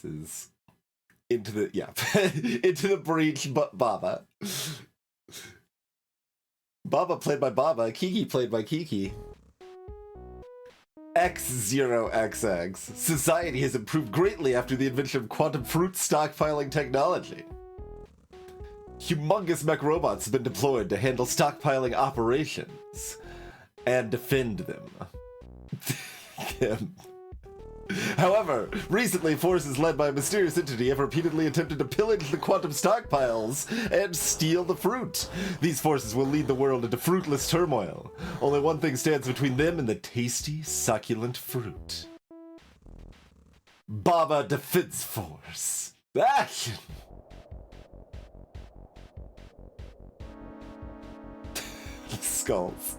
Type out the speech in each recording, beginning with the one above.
This is into the, yeah, into the breach, but Baba. Baba played by Baba, Kiki played by Kiki. X0XX. Society has improved greatly after the invention of quantum fruit stockpiling technology. Humongous mech robots have been deployed to handle stockpiling operations and defend them. However, recently forces led by a mysterious entity have repeatedly attempted to pillage the quantum stockpiles and steal the fruit. These forces will lead the world into fruitless turmoil. Only one thing stands between them and the tasty, succulent fruit. Baba Defense Force. Action! Skulls.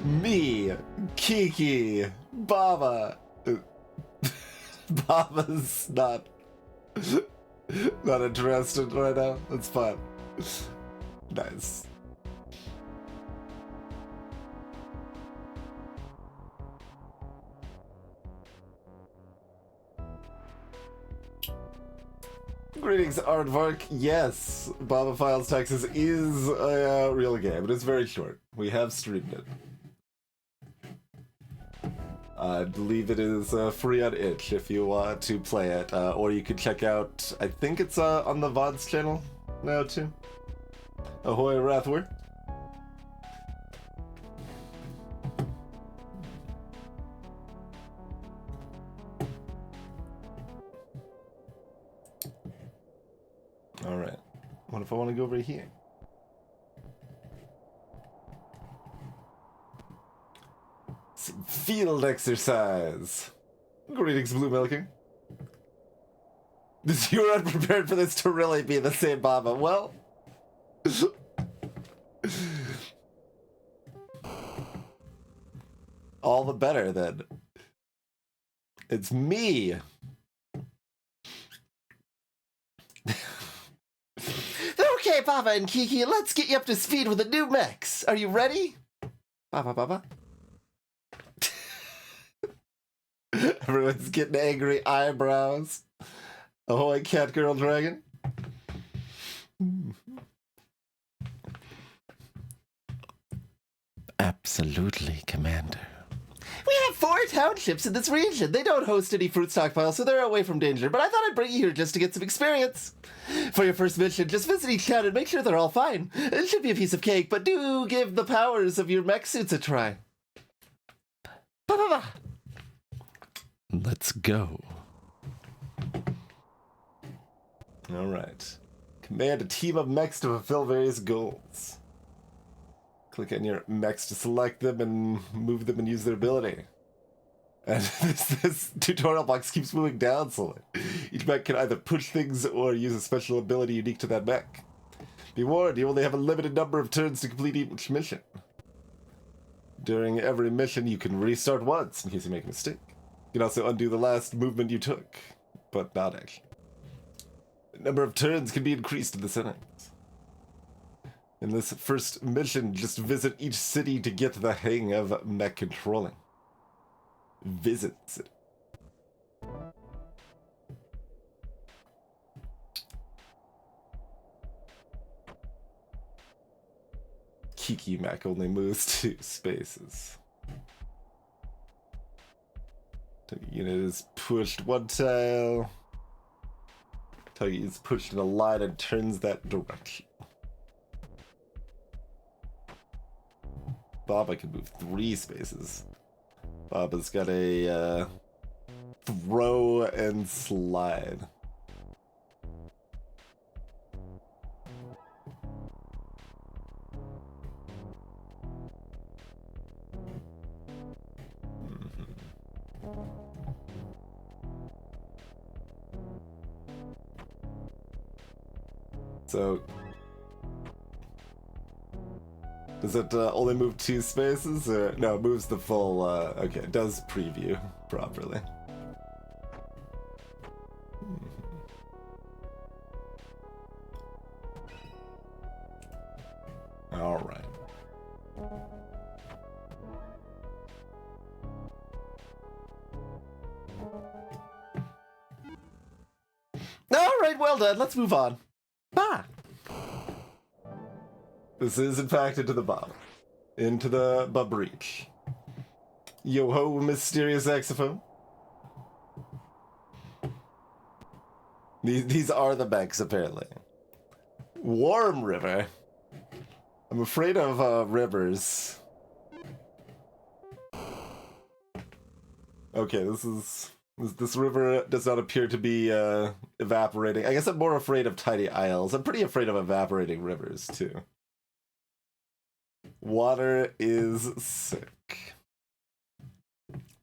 Me, Kiki, Baba. Baba's not interested right now. That's fine. Nice. Greetings, Aardvark. Yes, Baba Files Texas is a real game, but it's very short. We have streamed it. I believe it is free on itch if you want to play it, or you can check out, I think it's on the VODs channel now too. Ahoy, Rathwar. Alright, what if I want to go over here? Some field exercise. Greetings, Blue Milking. You're unprepared for this to really be the same Baba. Well... all the better, then. It's me! Okay, Baba and Kiki, let's get you up to speed with the new mechs. Are you ready? Baba. Everyone's getting angry eyebrows. Ahoy, cat girl dragon. Absolutely, Commander. We have 4 townships in this region. They don't host any fruit stockpiles, so they're away from danger, but I thought I'd bring you here just to get some experience. For your first mission, just visit each town and make sure they're all fine. It should be a piece of cake, but do give the powers of your mech suits a try. Ba-ba-ba. Let's go. Alright. Command a team of mechs to fulfill various goals. Click on your mechs to select them and move them and use their ability. And this tutorial box keeps moving down slowly. Each mech can either push things or use a special ability unique to that mech. Be warned, you only have a limited number of turns to complete each mission. During every mission, you can restart once in case you make a mistake. You can also undo the last movement you took, but not actually. The number of turns can be increased in the settings. In this first mission, just visit each city to get the hang of mech controlling. Visit city. Kiki mech only moves 2 spaces. Target unit is pushed 1 tile. Target is pushed in a line and turns that direction. Baba can move 3 spaces. Baba's got a throw and slide. So, does it only move 2 spaces? Or no, it moves the full, okay, it does preview properly. Alright, well done. Let's move on. Bah! This is, in fact, into the bub. Into the bub breach. Yo-ho, mysterious saxophone. These are the mechs, apparently. Warm River. I'm afraid of rivers. Okay, this river does not appear to be evaporating. I guess I'm more afraid of tiny isles. I'm pretty afraid of evaporating rivers, too. Water is sick.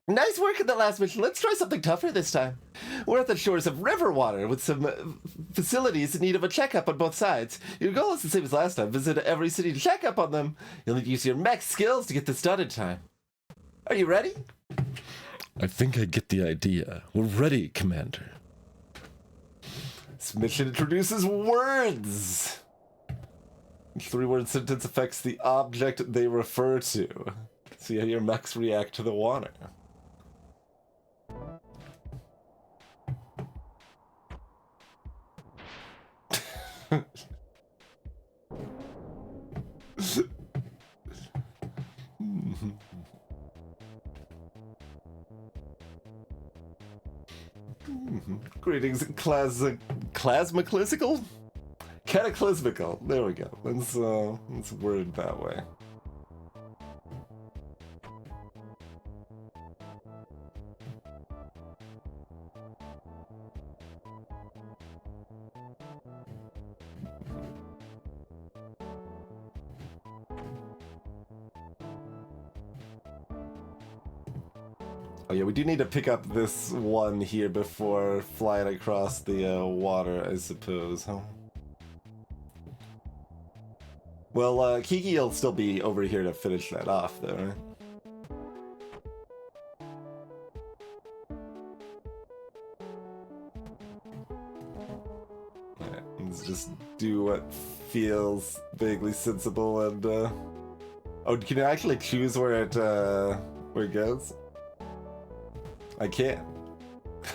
Nice work in the last mission. Let's try something tougher this time. We're at the shores of river water with some facilities in need of a checkup on both sides. Your goal is the same as last time. Visit every city to check up on them. You'll need to use your mech skills to get this done in time. Are you ready? I think I get the idea. We're ready, Commander. This mission introduces words. Each three-word sentence affects the object they refer to. See how your mechs react to the water. Greetings, Clasmaclisical? Cataclysmical. There we go. Let's word it that way. Oh yeah, we do need to pick up this one here before flying across the water, I suppose, huh? Well, Kiki will still be over here to finish that off, though, right? Alright, let's just do what feels vaguely sensible and, Oh, can you actually choose where it goes? I can't.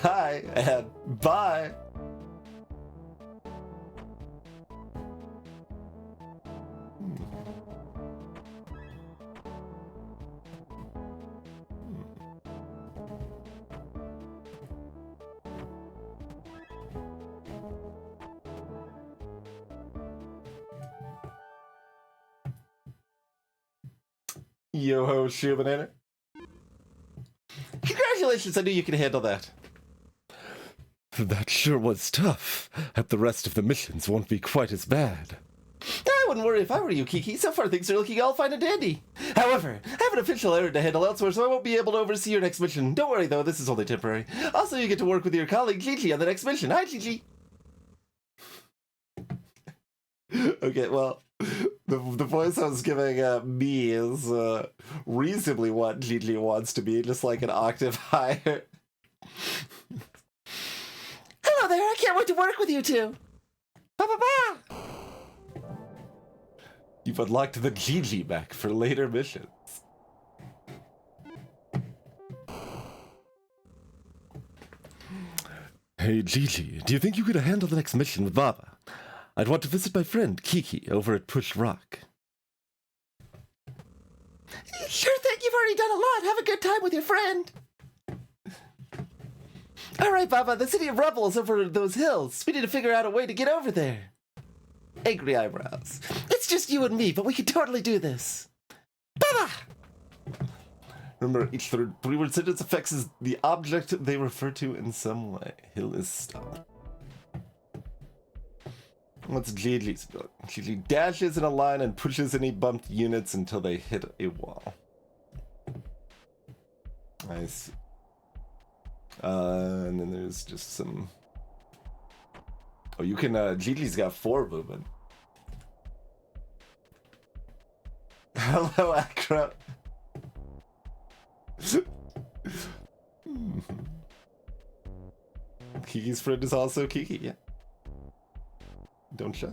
Hi, and bye! Yo-ho, Shubinator. Congratulations, I knew you could handle that. That sure was tough. The rest of the missions won't be quite as bad. I wouldn't worry if I were you, Kiki. So far, things are looking all fine and dandy. However, I have an official errand to handle elsewhere, so I won't be able to oversee your next mission. Don't worry, though, this is only temporary. Also, you get to work with your colleague, Gigi, on the next mission. Hi, Gigi. Okay, well, the voice I was giving me is reasonably what Gigi wants to be, just like an octave higher. Hello there, I can't wait to work with you two. Ba-ba-ba! You've unlocked the Gigi mech for later missions. Hey, Gigi, do you think you could handle the next mission with Baba? I'd want to visit my friend, Kiki, over at Push Rock. Sure thing, you've already done a lot. Have a good time with your friend. All right, Baba, the city of Rubble is over those hills. We need to figure out a way to get over there. Angry eyebrows. It's just you and me, but we can totally do this. Baba! Remember, each three-word sentence affects the object they refer to in some way. Hill is stop. What's Gigi's book? Gigi dashes in a line and pushes any bumped units until they hit a wall. I see. And then there's just some... Oh, you can, Gigi's got 4 movement. Hello, Acro. Kiki's friend is also Kiki, yeah. Don't shock.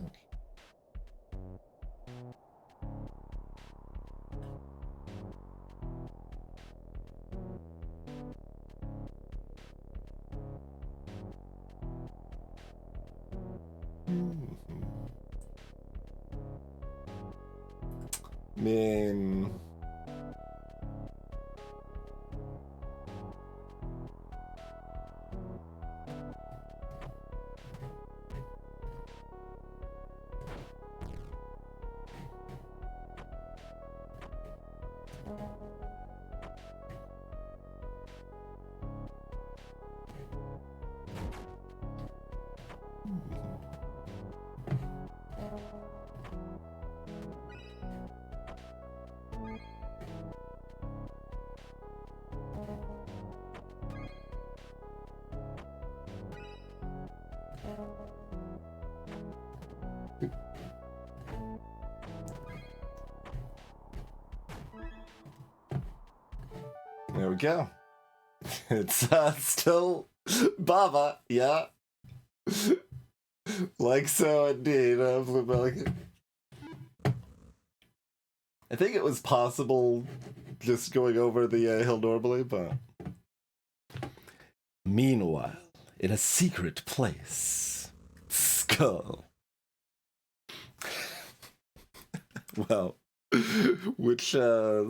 mean... There we go. It's still Baba, yeah. Like so indeed, Blue Pelican. I think it was possible just going over the hill normally, but... Meanwhile, in a secret place, Skull. Well, which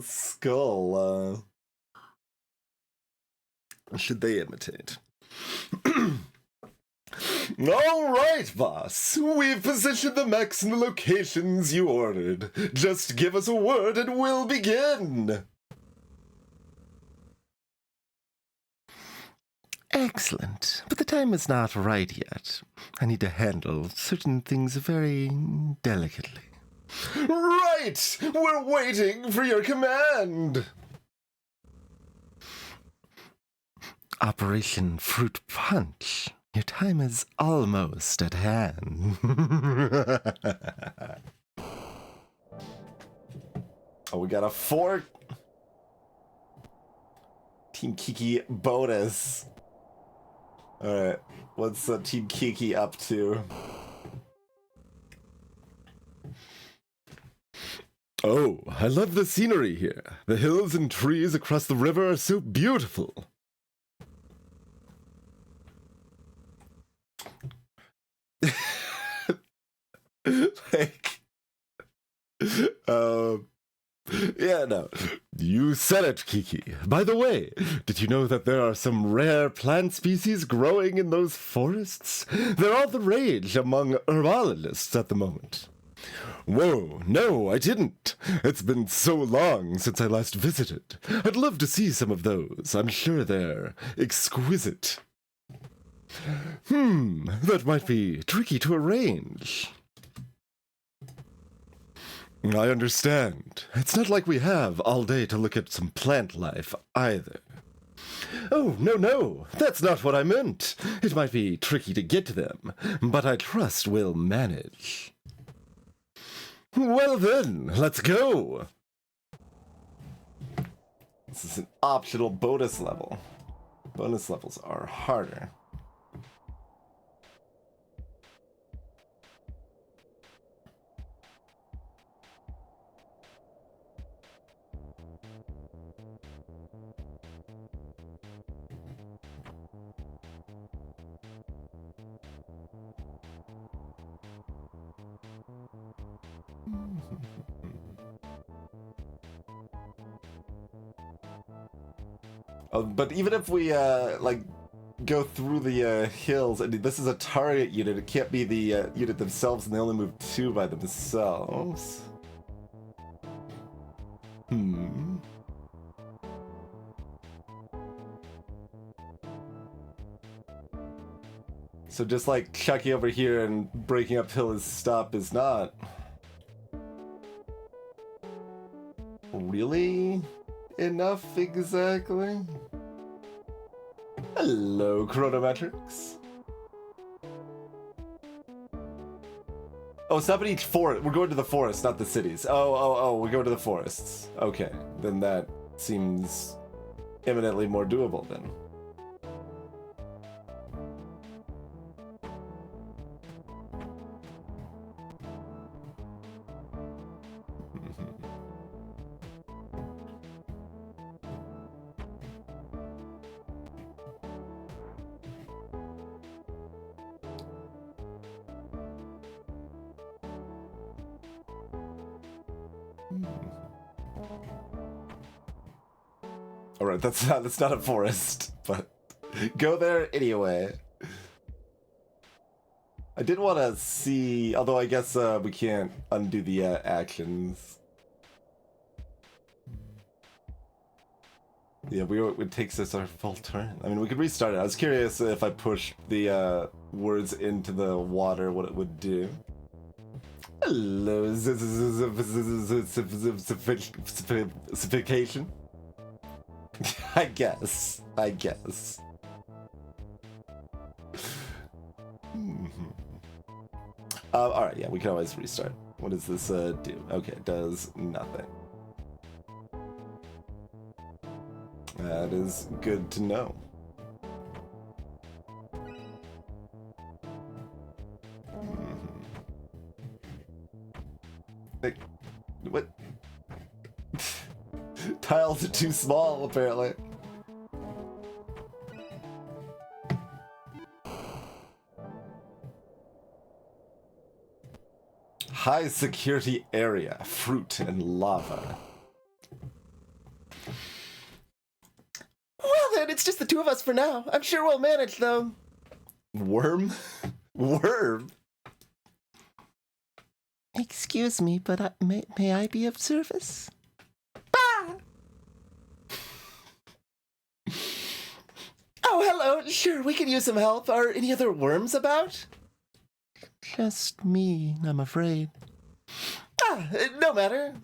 skull should they imitate? All right, boss. We've positioned the mechs in the locations you ordered. Just give us a word and we'll begin. Excellent, but the time is not right yet. I need to handle certain things very delicately. Right! We're waiting for your command! Operation Fruit Punch. Your time is almost at hand. Oh, we got a 4 Team Kiki bonus. Alright, what's Team Kiki up to? Oh, I love the scenery here. The hills and trees across the river are so beautiful. Like, yeah, no. You said it, Kiki. By the way, did you know that there are some rare plant species growing in those forests? They're all the rage among herbologists at the moment. Whoa, no, I didn't. It's been so long since I last visited. I'd love to see some of those. I'm sure they're exquisite. That might be tricky to arrange. I understand. It's not like we have all day to look at some plant life, either. Oh, no, that's not what I meant. It might be tricky to get to them, but I trust we'll manage. Well then, let's go! This is an optional bonus level. Bonus levels are harder. But even if we like go through the hills, I mean, this is a target unit. It can't be the unit themselves, and they only move 2 by themselves. So just like chucking over here and breaking uphill his stop is not really enough exactly. Hello, Chronometrics. Oh, stop at each forest. We're going to the forest, not the cities. Oh, we're going to the forests. Okay, then that seems imminently more doable then. Alright, that's not a forest, but go there anyway. I did want to see, although I guess we can't undo the actions. Yeah, it takes us our full turn. I mean, we could restart it. I was curious if I pushed the words into the water, what it would do. Hello, sophistication. I guess. Alright, yeah, we can always restart. What does this do? Okay, it does nothing. That is good to know. What? Tiles are too small, apparently. High security area, fruit and lava. Well then, it's just the two of us for now. I'm sure we'll manage, though. Worm? Worm? Excuse me, but may I be of service? Oh, hello. Sure, we can use some help. Are any other worms about? Just me, I'm afraid. No matter.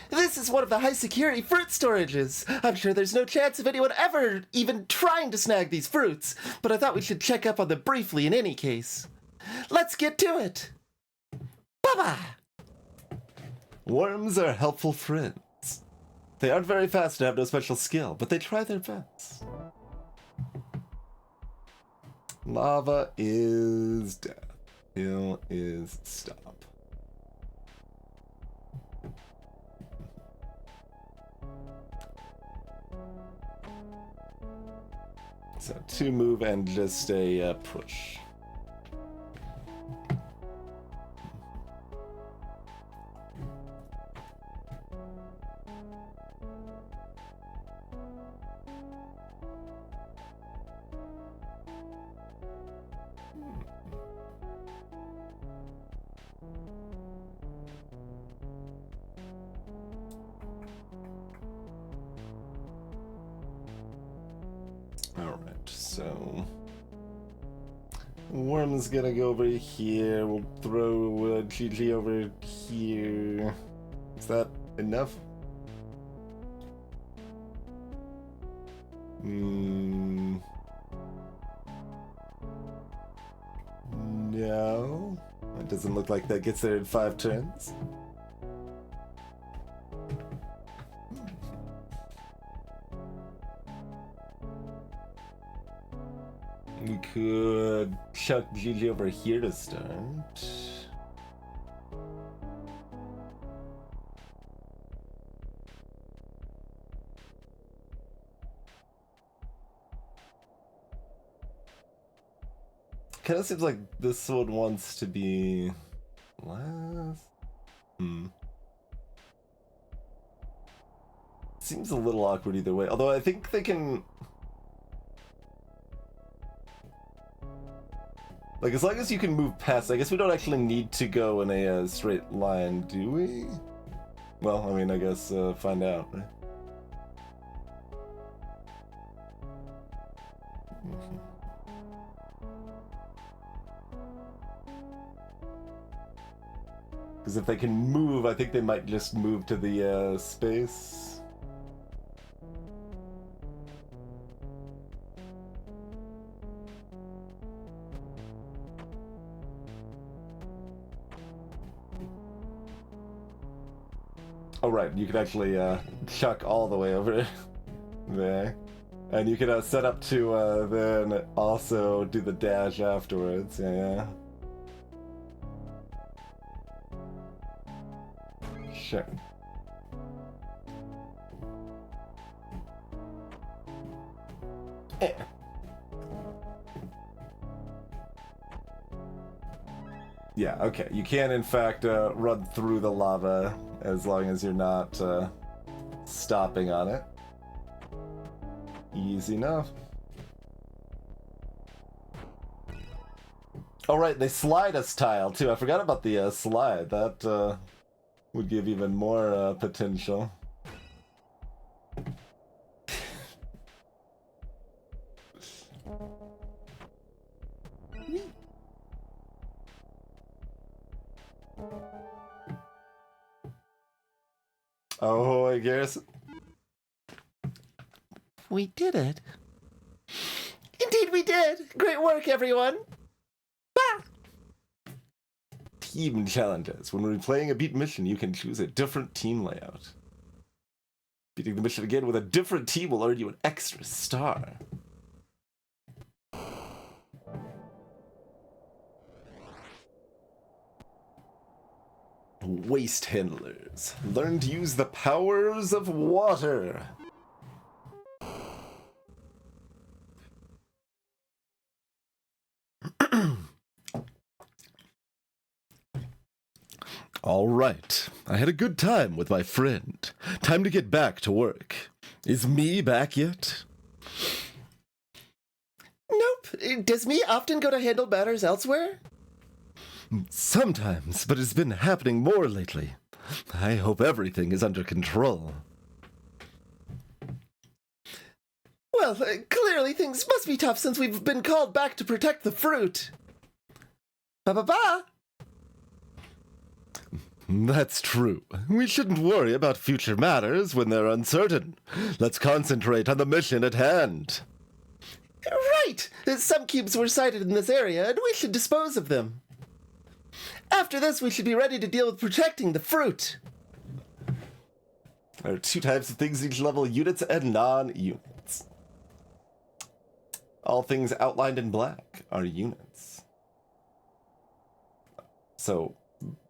This is one of the high-security fruit storages. I'm sure there's no chance of anyone ever even trying to snag these fruits, but I thought we should check up on them briefly in any case. Let's get to it. Bye-bye. Worms are helpful friends. They aren't very fast and have no special skill, but they try their best. Lava is death. Hill is stop. So 2 move and just a push. Alright, so Worm's gonna go over here. We'll throw GG over here. Is that enough? No. It doesn't look like that gets there in 5 turns. We could chuck GG over here to start. Kind of seems like this one wants to be last. Seems a little awkward either way. Although I think they can. Like, as long as you can move past, I guess we don't actually need to go in a straight line, do we? Well, I mean, I guess find out, right? Because if they can move, I think they might just move to the space. Oh right, you could actually chuck all the way over there. And you could set up to then also do the dash afterwards, yeah. Sure. Eh. Yeah, okay. You can, in fact, run through the lava as long as you're not stopping on it. Easy enough. Oh right, they slide us tile too. I forgot about the slide. That would give even more potential. Oh, Garrison. We did it. Indeed we did. Great work, everyone. Bah! Team challenges. When replaying a beat mission, you can choose a different team layout. Beating the mission again with a different team will earn you an extra star. Waste handlers. Learn to use the powers of water. All right. I had a good time with my friend. Time to get back to work. Is me back yet? Nope. Does me often go to handle matters elsewhere? Sometimes, but it's been happening more lately. I hope everything is under control. Well, clearly things must be tough since we've been called back to protect the fruit. Ba-ba-ba! That's true. We shouldn't worry about future matters when they're uncertain. Let's concentrate on the mission at hand. Right! Some cubes were sighted in this area, and we should dispose of them. After this, we should be ready to deal with protecting the fruit. There are two types of things each level: units and non-units. All things outlined in black are units. So,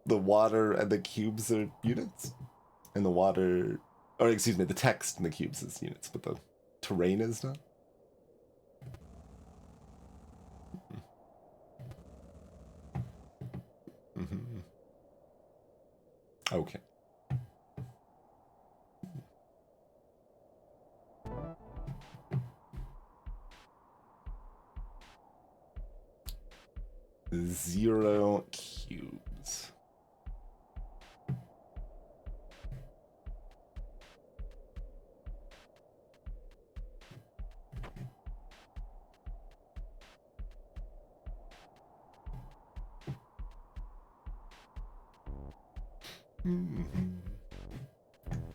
the water and the cubes are units? And the water... Or, excuse me, the text in the cubes is units, but the terrain is not? Mm-hmm. Okay. Zero cubes.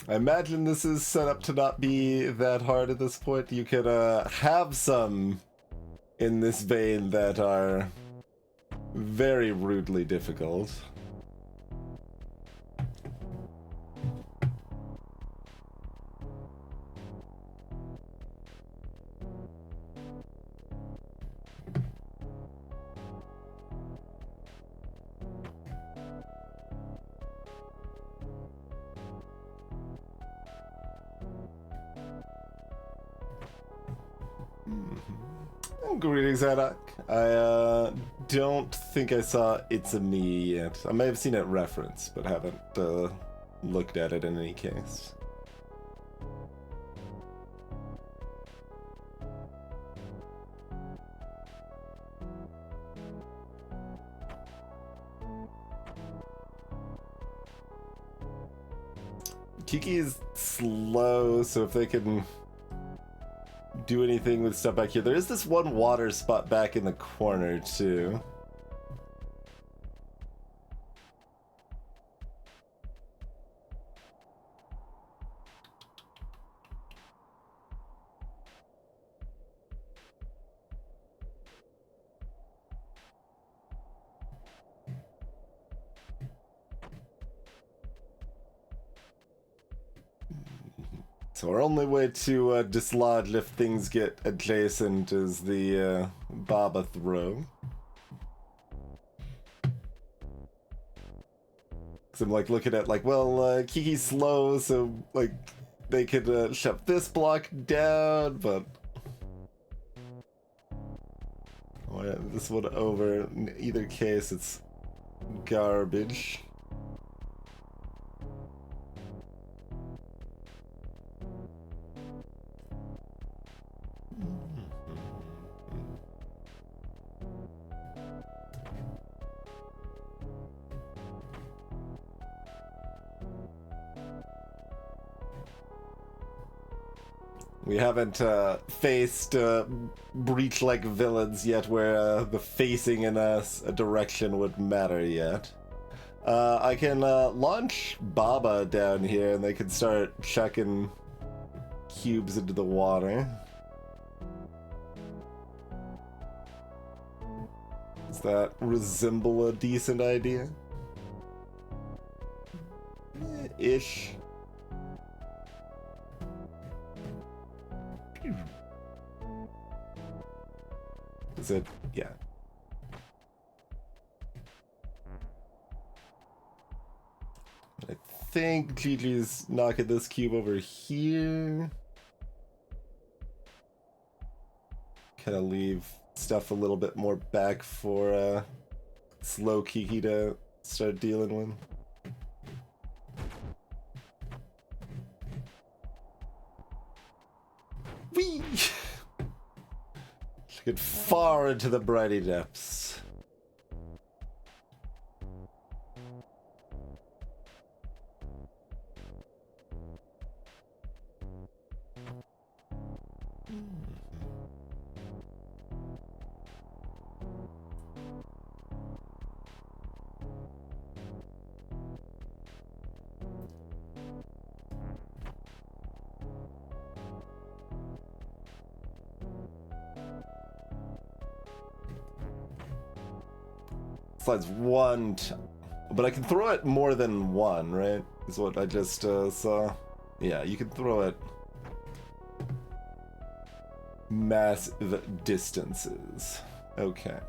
I imagine this is set up to not be that hard at this point. You could have some in this vein that are very rudely difficult. Greetings, Adak. I don't think I saw It's a Me yet. I may have seen it referenced, but haven't looked at it in any case. Kiki is slow, so if they can do anything with stuff back here. There is this one water spot back in the corner, too. So our only way to dislodge if things get adjacent is the Baba throw. Cause I'm like looking at like, well, Kiki's slow, so like they could shove this block down, but oh, yeah, this one over. In either case, it's garbage. We haven't faced breach-like villains yet where the facing in a direction would matter yet. I can launch Baba down here and they can start chucking cubes into the water. Does that resemble a decent idea? Ish. Is it? Yeah. I think Gigi's knocking this cube over here. Kind of leave stuff a little bit more back for slow Kiki to start dealing with. Whee! Get far into the briny depths. Slides one, but I can throw it more than one, right? Is what I just saw. Yeah, you can throw it massive distances. Okay.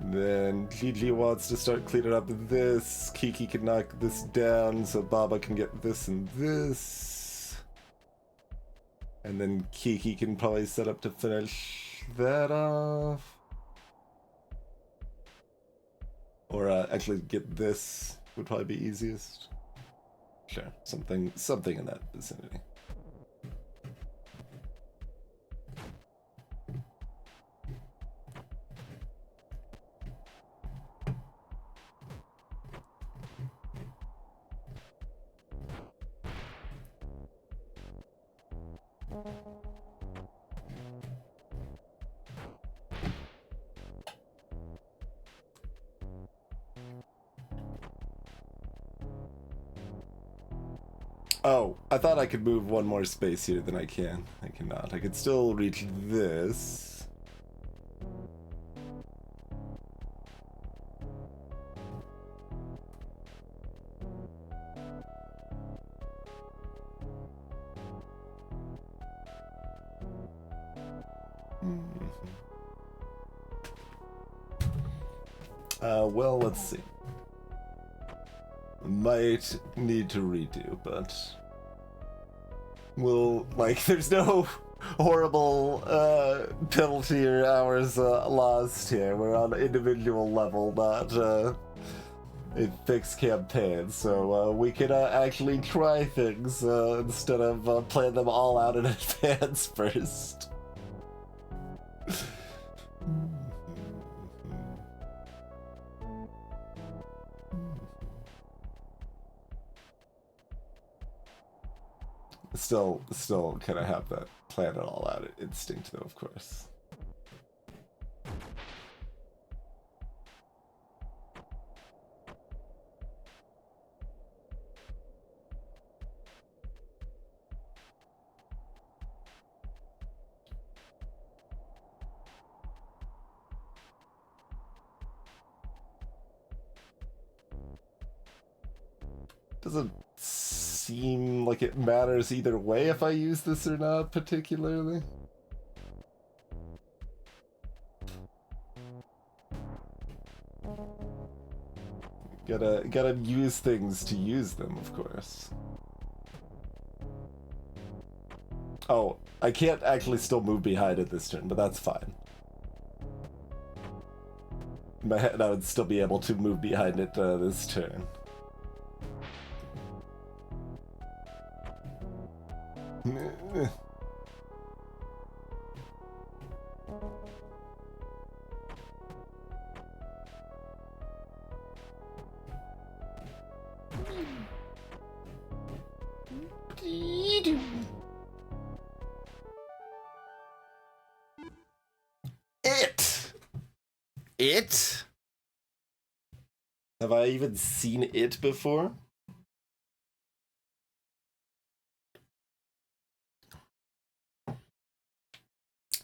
Then Gigi wants to start cleaning up this. Kiki can knock this down so Baba can get this and this. And then Kiki can probably set up to finish that off. Or actually get this would probably be easiest. Sure, something in that vicinity. Oh, I thought I could move one more space here than I can. I cannot. I could still reach this. Well, let's see. Might need to redo, but we'll, like, there's no horrible penalty or hours lost here. We're on an individual level, not a fixed campaign, so we can actually try things instead of plan them all out in advance first. Still kind of have that plan it all out instinct, though, of course. Doesn't seem like it matters either way if I use this or not, particularly. Gotta use things to use them, of course. Oh, I can't actually still move behind it this turn, but that's fine. In my head, I would still be able to move behind it this turn. It? Have I even seen it before?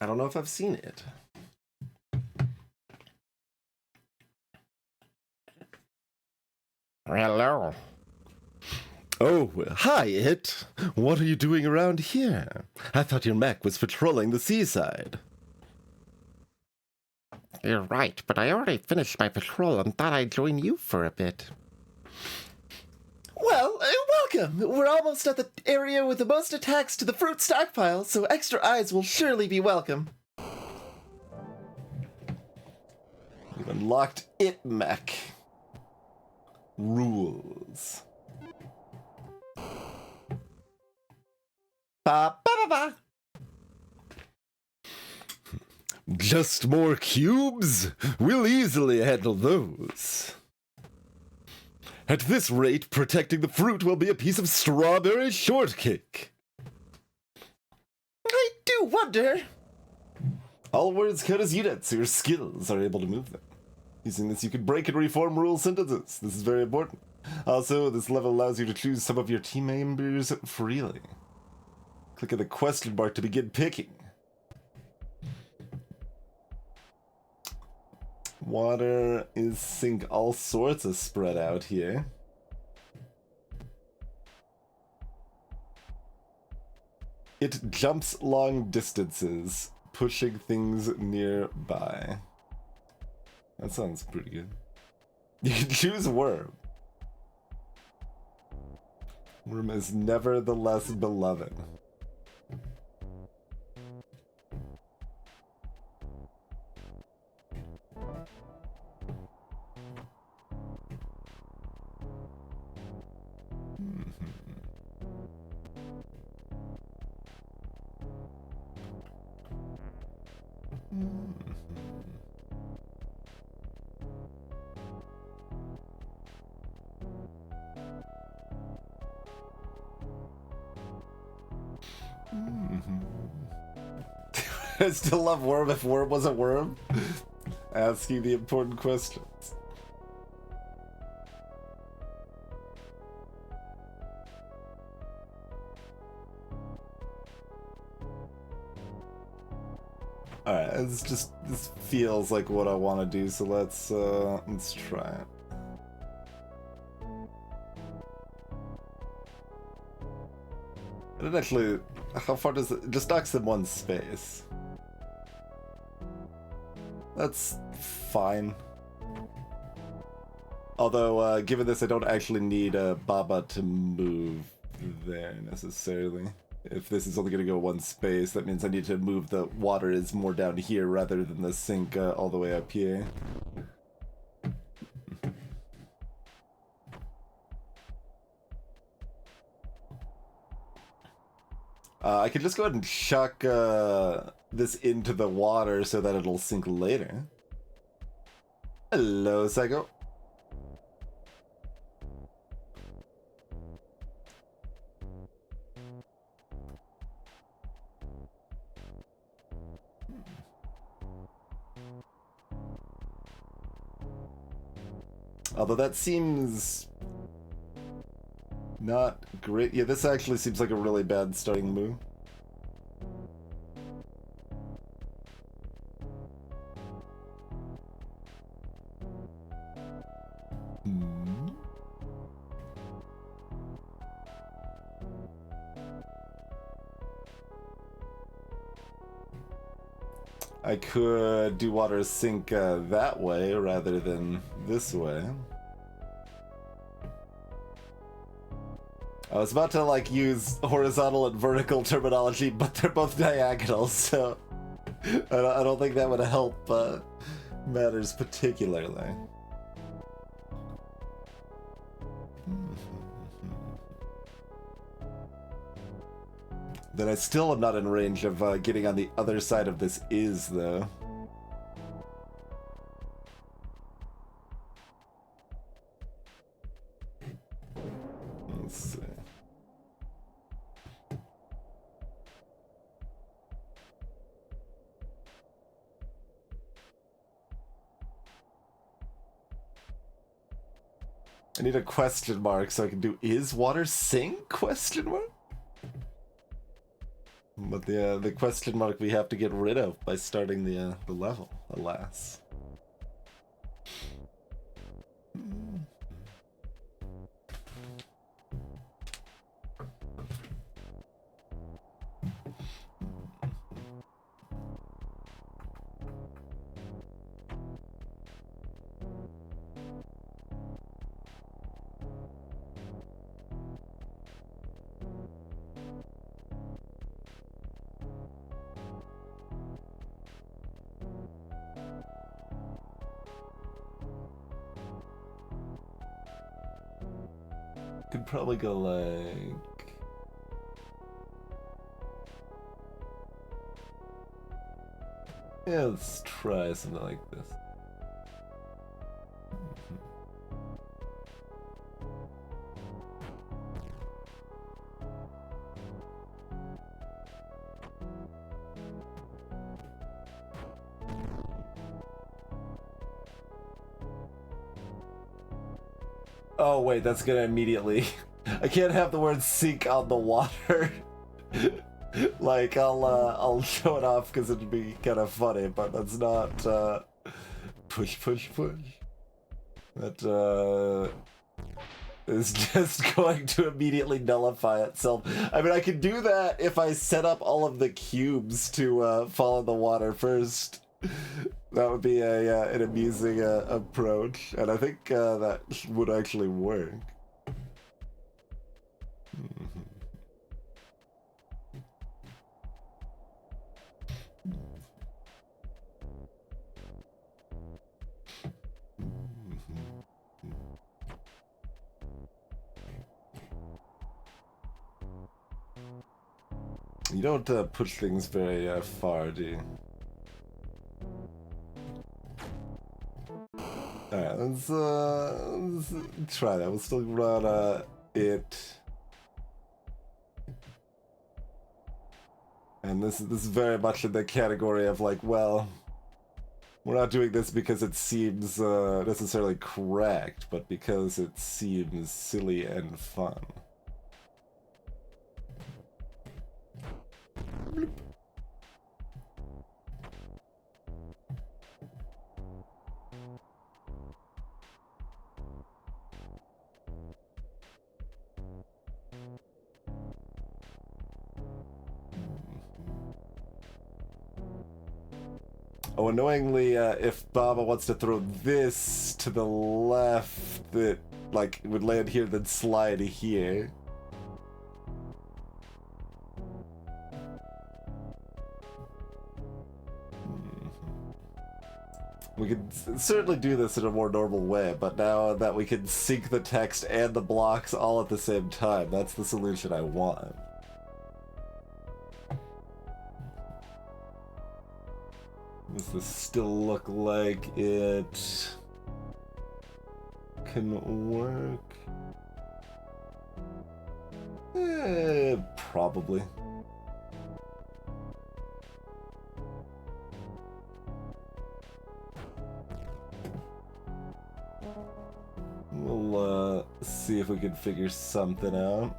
I don't know if I've seen it. Hello. Oh, hi, It. What are you doing around here? I thought your mech was patrolling the seaside. You're right, but I already finished my patrol and thought I'd join you for a bit. Well, welcome! We're almost at the area with the most attacks to the fruit stockpile, so extra eyes will surely be welcome. We've unlocked It Mech. Rules. Ba ba ba ba! Just more cubes? We'll easily handle those. At this rate, protecting the fruit will be a piece of strawberry shortcake. I do wonder. All words count as units, so your skills are able to move them. Using this, you can break and reform rule sentences. This is very important. Also, this level allows you to choose some of your team members freely. Click on the question mark to begin picking. Water is sink all sorts of spread out here. It jumps long distances, pushing things nearby. That sounds pretty good. You can choose Worm. Worm is nevertheless beloved. I still love Worm if Worm was a worm. Asking the important questions. Alright, this feels like what I want to do, so let's try it. It actually, how far does it just knocks in one space? That's fine. Although, given this, I don't actually need Baba to move there necessarily. If this is only going to go one space, that means I need to move the water is more down here rather than the sink all the way up here. I could just go ahead and chuck this into the water so that it'll sink later. Hello, Psycho. Although that seems not great. Yeah, this actually seems like a really bad starting move. I could do water sink that way rather than this way. I was about to like use horizontal and vertical terminology, but they're both diagonal, so I don't think that would help matters particularly. Then I still am not in range of getting on the other side of this is, though. Let's see. I need a question mark so I can do is water sing question mark? But the question mark we have to get rid of by starting the level, alas. Could probably go like... Yeah, let's try something like this. Oh wait, that's gonna immediately... I can't have the word sink on the water. Like, I'll show it off because it'd be kind of funny, but that's not, push. That, is just going to immediately nullify itself. I mean, I could do that if I set up all of the cubes to, fall in the water first. That would be an amusing approach, and I think that would actually work. You don't push things very far, do you? Alright, let's try that. We'll still run it. And this is very much in the category of like, well, we're not doing this because it seems necessarily correct, but because it seems silly and fun. Oh, annoyingly, if Baba wants to throw this to the left, it, like, would land here, then slide here. We could certainly do this in a more normal way, but now that we can sync the text and the blocks all at the same time, that's the solution I want. Does this still look like it can work? Probably. We'll see if we can figure something out.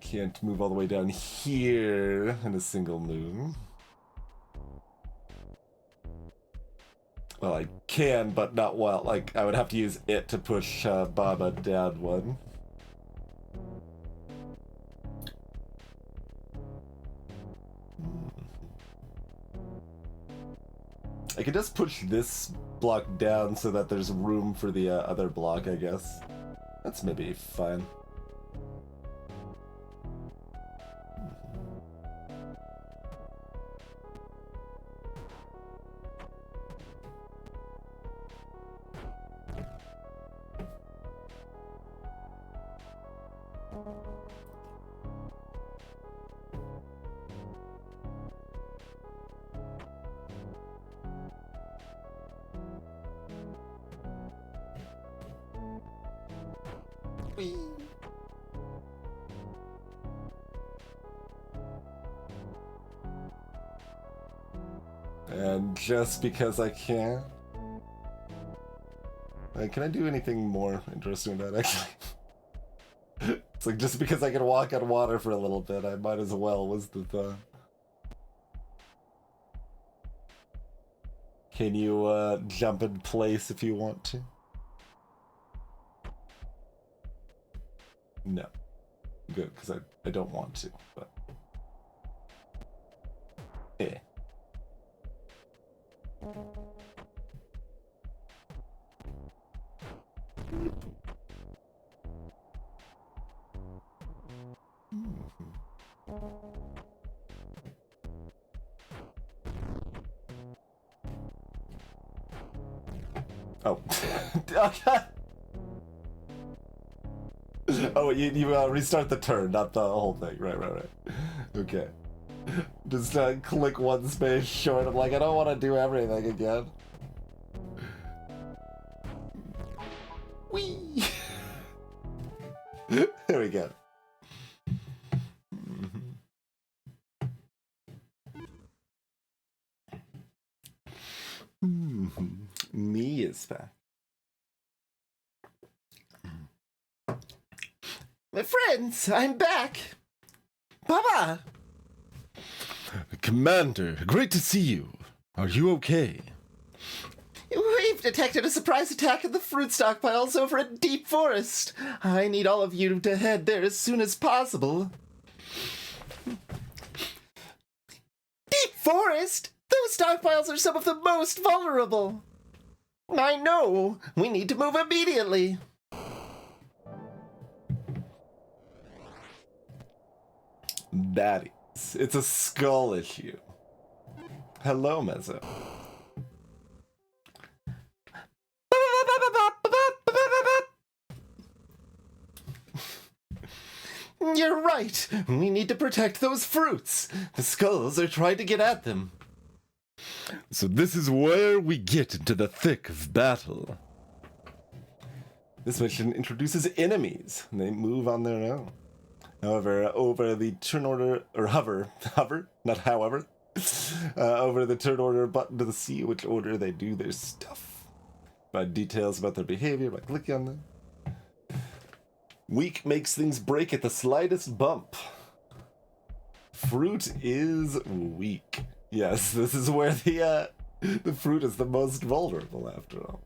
Can't move all the way down here in a single move. Well, I can, but not well. Like, I would have to use it to push Baba down one. I could just push this block down so that there's room for the other block, I guess. That's maybe fine. Whee! And just because I can. Can I do anything more interesting than that, actually? It's like, just because I can walk on water for a little bit, I might as well, was the thought. Can you jump in place if you want to? No. Good, because I don't want to, but... Eh. Oh. Oh, you restart the turn, not the whole thing. Right. Okay. Just click one space short. I'm like, I don't want to do everything again. Whee! There we go. Me is back. My friends, I'm back. Papa! Commander, great to see you. Are you okay? We've detected a surprise attack of the fruit stockpiles over a deep forest. I need all of you to head there as soon as possible. Deep forest? Those stockpiles are some of the most vulnerable. I know. We need to move immediately. Baddies. It's a skull issue. Hello, Mezzo. You're right. We need to protect those fruits. The skulls are trying to get at them. So this is where we get into the thick of battle. This mission introduces enemies, and they move on their own. However, over the turn order, or hover, not however, over the turn order button to see which order they do their stuff. Provide details about their behavior by clicking on them. Weak makes things break at the slightest bump. Fruit is weak. Yes, this is where the fruit is the most vulnerable, after all.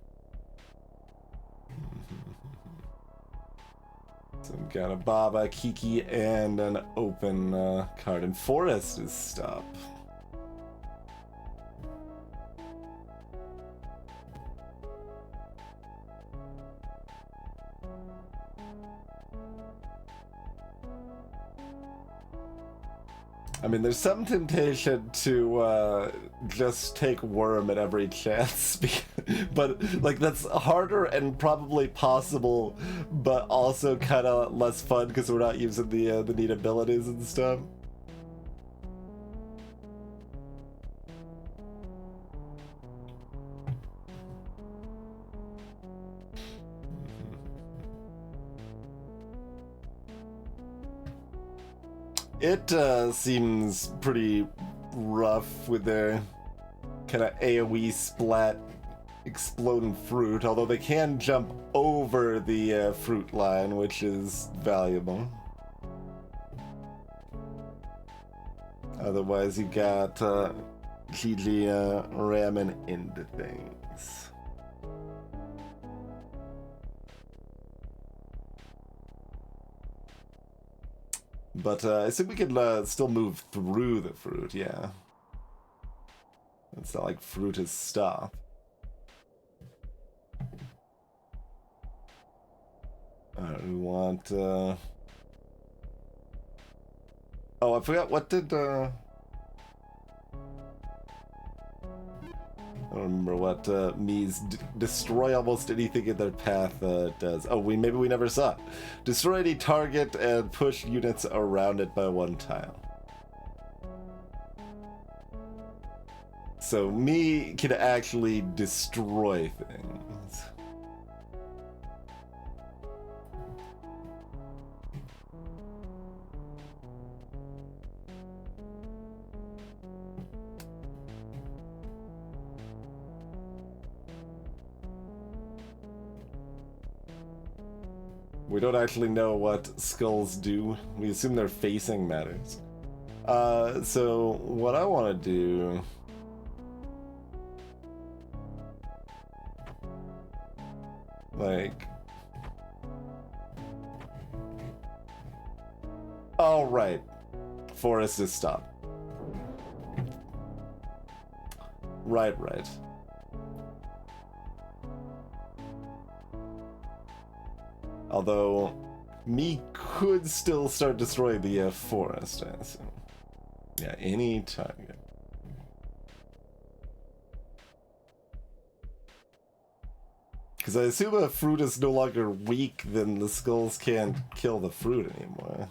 So we've got a Baba, Kiki, and an open card. And Forest is stop. I mean, there's some temptation to just take Worm at every chance, but like that's harder and probably possible, but also kind of less fun because we're not using the neat abilities and stuff. It seems pretty rough with their kind of AoE splat exploding fruit, although they can jump over the fruit line, which is valuable. Otherwise, you got Gigi ramming into things. But I think we could still move through the fruit, yeah. It's not like fruit has stopped. Alright, we want, Oh, I forgot, what did, I don't remember what Mii's destroy almost anything in their path does. Oh, maybe we never saw it. Destroy any target and push units around it by 1 tile. So Mii can actually destroy things. We don't actually know what skulls do. We assume their facing matters. So what I want to do... Like... Oh, right. Forest is stopped. Right. Although, Mii could still start destroying the forest, I assume. Yeah, any target. Because I assume a fruit is no longer weak, then the skulls can't kill the fruit anymore.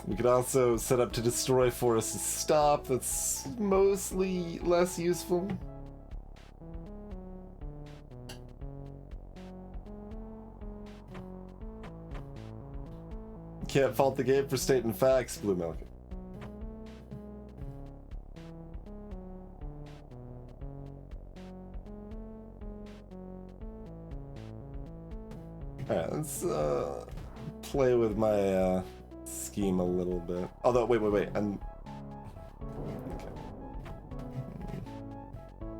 We could also set up to destroy Forest's stop. That's mostly less useful. Can't fault the game for stating facts, Blue Milk. Alright, let's play with my scheme a little bit. Although, wait, I'm... Okay.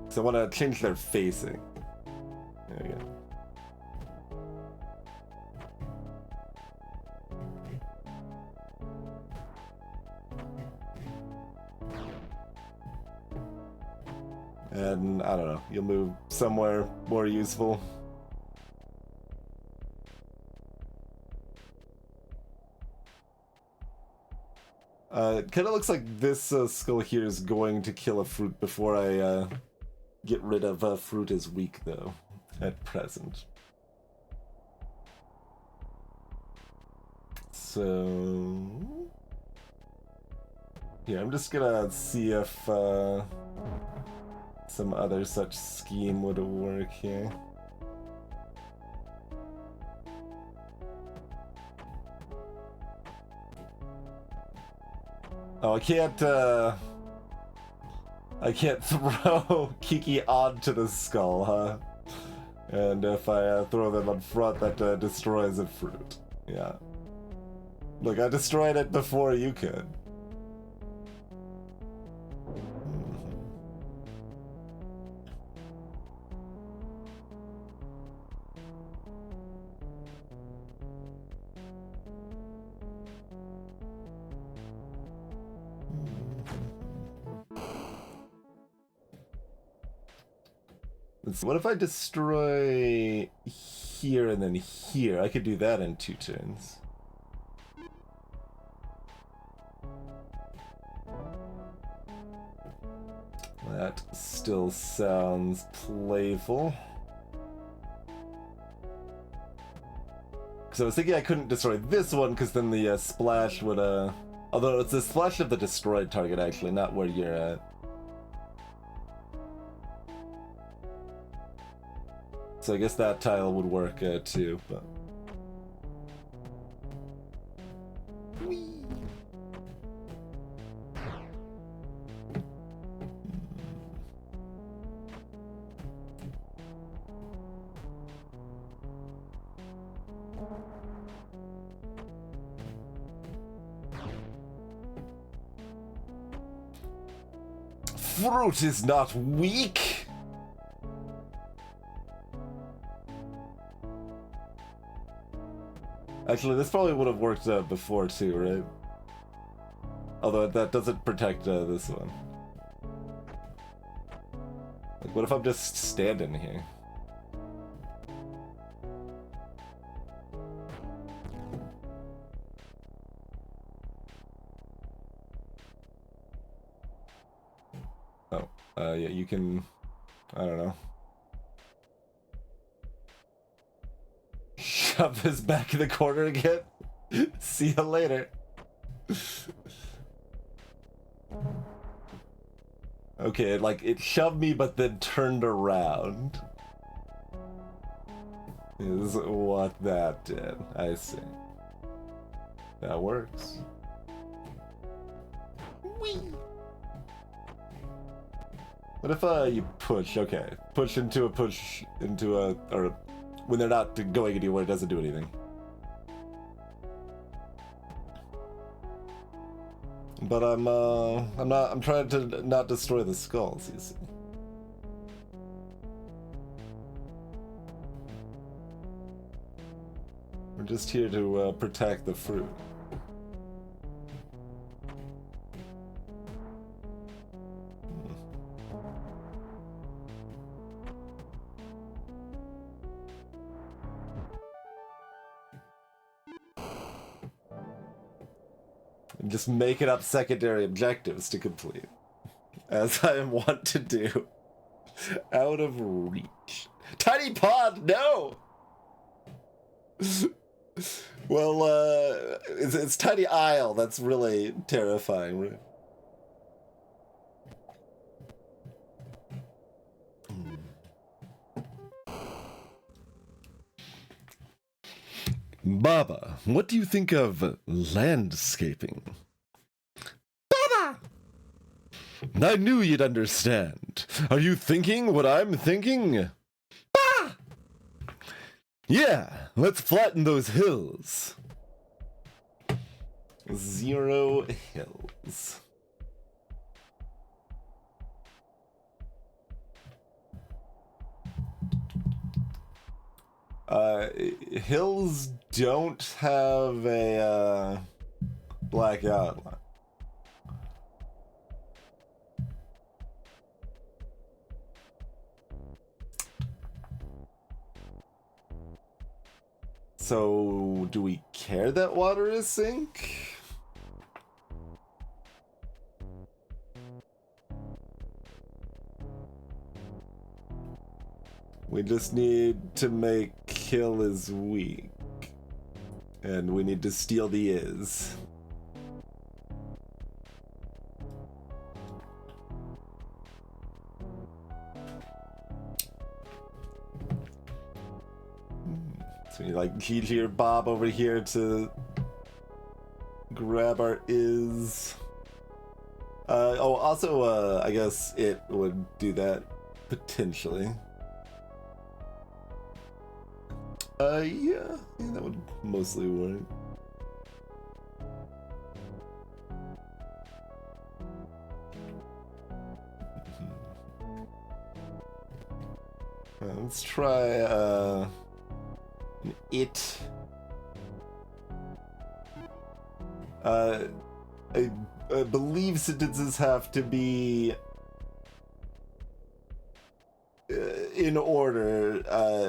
So I want to change their facing. There we go. And, I don't know, you'll move somewhere more useful. It kind of looks like this skull here is going to kill a fruit before I get rid of fruit is weak, though, at present. So... yeah, I'm just gonna see if some other such scheme would work here. Oh, I can't throw Kiki onto the skull, huh? And if I throw them on front, that destroys a fruit. Yeah. Look, I destroyed it before you could. So what if I destroy here and then here? I could do that in 2 turns. That still sounds playful. Because I was thinking I couldn't destroy this one because then the splash would... Although it's the splash of the destroyed target actually, not where you're at. So I guess that tile would work too, but... Whee! fruit is not weak. Actually, this probably would have worked before too, right? Although that doesn't protect this one. Like, what if I'm just standing here? Oh, yeah, you can... I don't know. Shove this back in the corner again. See you later. Okay, like, it shoved me but then turned around. Is what that did. I see. That works. Whee! What if you push? Okay, push into a, or when they're not going anywhere, it doesn't do anything. But I'm trying to not destroy the skulls, you see. We're just here to protect the fruit. Just making up secondary objectives to complete, as I am wont to do. Out of reach. Tiny pond, no! Well, it's tiny isle. That's really terrifying, right? Baba, what do you think of landscaping? Baba! I knew you'd understand. Are you thinking what I'm thinking? Bah! Yeah, let's flatten those hills. 0 hills. Hills don't have a black outline. So, do we care that water is sink? We just need to make kill is weak. And we need to steal the is. So you like heat here, Bob over here to grab our is. Oh, also, I guess it would do that potentially. Yeah, that would mostly work. Let's try, it. I believe sentences have to be in order,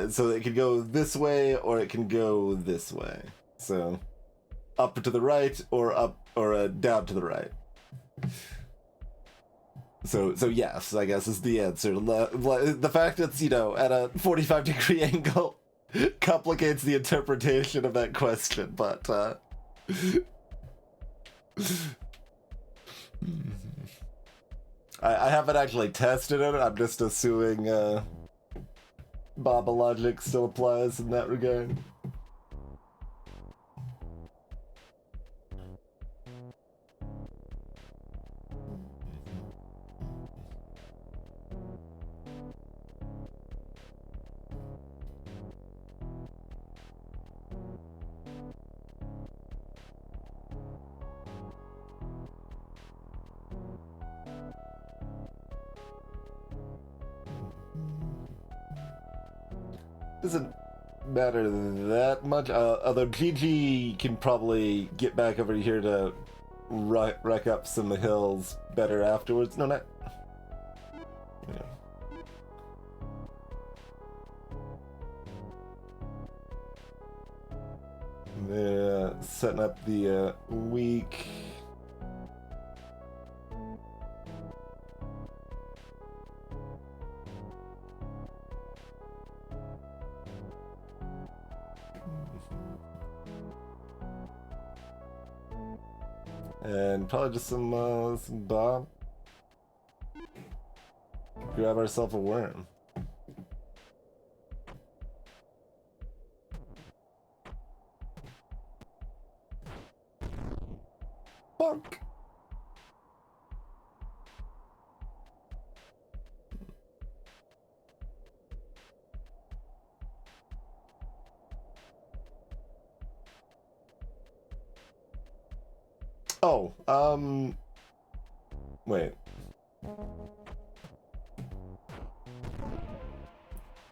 so it could go this way or it can go this way. So up to the right or up or down to the right. So yes, I guess is the answer. The fact it's, you know, at a 45-degree angle complicates the interpretation of that question, but I haven't actually tested it. I'm just assuming Baba logic still applies in that regard. Doesn't matter that much. Although Gigi can probably get back over here to wreck up some hills better afterwards. No, not. Yeah. They're setting up the week. And probably just some Bob. Grab ourselves a worm. Bonk. Oh, wait.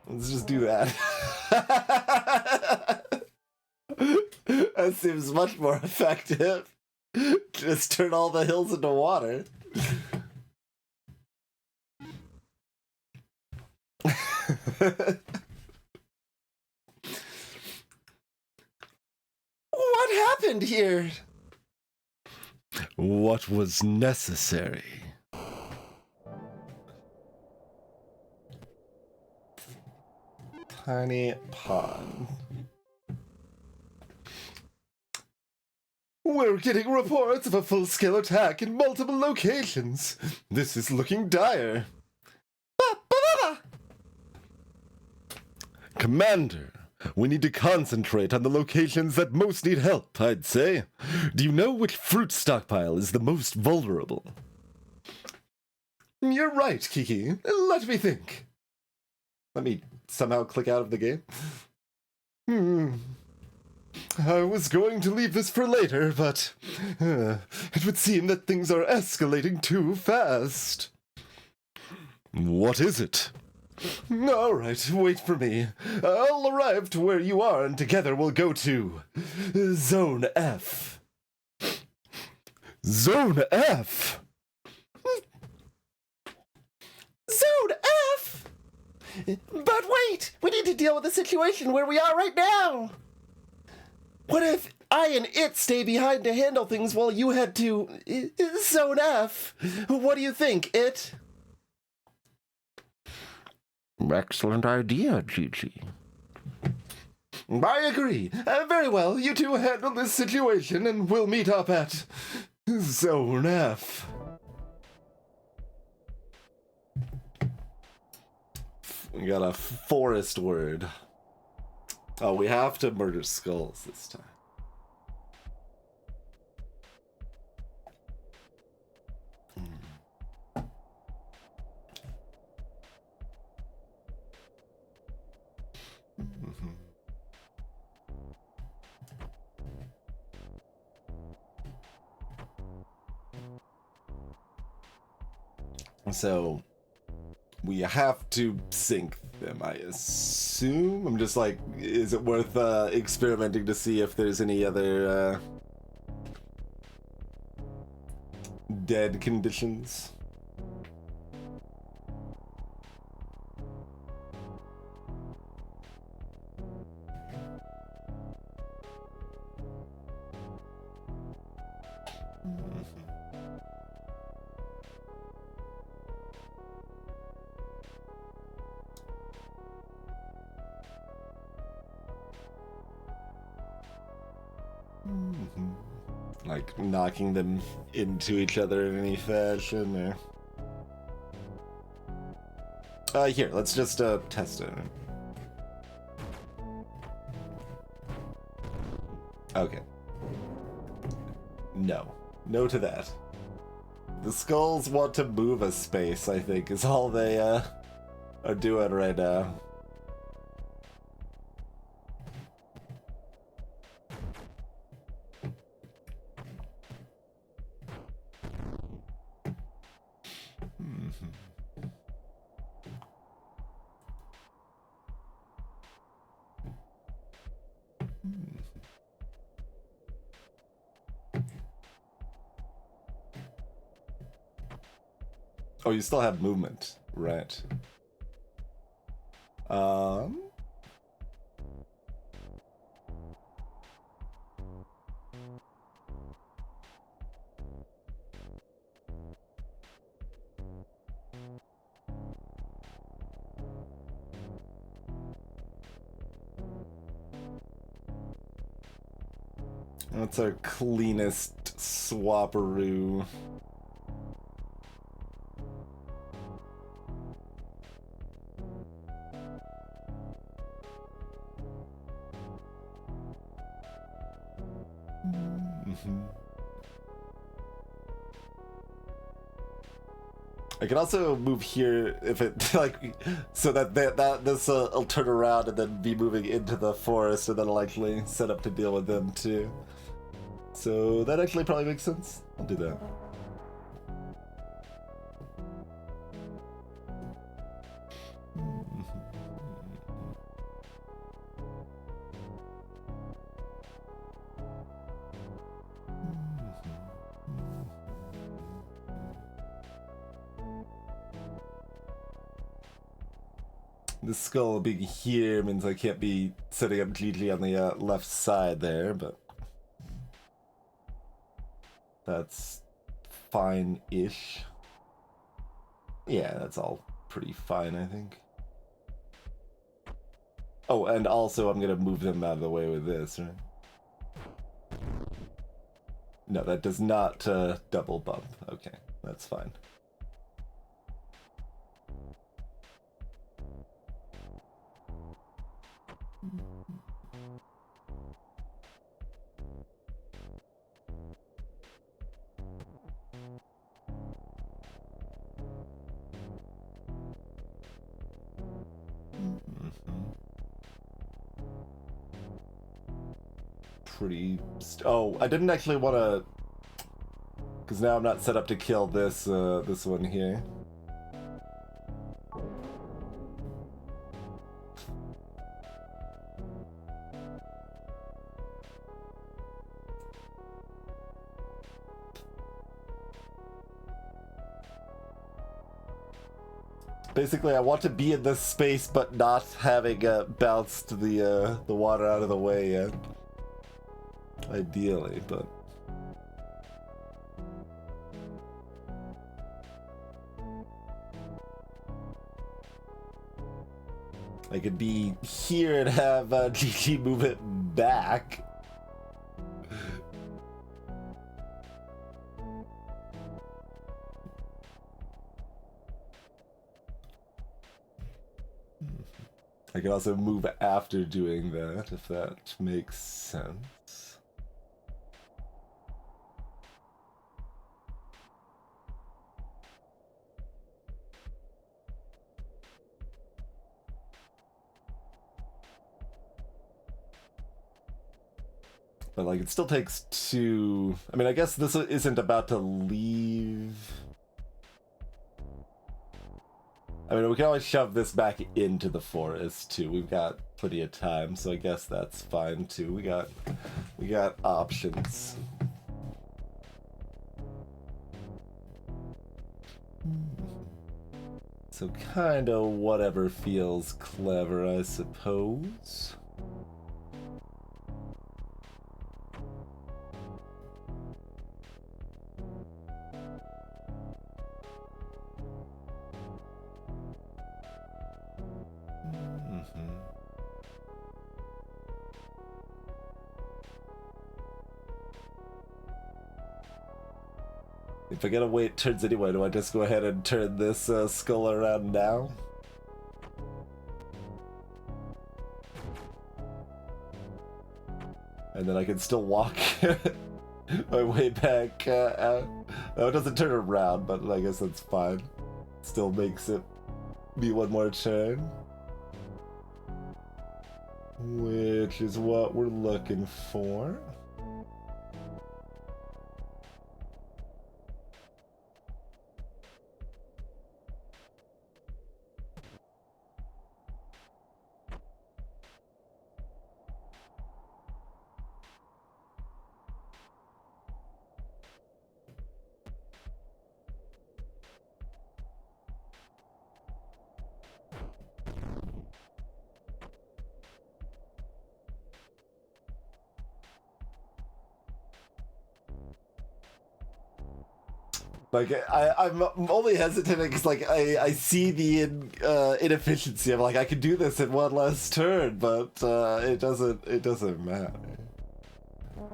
Let's just do that. That seems much more effective. Just turn all the hills into water. What happened here? What was necessary? Tiny pond. We're getting reports of a full-scale attack in multiple locations. This is looking dire. Commander, we need to concentrate on the locations that most need help, I'd say. Do you know which fruit stockpile is the most vulnerable? You're right, Kiki. Let me think. Let me somehow click out of the game. I was going to leave this for later, but it would seem that things are escalating too fast. What is it? All right, wait for me. I'll arrive to where you are, and together we'll go to Zone F. Zone F? Zone F? But wait! We need to deal with the situation where we are right now! What if I and It stay behind to handle things while you head to Zone F? What do you think, It? Excellent idea, Gigi. I agree. Very well, you two handle this situation and we'll meet up at Zone F. We got a forest word. Oh, we have to murder skulls this time. So, we have to sync them, I assume? I'm just like, is it worth experimenting to see if there's any other dead conditions? Like knocking them into each other in any fashion, or... here, let's just test it. Okay. No. No to that. The skulls want to move a space, I think, is all they are doing right now. Oh, you still have movement. Right. Um... That's our cleanest swapperoo. I can also move here if it like so that this will turn around and then be moving into the forest, and that'll actually set up to deal with them too. So that actually probably makes sense. I'll do that. The skull being here means I can't be setting up GG on the left side there, but that's fine-ish. Yeah, that's all pretty fine, I think. Oh, and also I'm gonna move them out of the way with this, right? No, that does not double bump. Okay, that's fine. Oh, I didn't actually want to, because now I'm not set up to kill this this one here. Basically, I want to be in this space, but not having bounced the water out of the way yet. Ideally, but I could be here and have GG move it back. I can also move after doing that, if that makes sense. But like, it still takes two. I mean, I guess this isn't about to leave. I mean, we can always shove this back into the forest too. We've got plenty of time, so I guess that's fine too. We got options. So kinda whatever feels clever, I suppose. If I gotta wait turns anyway, do I just go ahead and turn this skull around now? And then I can still walk my way back out. No, it doesn't turn around, but I guess that's fine. Still makes it be one more turn. Which is what we're looking for. Like, I'm only hesitating because, like, I see the inefficiency. I'm like, I could do this in one less turn, but it doesn't matter.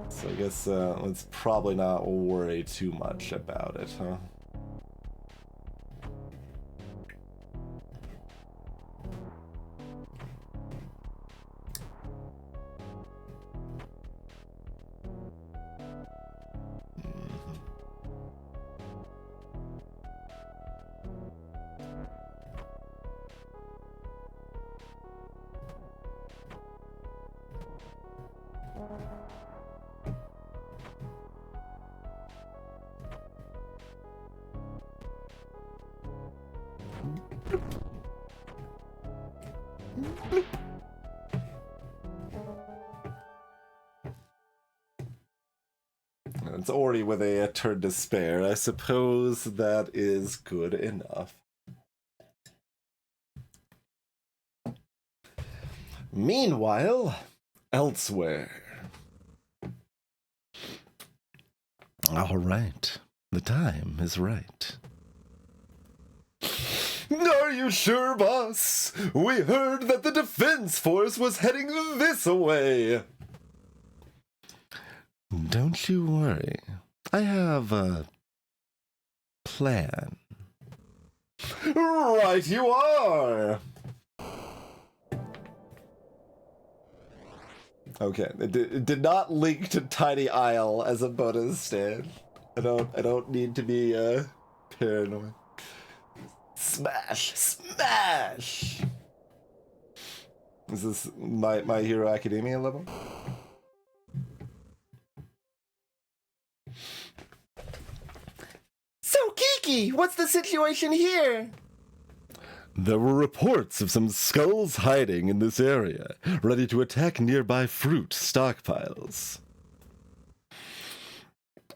So I guess let's probably not worry too much about it, huh? It's already with a turn to spare. I suppose that is good enough. Meanwhile, elsewhere. All right. The time is right. Are you sure, boss? We heard that the defense force was heading this way. Don't you worry. I have a plan. Right you are. Okay, it did not link to Tiny Isle as a bonus stand. I don't need to be paranoid. Smash! Smash! Is this my Hero Academia level? So, Kiki, what's the situation here? There were reports of some skulls hiding in this area, ready to attack nearby fruit stockpiles.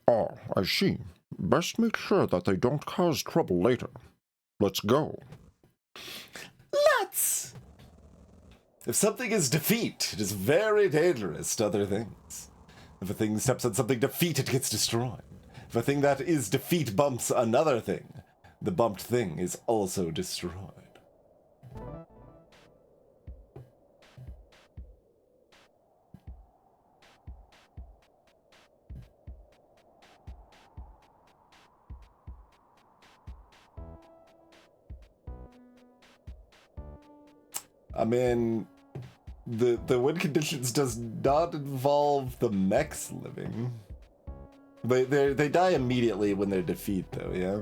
Oh, I see. Best make sure that they don't cause trouble later. Let's go. Let's! If something is defeat, it is very dangerous to other things. If a thing steps on something defeat, it gets destroyed. If a thing that is defeat bumps another thing, the bumped thing is also destroyed. I mean, the win conditions does not involve the mechs living. They die immediately when they're defeat, though, yeah?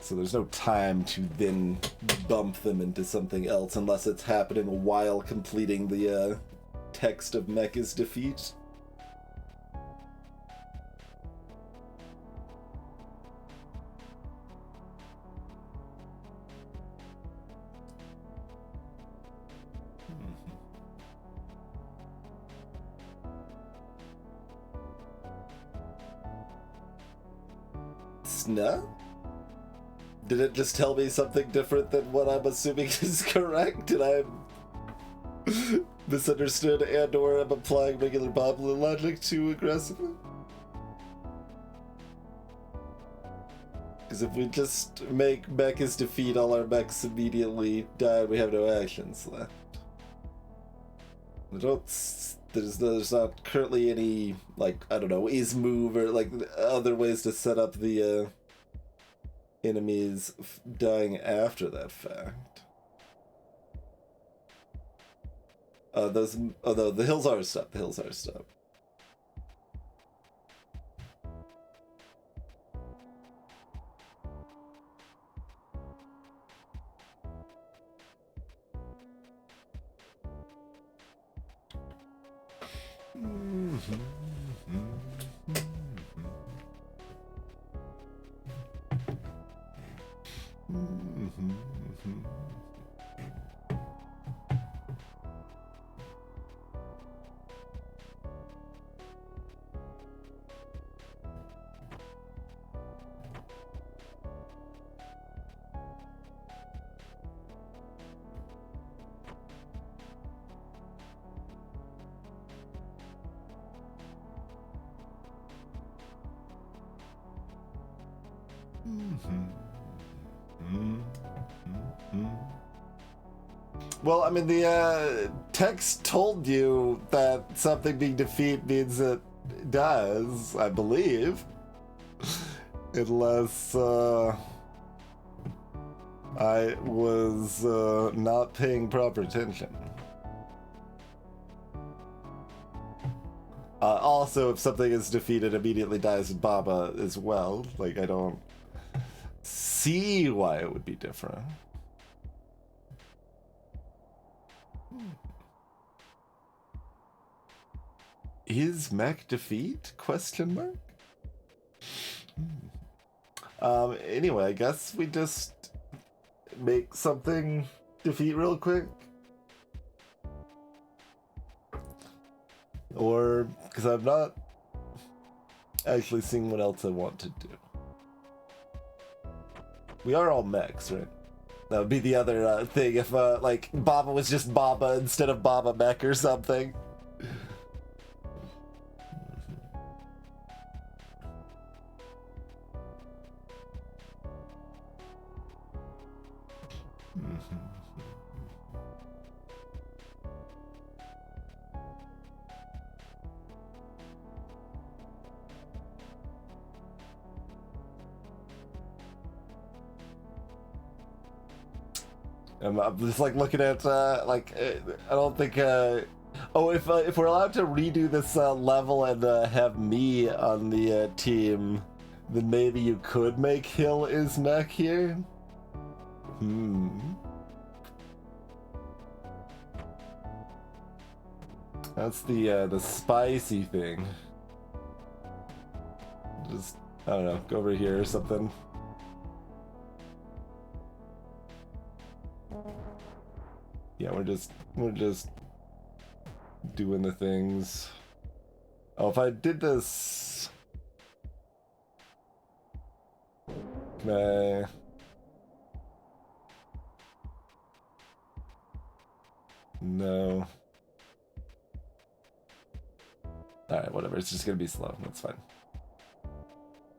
So there's no time to then bump them into something else unless it's happening while completing the text of Mecha's defeat. Snap? Did it just tell me something different than what I'm assuming is correct? Did I misunderstood and/or am applying regular Boblin logic too aggressively? Because if we just make Mecha's defeat, all our mechs immediately die, we have no actions left. There's not currently any, like, I don't know, is move or like other ways to set up the enemies dying after that fact. No, the hills are stopped. The hills are stopped. Well, I mean, the text told you that something being defeat means it does, I believe. Unless, I was, not paying proper attention. Also, if something is defeated, immediately dies in Baba as well. Like, I don't see why it would be different. Is mech defeat? Question mark? Anyway, I guess we just make something defeat real quick. Or, because I'm not actually seeing what else I want to do. We are all mechs, right? That would be the other thing if, like, Baba was just Baba instead of Baba Mech or something. I'm just like looking at I don't think oh, if we're allowed to redo this level and have me on the team, then maybe you could make Hill is mech here. That's the spicy thing. Just, I don't know, go over here or something. Yeah, we're just doing the things. Oh, if I did this, can I? No. Alright, whatever. It's just gonna be slow. That's fine.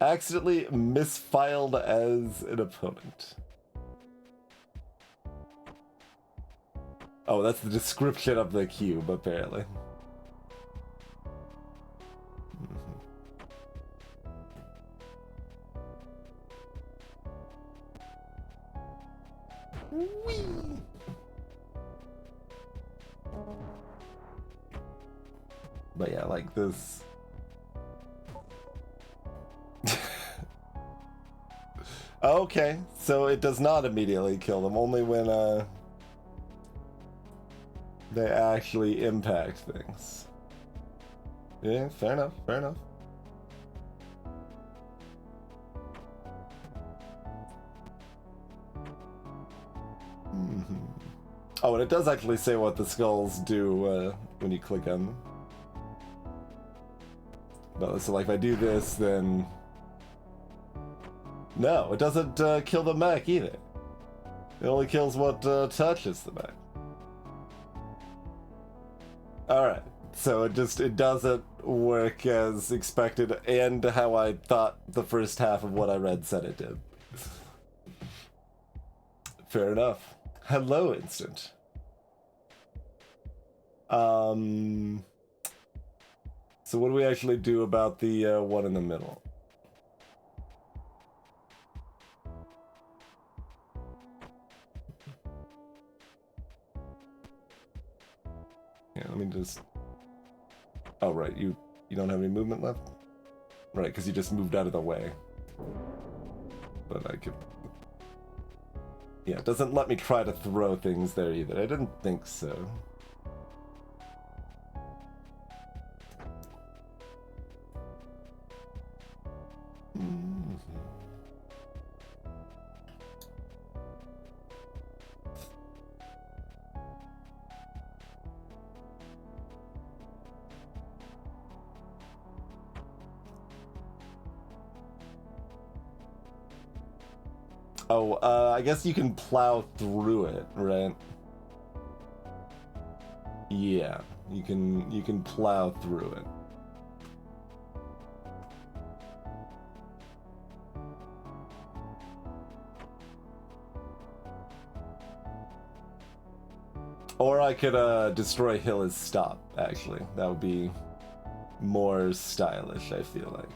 Accidentally misfiled as an opponent. Oh, that's the description of the cube, apparently. Whee! But yeah, like this. Okay, so it does not immediately kill them, only when they actually impact things. Yeah, fair enough, fair enough. Oh, and it does actually say what the skulls do when you click on them. But so like if I do this, then no, it doesn't kill the mech either. It only kills what touches the mech. Alright, so it doesn't work as expected and how I thought the first half of what I read said it did. Fair enough. Hello, Instant. So what do we actually do about the one in the middle? Yeah, let me just... Oh, right, you don't have any movement left? Right, because you just moved out of the way. But I could... Yeah, it doesn't let me try to throw things there either. I didn't think so. Oh, I guess you can plow through it, right? Yeah, you can plow through it. Or I could destroy Hill as stop, actually. That would be more stylish, I feel like.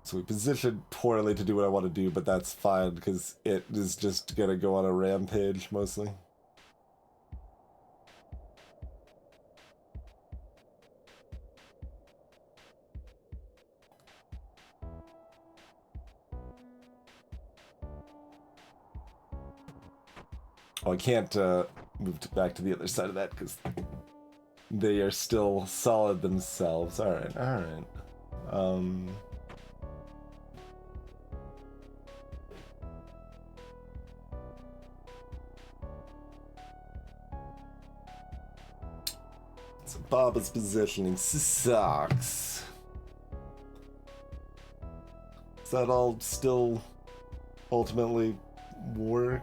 So we positioned poorly to do what I want to do, but that's fine, because it is just gonna go on a rampage, mostly. Oh, I can't move back to the other side of that, because they are still solid themselves. Alright, alright. So Baba's positioning sucks. Does that all still ultimately work?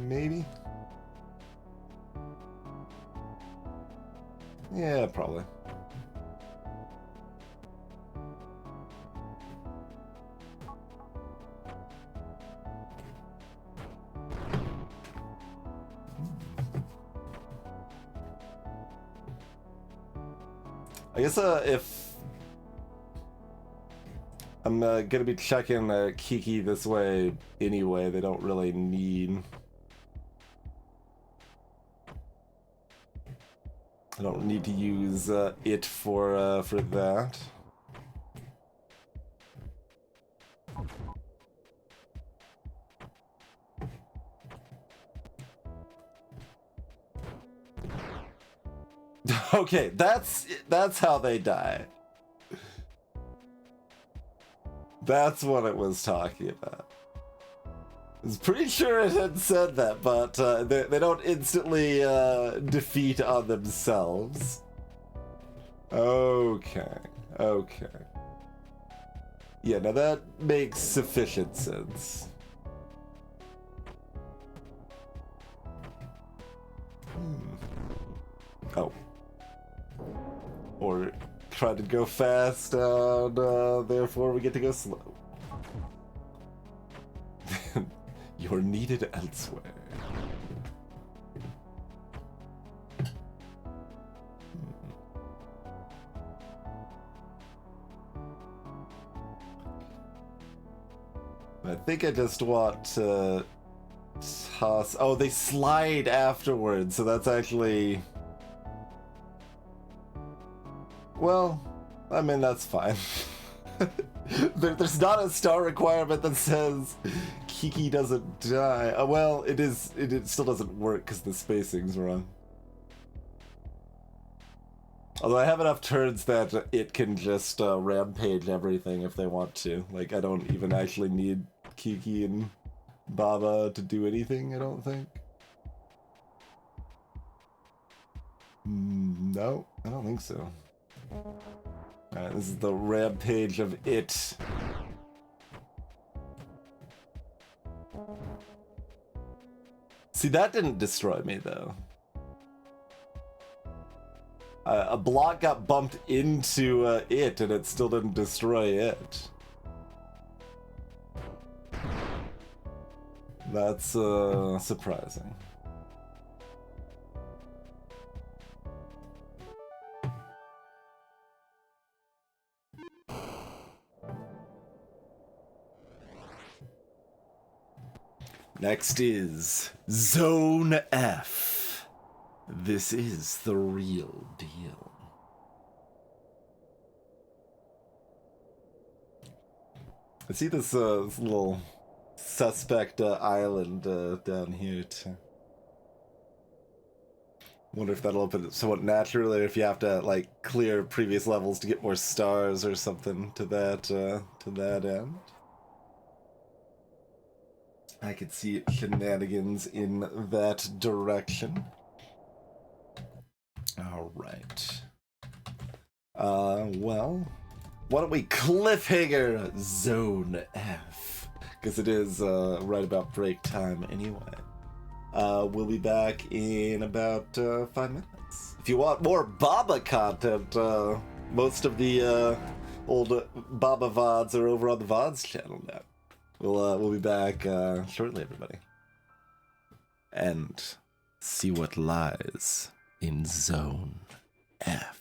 Maybe? Yeah, probably. I guess if I'm gonna be checking Kiki this way anyway, they don't really need. I don't need to use it for that. Okay, that's how they die. That's what it was talking about. I was pretty sure it had said that, but they don't instantly defeat on themselves. Okay, okay. Yeah, now that makes sufficient sense. Oh. Or try to go fast, and therefore we get to go slow. You're needed elsewhere. I think I just want to toss. Oh, they slide afterwards, so that's actually. Well, I mean, that's fine. There's not a star requirement that says Kiki doesn't die. Well, it is. It still doesn't work because the spacing's wrong. Although I have enough turns that it can just rampage everything if they want to. Like, I don't even actually need Kiki and Baba to do anything, I don't think. No, I don't think so. Alright, this is the rampage of it. See, that didn't destroy me, though. A block got bumped into it, and it still didn't destroy it. That's surprising. Next is Zone F. This is the real deal. I see this, this little suspect island down here too. Wonder if that'll open it somewhat naturally, or if you have to like clear previous levels to get more stars or something to that end. I could see shenanigans in that direction. All right. Well, why don't we cliffhanger Zone F? Because it is right about break time anyway. We'll be back in about 5 minutes. If you want more Baba content, most of the old Baba VODs are over on the VODs channel now. We'll be back shortly, everybody. And see what lies in Zone F.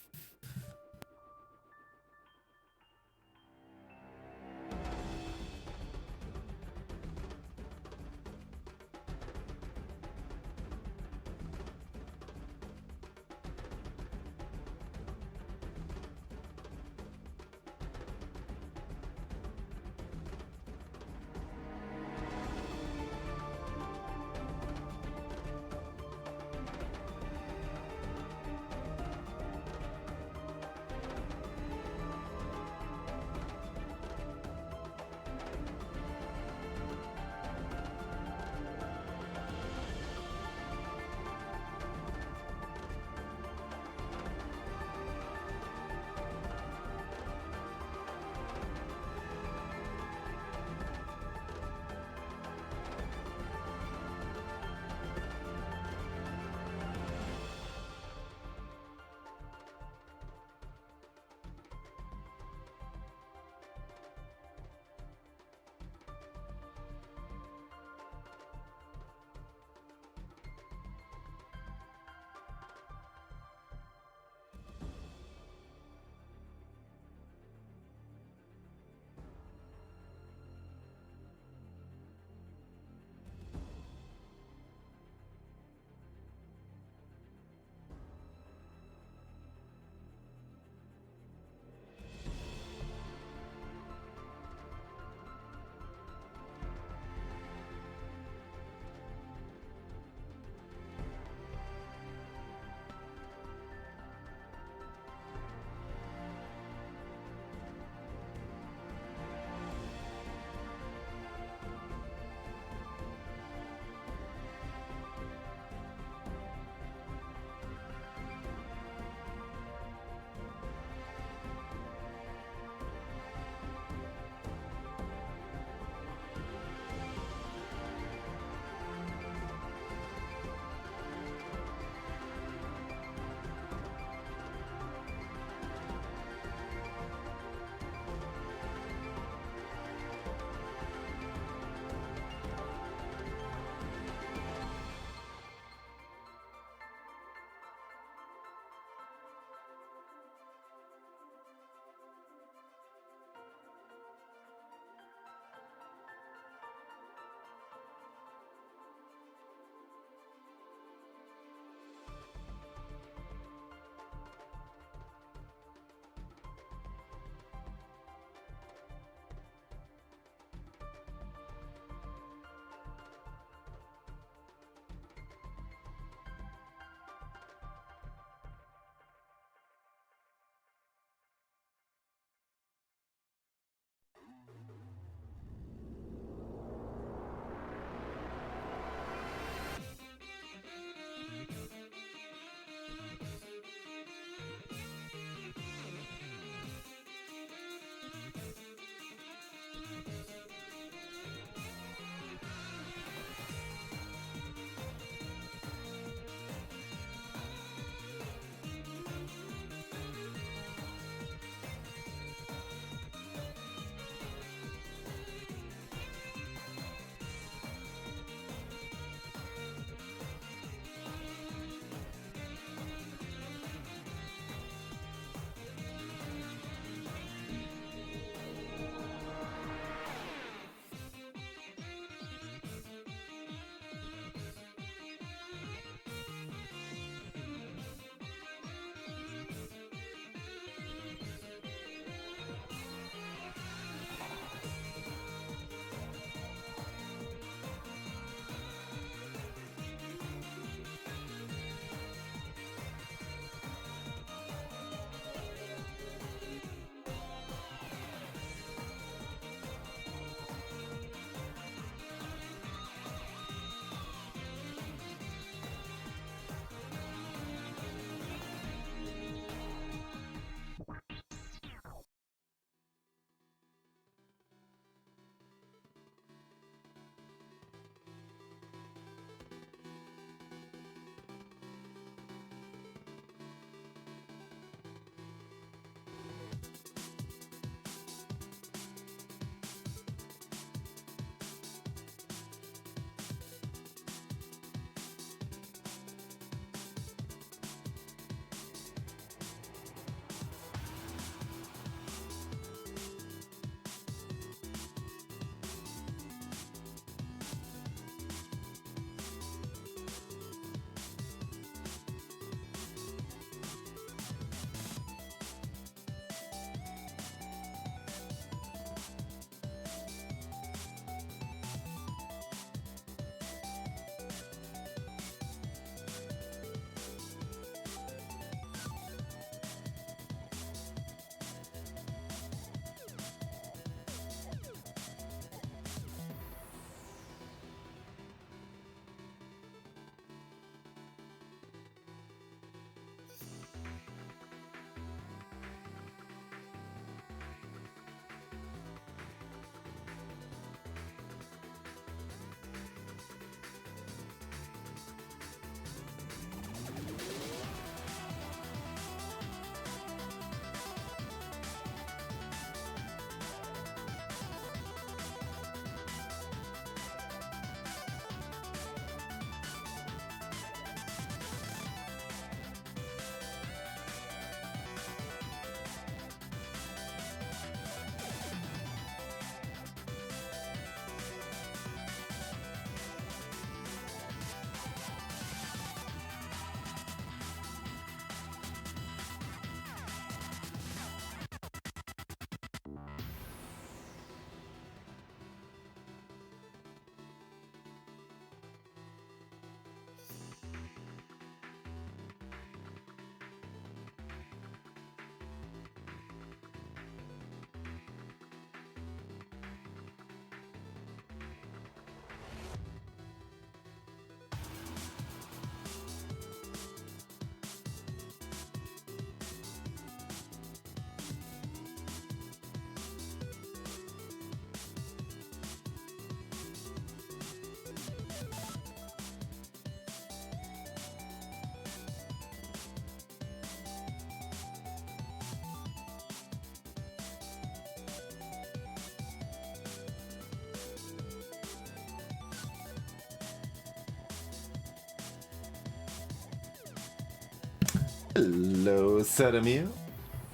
Hello, Sedemir.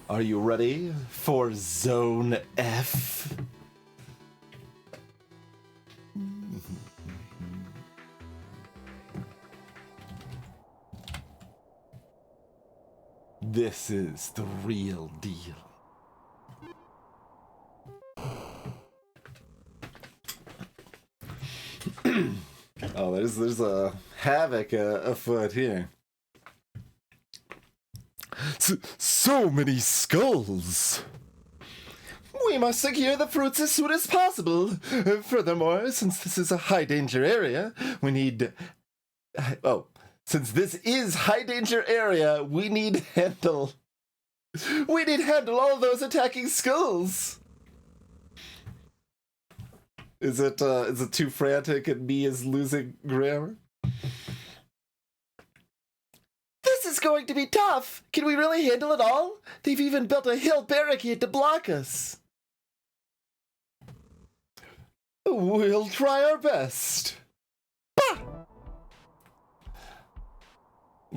Are you ready for Zone F? This is the real deal. Oh, there's a havoc afoot here. So many skulls! We must secure the fruits as soon as possible. Furthermore, since this is a high danger area, we need. Since this is high danger area, we need handle. We need handle all those attacking skulls. Is it too frantic and me is losing grammar? This is going to be tough. Can we really handle it all? They've even built a hill barricade to block us. We'll try our best. Bah!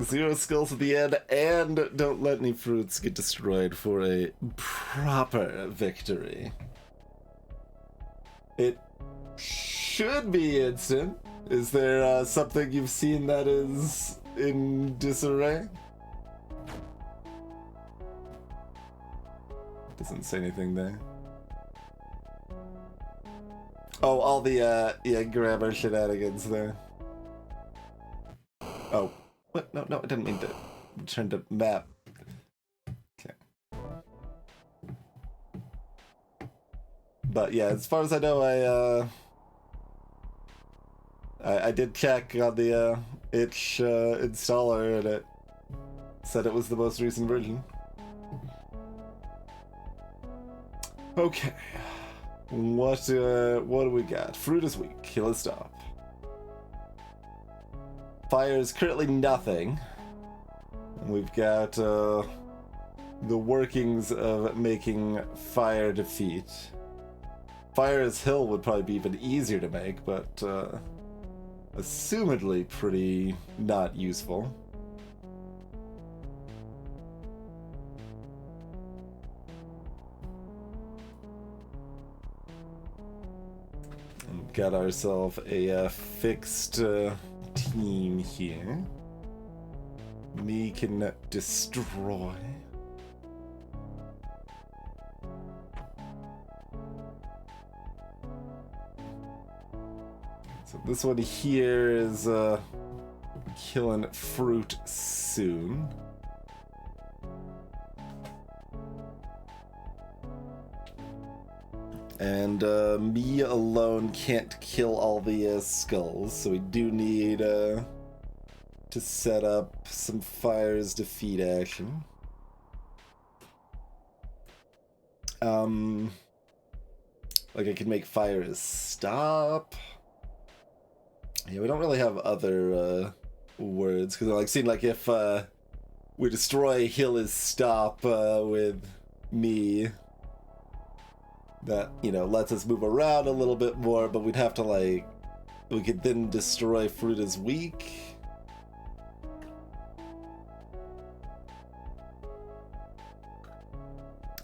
0 skulls at the end, and don't let any fruits get destroyed for a proper victory. It should be instant. Is there something you've seen that is in disarray? Doesn't say anything there. Oh, all the grammar shenanigans there. Oh, what? No, I didn't mean to turn to map. Okay. But yeah, as far as I know, I did check on the itch installer, and it said it was the most recent version. Okay. What do we got? Fruit is weak. Kill is stop. Fire is currently nothing. We've got the workings of making fire defeat. Fire as hill would probably be even easier to make, but assumedly pretty not useful. Got ourselves a fixed team here. Me can destroy. So this one here is killing fruit soon. And me alone can't kill all the skulls, so we do need to set up some fire's defeat action. Like I could make fire as stop. Yeah, we don't really have other words, because like seeing like if we destroy hill is stop with me, that, you know, lets us move around a little bit more, but we'd have to like, we could then destroy fruit as weak.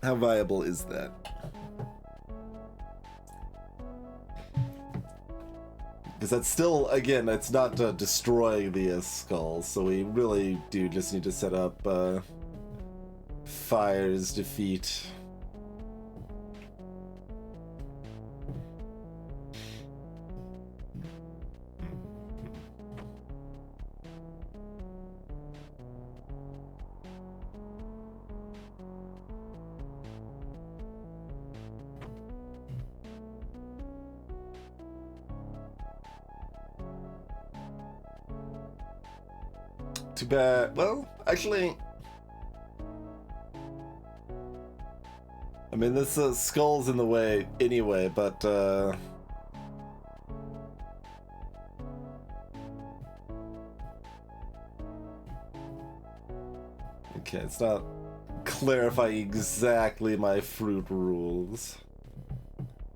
How viable is that? Because that's still, again, it's not destroying the skulls, so we really do just need to set up fire's defeat. Too bad. Well, actually, I mean, this skull's in the way anyway, but okay, it's not clarifying exactly my fruit rules,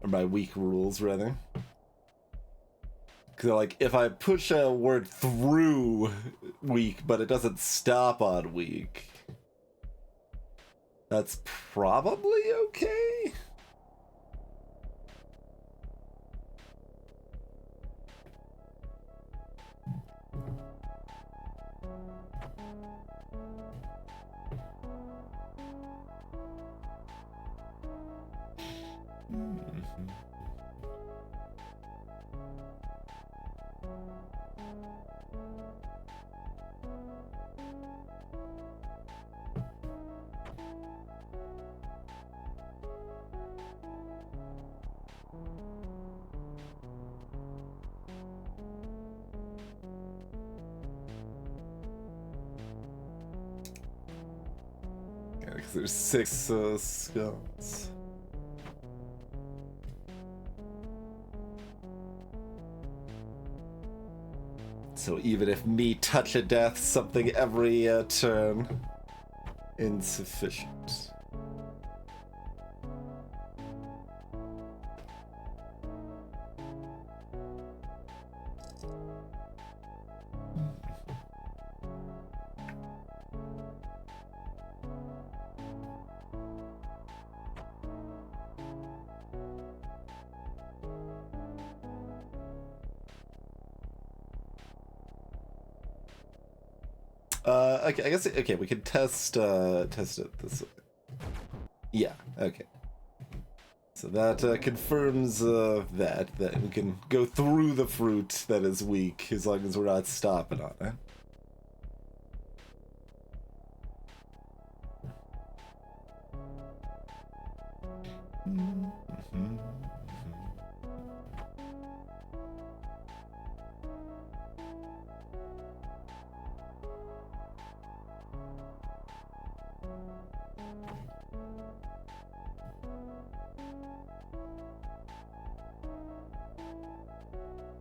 or my weak rules, rather. Because, like, if I push a word through weak, but it doesn't stop on weak, That's probably okay. Yeah, because there's 6 skulls. So even if me touch a death something every turn, insufficient. Okay, I guess okay. We can test test it this way. Yeah. Okay. So that confirms that we can go through the fruit that is weak as long as we're not stopping on it.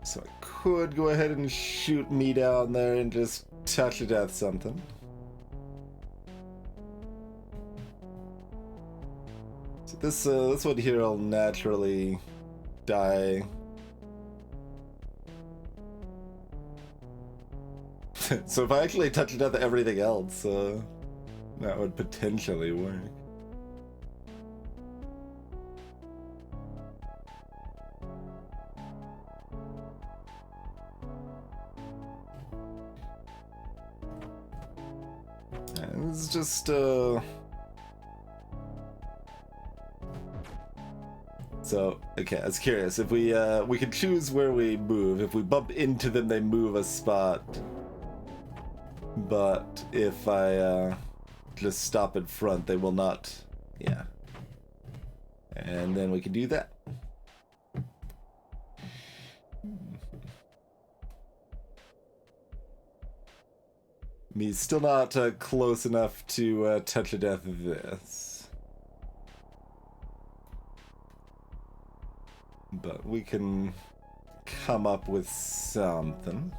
So I could go ahead and shoot me down there and just touch to death something. So this one here will naturally die. So if I actually touch to death everything else, that would potentially work. It's just, So, okay, I was curious. If we can choose where we move. If we bump into them, they move a spot. But if I, just stop in front, they will not. Yeah. And then we can do that. Me's still not close enough to touch a death of this. But we can come up with something.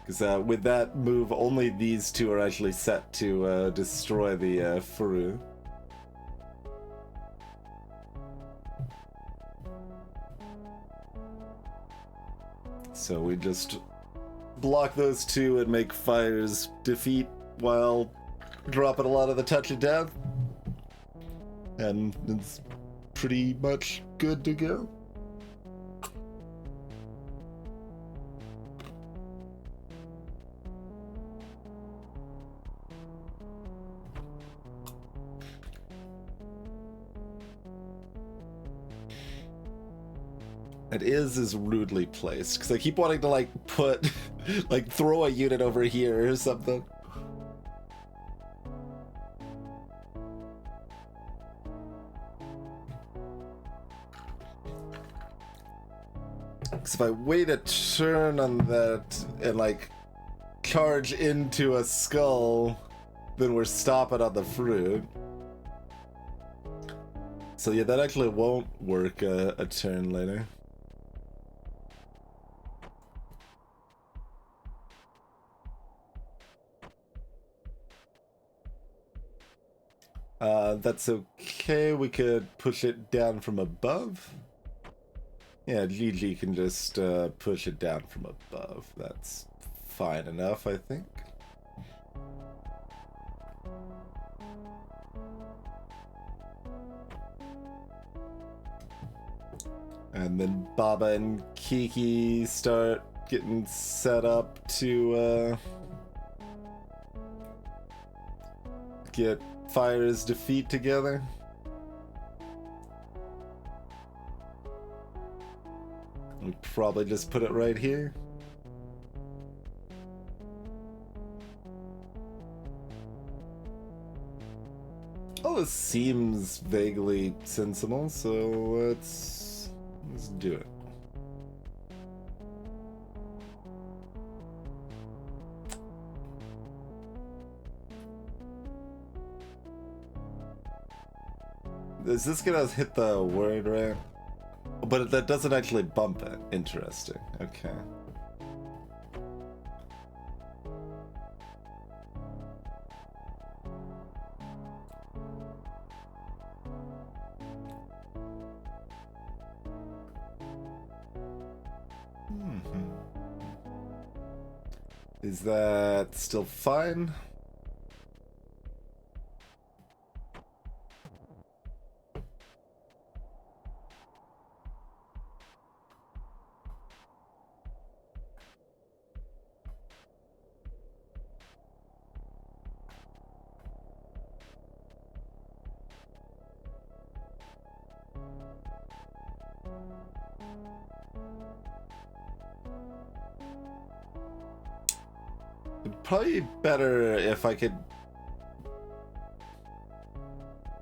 Because with that move, only these two are actually set to destroy the Faru. So we just block those two and make Fire's defeat while dropping a lot of the touch of death. And it's pretty much good to go. It is rudely placed, because I keep wanting to, like, put, like, throw a unit over here or something. Because if I wait a turn on that and, like, charge into a skull, then we're stopping on the fruit. So yeah, that actually won't work a turn later. That's okay. We could push it down from above. Yeah, GG can just push it down from above. That's fine enough, I think. And then Baba and Kiki start getting set up to get Fire's defeat together. We probably just put it right here. Oh, this seems vaguely sensible, so let's do it. Is this gonna hit the word right? But that doesn't actually bump it. Interesting. Okay. Is that still fine? It'd probably be better if I could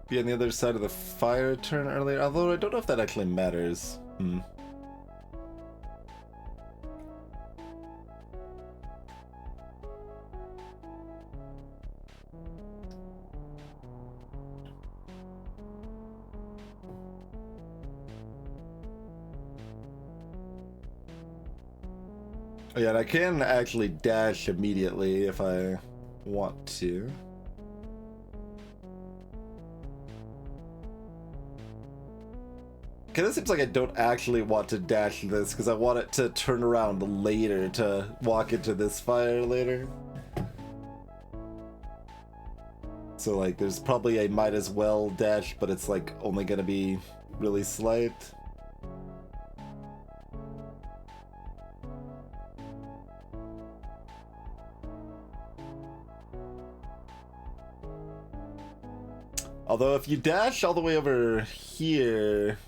be on the other side of the fire turn earlier, although I don't know if that actually matters. Oh, yeah, and I can actually dash immediately if I want to. Kind of seems like I don't actually want to dash this because I want it to turn around later to walk into this fire later. So like there's probably a might as well dash, but it's like only gonna be really slight. Although if you dash all the way over here,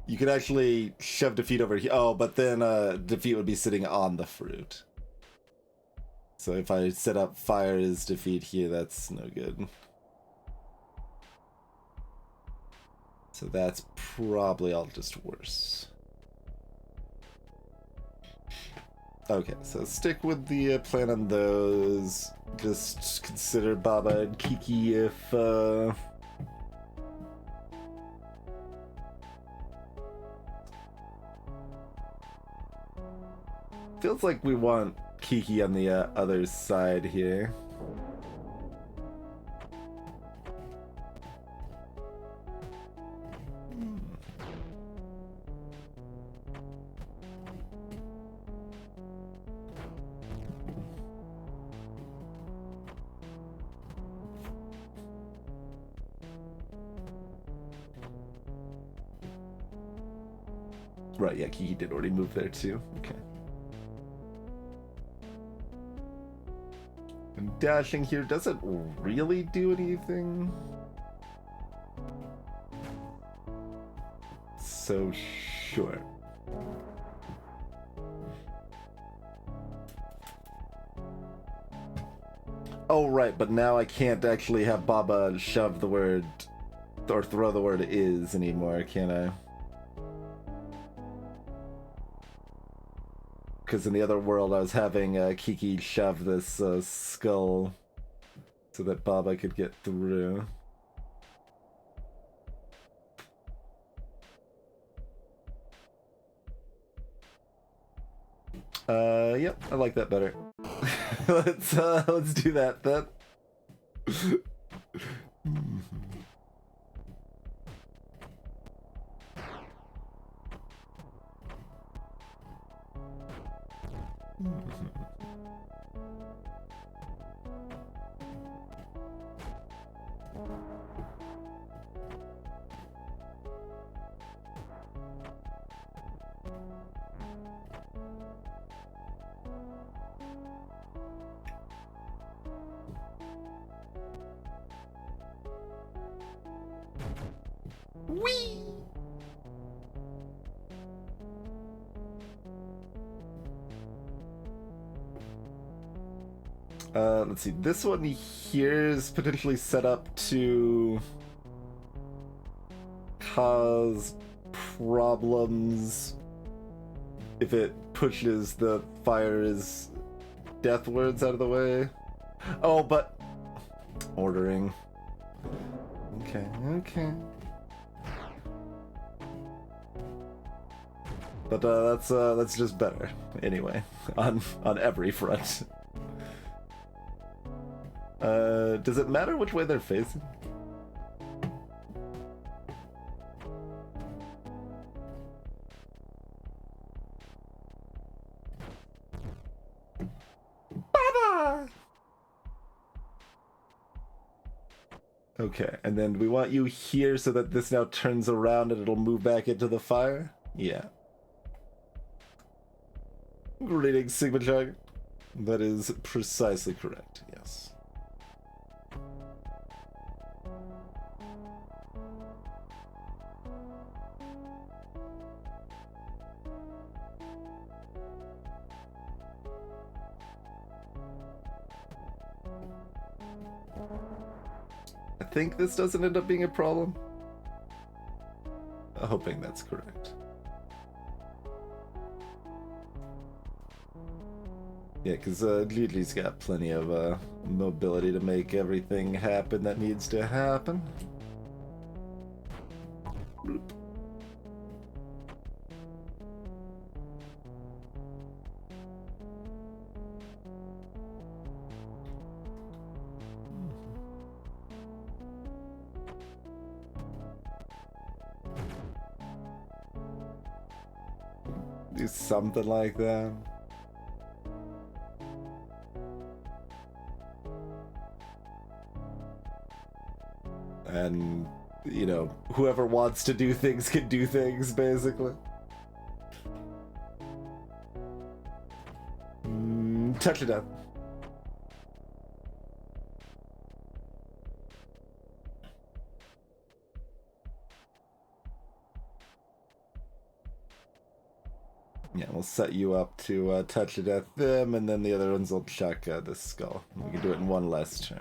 you could actually shove defeat over here. Oh, but then defeat would be sitting on the fruit. So if I set up Fire's defeat here, that's no good. So that's probably all just worse. Okay, so stick with the plan on those. Just consider Baba and Kiki if feels like we want Kiki on the other side here. Right, yeah, Kiki did already move there too. Okay. And dashing here doesn't really do anything. So, sure. Oh, right, but now I can't actually have Baba shove the word or throw the word is anymore, can I? Because in the other world I was having Kiki shove this skull so that Baba could get through. Yep, I like that better. Let's do that then. Whee! Let's see. This one here is potentially set up to cause problems if it pushes the fire's death words out of the way. Oh, but ordering. Okay. But that's just better anyway on every front. Does it matter which way they're facing? Baba! Okay, and then we want you here so that this now turns around and it'll move back into the fire? Yeah. Greetings, Sigma Chug. That is precisely correct, yes. I think this doesn't end up being a problem. I'm hoping that's correct. Yeah, because Lily's got plenty of mobility to make everything happen that needs to happen. Bloop. Do something like that. And, you know, whoever wants to do things can do things, basically. Touch it up. Yeah, we'll set you up to touch it at them, and then the other ones will check the skull. We can do it in one last turn.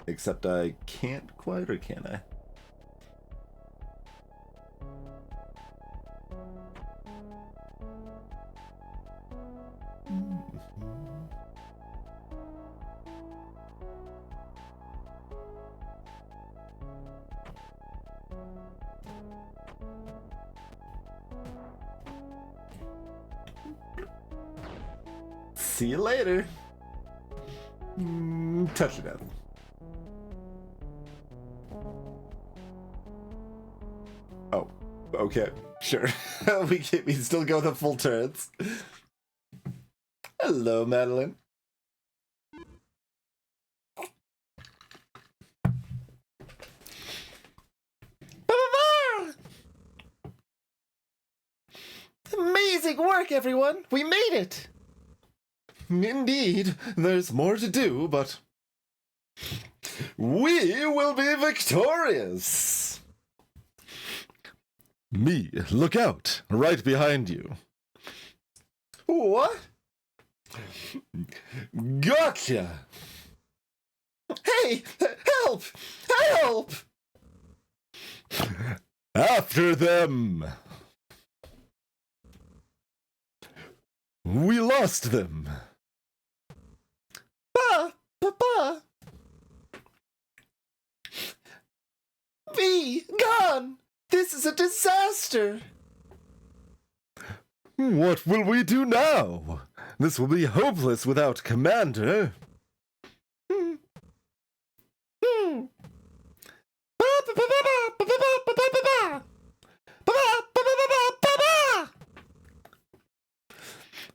Except I can't quite, or can I? See you later. Touch it up. Oh, okay, sure. we still go the full turns. Hello, Madeline. Amazing work, everyone! We made it! Indeed, there's more to do, but we will be victorious! Me, look out! Right behind you. What? Gotcha! Hey! Help! Help! After them! We lost them! Papa! V! Gone! This is a disaster! What will we do now? This will be hopeless without Commander.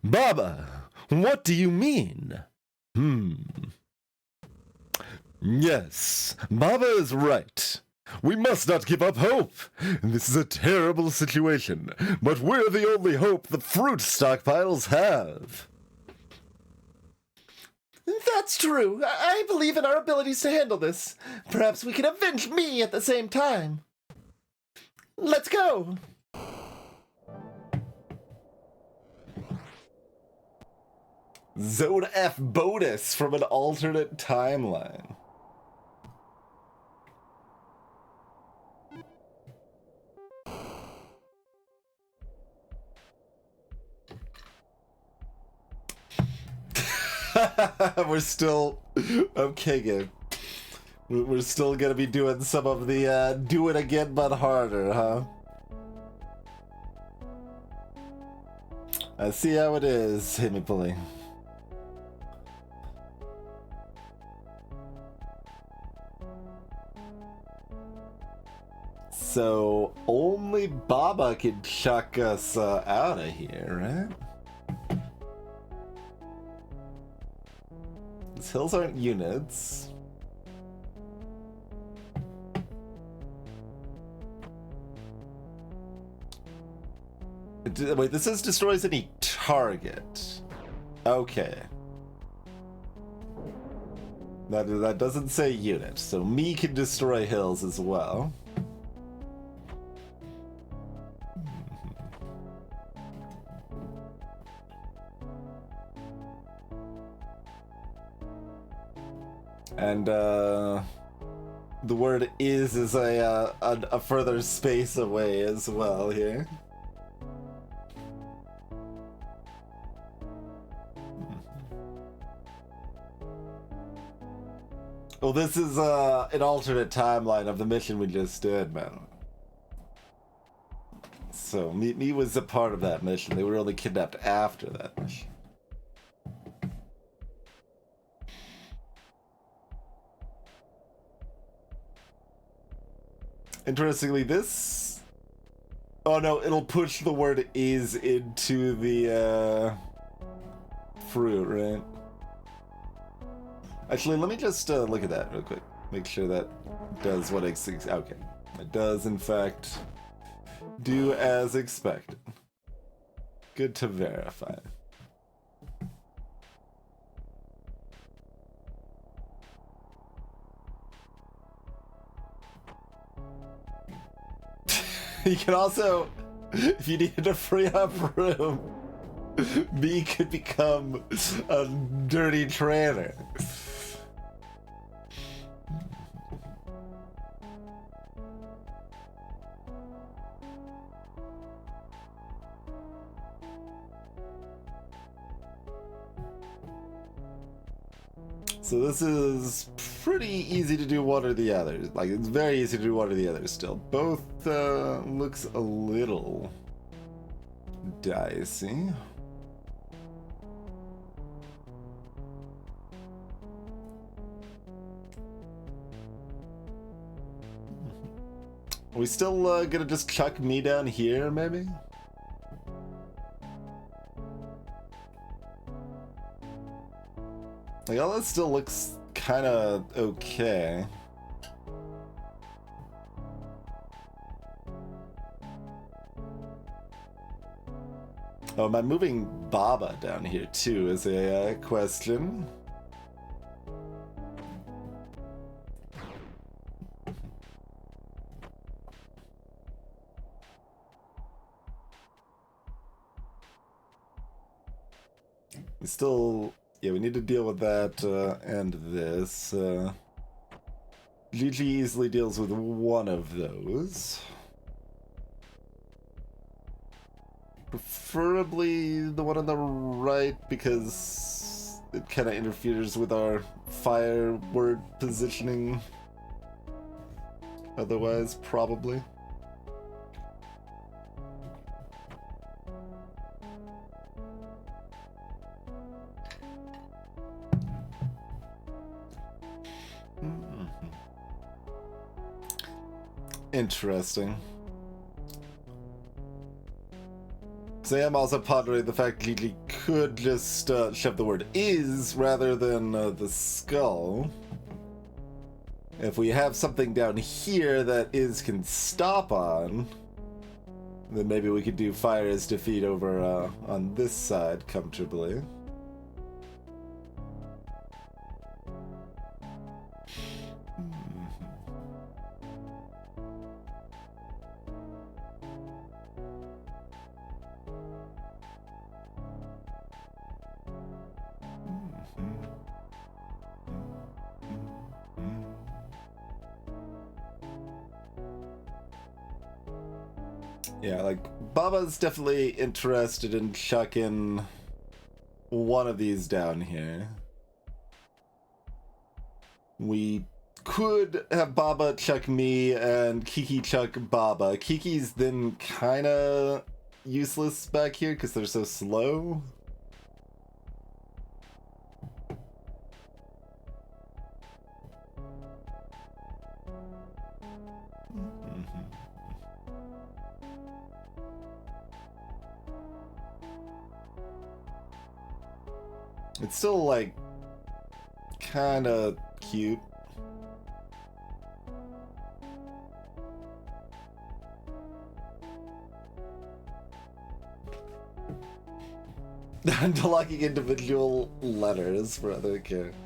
Baba, what do you mean? Yes, Baba is right. We must not give up hope. This is a terrible situation, but we're the only hope the fruit stockpiles have. That's true. I believe in our abilities to handle this. Perhaps we can avenge me at the same time. Let's go! Zone F bonus from an alternate timeline. We're still okay, game. We're still gonna be doing some of the do it again but harder, huh? I see how it is, Himipoli. So only Baba can chuck us out of here, right? These hills aren't units. Wait, this says destroys any target. Okay. That doesn't say unit, so me can destroy hills as well. And the word is a further space away as well here. Well, this is an alternate timeline of the mission we just did, man. So me was a part of that mission. They were only kidnapped after that mission. Interestingly, this... Oh no, it'll push the word is into the fruit, right? Actually, let me just look at that real quick. Make sure that does what it's... Okay. It does, in fact, do as expected. Good to verify. You can also, if you needed to free up room, me could become a dirty trainer. So this is pretty easy to do one or the other. Like, it's very easy to do one or the other still. Both looks a little dicey. Are we still gonna just chuck me down here, maybe? Like, all that still looks kind of okay. Oh, am I moving Baba down here too is a question. We still... Yeah, we need to deal with that and this. GG easily deals with one of those. Preferably the one on the right, because it kind of interferes with our fire word positioning. Otherwise, probably. Interesting. So I'm also pondering the fact Gigi could just shove the word is rather than the skull. If we have something down here that is can stop on, then maybe we could do fire as defeat over on this side comfortably. Yeah, like, Baba's definitely interested in chucking one of these down here. We could have Baba chuck me and Kiki chuck Baba. Kiki's then kinda useless back here because they're so slow. It's still, like, kinda cute. Unlocking individual letters for other characters.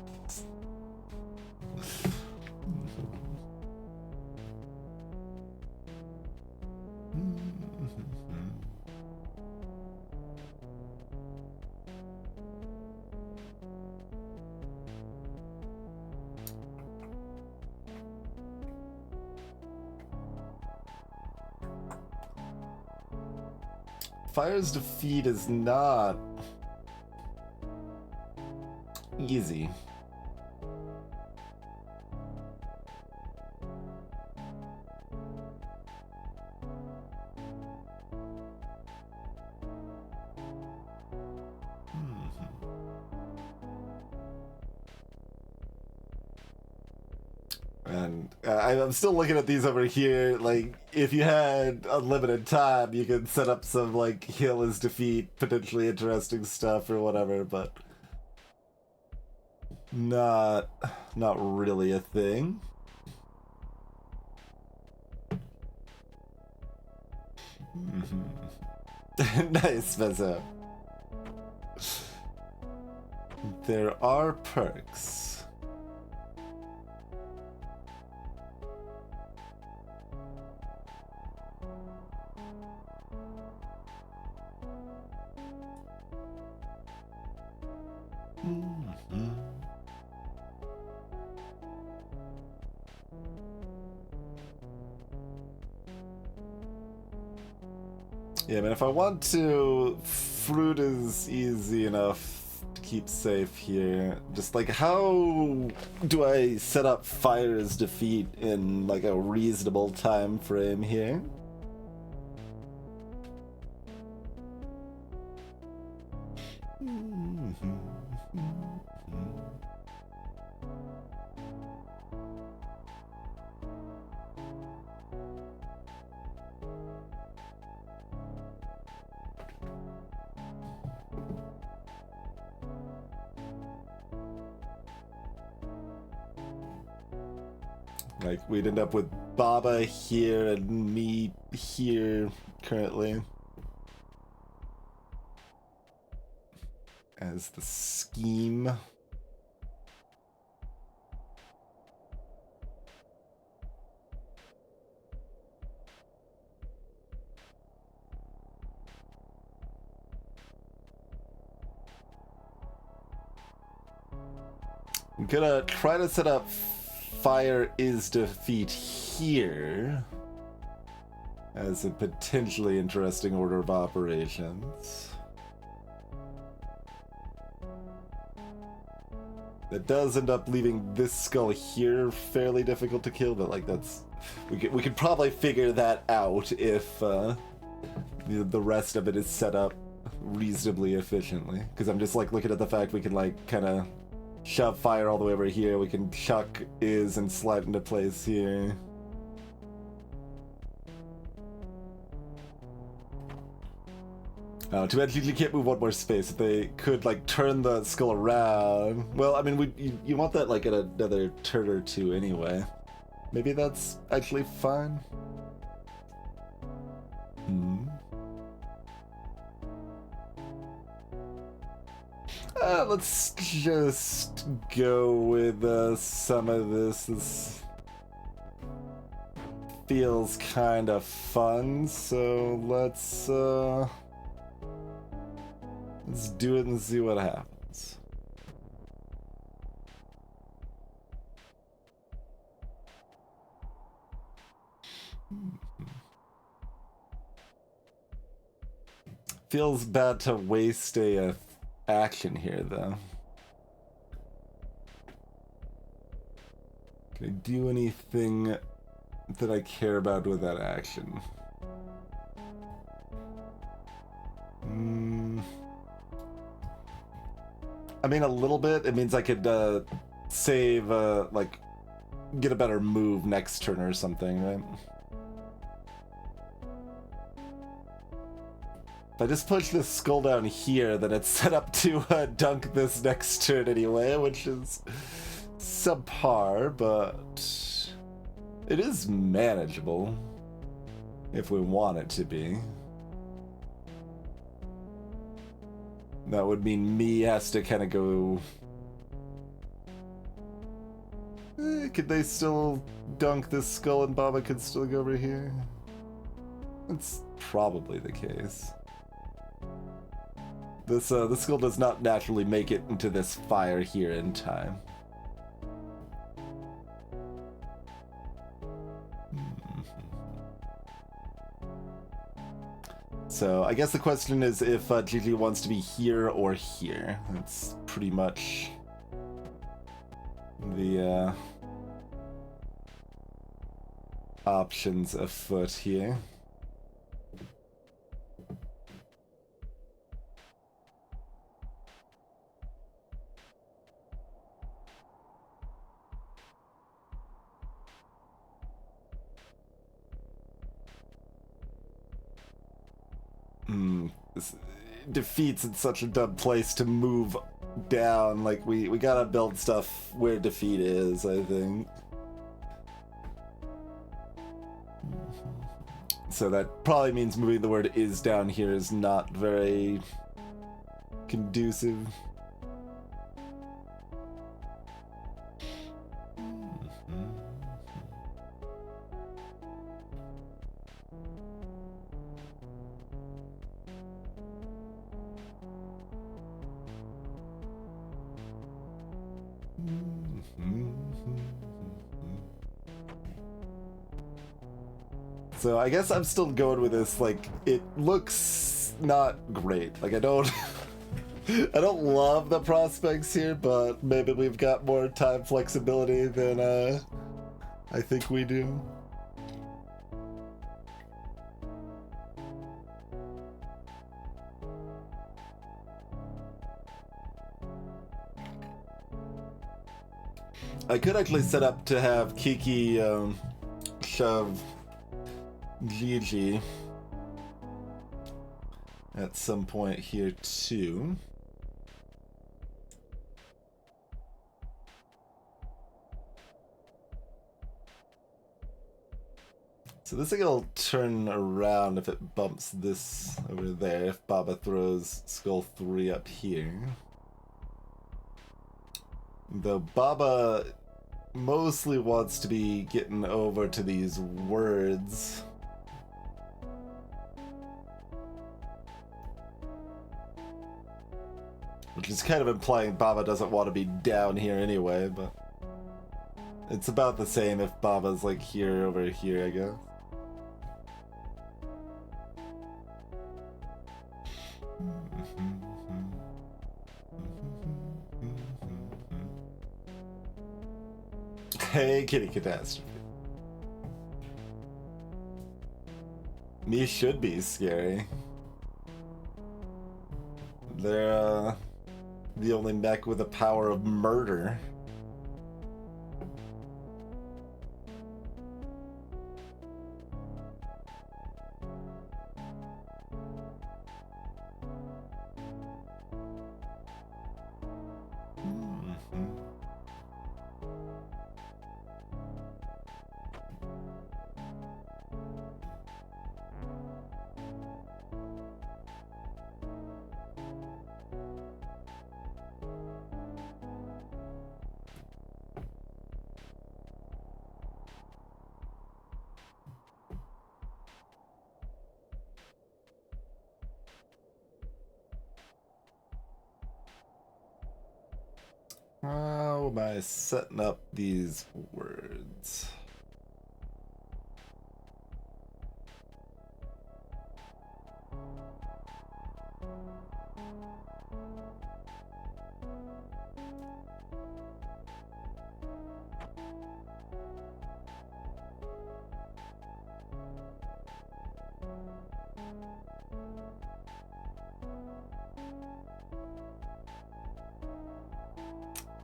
Fire's defeat is not easy. And I'm still looking at these over here. Like, if you had unlimited time, you could set up some, like, heal his defeat, potentially interesting stuff or whatever, but not really a thing. Nice, Mezzo. There are perks. Yeah, man, if I want to, fruit is easy enough to keep safe here. Just, like, how do I set up Fire's defeat in, like, a reasonable time frame here? Like, we'd end up with Baba here and me here currently as the scheme. I'm gonna try to set up Fire is defeat here as a potentially interesting order of operations. That does end up leaving this skull here fairly difficult to kill, but like that's we could probably figure that out if the rest of it is set up reasonably efficiently. Because I'm just like looking at the fact we can like kind of shove Fire all the way over here. We can chuck Is and slide into place here. Oh, too bad you can't move one more space. If they could, like, turn the skull around. Well, I mean, you want that, like, at another turn or two anyway. Maybe that's actually fine. Let's just go with some of this. This feels kind of fun, so let's do it and see what happens. Feels bad to waste a action here, though. Can I do anything that I care about with that action? I mean, a little bit. It means I could save, like, get a better move next turn or something, right? If I just push this skull down here, then it's set up to dunk this next turn anyway, which is subpar, but it is manageable if we want it to be. That would mean me has to kind of go... could they still dunk this skull and Baba could still go over here? That's probably the case. This skull does not naturally make it into this fire here in time. So I guess the question is if Gigi wants to be here or here. That's pretty much the options afoot here. This defeat's in such a dumb place to move down. Like, we gotta build stuff where defeat is, I think. So that probably means moving the word is down here is not very conducive. So I guess I'm still going with this, like, it looks not great. Like, I don't I don't love the prospects here, but maybe we've got more time flexibility than I think we do. I could actually set up to have Kiki shove Gigi at some point here too. So this thing will turn around if it bumps this over there, if Baba throws Skull 3 up here. Though Baba mostly wants to be getting over to these words. Which is kind of implying Baba doesn't want to be down here anyway, but it's about the same if Baba's like here over here, I guess. Hey, Kitty Catastrophe. Me should be scary. They're the only mech with the power of murder. How am I setting up these words?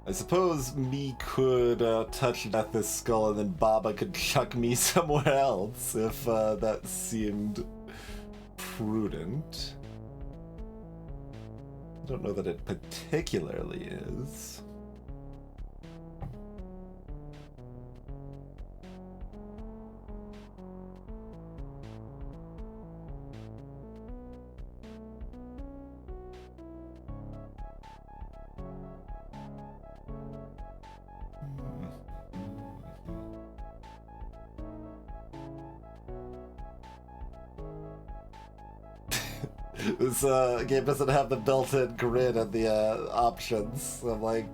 I suppose me could touch Death's skull and then Baba could chuck me somewhere else if that seemed prudent. I don't know that it particularly is. This game doesn't have the built-in grid and the options. So I'm like,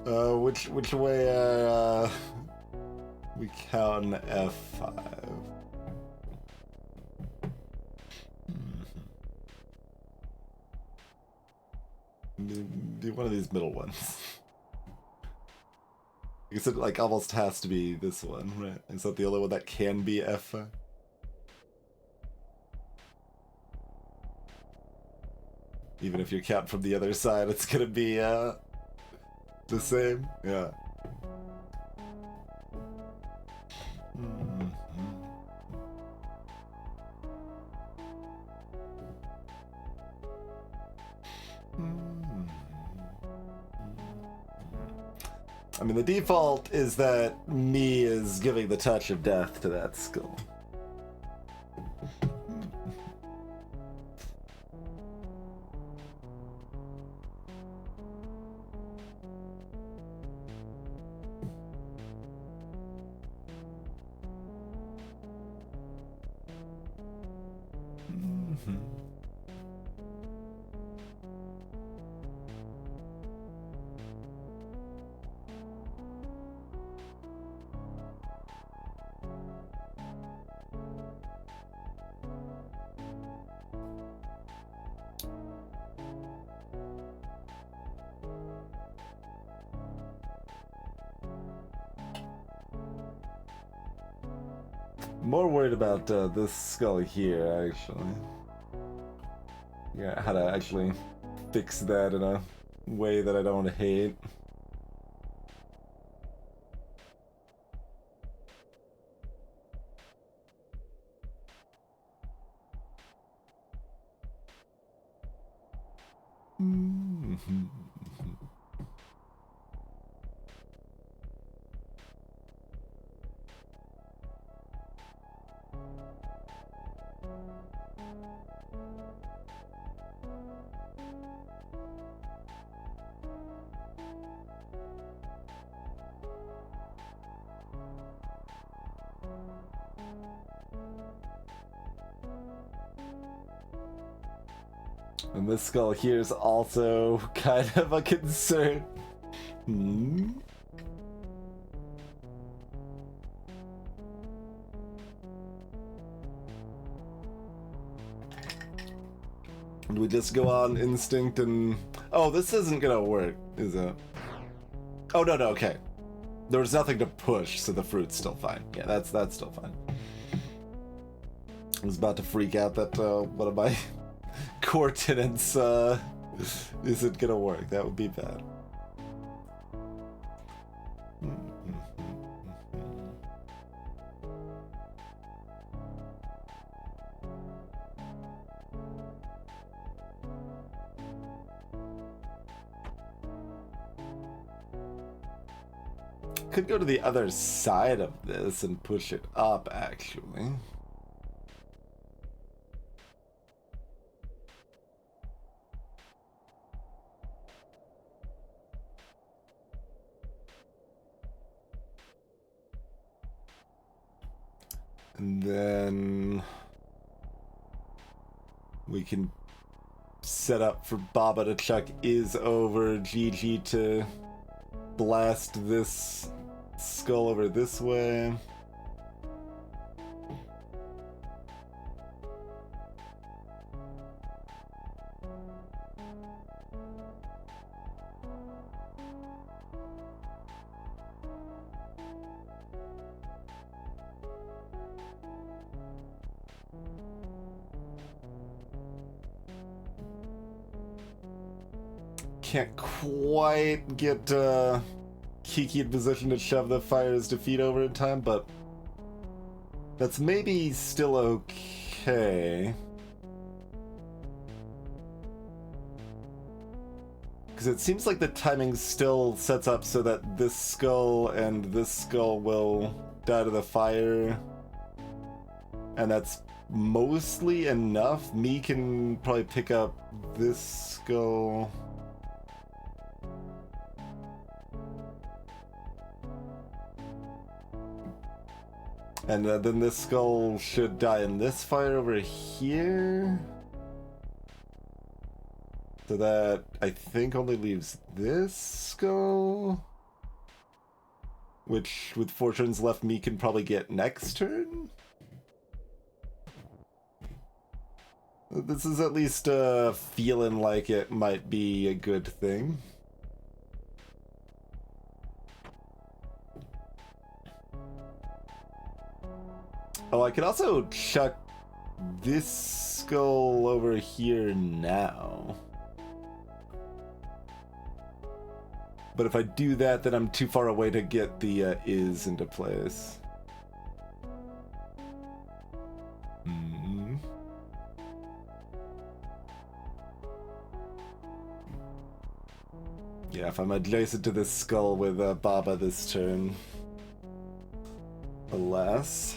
which way are we count F5? Do one of these middle ones. I guess it like almost has to be this one, right? Is that the only one that can be F5? Even if you count from the other side, it's gonna be the same. Yeah. I mean, the default is that me is giving the touch of death to that skull. More worried about this skull here, actually. Yeah, how to actually fix that in a way that I don't hate. And this skull here is also kind of a concern. Do we just go on instinct and... Oh, this isn't gonna work, is it? Oh, no, okay. There was nothing to push, so the fruit's still fine. Yeah, that's still fine. I was about to freak out that one of my core tenants isn't gonna work. That would be bad. Could go to the other side of this and push it up, actually. And then we can set up for Baba to chuck is over GG to blast this skull over this way. can't quite get Kiki in position to shove the fire's defeat over in time, but that's maybe still okay. Because it seems like the timing still sets up so that this skull and this skull will die to the fire. And that's mostly enough. Me can probably pick up this skull. And then this skull should die in this fire over here. So that, I think, only leaves this skull. Which, with 4 turns left, me can probably get next turn. This is at least feeling like it might be a good thing. Oh, I could also chuck this skull over here now. But if I do that, then I'm too far away to get the is into place. Yeah, if I'm adjacent to this skull with Baba this turn. Alas.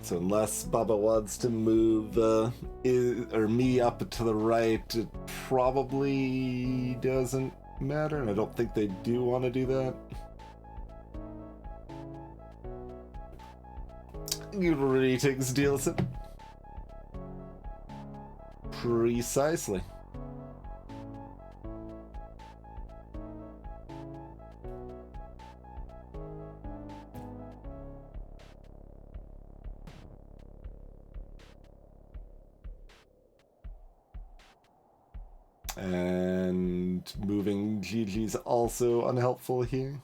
So unless Baba wants to move me up to the right, it probably doesn't matter, and I don't think they do want to do that. Greetings, Dielson. Precisely. And moving Gigi's also unhelpful here.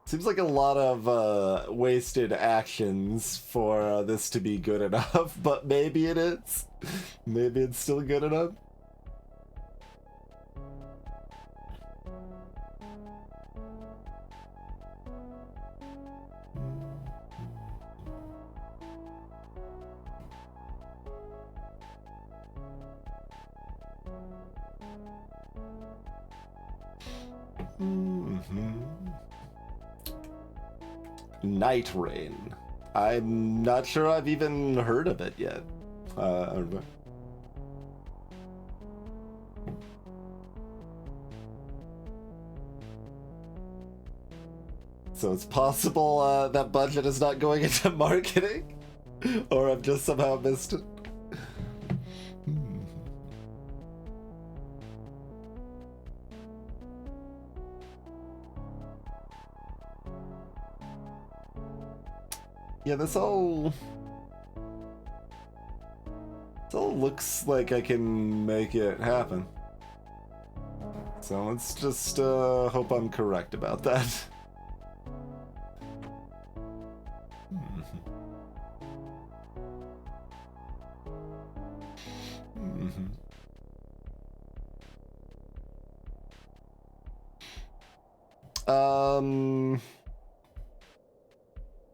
Seems like a lot of wasted actions for this to be good enough, but maybe it is. Maybe it's still good enough. Night Rain. I'm not sure I've even heard of it yet. So it's possible that budget is not going into marketing, or I've just somehow missed it. Yeah, this all looks like I can make it happen. So let's just hope I'm correct about that.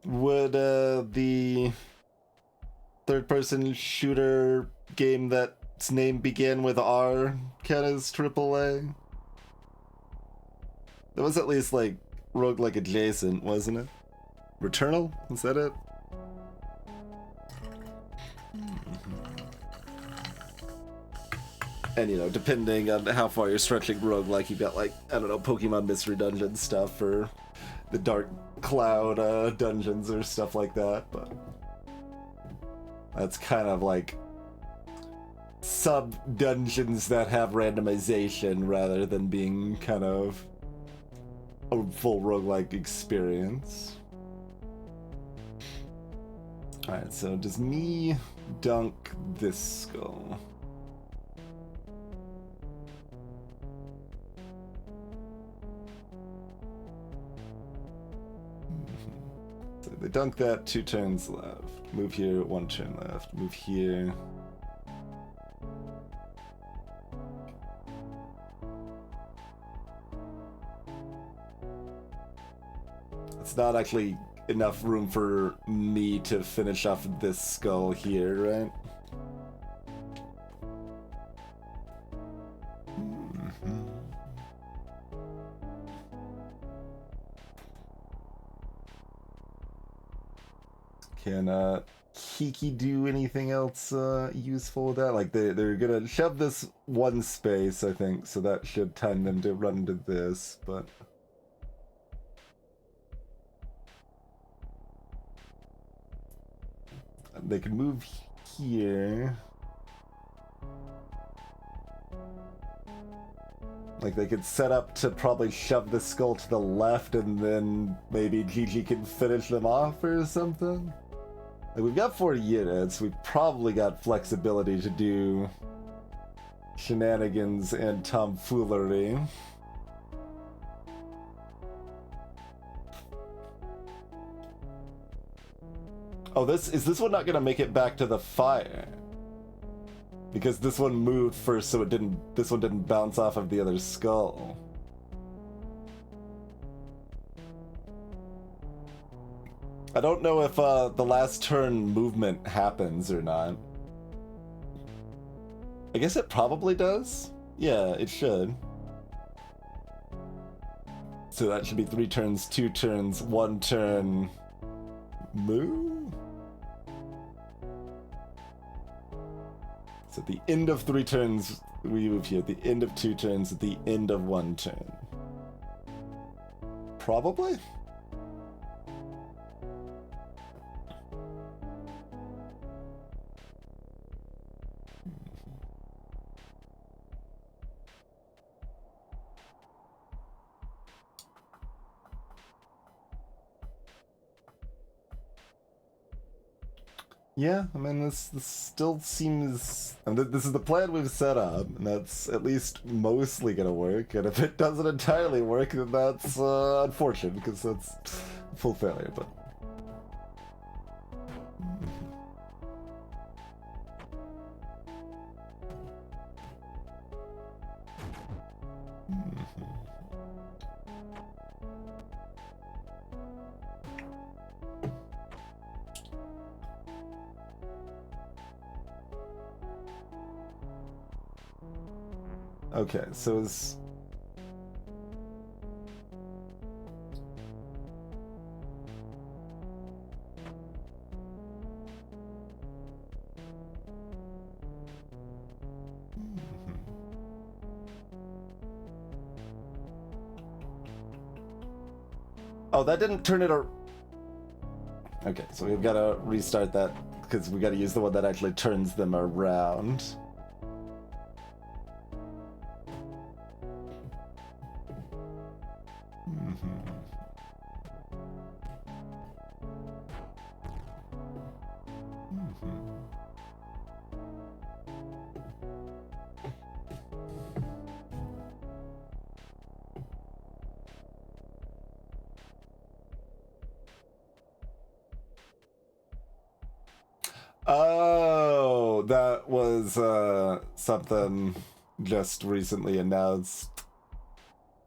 Would the third-person shooter game that's name began with R count as AAA? That was at least like roguelike adjacent, wasn't it? Returnal? Is that it? And, you know, depending on how far you're stretching roguelike, you've got, like, I don't know, Pokemon Mystery Dungeon stuff, or the Dark Cloud dungeons, or stuff like that, but that's kind of, like, sub-dungeons that have randomization, rather than being kind of a full roguelike experience. Alright, so does me dunk this skull? So they dunk that 2 turns left. Move here, 1 turn left. Move here. It's not actually enough room for me to finish off this skull here, right? Can Kiki do anything else useful with that? Like they're gonna shove this 1 space, I think, so that should time them to run into this, but they can move here. Like they could set up to probably shove the skull to the left and then maybe Gigi can finish them off or something. Like we've got 40 units, we've probably got flexibility to do shenanigans and tomfoolery. Oh, is this one not gonna make it back to the fire? Because this one moved first, so this one didn't bounce off of the other skull. I don't know if the last turn movement happens or not. I guess it probably does. Yeah, it should. So that should be 3 turns, 2 turns, 1 turn. Move? So at the end of 3 turns, we move here. At the end of 2 turns, at the end of 1 turn. Probably? Yeah, I mean, this still seems... And this is the plan we've set up, and that's at least mostly gonna work, and if it doesn't entirely work, then that's unfortunate, because that's full failure, but... Okay, so is... Oh, that didn't turn it around. Okay, so we've got to restart that, because we got to use the one that actually turns them around. Oh, that was something just recently announced,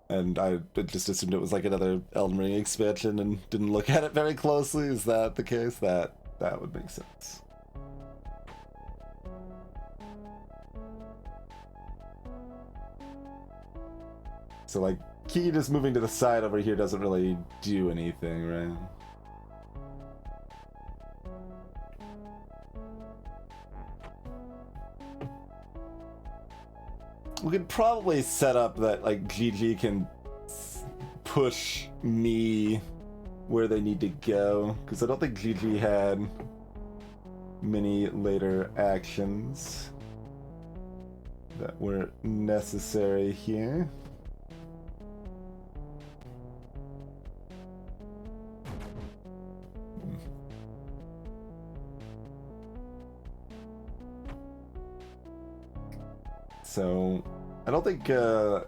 and I just assumed it was like another Elden Ring expansion and didn't look at it very closely. Is that the case? That would make sense. So like, Key just moving to the side over here doesn't really do anything, right? We could probably set up that like GG can push me where they need to go, because I don't think GG had many later actions that were necessary here. So, I don't think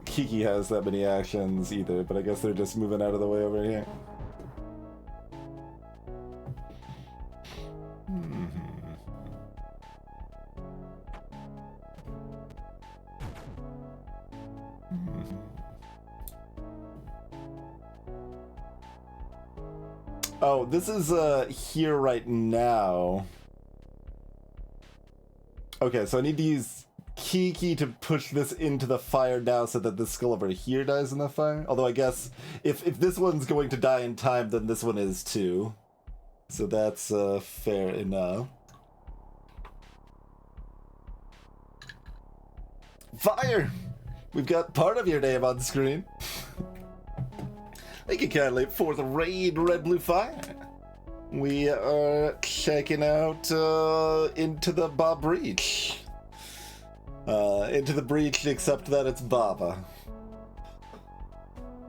Kiki has that many actions either, but I guess they're just moving out of the way over here. Oh, this is here right now. Okay, so I need to use Kiki to push this into the fire now so that this skull over here dies in the fire. Although I guess if this one's going to die in time, then this one is too. So that's fair enough. Fire! We've got part of your name on screen. Thank you kindly for the raid, Red Blue Fire. We are checking out Into the Ba Breach. Into the Breach, except that it's Baba.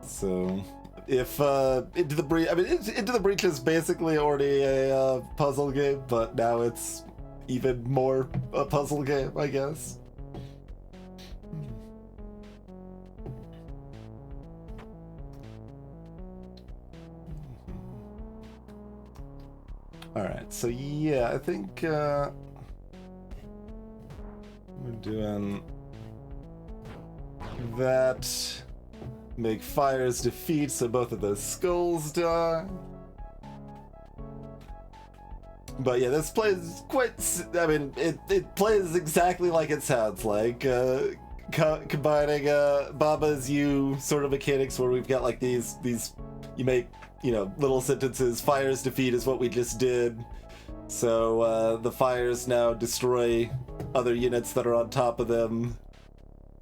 So, if Into the Breach, I mean, Into the Breach is basically already a puzzle game, but now it's even more a puzzle game, I guess. Alright, so yeah, I think we're doing that. Make Fire's defeat so both of those skulls die. But yeah, this plays quite, I mean, it plays exactly like it sounds like. Combining Baba's You sort of mechanics where we've got like these you make, you know, little sentences. Fire's defeat is what we just did. So the fires now destroy other units that are on top of them,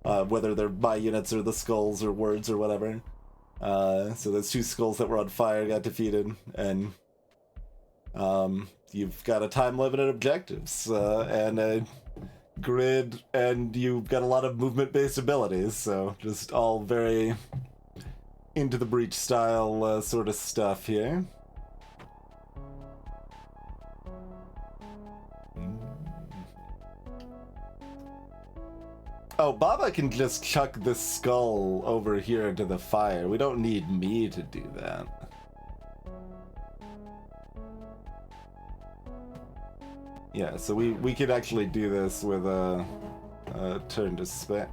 whether they're my units or the skulls or words or whatever. So those two skulls that were on fire got defeated, and you've got a time-limited objectives and a grid, and you've got a lot of movement-based abilities. So just all very Into the Breach style sort of stuff here. Oh, Baba can just chuck this skull over here into the fire. We don't need me to do that. Yeah, so we could actually do this with a turn to spec.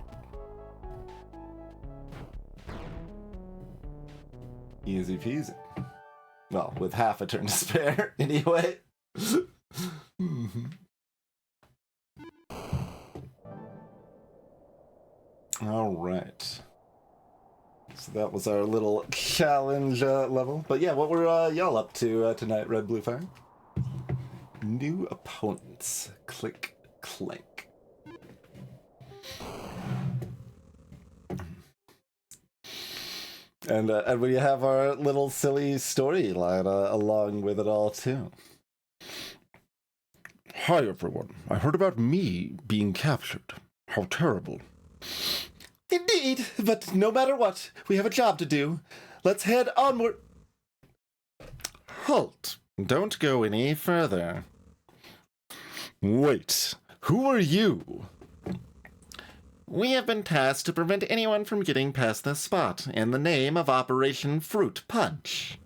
Easy peasy. Well, with half a turn to spare, anyway. All right. So that was our little challenge level. But yeah, what were y'all up to tonight, Red Blue Fire? New opponents. Click, clank. And we have our little silly storyline along with it all, too. Hi, everyone. I heard about me being captured. How terrible. Indeed, but no matter what, we have a job to do. Let's head onward. Halt! Don't go any further. Wait, who are you? We have been tasked to prevent anyone from getting past this spot in the name of Operation Fruit Punch.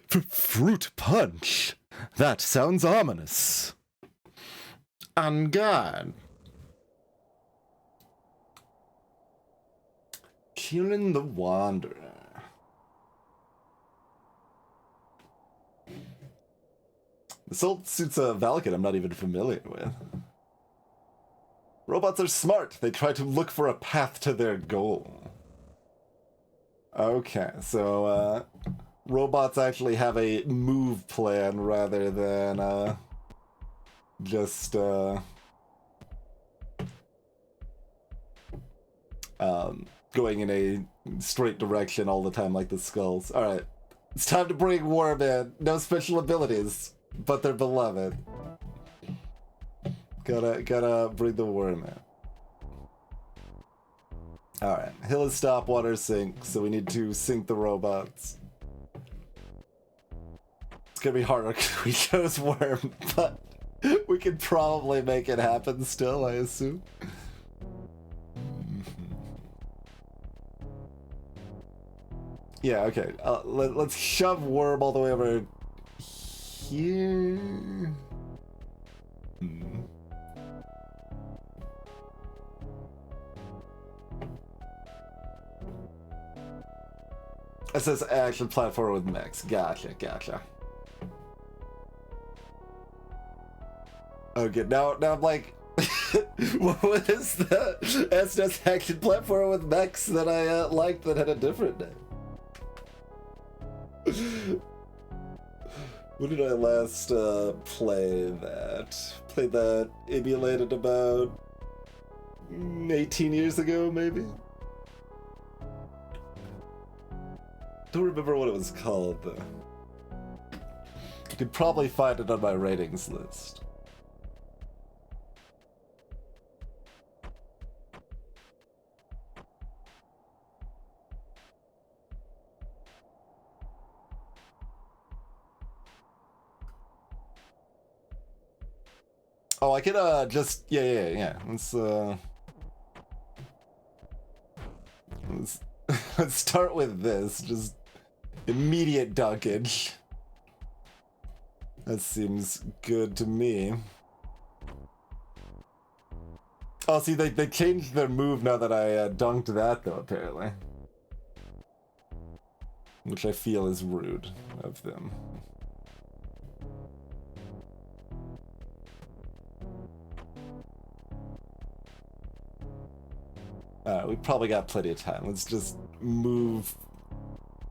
Fruit Punch? That sounds ominous. On guard. Kieran the Wanderer. This old suits a Valakut I'm not even familiar with. Robots are smart. They try to look for a path to their goal. Okay, so robots actually have a move plan rather than just going in a straight direction all the time like the skulls. Alright, it's time to bring Worm in. No special abilities, but they're beloved. Gotta bring the Worm in. Alright, hill is stop, water sink, so we need to sink the robots. It's gonna be harder because we chose Worm, but we can probably make it happen still, I assume. Yeah, okay. Let's shove Worm all the way over here. It says action platform with mechs. Gotcha. Okay, now I'm like, what is the SNES action platform with mechs that I liked that had a different name? When did I last play that? Played that emulated about 18 years ago, maybe? Don't remember what it was called, though. You could probably find it on my ratings list. Oh, I could just yeah. Let's start with this. Just immediate dunkage. That seems good to me. Oh, see, they changed their move now that I dunked that, though, apparently. Which I feel is rude of them. We probably got plenty of time. Let's just move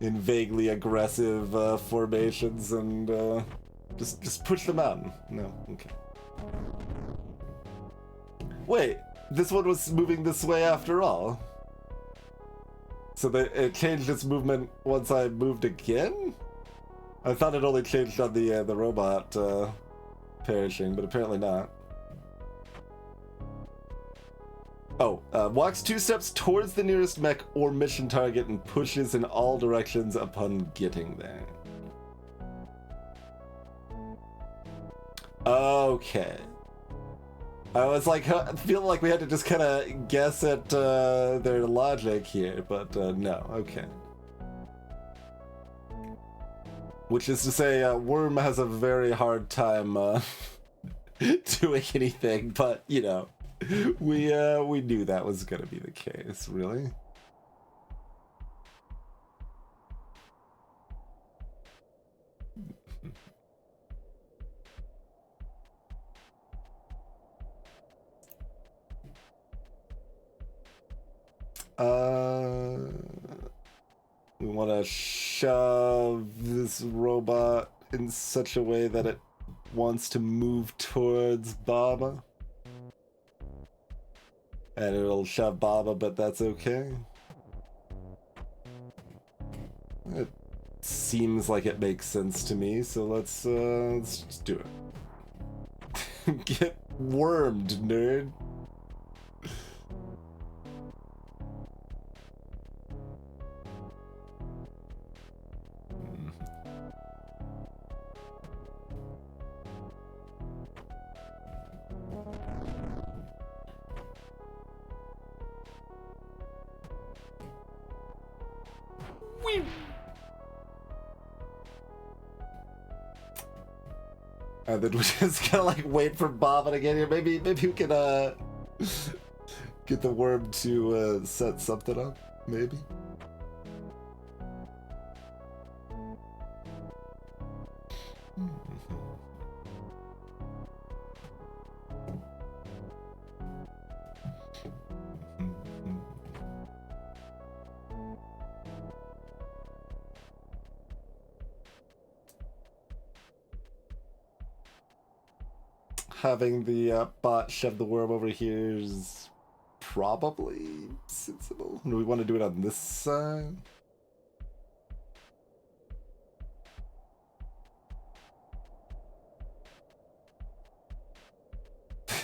in vaguely aggressive formations and just push them out. No, okay. Wait, this one was moving this way after all. So it changed its movement once I moved again? I thought it only changed on the robot perishing, but apparently not. Oh, walks 2 steps towards the nearest mech or mission target and pushes in all directions upon getting there. Okay. I was like, feeling like we had to just kind of guess at their logic here, but no, okay. Which is to say, Worm has a very hard time doing anything, but, you know. We knew that was gonna be the case, really. We want to shove this robot in such a way that it wants to move towards Baba. And it'll shove Baba, but that's okay. It seems like it makes sense to me, so let's just do it. Get wormed, nerd. And then we just gotta like wait for Bobbin to get here. Maybe we can get the worm to set something up. Maybe. Having the bot shove the worm over here is probably sensible. Do we want to do it on this side?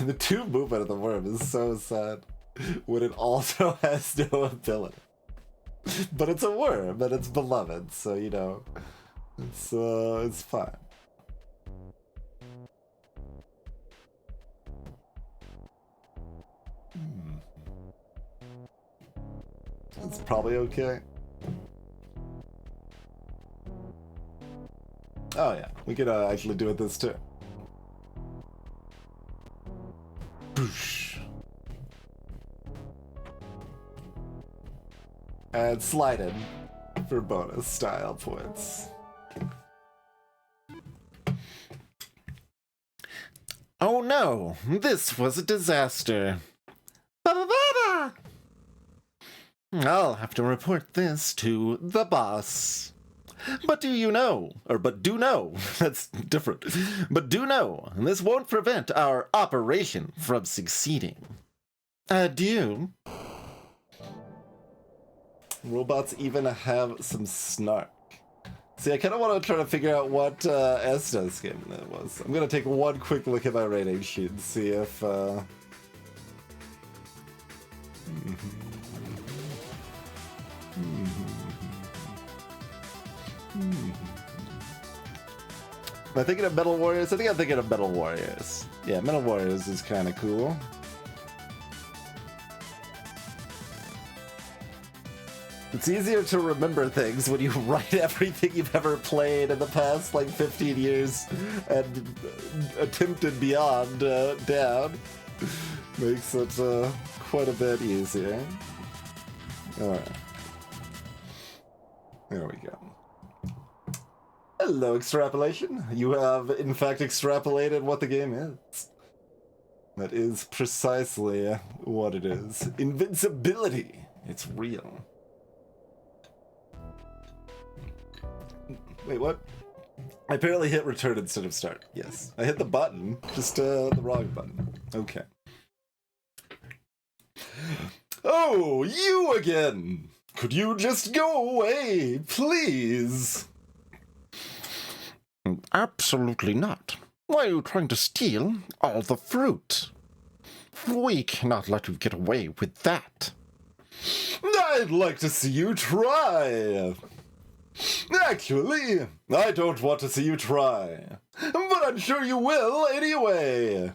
The tube movement of the worm is so sad when it also has no ability. But it's a worm and it's beloved, so you know, it's fine. It's probably okay. Oh yeah, we could actually do it this too. Boosh. And slide in for bonus style points. Oh no, this was a disaster. Ba-ba-ba-ba! I'll have to report this to the boss. But do you know, but do know, that's different, but do know, this won't prevent our operation from succeeding. Adieu. Robots even have some snark. See, I kind of want to try to figure out what Estes game that was. I'm going to take one quick look at my rating sheet and see if... Am I thinking of Metal Warriors? I think I'm thinking of Metal Warriors. Yeah, Metal Warriors is kind of cool. It's easier to remember things when you write everything you've ever played in the past, like, 15 years and attempted beyond down. Makes it quite a bit easier. Alright. There we go. Hello, extrapolation. You have, in fact, extrapolated what the game is. That is precisely what it is. Invincibility. It's real. Wait, what? I apparently hit return instead of start. Yes. I hit the button, just the wrong button. Okay. Oh, you again! Could you just go away, please? Absolutely not. Why are you trying to steal all the fruit? We cannot let you get away with that. I'd like to see you try. Actually, I don't want to see you try, but I'm sure you will anyway.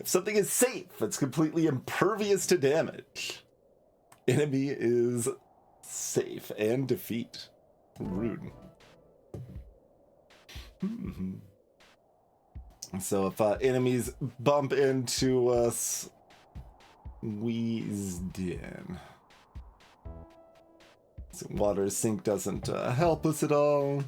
If something is safe, it's completely impervious to damage. Enemy is safe and defeat. Rude. So if enemies bump into us, we dead. So water sink doesn't help us at all.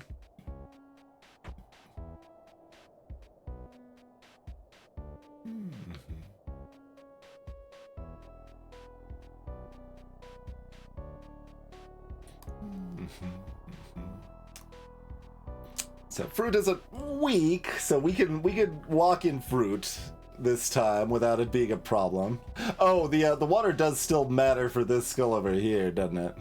So fruit isn't weak, so we could walk in fruit this time without it being a problem. Oh, the water does still matter for this skill over here, doesn't it?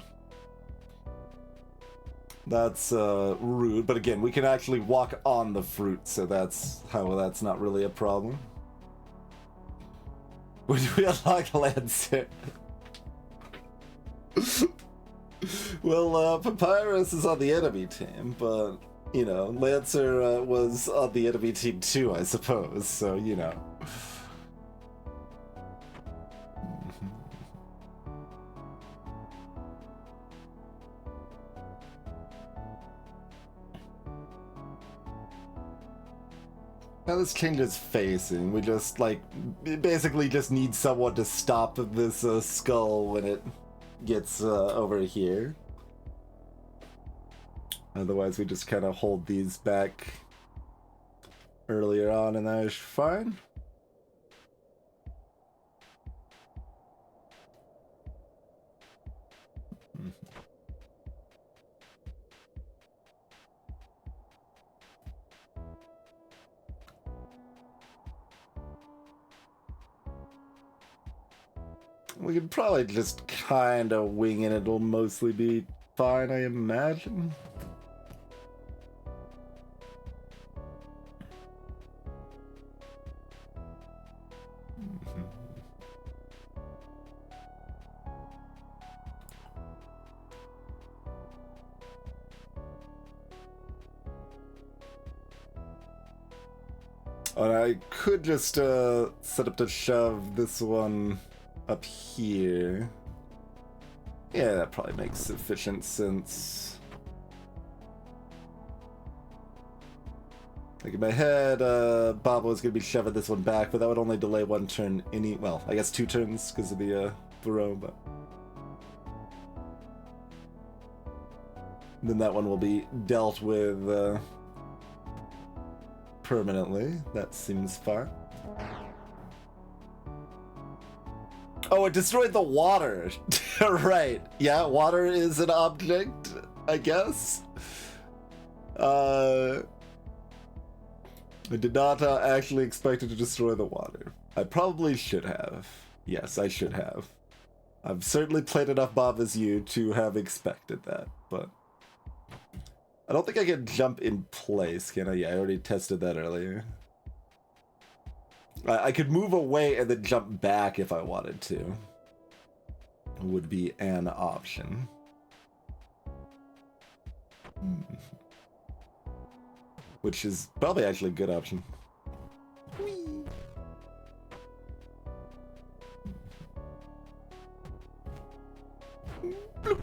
That's rude, but again, we can actually walk on the fruit, so that's how that's not really a problem. Would we unlock Lancer? Well, Papyrus is on the enemy team, but, you know, Lancer was on the enemy team too, I suppose, so, you know. Now this changes facing. We just, like, basically just need someone to stop this skull when it gets over here. Otherwise we just kind of hold these back earlier on and that is fine. We could probably just kind of wing it. It'll mostly be fine, I imagine. And I could just set up to shove this one up here. Yeah, that probably makes sufficient sense. Like in my head, Bob was gonna be shoving this one back, but that would only delay one turn well, I guess 2 turns because of the throw, but... Then that one will be dealt with permanently. That seems fine. Oh, it destroyed the water. Right. Yeah, water is an object, I guess. I did not actually expect it to destroy the water. I probably should have. Yes, I should have. I've certainly played enough Bob as you to have expected that, but I don't think I can jump in place, can I? Yeah, I already tested that earlier. I could move away and then jump back if I wanted to. Would be an option. Which is probably actually a good option. Whee! Bloop.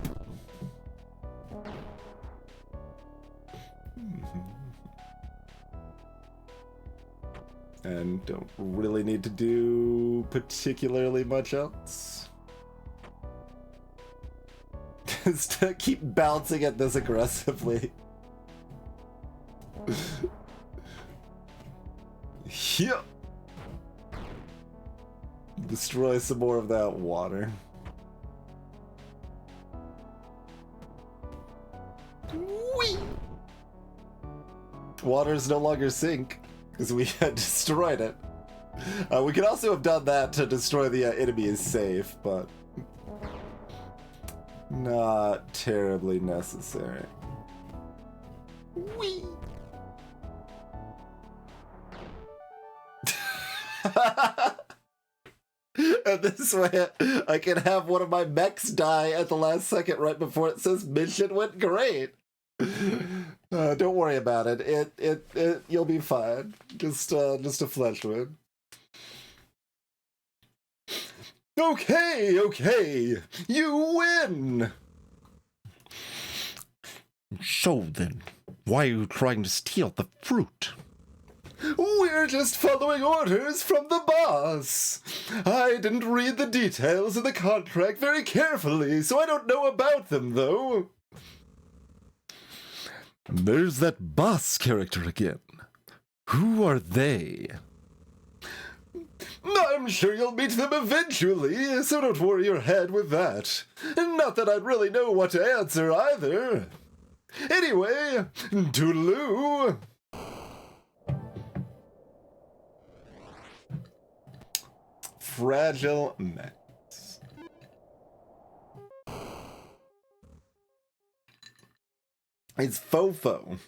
And don't really need to do particularly much else. Just to keep bouncing at this aggressively. Yeah. Destroy some more of that water. Whee! Water is no longer sink. Because we had destroyed it. We could also have done that to destroy the enemy is safe, but not terribly necessary. Whee! And this way I can have one of my mechs die at the last second right before it says mission went great. Don't worry about it. It you'll be fine. Just a flesh wound. Okay. You win. So then, why are you trying to steal the fruit? We're just following orders from the boss. I didn't read the details of the contract very carefully, so I don't know about them, though. There's that boss character again. Who are they? I'm sure you'll meet them eventually, so don't worry your head with that. Not that I'd really know what to answer either. Anyway, toodaloo. Fragile mechs. It's Fofo.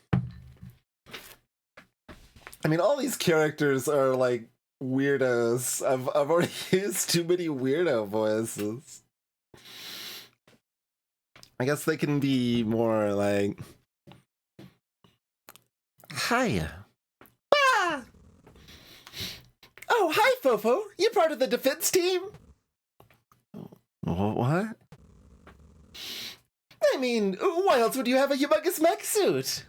I mean, all these characters are like weirdos. I've already used too many weirdo voices. I guess they can be more like, Hiya. Ah! Oh, hi, Fofo. You part of the defense team? What? I mean, why else would you have a humongous mech suit?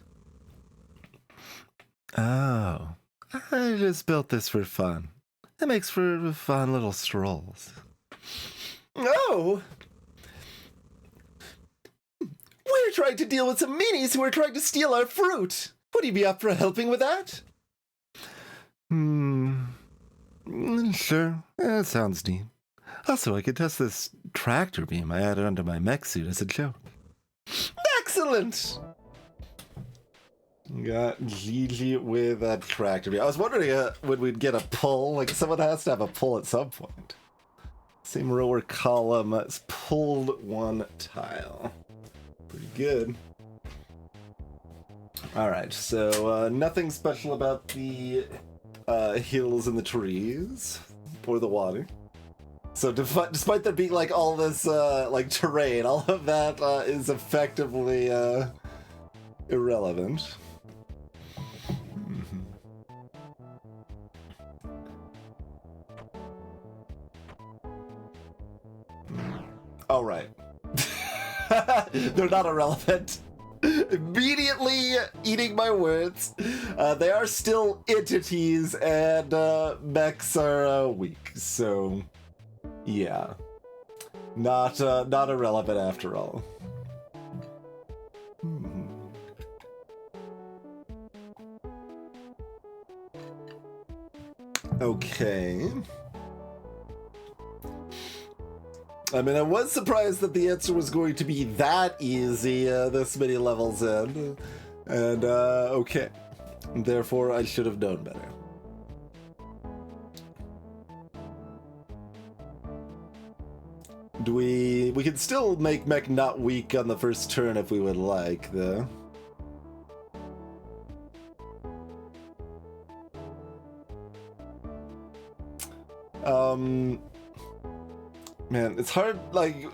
Oh, I just built this for fun. It makes for fun little strolls. Oh! We're trying to deal with some meanies who are trying to steal our fruit. Would you be up for helping with that? Sure. That sounds neat. Also, I could test this tractor beam I added onto my mech suit as a joke. Excellent! got Gigi with a tractor beam. I was wondering when we'd get a pull. Like, someone has to have a pull at some point. Same row or column. It's pulled one tile. Pretty good. Alright, so nothing special about the hills and the trees. Or the water. So despite there being like all this like terrain, all of that is effectively irrelevant. All right. They're not irrelevant. Immediately eating my words. They are still entities, and mechs are weak. So, yeah, not irrelevant after all. Okay. I mean, I was surprised that the answer was going to be that easy this many levels in. And, okay. Therefore, I should have known better. We can still make Mech not weak on the first turn if we would like, though. Man, it's hard, like,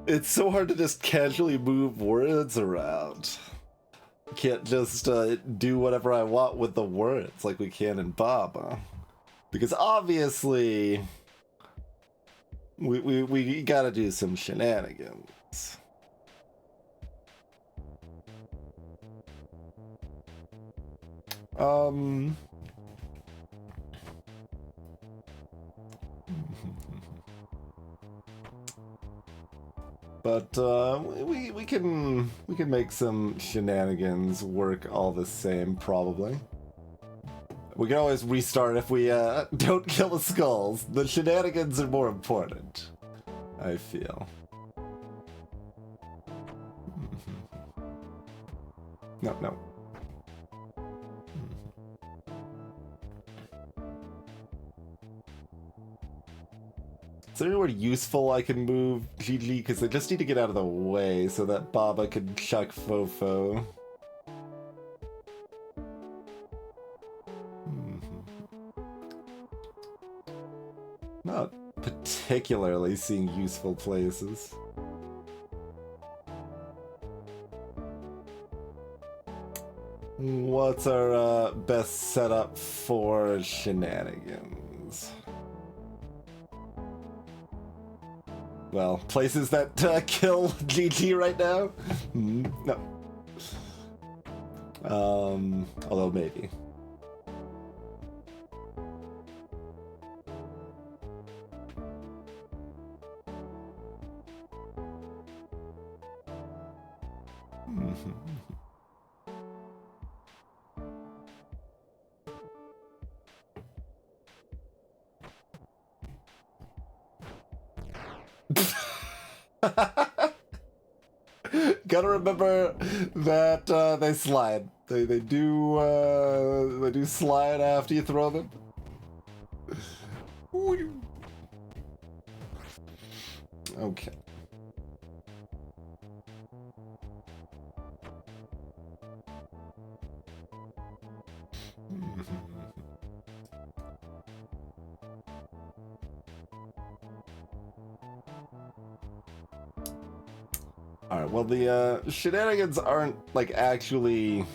it's so hard to just casually move words around. I can't just do whatever I want with the words like we can in Baba. Because obviously, we gotta do some shenanigans. But we can make some shenanigans work all the same, probably. We can always restart if we don't kill the skulls. The shenanigans are more important, I feel. No. Is there anywhere useful I can move GG? Because I just need to get out of the way so that Baba can chuck Fofo. Not particularly seeing useful places. What's our best setup for shenanigans? Well, places that kill GG right now? No. Although maybe. Gotta remember that they slide. They do slide after you throw them. Okay. Alright, well the shenanigans aren't like actually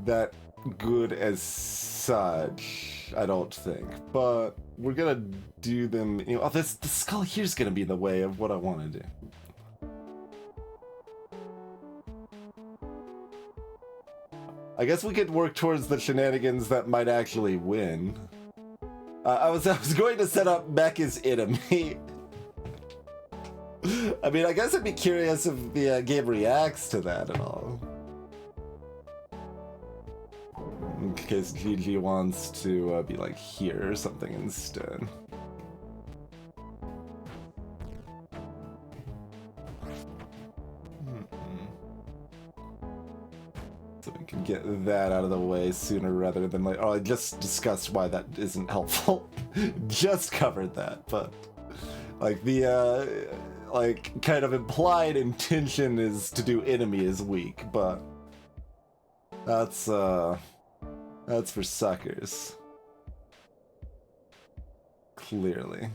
that good as such, I don't think. But we're gonna do them, you know, oh, the skull here's gonna be in the way of what I want to do. I guess we could work towards the shenanigans that might actually win. I was going to set up Mech as enemy. I mean, I guess I'd be curious if the game reacts to that at all. In case GG wants to be like here or something instead. So we can get that out of the way sooner rather than like, oh, I just discussed why that isn't helpful. Just covered that, but like the like kind of implied intention is to do enemy is weak, but that's for suckers. Clearly.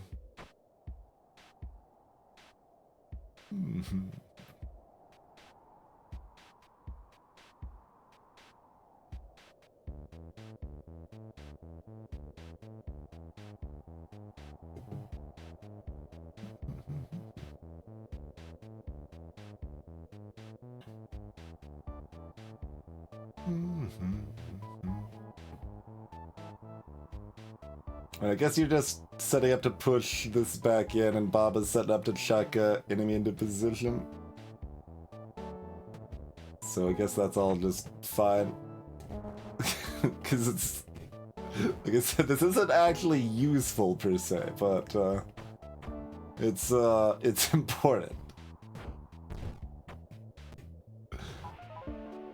I guess you're just setting up to push this back in, and Baba's setting up to chuck enemy into position. So I guess that's all just fine. Because it's, like I said, this isn't actually useful per se, but it's important.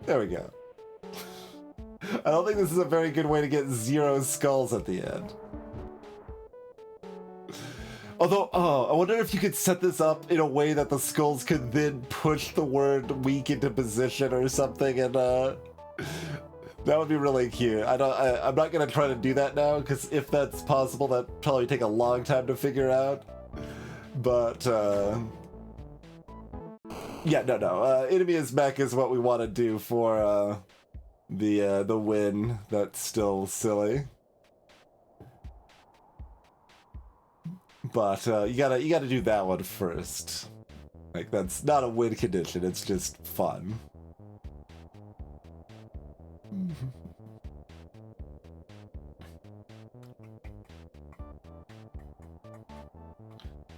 There we go. I don't think this is a very good way to get 0 skulls at the end. Although, I wonder if you could set this up in a way that the skulls could then push the word weak into position or something, and that would be really cute. I'm not gonna try to do that now, because if that's possible, that'd probably take a long time to figure out. But, yeah, no. Enemy is mech is what we want to do for, the win. That's still silly. But you gotta do that one first. Like, that's not a win condition, it's just fun.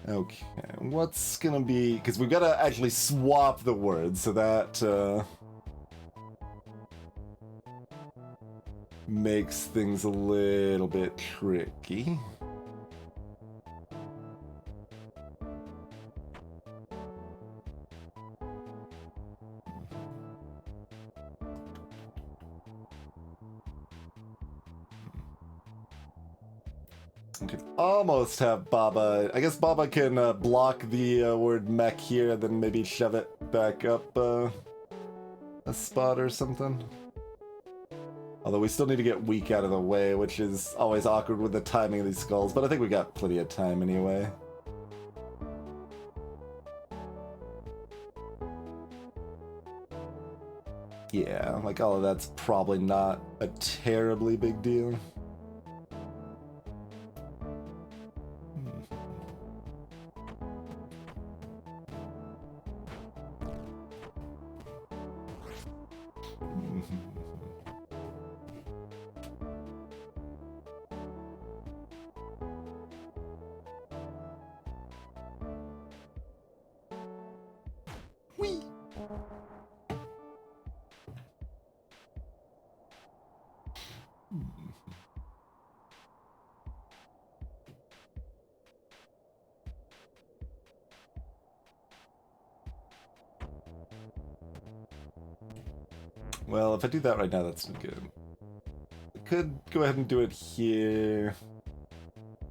Okay, what's gonna be... Because we've gotta actually swap the words, so that makes things a little bit tricky. We could almost have Baba. I guess Baba can block the word mech here and then maybe shove it back up a spot or something. Although we still need to get weak out of the way, which is always awkward with the timing of these skulls, but I think we got plenty of time anyway. Yeah, like all of that's probably not a terribly big deal. Whee! Well, if I do that right now, that's not good. I could go ahead and do it here.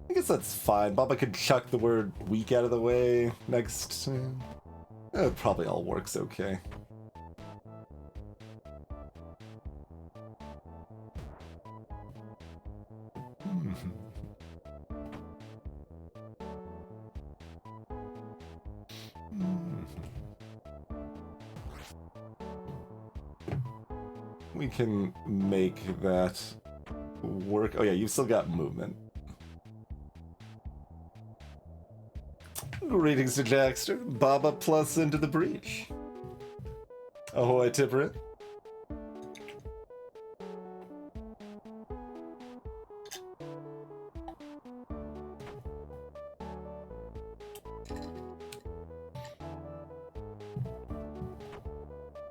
I guess that's fine. Baba could chuck the word weak out of the way next. It probably all works okay. We can make that work. Oh yeah, you've still got movement. Greetings to Jackster. Baba plus into the breach. Ahoy, Tipperit.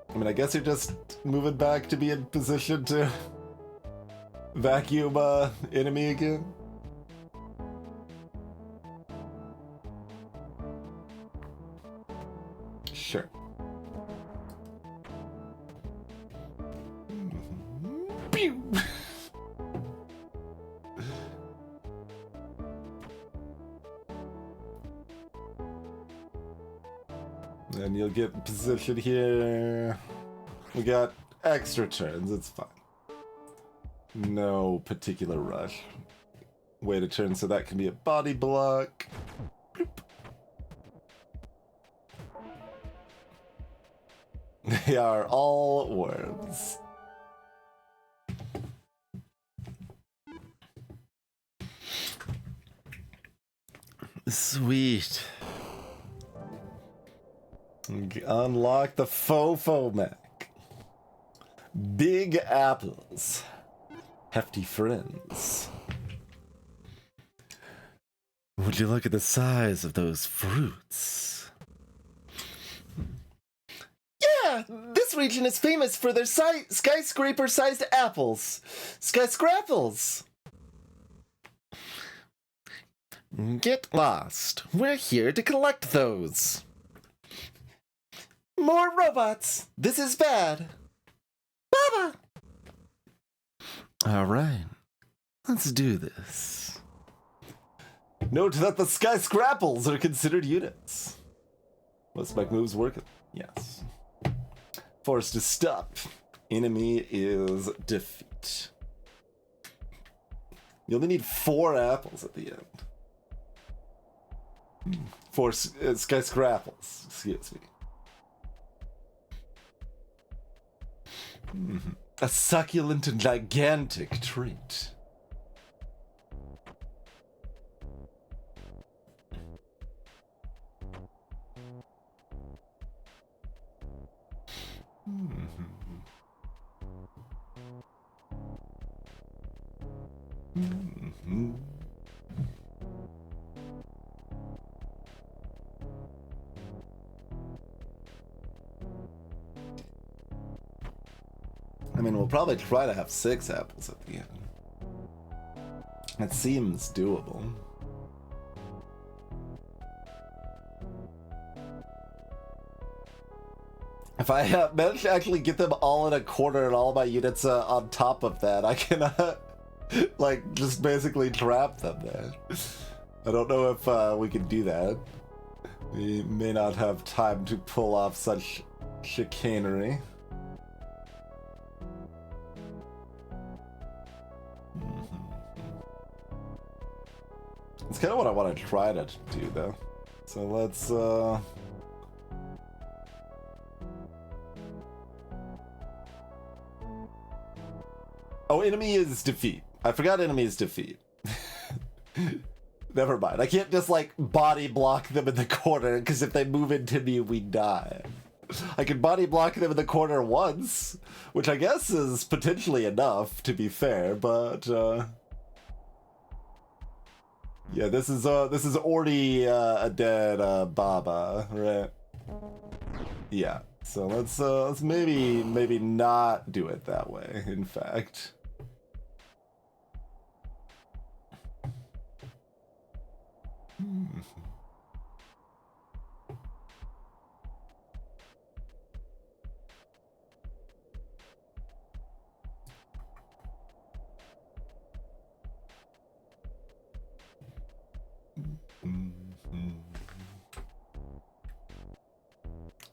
I mean, I guess you're just moving back to be in position to vacuum enemy again. Sure. Pew! And you'll get position here. We got extra turns, it's fine. No particular rush. Way to turn so that can be a body block. Bloop. They are all worms. Sweet. Unlock the Fofo mech. Big apples. Hefty friends. Would you look at the size of those fruits? Yeah, This region is famous for their skyscraper-sized apples. Skyscrapples! Get lost. We're here to collect those. More robots! This is bad! Baba! All right. Let's do this. Note that the skyscraples are considered units. Let's make moves working. Yes. Forced to stop. Enemy is defeat. You only need 4 apples at the end. 4 skyscraples. Excuse me. A succulent and gigantic treat. I mean, we'll probably try to have 6 apples at the end. That seems doable. If I manage to actually get them all in a corner and all my units on top of that, I can, like, just basically trap them there. I don't know if we can do that. We may not have time to pull off such chicanery. It's kind of what I want to try to do, though. So let's, Oh, enemy is defeat. I forgot enemy is defeat. Never mind. I can't just, like, body block them in the corner, because if they move into me, we die. I can body block them in the corner once, which I guess is potentially enough, to be fair, but, yeah, this is already a dead Baba, right? Yeah. So let's maybe not do it that way, in fact.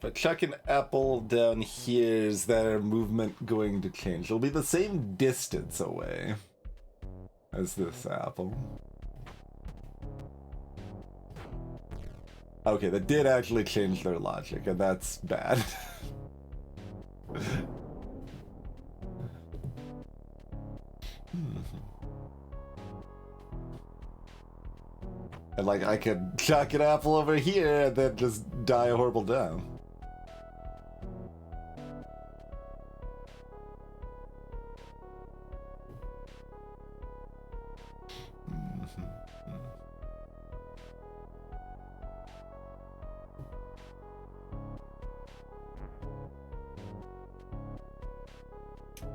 But chuck an apple down here, is their movement going to change? It'll be the same distance away as this apple. Okay, that did actually change their logic, and that's bad. And like, I could chuck an apple over here and then just die a horrible death.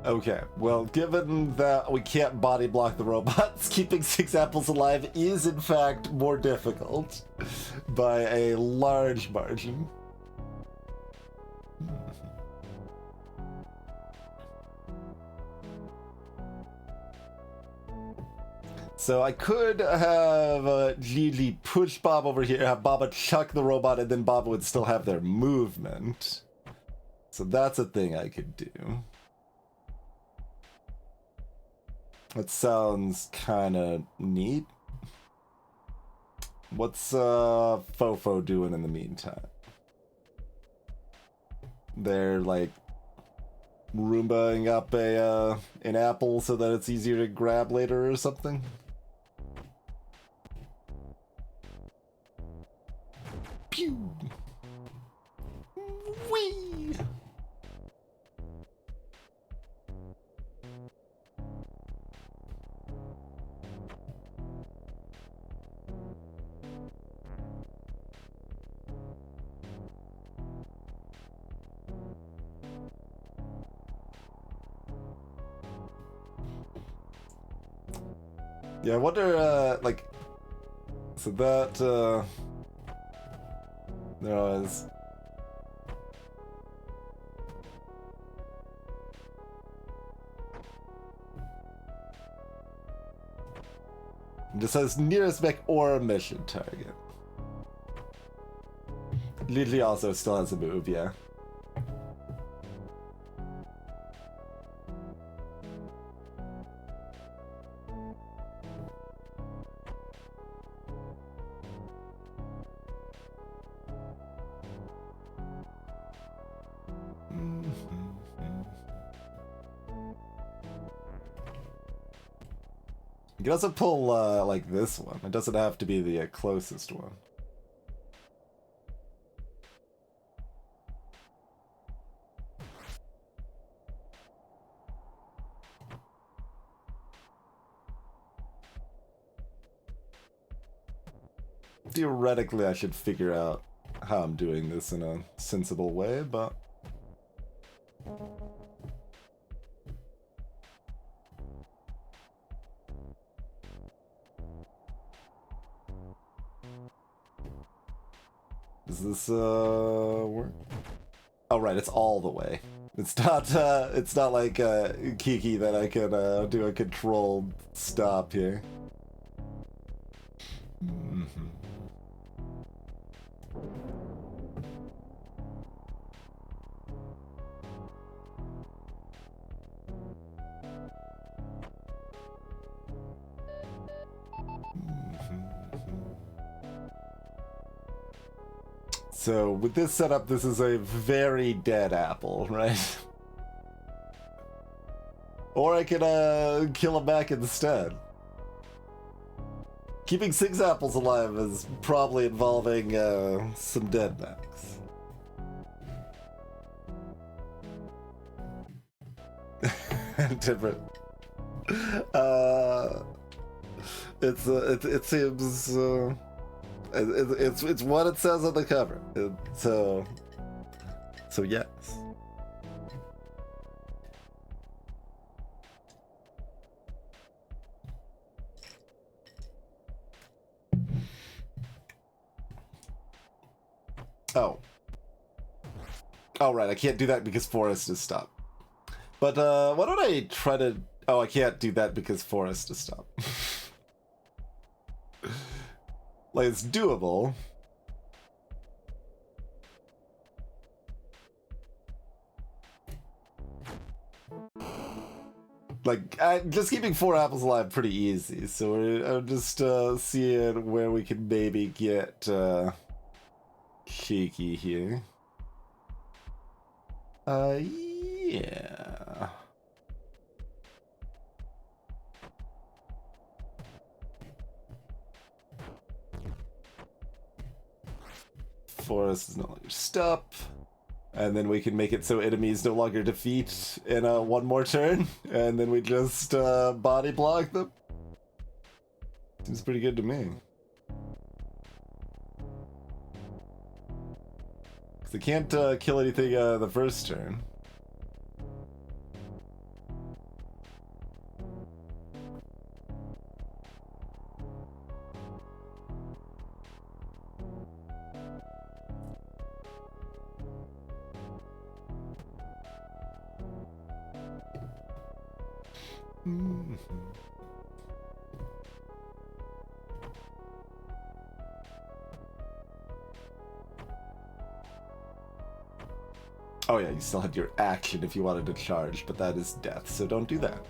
Okay, well, given that we can't body block the robots, keeping 6 apples alive is in fact more difficult by a large margin. So I could have Gigi push Bob over here, have Baba chuck the robot, and then Baba would still have their movement. So that's a thing I could do. That sounds kind of neat. What's Fofo doing in the meantime? They're like Roombaing up an apple so that it's easier to grab later or something. Pew! Whee! Yeah, I wonder, like... So that, there was... It just says nearest mech or mission target. Literally also still has a move, yeah. You can also pull, like this one. It doesn't have to be the closest one. Theoretically, I should figure out how I'm doing this in a sensible way, but... Does this, work? Oh, right, it's all the way. It's not like, Kiki that I can, do a controlled stop here. So with this setup, this is a very dead apple, right? Or I could kill him back instead. Keeping 6 apples alive is probably involving some dead backs. Different. It seems it's what it says on the cover. So yes. Oh. Oh, right, I can't do that because forest is stopped. But, why don't I try to... Oh, I can't do that because forest is stopped. Like, it's doable. Like, just keeping 4 apples alive pretty easy, so I'm just, seeing where we can maybe get, shaky here. Yeah. Forest is no longer stop. And then we can make it so enemies no longer defeat in one more turn. And then we just body block them. Seems pretty good to me. They can't kill anything the first turn. Oh yeah, you still had your action if you wanted to charge, but that is death, so don't do that.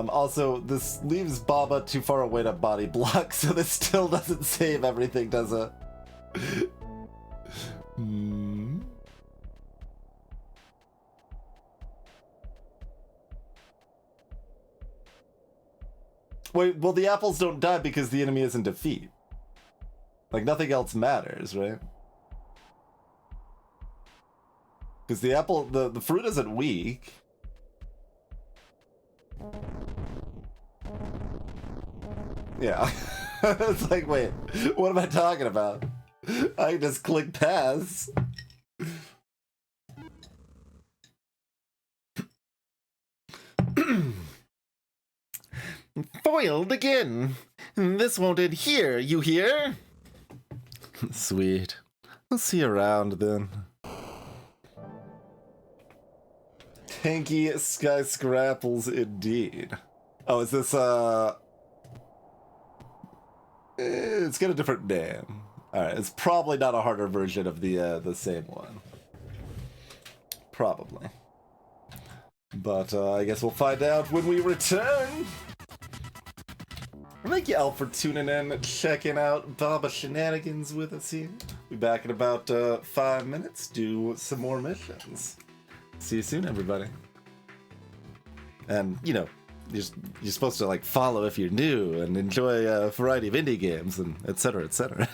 Also, this leaves Baba too far away to body block, so this still doesn't save everything, does it? Wait, well, the apples don't die because the enemy is in defeat. Like, nothing else matters, right? Because the apple, the fruit isn't weak. Yeah. It's like, wait, what am I talking about? I just click pass. Foiled again. This won't end here, you hear? Sweet. I'll see you around then. Tanky sky scrapples indeed. Oh, is this it's got a different name. Alright, it's probably not a harder version of the same one. Probably. But I guess we'll find out when we return. Thank you all for tuning in, checking out Baba Shenanigans with us here. Be back in about 5 minutes, do some more missions. See you soon, everybody. And, you know, you're supposed to, like, follow if you're new and enjoy a variety of indie games and et cetera, et cetera.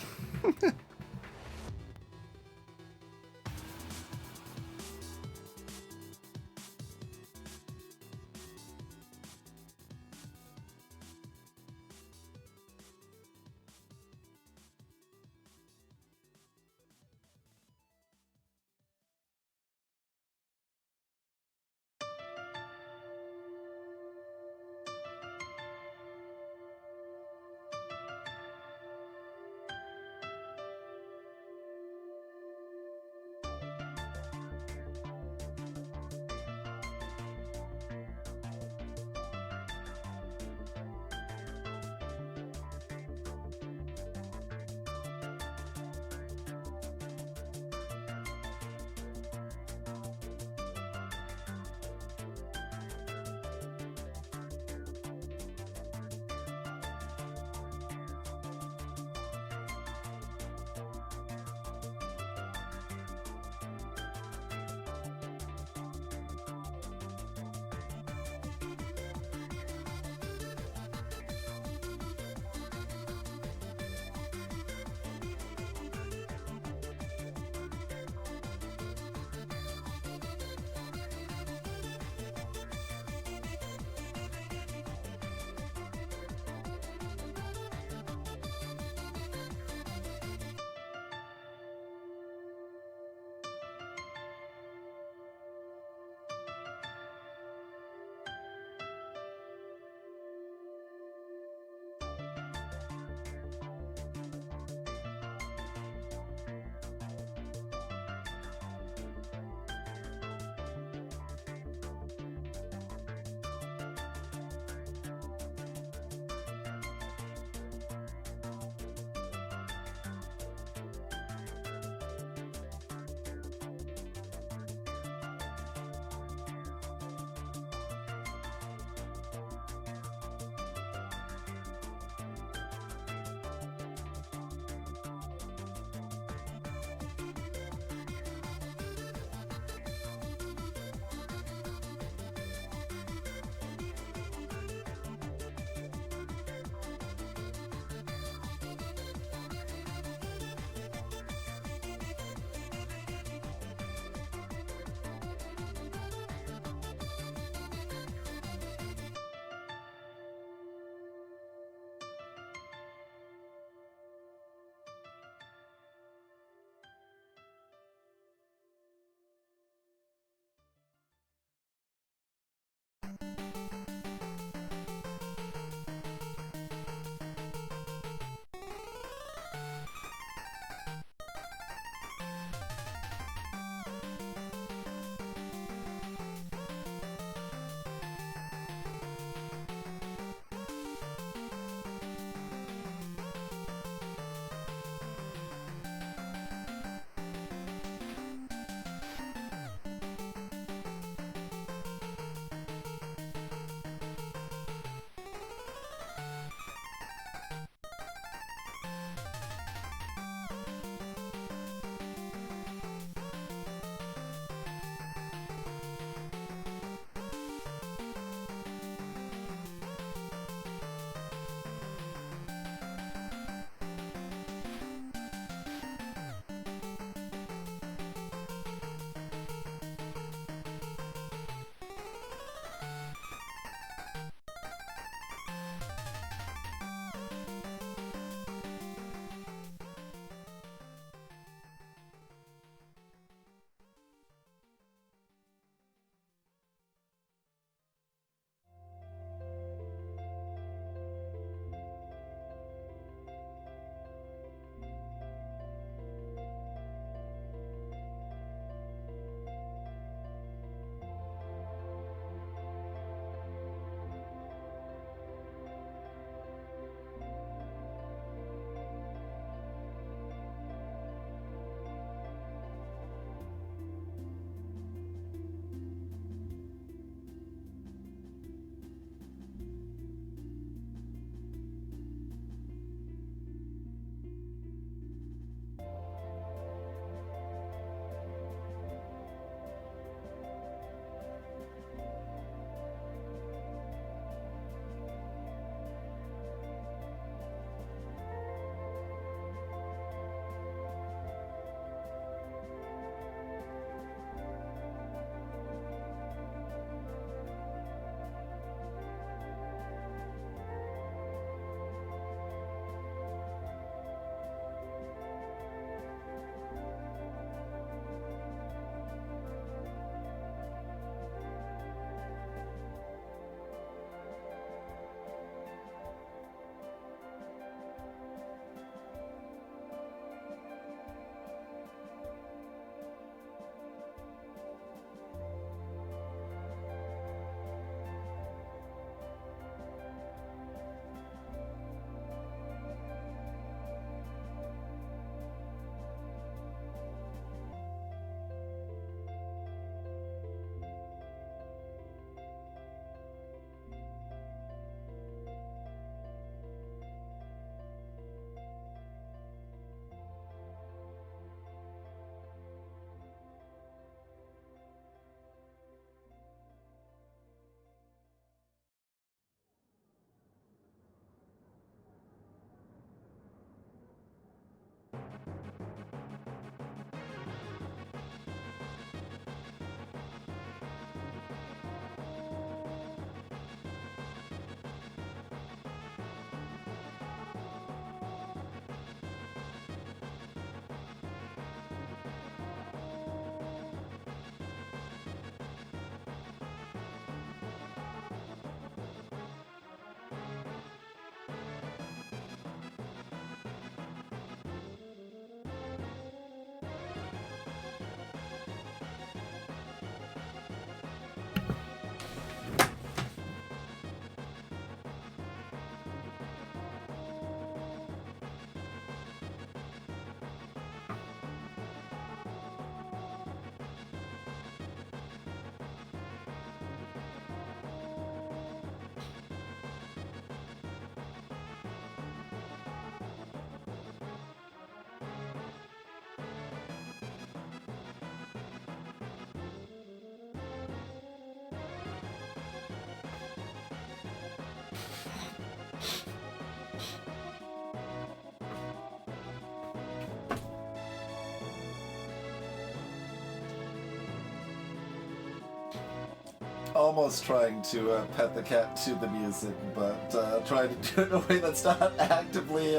almost trying to pet the cat to the music, but trying to do it in a way that's not actively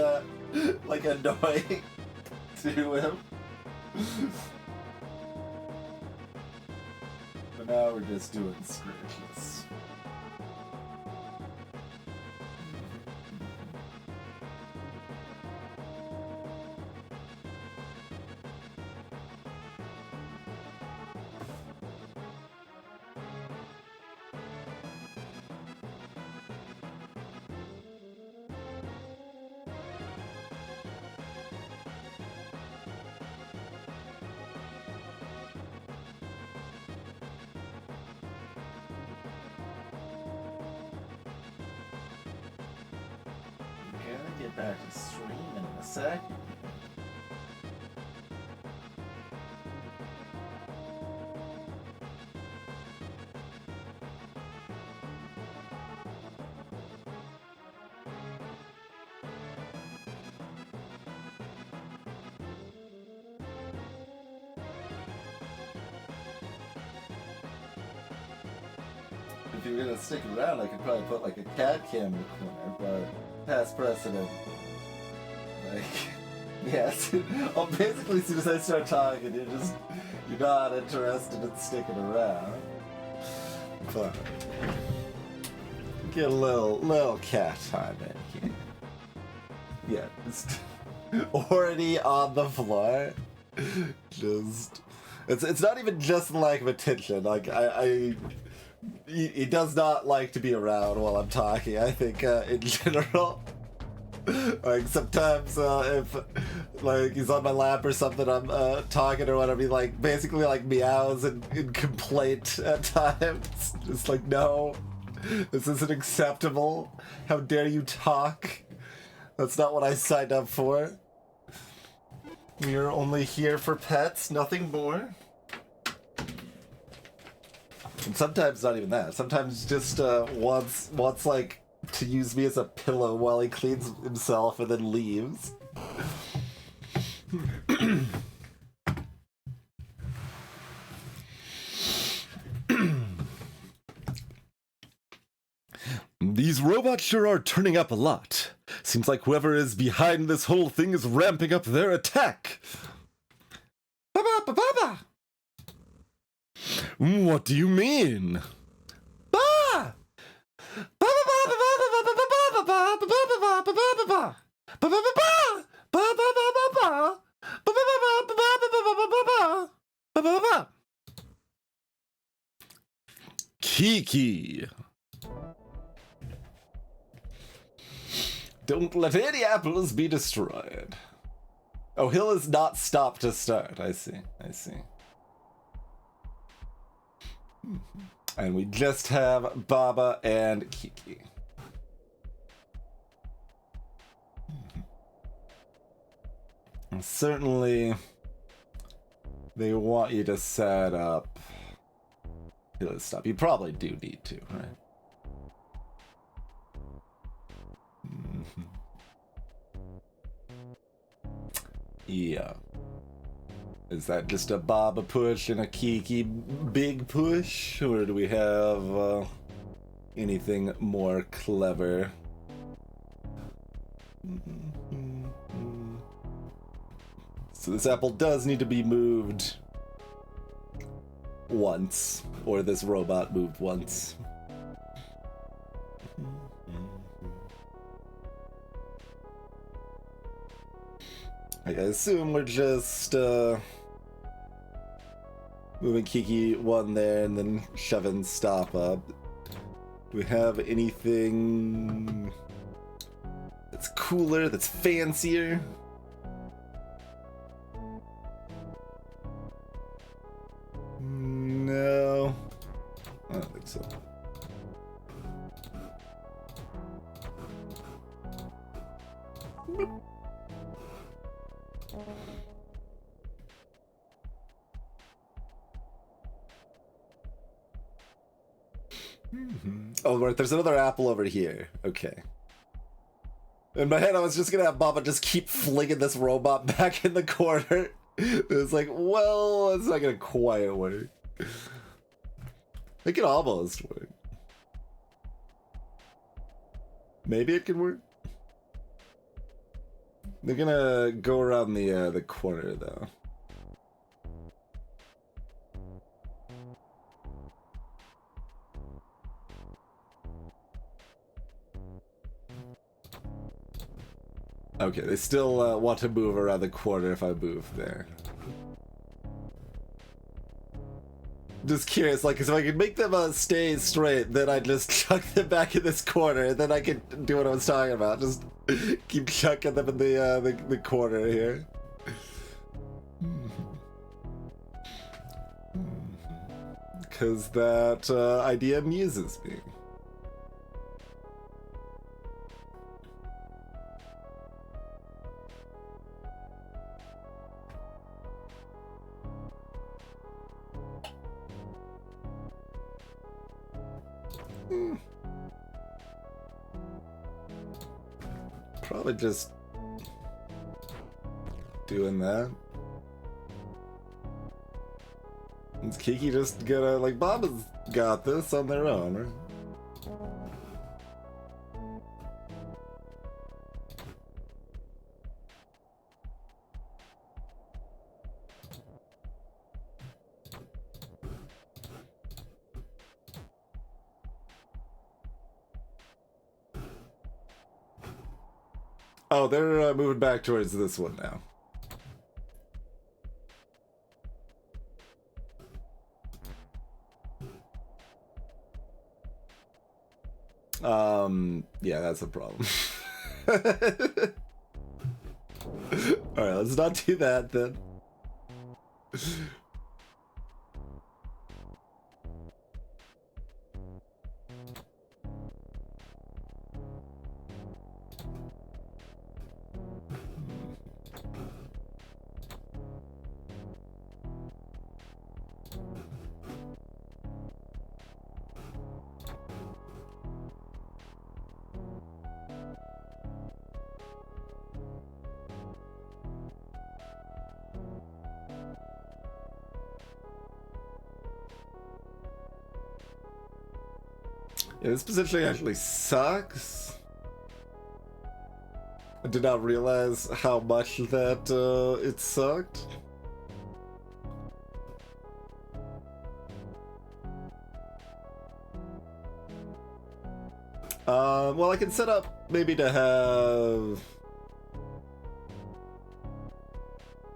like annoying to him. But now we're just doing scratches. Get back to streaming in a sec. If you're gonna stick around, I could probably put like a cat cam in the corner, but past precedent. Like, yes. Well, basically, as soon as I start talking, you're not interested in sticking around. But get a little cat time in here. Yeah, just already on the floor. Just, it's not even just lack of attention. Like he does not like to be around while I'm talking. I think in general. Like sometimes if like he's on my lap or something, I'm talking or whatever, he like basically like meows in complaint at times. Just like, no, this isn't acceptable. How dare you talk? That's not what I signed up for. We are only here for pets, nothing more. And sometimes not even that. Sometimes just wants like to use me as a pillow while he cleans himself and then leaves. These robots sure are turning up a lot. Seems like whoever is behind this whole thing is ramping up their attack. Ba-ba-ba-ba-ba. What do you mean? Ba! Kiki. Don't let any apples be destroyed. Oh, Hill is not stopped to start. I see. And we just have Baba and Kiki. And certainly, they want you to set up Hill is stop. You probably do need to, right? Yeah. Is that just a Baba push and a Kiki big push? Or do we have anything more clever? So this apple does need to be moved once. Or this robot moved once. I assume we're just moving Kiki one there and then shoving stop up. Do we have anything that's cooler, that's fancier? No. I don't think so. Oh, right, there's another apple over here. Okay. In my head, I was just gonna have Baba just keep flinging this robot back in the corner. It was like, well, it's not gonna quite work. It could almost work. Maybe it could work. They're gonna go around the corner though. Okay, they still want to move around the corner if I move there. Just curious, like, 'cause if I could make them stay straight, then I'd just chuck them back in this corner, and then I could do what I was talking about. Just keep chucking them in the corner here. Because that idea amuses me. Probably just doing that. Is Kiki just gonna, like, Baba's got this on their own, right? Oh, they're moving back towards this one now. Yeah, that's a problem. Alright, let's not do that then. Yeah, this positioning actually sucks. I did not realize how much that it sucked. Well, I can set up maybe to have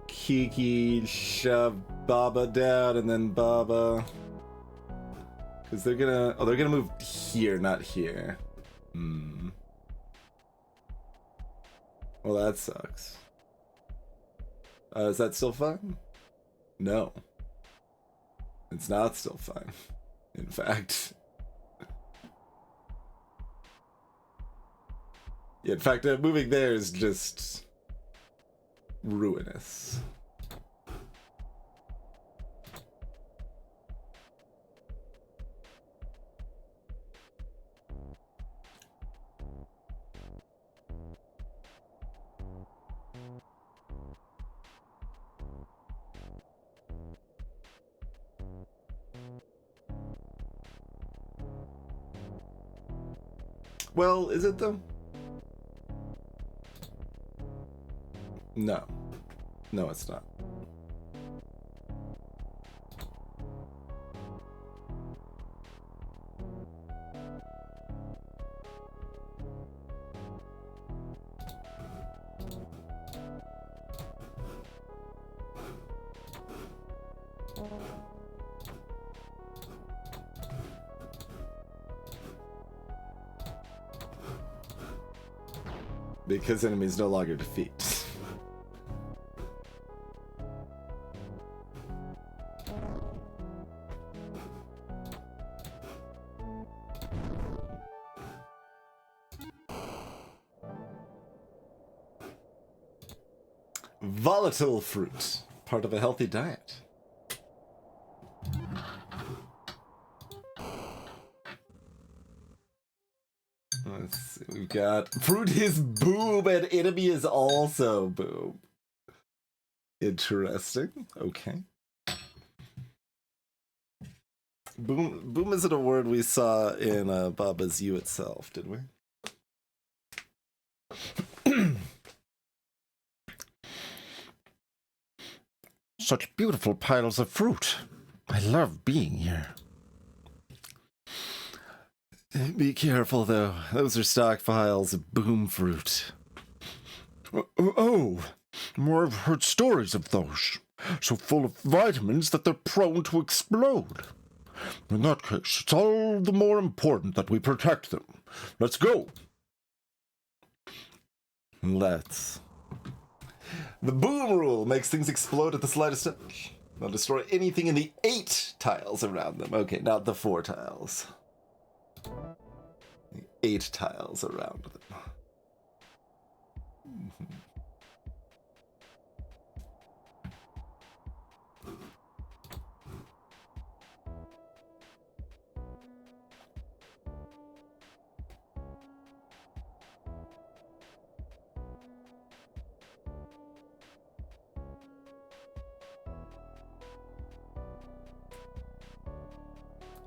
Kiki shove Baba down and then Baba. Because they're gonna move here, not here. Hmm. Well, that sucks. Is that still fine? No. It's not still fine. In fact. Yeah, in fact, moving there is just ruinous. Well, is it though? No. No, it's not. Because enemies no longer defeat. Volatile fruit, part of a healthy diet. Let's see, we've got fruit is boob and enemy is also boob. Interesting. Okay. Boom isn't a word we saw in Baba's U itself, did we? Such beautiful piles of fruit. I love being here. Be careful, though. Those are stockpiles of boom fruit. Oh, I've heard stories of those. So full of vitamins that they're prone to explode. In that case, it's all the more important that we protect them. Let's go. Let's. The boom rule makes things explode at the slightest touch. They'll destroy anything in the 8 tiles around them. Okay, not the 4 tiles. The 8 tiles around them.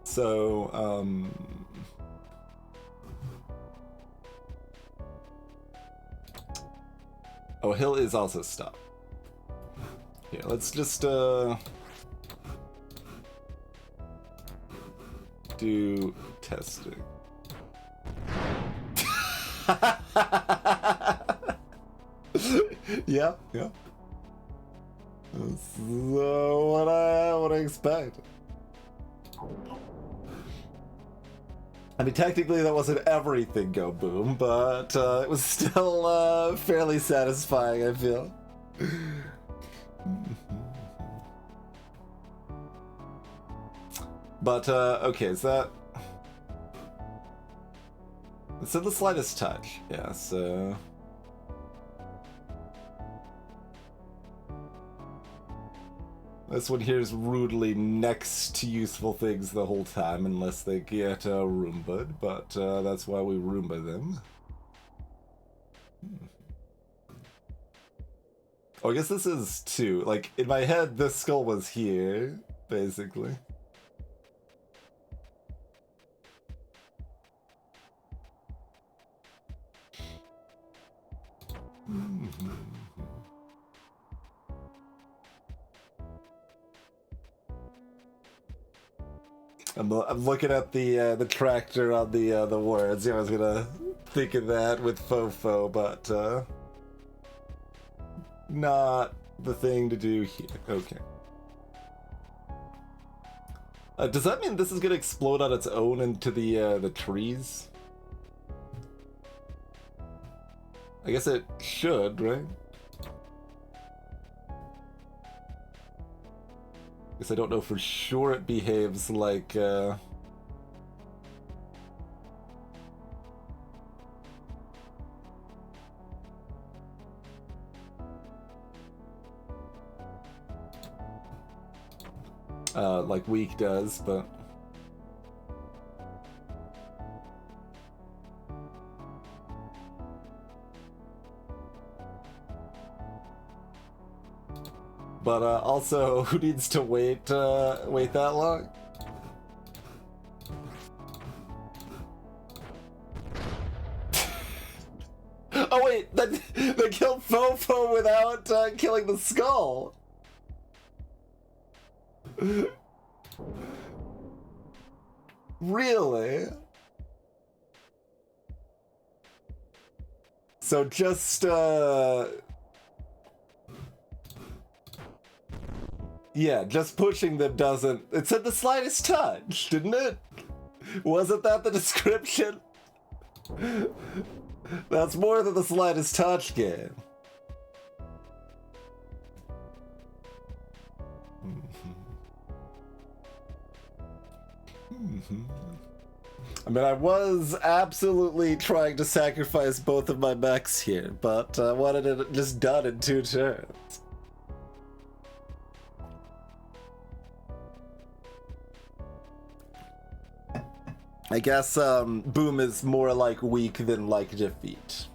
So, oh, Hill is also stop. Yeah, let's just, do testing. Yeah. That's what I expect. I mean, technically that wasn't everything Go Boom, but it was still fairly satisfying, I feel. But, okay, is that... It's in the slightest touch, yeah, so... This one here is rudely next to useful things the whole time, unless they get Roomba'd, but that's why we Roomba them. Oh, I guess this is 2. Like, in my head, this skull was here, basically. I'm looking at the tractor on the words. Yeah, I was gonna think of that with Fofo, but not the thing to do here. Okay. Does that mean this is gonna explode on its own into the trees? I guess it should, right? Guess I don't know for sure it behaves like, like Weak does, but... But also, who needs to wait that long? Oh wait, they killed Fofo without killing the skull. Really? So just yeah, just pushing them doesn't... It said the slightest touch, didn't it? Wasn't that the description? That's more than the slightest touch game. I mean, I was absolutely trying to sacrifice both of my mechs here, but I wanted it just done in 2 turns. I guess Boom is more like Weak than like Defeat.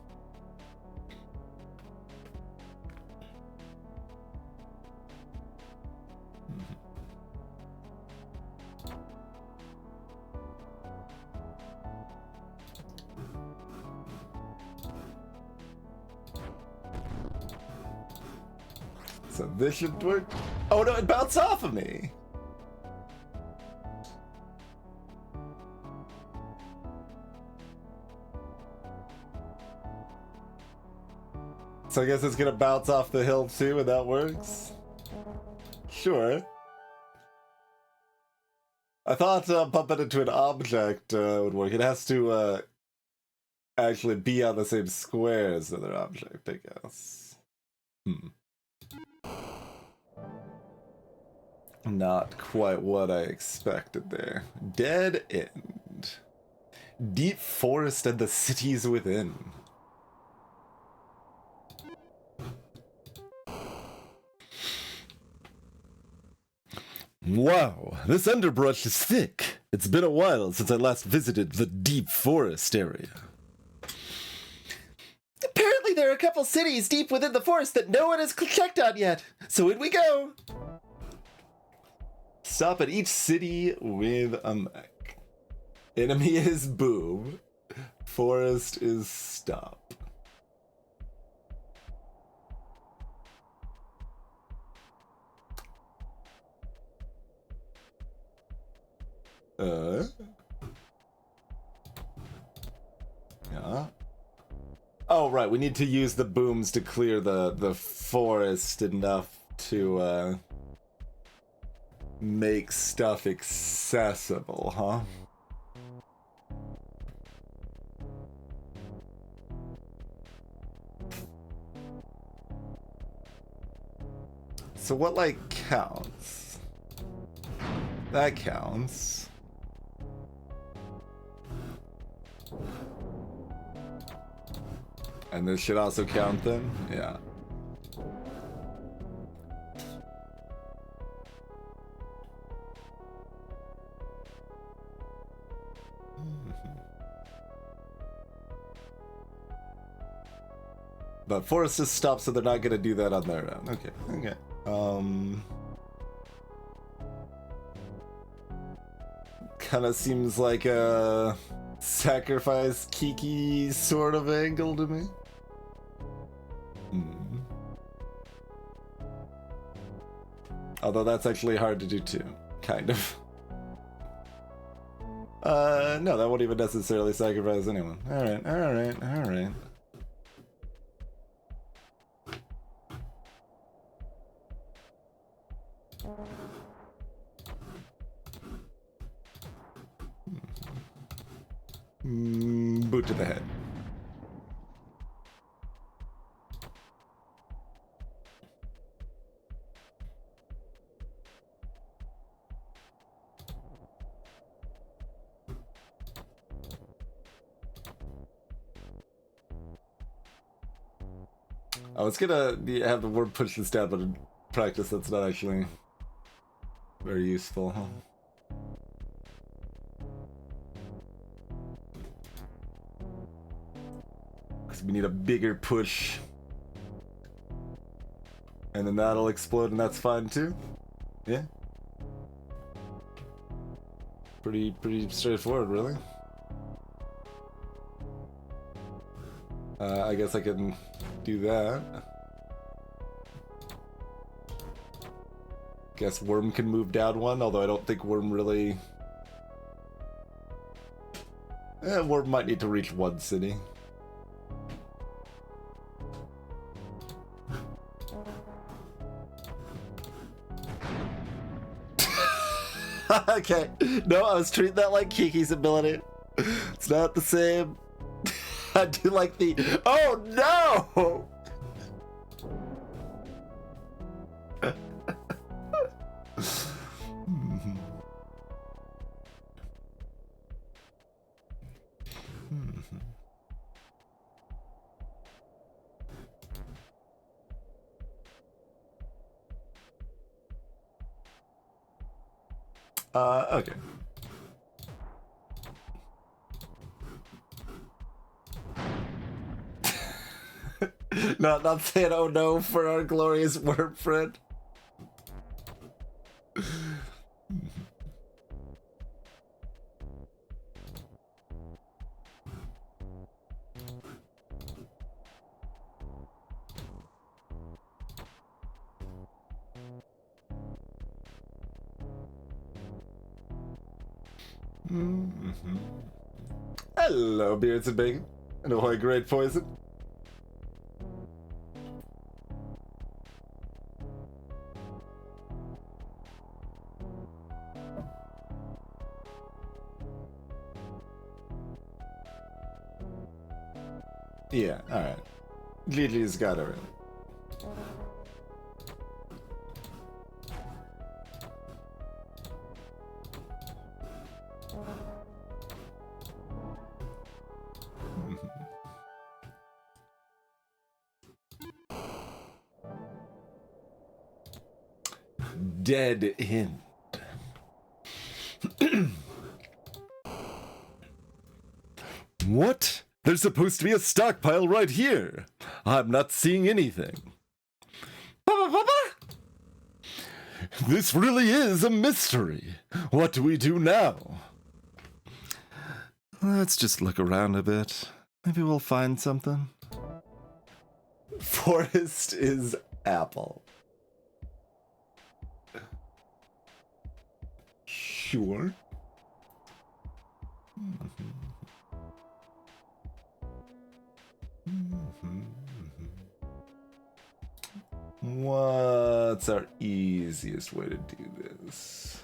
So this should work. Oh no, it bounced off of me. So I guess it's gonna bounce off the hill too, and that works? Sure. I thought bumping into an object would work. It has to actually be on the same square as the other object, I guess. Not quite what I expected there. Dead end. Deep forest and the cities within. Wow, this underbrush is thick. It's been a while since I last visited the deep forest area. Apparently there are a couple cities deep within the forest that no one has checked on yet. So in we go. Stop at each city with a mech. Enemy is boom. Forest is stop. Yeah. Oh, right. We need to use the booms to clear the forest enough to make stuff accessible, huh? So what, like, counts? That counts. And this should also count then? Yeah. But forest just stops, so they're not gonna do that on their own. Okay, okay. Kinda seems like a sacrifice Kiki sort of angle to me. Although that's actually hard to do too, kind of. No, that won't even necessarily sacrifice anyone. Alright, alright, alright. Boot to the head. I was gonna have the word push this down, but in practice that's not actually very useful, huh? Because we need a bigger push. And then that'll explode and that's fine too? Yeah? Pretty straightforward, really. I guess I can do that. Guess Worm can move down one, although I don't think Worm really... Worm might need to reach one city. Okay, no, I was treating that like Kiki's ability. It's not the same. I do like the... Oh no! Okay. Not saying oh no for our glorious worm friend. Hello, Beards and Bacon. And ahoy, great poison. Yeah, alright. Lily's got her in. Dead end. What? There's supposed to be a stockpile right here. I'm not seeing anything. This really is a mystery. What do we do now? Let's just look around a bit. Maybe we'll find something. Forest is apple. Sure. What's our easiest way to do this?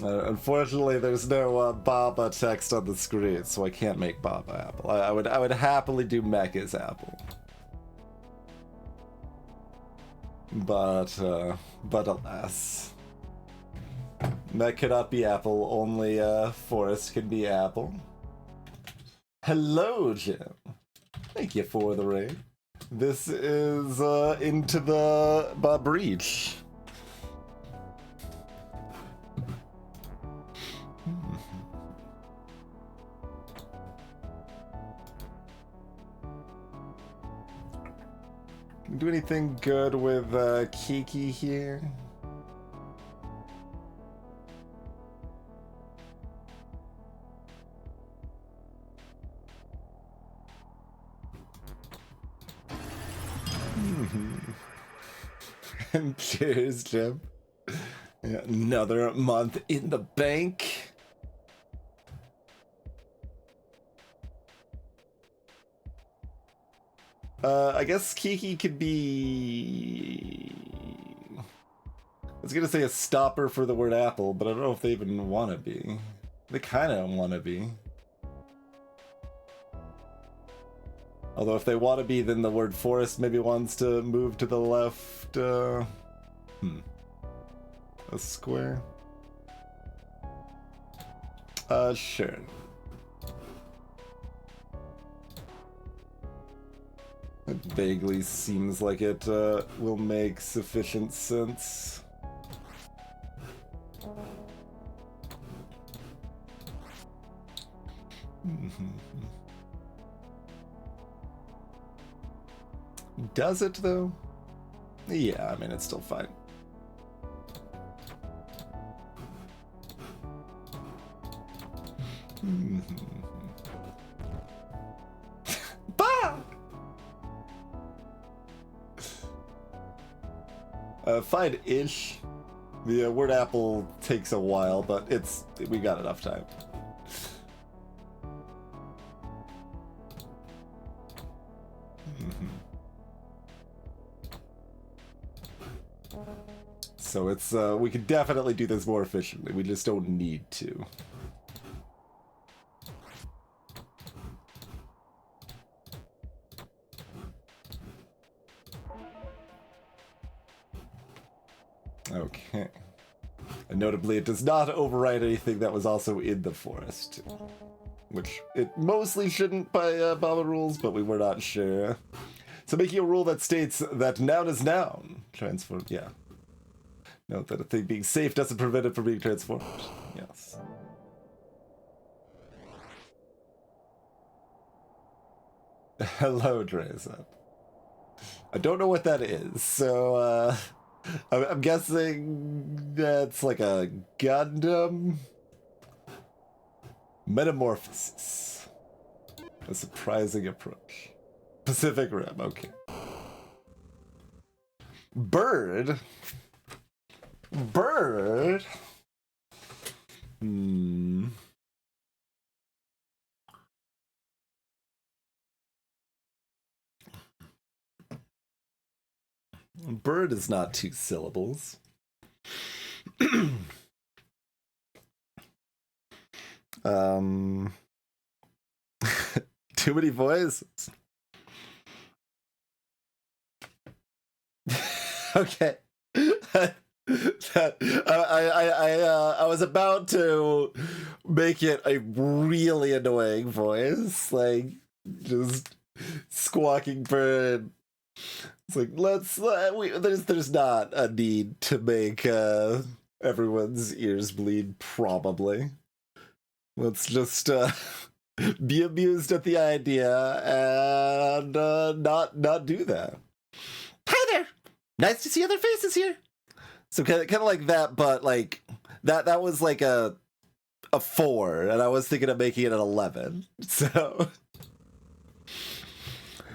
Unfortunately, there's no Baba text on the screen, so I can't make Baba apple. I would happily do Mecha's apple, but alas, Mech cannot be apple. Only Forest can be apple. Hello, Jim. Thank you for the raid. This is Into the Breach. Do anything good with Kiki here? And cheers, Jim. Yeah, another month in the bank. I guess Kiki could be... I was gonna say a stopper for the word apple, but I don't know if they even want to be. They kind of want to be. Although if they want to be, then the word forest maybe wants to move to the left. A square? Sure. It vaguely seems like it will make sufficient sense. Does it though? Yeah, I mean, it's still fine. Bah! Fine-ish. The word apple takes a while, but we got enough time. So it's we could definitely do this more efficiently. We just don't need to. Okay. And notably, it does not override anything that was also in the forest. Which it mostly shouldn't by Baba rules, but we were not sure. So making a rule that states that noun is noun. Transform, yeah. Note that a thing being safe doesn't prevent it from being transformed. Yes. Hello, Dreza. I don't know what that is, so, I'm guessing that's like a Gundam metamorphosis. A surprising approach. Pacific Rim, okay. Bird? Bird? Hmm. Bird is not 2 syllables. Too many voices. Okay. I was about to make it a really annoying voice, like just squawking bird. It's like there's not a need to make everyone's ears bleed. Probably, let's just be amused at the idea and not do that. Hi there. Nice to see other faces here. So kind of like that, but like that was like a 4, and I was thinking of making it an 11. So.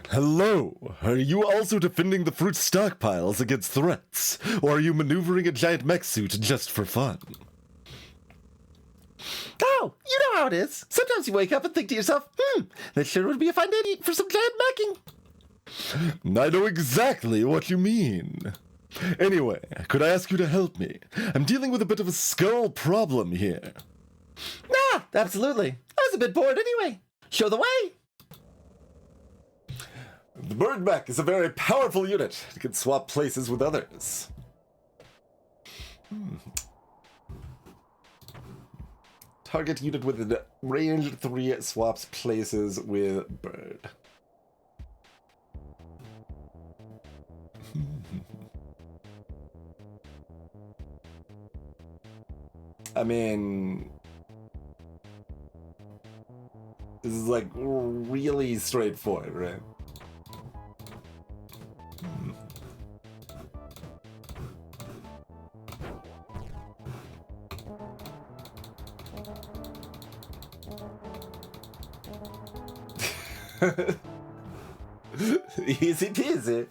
Hello. Are you also defending the fruit stockpiles against threats? Or are you maneuvering a giant mech suit just for fun? Oh, you know how it is. Sometimes you wake up and think to yourself, that sure would be a fun day to eat for some giant meching. I know exactly what you mean. Anyway, could I ask you to help me? I'm dealing with a bit of a skull problem here. Ah, absolutely. I was a bit bored anyway. Show the way. The bird mech is a very powerful unit. It can swap places with others. Target unit with a range 3 swaps places with bird. I mean, this is like really straightforward, right? Easy peasy.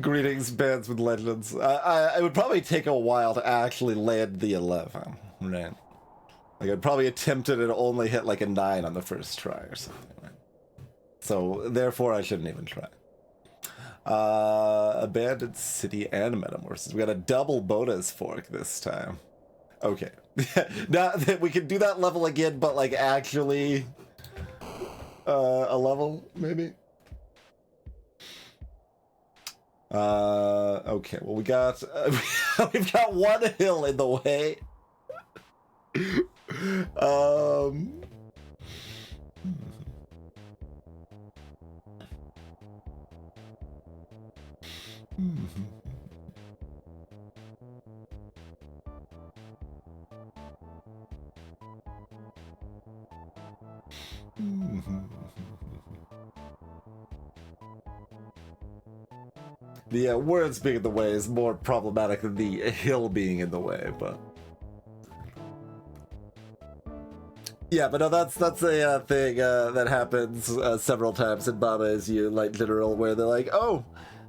Greetings, bands with legends. It would probably take a while to actually land the 11, right? Like I'd probably attempt it and only hit like a 9 on the first try or something, right? So therefore I shouldn't even try. Abandoned City and Metamorphosis. We got a double bonus fork this time. Okay. Now that we can do that level again, but like actually a level, maybe? Okay, well we got we've got one hill in the way. The words being in the way is more problematic than the hill being in the way, but yeah, but no, that's a thing that happens several times in Baba Is You Light Literal, where they're like, "Oh,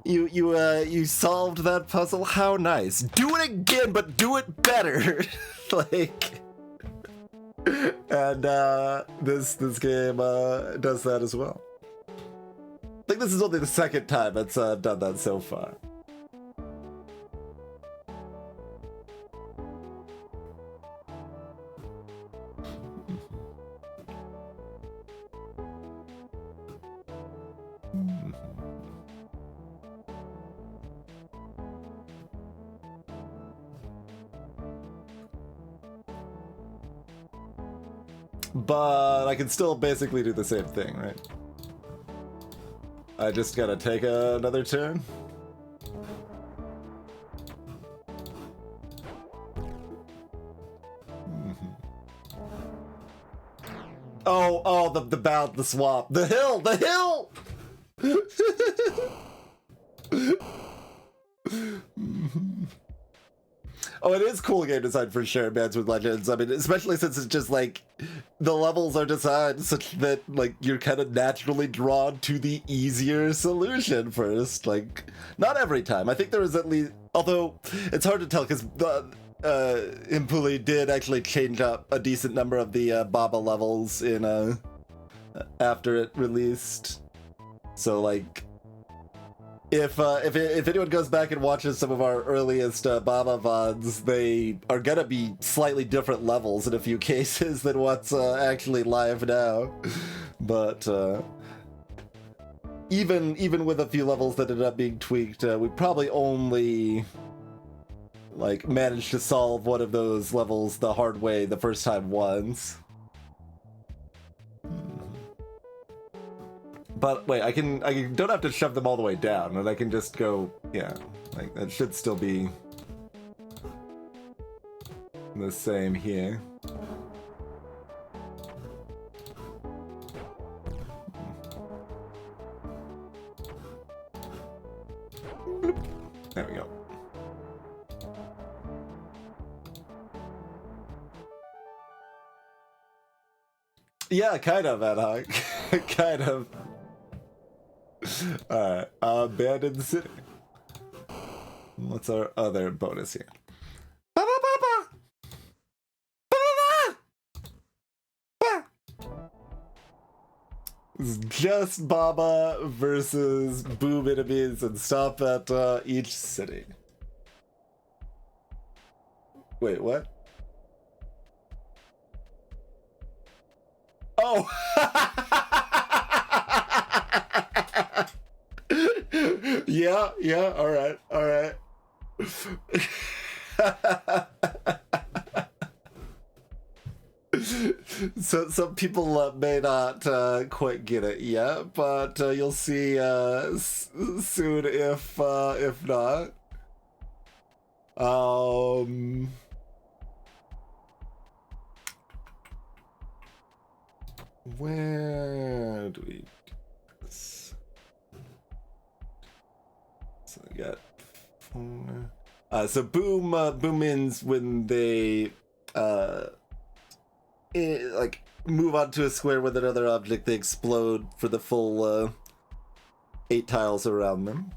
you solved that puzzle? How nice! Do it again, but do it better!" Like, and this game does that as well. I think this is only the second time it's done that so far. But I can still basically do the same thing, right? I just gotta take another turn. Oh, the swap, the hill! Oh, it is cool game design for sure, Bands with Legends. I mean, especially since it's just like the levels are designed such that like you're kind of naturally drawn to the easier solution first. Like, not every time. I think there was at least, although it's hard to tell because the Impuli did actually change up a decent number of the Baba levels in after it released. So like, if anyone goes back and watches some of our earliest Baba VODs, they are gonna be slightly different levels in a few cases than what's actually live now. But even with a few levels that ended up being tweaked, we probably only like managed to solve one of those levels the hard way the first time once. But wait, I don't have to shove them all the way down, and I can just go, yeah, like that should still be the same here. There we go. Yeah, kind of, Ad Hoc. Kind of. Alright, Abandoned City. What's our other bonus here? It's just Baba versus Boom enemies and stop at each city. Wait, what? Oh! Yeah, alright. So some people may not quite get it yet, but you'll see soon if not. Where do we do this? So we got 4. So boom ins when they like move onto a square with another object, they explode for the full 8 tiles around them.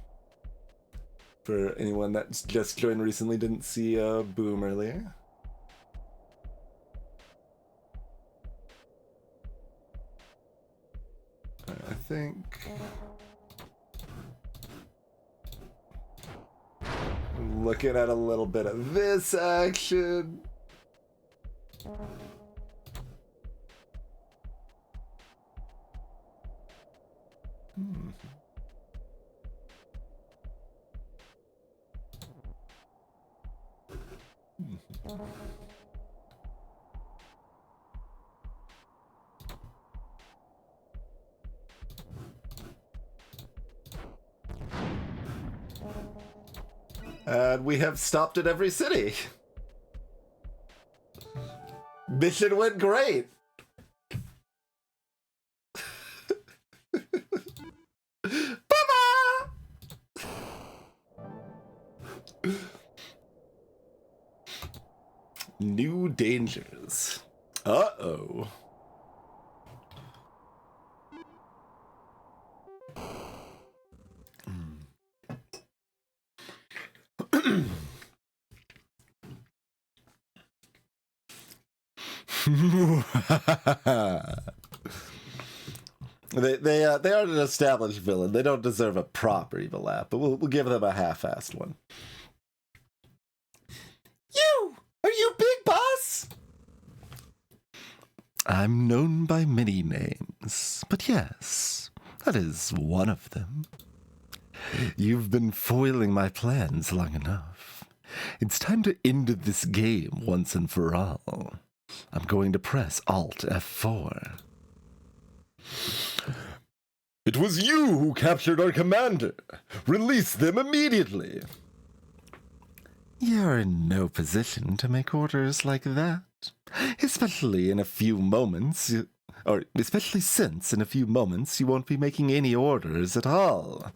For anyone that's just joined recently, didn't see boom earlier. I think looking at a little bit of this action. And we have stopped at every city. Mission went great. New dangers. Uh-oh. They are an established villain. They don't deserve a proper evil laugh, but we'll give them a half-assed one. Are you Big Boss? I'm known by many names, but yes, that is one of them. You've been foiling my plans long enough. It's time to end this game once and for all. I'm going to press Alt F4. It was you who captured our commander. Release them immediately. You're in no position to make orders like that, especially in a few moments. Or especially since in a few moments you won't be making any orders at all.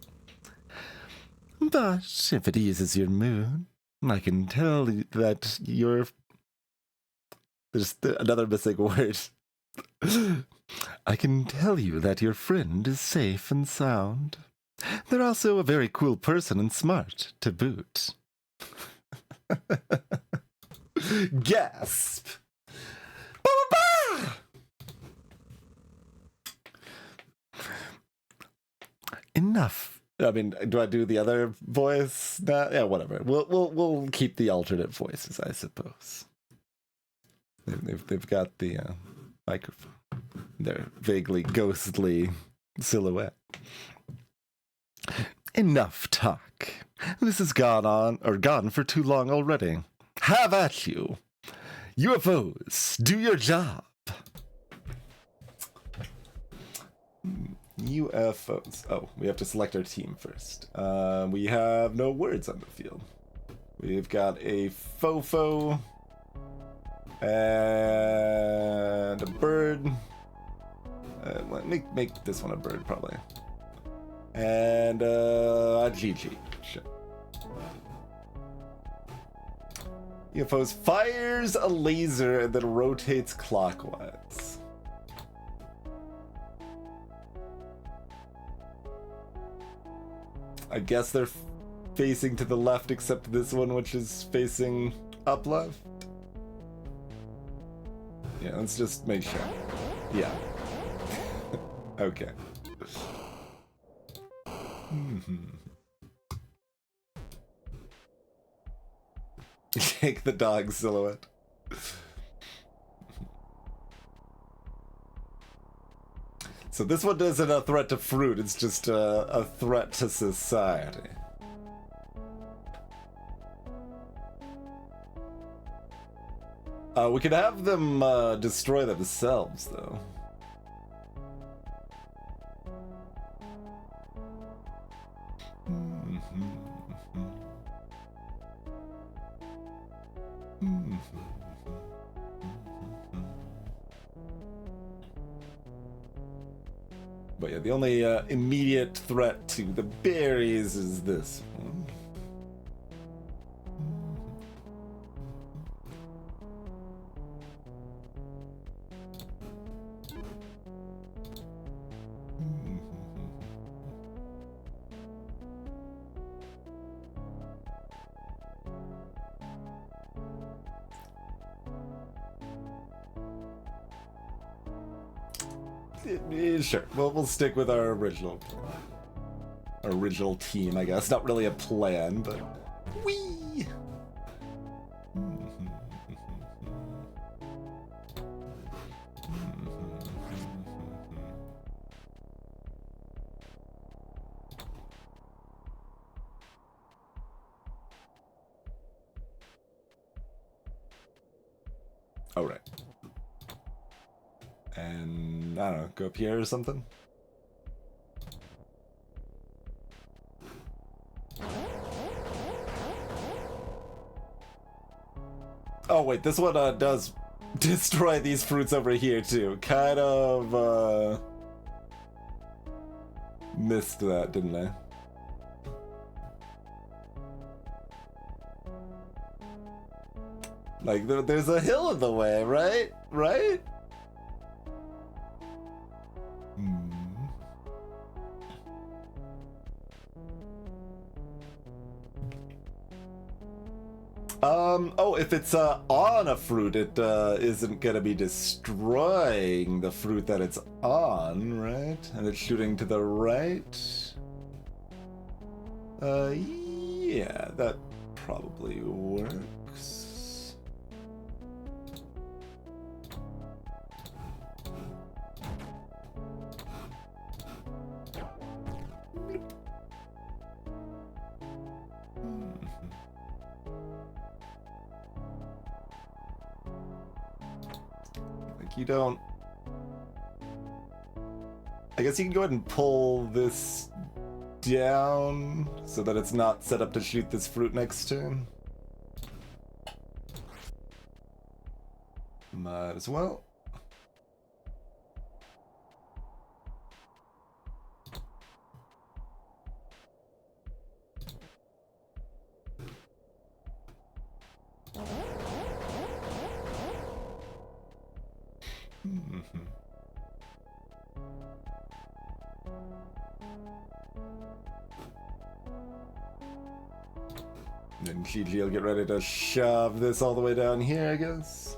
But if it eases your mood, I can tell you that you're... There's another missing word. I can tell you that your friend is safe and sound. They're also a very cool person and smart, to boot. Gasp! Enough. I mean, do I do the other voice? Nah, yeah, whatever. We'll keep the alternate voices, I suppose. They've got the microphone. Their vaguely ghostly silhouette. Enough talk. This has gone for too long already. Have at you. UFOs, do your job. UFOs. Oh, we have to select our team first. We have no words on the field. We've got a fofo and a bird. Make this one a bird, probably. And a GG. Sure. UFOs fires a laser and then rotates clockwise. I guess they're facing to the left, except this one, which is facing up left. Yeah, let's just make sure. Yeah. Okay. Take the dog silhouette. So this one isn't a threat to fruit, it's just a threat to society. We could have them destroy themselves, though. But yeah, the only immediate threat to the berries is this one. Sure, we'll stick with our original team, I guess. Not really a plan, but whee! All right. And I don't know, go up here or something. Oh wait, this one does destroy these fruits over here too. Kind of missed that, didn't I? Like there's a hill in the way, right? Right? Oh, if it's on a fruit, it isn't gonna be destroying the fruit that it's on, right? And it's shooting to the right. Yeah, that probably works. You don't... I guess you can go ahead and pull this down so that it's not set up to shoot this fruit next turn. Might as well. Then Gigi will get ready to shove this all the way down here, I guess.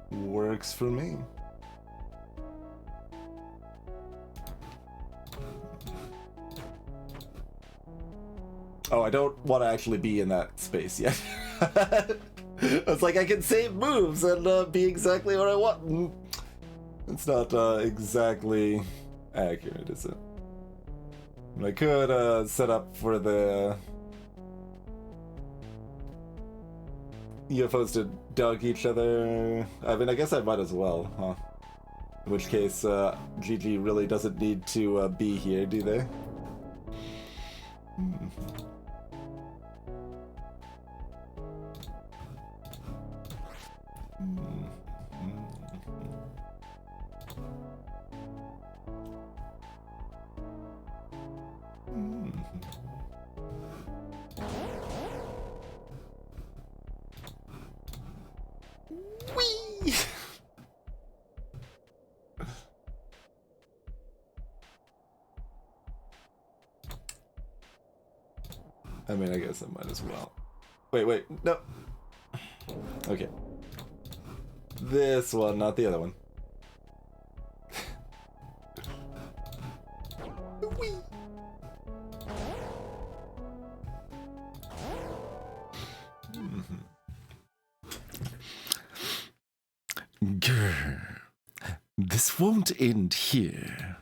Works for me. Oh, I don't want to actually be in that space yet. It's like I can save moves and be exactly what I want. It's not exactly accurate, is it? I could set up for the UFOs to dunk each other. I mean, I guess I might as well, huh? In which case, GG really doesn't need to be here, do they? Whee! I mean, I guess I might as well. Wait, no. Okay. This one, not the other one. Whee! Grr. This won't end here.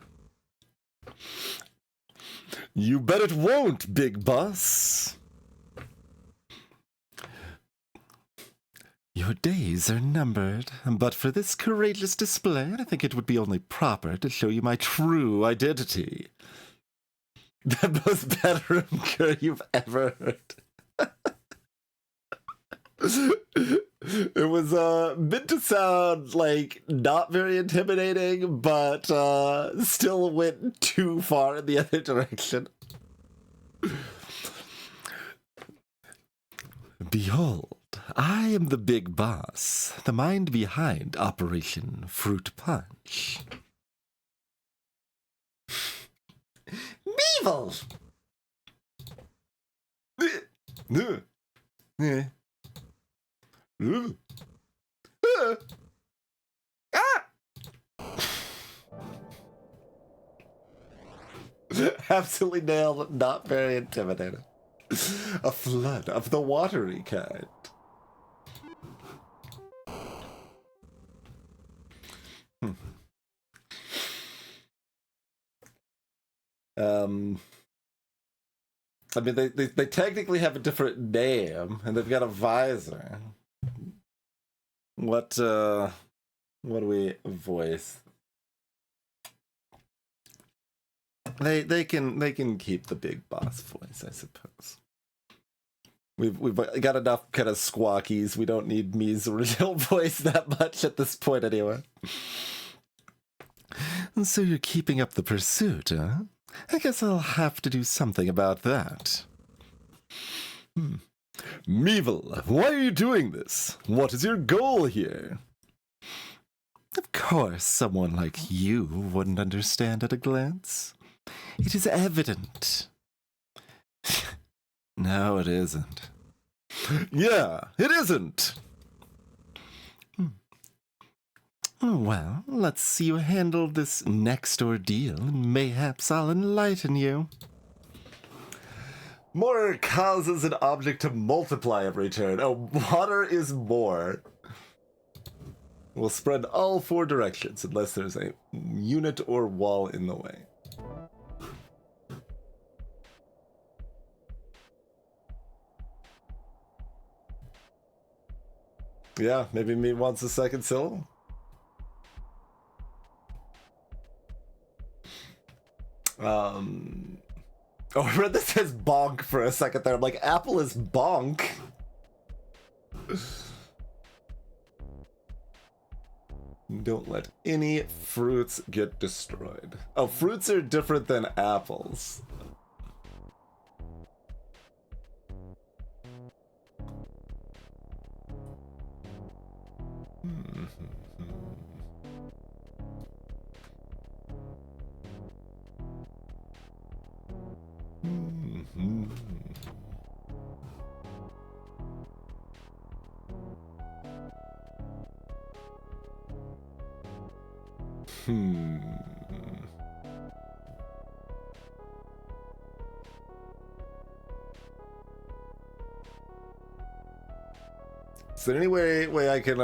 You bet it won't, big boss. Your days are numbered, but for this courageous display, I think it would be only proper to show you my true identity. The most bedroom girl you've ever heard. It was meant to sound like not very intimidating, but still went too far in the other direction. Behold, I am the big boss, the mind behind Operation Fruit Punch. Meevil! Absolutely nailed. Not very intimidating. A flood of the watery kind. I mean, they technically have a different name, and they've got a visor. What do we voice? They can keep the big boss voice, I suppose. We've got enough kind of squawkies. We don't need Mii's original voice that much at this point, anyway. So you're keeping up the pursuit, huh? I guess I'll have to do something about that. Meevil, why are you doing this? What is your goal here? Of course, someone like you wouldn't understand at a glance. It is evident. No, it isn't. Yeah, it isn't. Well, let's see you handle this next ordeal, and mayhaps I'll enlighten you. More causes an object to multiply every turn. Oh, water is more. Will spread all 4 directions unless there's a unit or wall in the way. Yeah, maybe Mii wants a second syllable. Oh, I read this as bonk for a second there. I'm like, apple is bonk. Don't let any fruits get destroyed. Oh, fruits are different than apples. Is there any way I can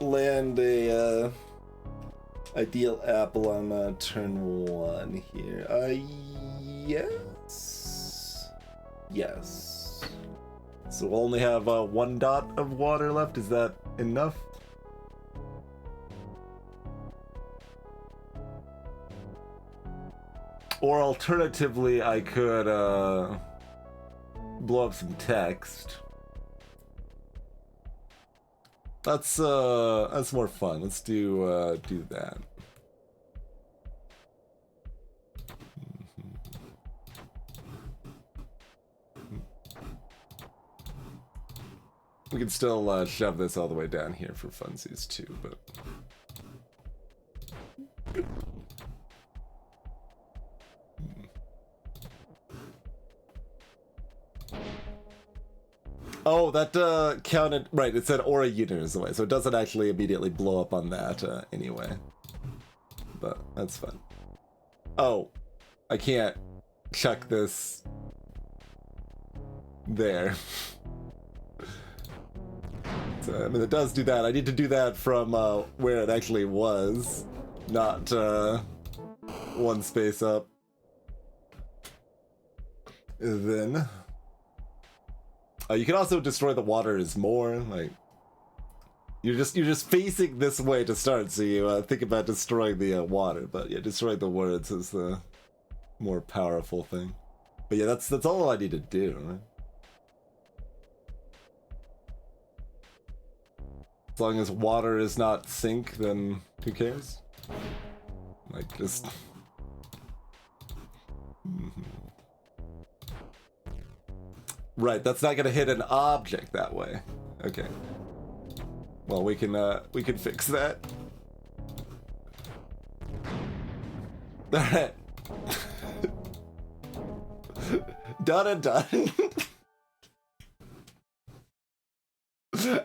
land a ideal apple on turn 1 here? Yes. So we'll only have 1 dot of water left. Is that enough? Or alternatively, I could blow up some text. That's more fun. Let's do that. We can still shove this all the way down here for funsies too, but. Oh, that counted, right, it said aura unit is away, so it doesn't actually immediately blow up on that anyway. But that's fun. Oh, I can't chuck this there. So, I mean, it does do that. I need to do that from where it actually was, not 1 space up. Then... you can also destroy the water as more, like you're just facing this way to start, so you think about destroying the water, but yeah, destroying the words is the more powerful thing. But yeah, that's all I need to do, right? As long as water is not sink, then who cares? Like just. Right, that's not gonna hit an object that way. Okay. Well, we can fix that. Alright. Done and done.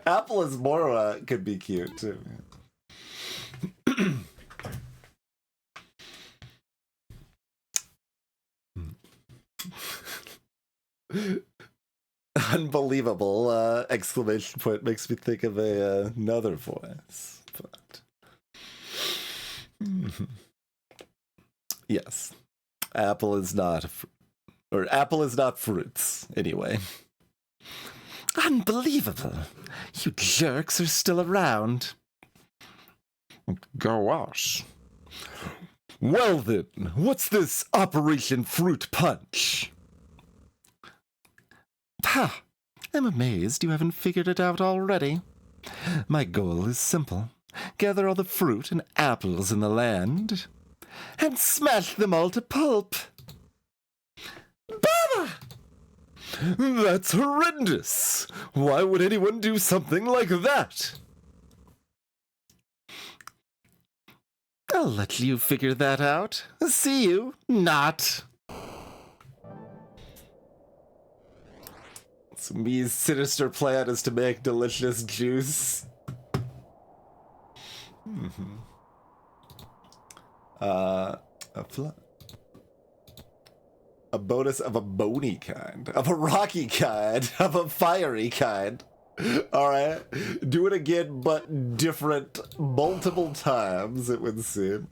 Apple is more could be cute too. Unbelievable exclamation point makes me think of another voice, but yes, apple is not apple is not fruits anyway. Unbelievable, you jerks are still around. Go us. Well then, what's this Operation Fruit Punch? Ha! I'm amazed you haven't figured it out already. My goal is simple. Gather all the fruit and apples in the land and smash them all to pulp. Baba! That's horrendous! Why would anyone do something like that? I'll let you figure that out. See you not. So Mii's sinister plan is to make delicious juice. A bonus of a bony kind, of a rocky kind, of a fiery kind. Alright. Do it again, but different multiple times, it would seem.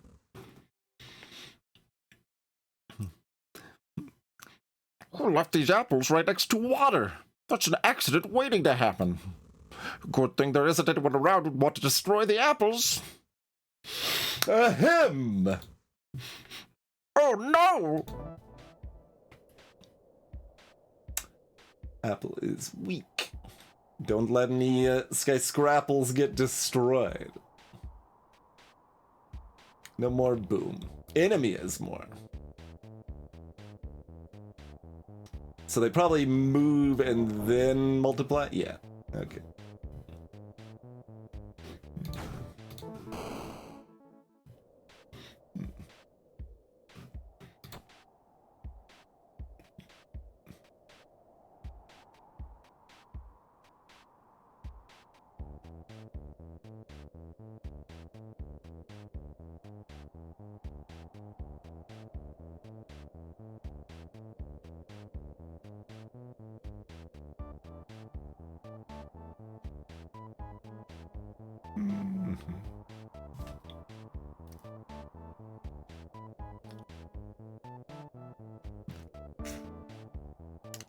Who left these apples right next to water? That's an accident waiting to happen. Good thing there isn't anyone around who'd want to destroy the apples. Ahem! Oh no! Apple is weak. Don't let any Sky Scrapples get destroyed. No more boom. Enemy is more. So they probably move and then multiply? Yeah. Okay. Mhm.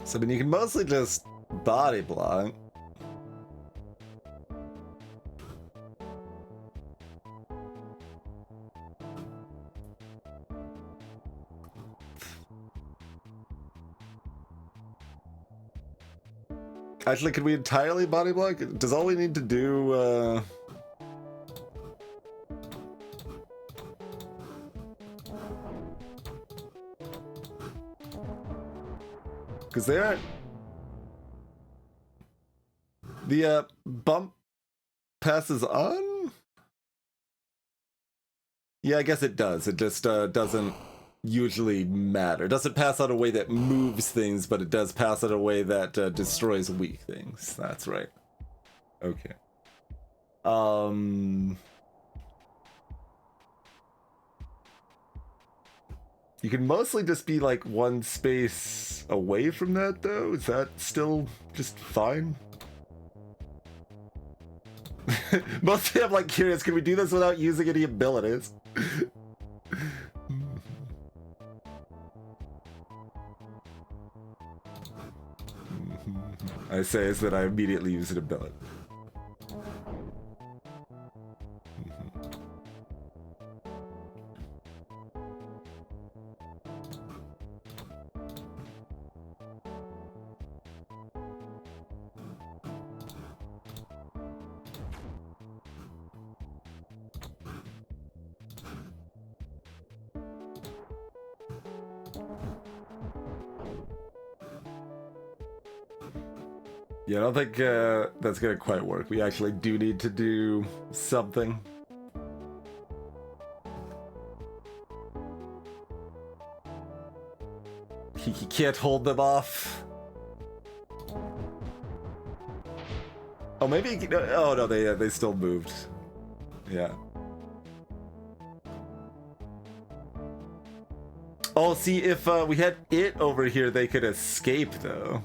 So, I mean, you can mostly just body block. Actually, could we entirely body block? Does all we need to do, because they aren't... The, bump passes on? Yeah, I guess it does. It just, doesn't usually matter. It doesn't pass out a way that moves things, but it does pass out a way that destroys weak things. That's right. Okay. You can mostly just be like one space away from that, though. Is that still just fine? Mostly I'm like curious, can we do this without using any abilities? I say is that I immediately use an ability. Yeah, I don't think that's gonna quite work. We actually do need to do something. He can't hold them off. Oh, maybe. Oh no, they still moved. Yeah. Oh, see, if we had it over here, they could escape though.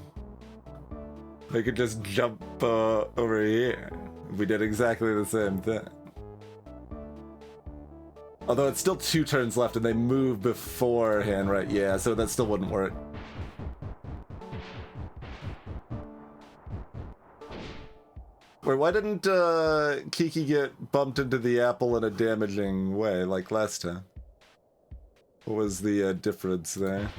They could just jump over here. We did exactly the same thing. Although it's still 2 turns left and they move beforehand, right? Yeah, so that still wouldn't work. Wait, why didn't Kiki get bumped into the apple in a damaging way like last time? What was the difference there?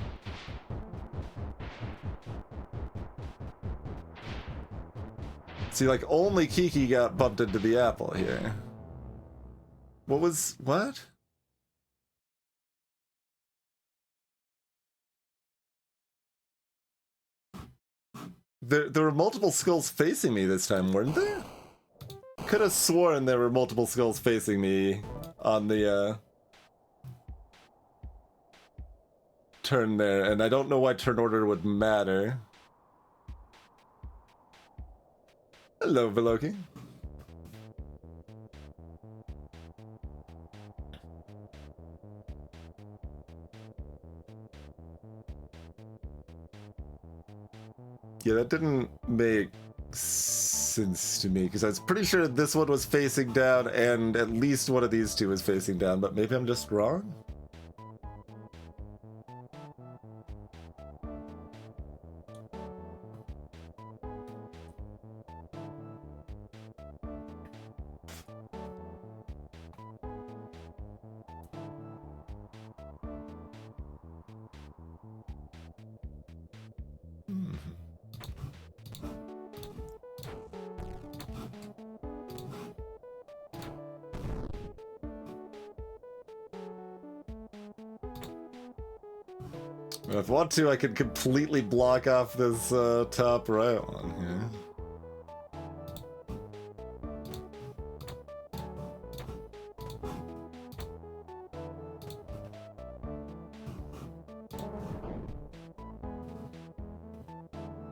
See, like, only Kiki got bumped into the apple here. What? There were multiple skulls facing me this time, weren't there? Could have sworn there were multiple skulls facing me on the, turn there, and I don't know why turn order would matter. Hello, Veloki. Yeah, that didn't make sense to me, because I was pretty sure this one was facing down, and at least one of these two was facing down, but maybe I'm just wrong? If I want to, I could completely block off this top right one here.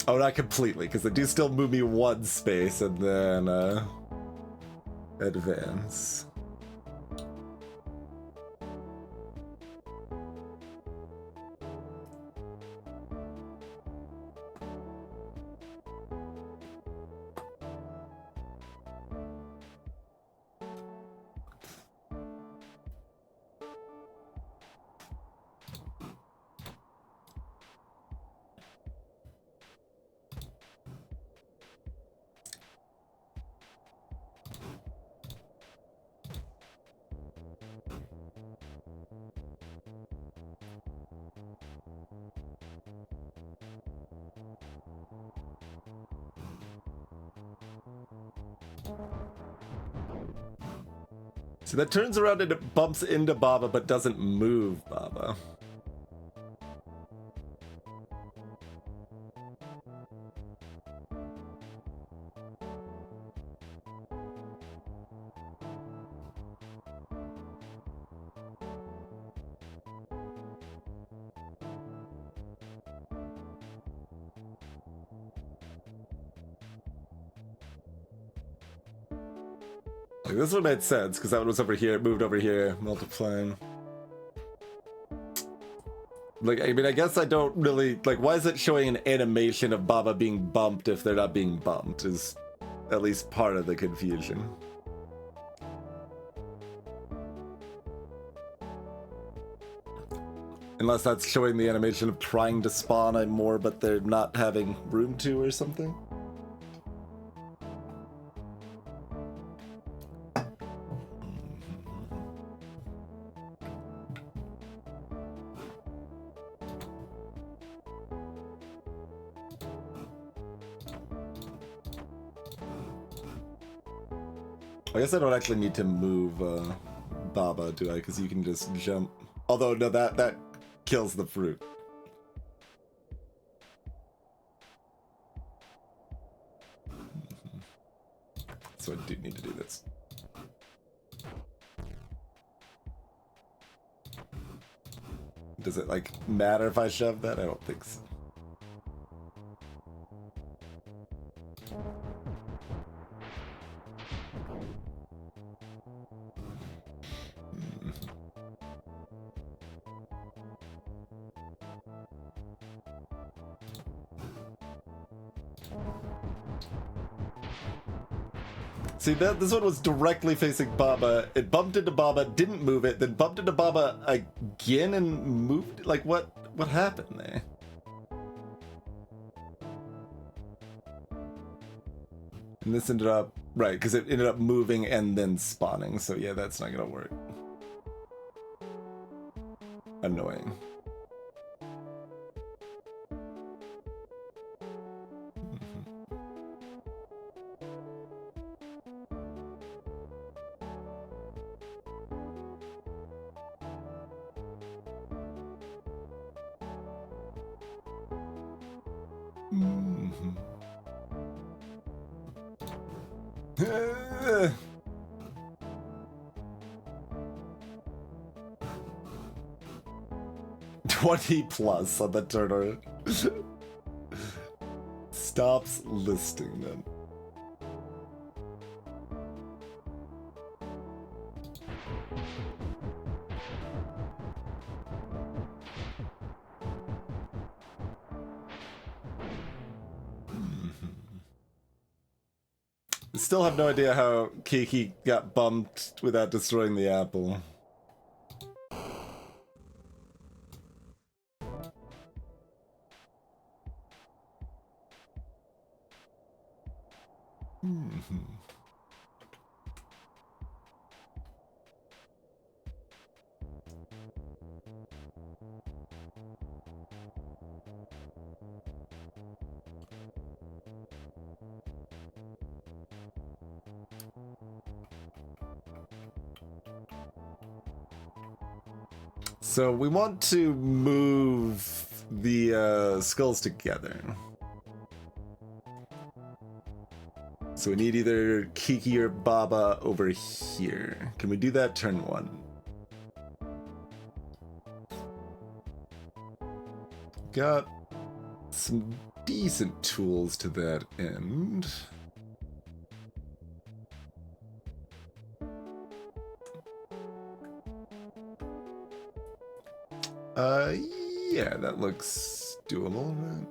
Oh, not completely, because they do still move me 1 space and then advance. So that turns around and it bumps into Baba but doesn't move Baba. Like, this one made sense because that one was over here, it moved over here, multiplying. Like, I mean, I guess I don't really, like, why is it showing an animation of Baba being bumped if they're not being bumped is at least part of the confusion. Unless that's showing the animation of trying to spawn a more but they're not having room to or something. I guess I don't actually need to move Baba, do I? Because you can just jump. Although, no, that kills the fruit. So I do need to do this. Does it, like, matter if I shove that? I don't think so. See, this one was directly facing Baba. It bumped into Baba, didn't move it, then bumped into Baba again and moved. Like, what happened there? And this ended up, right, because it ended up moving and then spawning. So yeah, that's not gonna work. Annoying. Mm-hmm. 20 plus on the turner. Stops listing them. Still have no idea how Kiki got bumped without destroying the apple. So we want to move the skulls together. So we need either Kiki or Baba over here. Can we do that turn one? Got some decent tools to that end. Yeah, that looks doable, right?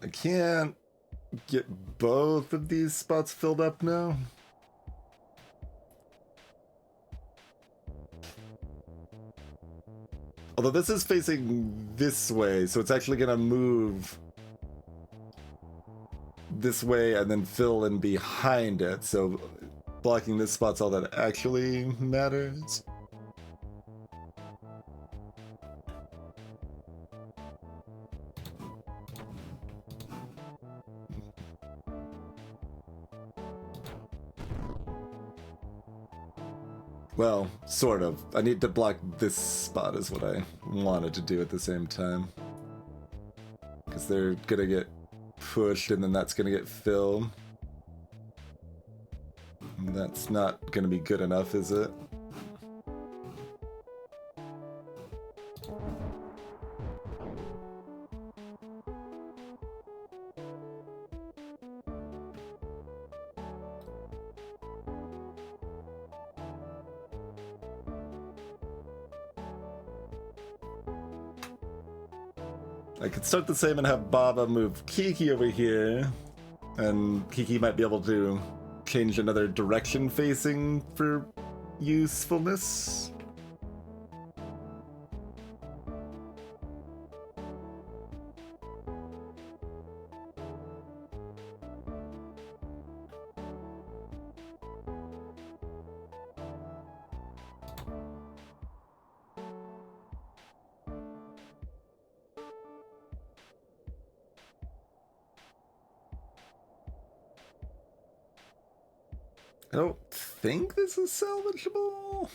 I can't get both of these spots filled up now. Although this is facing this way, so it's actually gonna move this way and then fill in behind it, so blocking this spot's all that actually matters. Well, sort of. I need to block this spot is what I wanted to do at the same time. Because they're gonna get pushed and then that's gonna get filled. And that's not gonna be good enough, is it? I could start the same and have Baba move Kiki over here, and Kiki might be able to change another direction facing for usefulness. I don't think this is salvageable.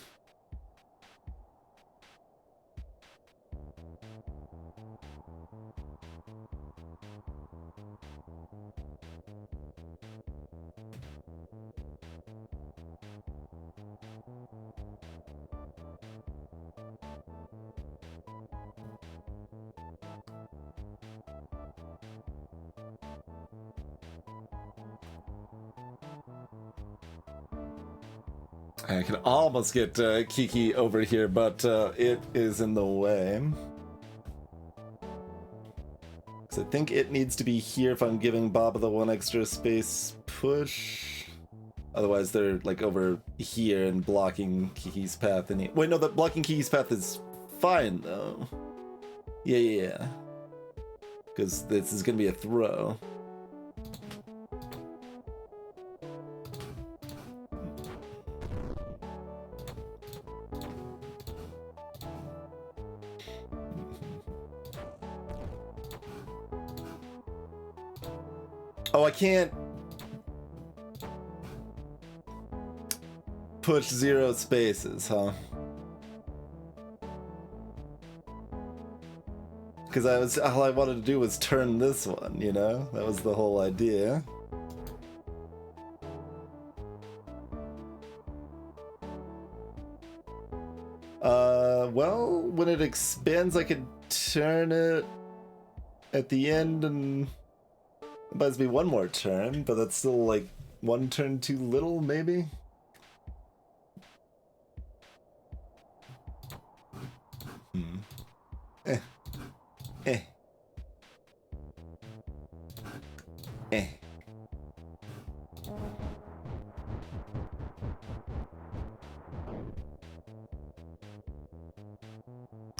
I can almost get Kiki over here, but it is in the way. So I think it needs to be here if I'm giving Baba the one extra space push. Otherwise they're like over here and blocking Kiki's path. And wait, no, that blocking Kiki's path is fine though. Yeah. Because this is gonna be a throw. Oh, I can't push 0 spaces, huh? Because all I wanted to do was turn this one, you know? That was the whole idea. Well, when it expands, I could turn it at the end and it buys me one more turn, but that's still like one turn too little, maybe? Eh.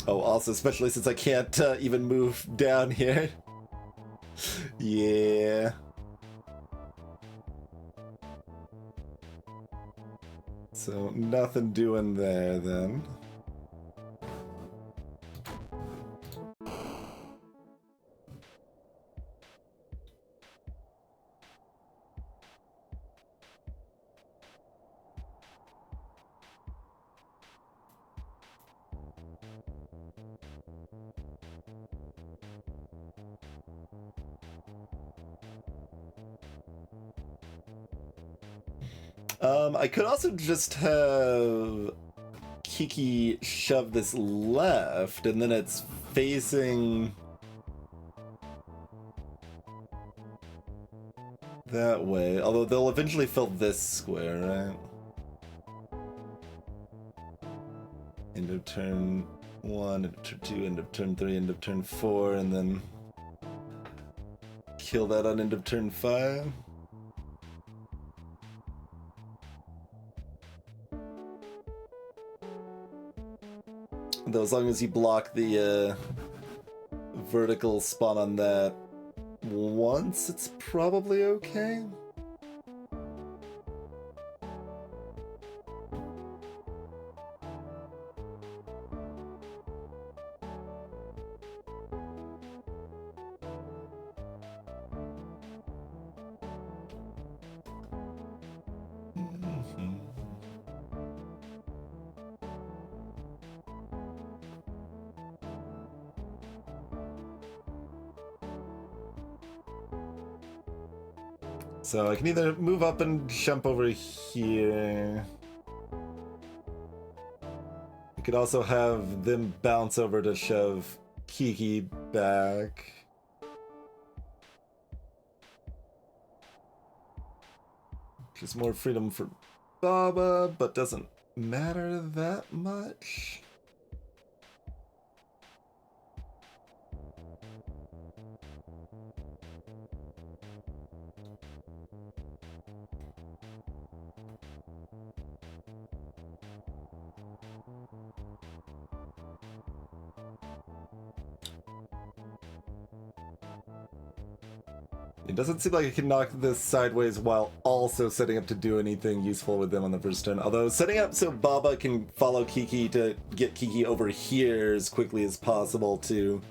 Oh, also, especially since I can't even move down here. Yeah. So, nothing doing there, then. I could also just have Kiki shove this left, and then it's facing that way. Although they'll eventually fill this square, right? End of turn 1, end of turn 2, end of turn 3, end of turn 4, and then kill that on end of turn 5. Though as long as you block the vertical spawn on that once, it's probably okay. So I can either move up and jump over here. I could also have them bounce over to shove Kiki back. Just more freedom for Baba, but doesn't matter that much. It doesn't seem like I can knock this sideways while also setting up to do anything useful with them on the first turn. Although setting up so Baba can follow Kiki to get Kiki over here as quickly as possible to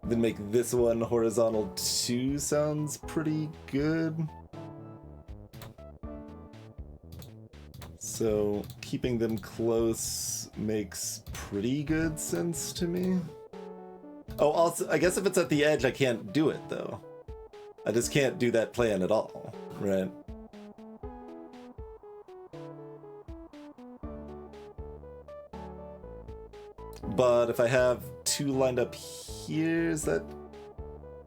then make this one horizontal too sounds pretty good. So keeping them close makes pretty good sense to me. Oh, also, I guess if it's at the edge, I can't do it though. I just can't do that plan at all, right? But if I have two lined up here, is that...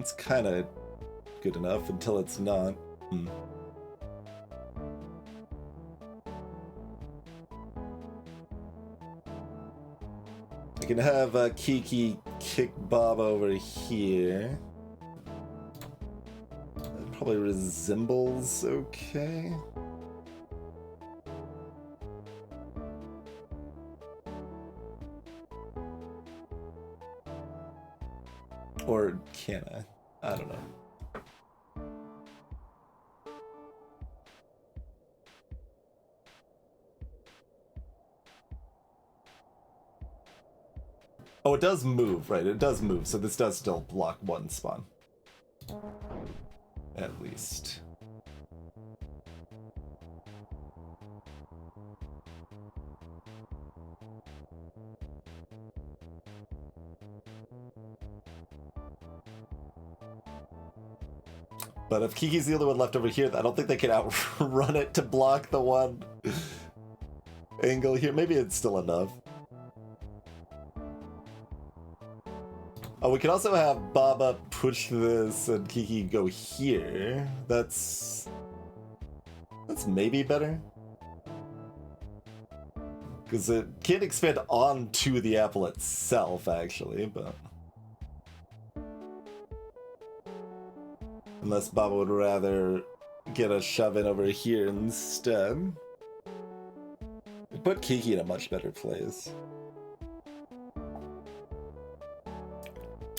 It's kind of good enough until it's not. I can have Kiki kick Bob over here. Probably resembles okay. Or can I? I don't know. Oh, it does move, right? It does move, so this does still block one spawn. At least. But if Kiki's the only one left over here, I don't think they can outrun it to block the one angle here. Maybe it's still enough. Oh, we can also have Baba push this and Kiki go here. That's maybe better. Because it can't expand onto the apple itself, actually, but... Unless Baba would rather get a shove in over here instead. It'd put Kiki in a much better place.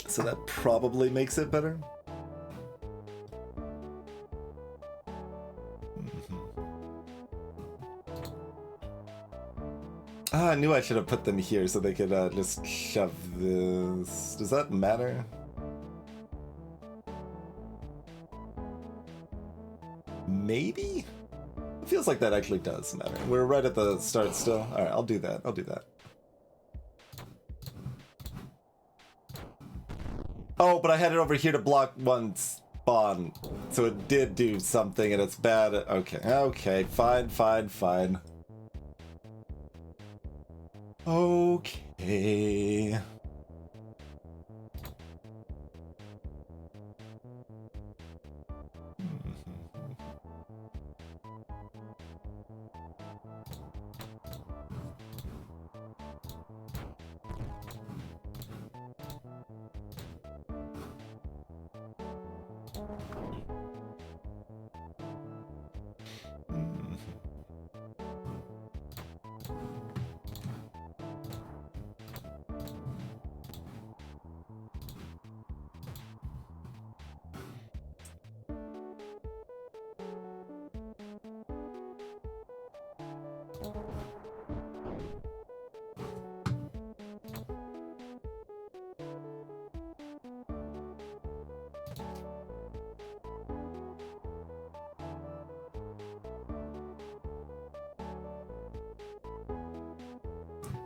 So that probably makes it better. Ah, I knew I should have put them here so they could just shove this. Does that matter? Maybe? It feels like that actually does matter. We're right at the start still. Alright, I'll do that. I'll do that. Oh, but I had it over here to block one spawn. So it did do something and it's bad. Okay, okay, fine, fine, fine. Okay.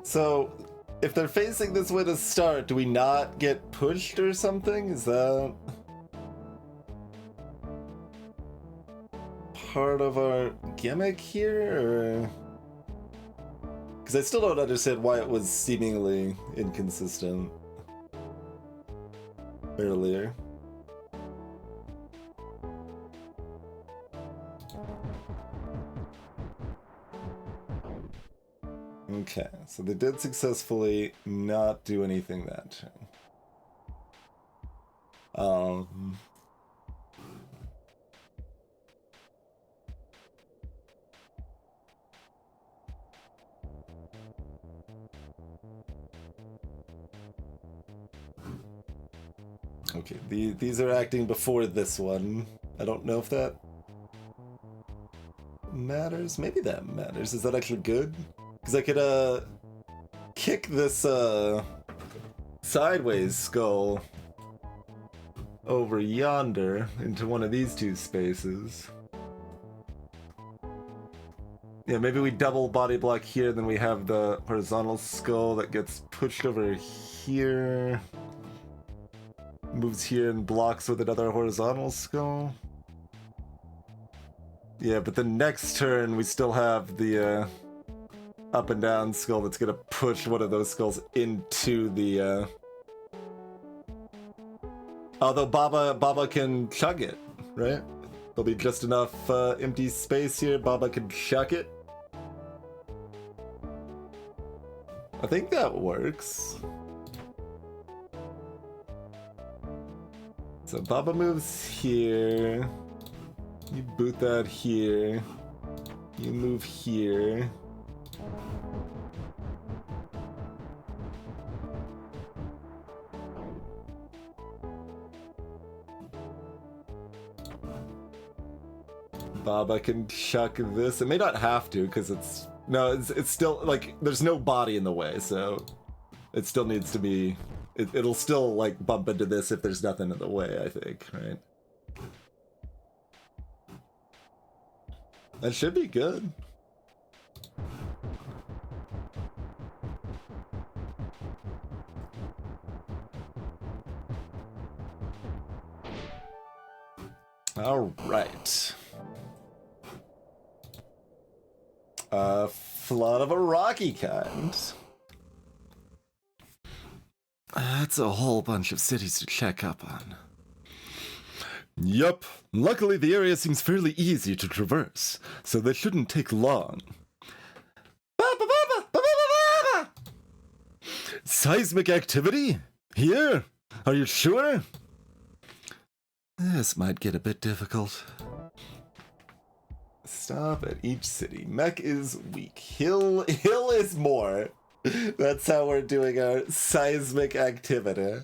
So, if they're facing this way to start, do we not get pushed or something? Is that part of our gimmick here? Because I still don't understand why it was seemingly inconsistent earlier. Okay, so they did successfully not do anything that turn. Okay, these are acting before this one. I don't know if that matters. Maybe that matters. Is that actually good? Because I could, kick this, sideways skull over yonder into one of these two spaces. Yeah, maybe we double body block here, then we have the horizontal skull that gets pushed over here. Moves here and blocks with another horizontal skull. Yeah, but the next turn we still have the, up and down skull that's gonna push one of those skulls into the although Baba can chug it, right? There'll be just enough empty space here. Baba can chuck it. I think that works. So Baba moves here. You boot that here. You move here. Baba can chuck this. It may not have to, because it's still, like, there's no body in the way, so it still needs to be, it'll still, like, bump into this if there's nothing in the way, I think, right? That should be good. All right. Flood of a rocky kind. That's a whole bunch of cities to check up on. Yup. Luckily, the area seems fairly easy to traverse, so that shouldn't take long. Seismic activity? Here? Are you sure? This might get a bit difficult. Stop at each city. Mech is weak. Hill is more. That's how we're doing our seismic activity.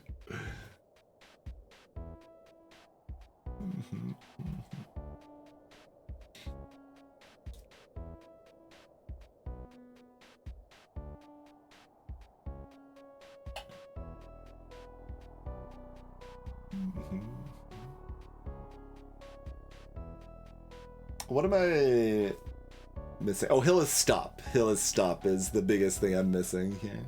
What am I missing? Oh, Hill is stop. Hill is stop is the biggest thing I'm missing here.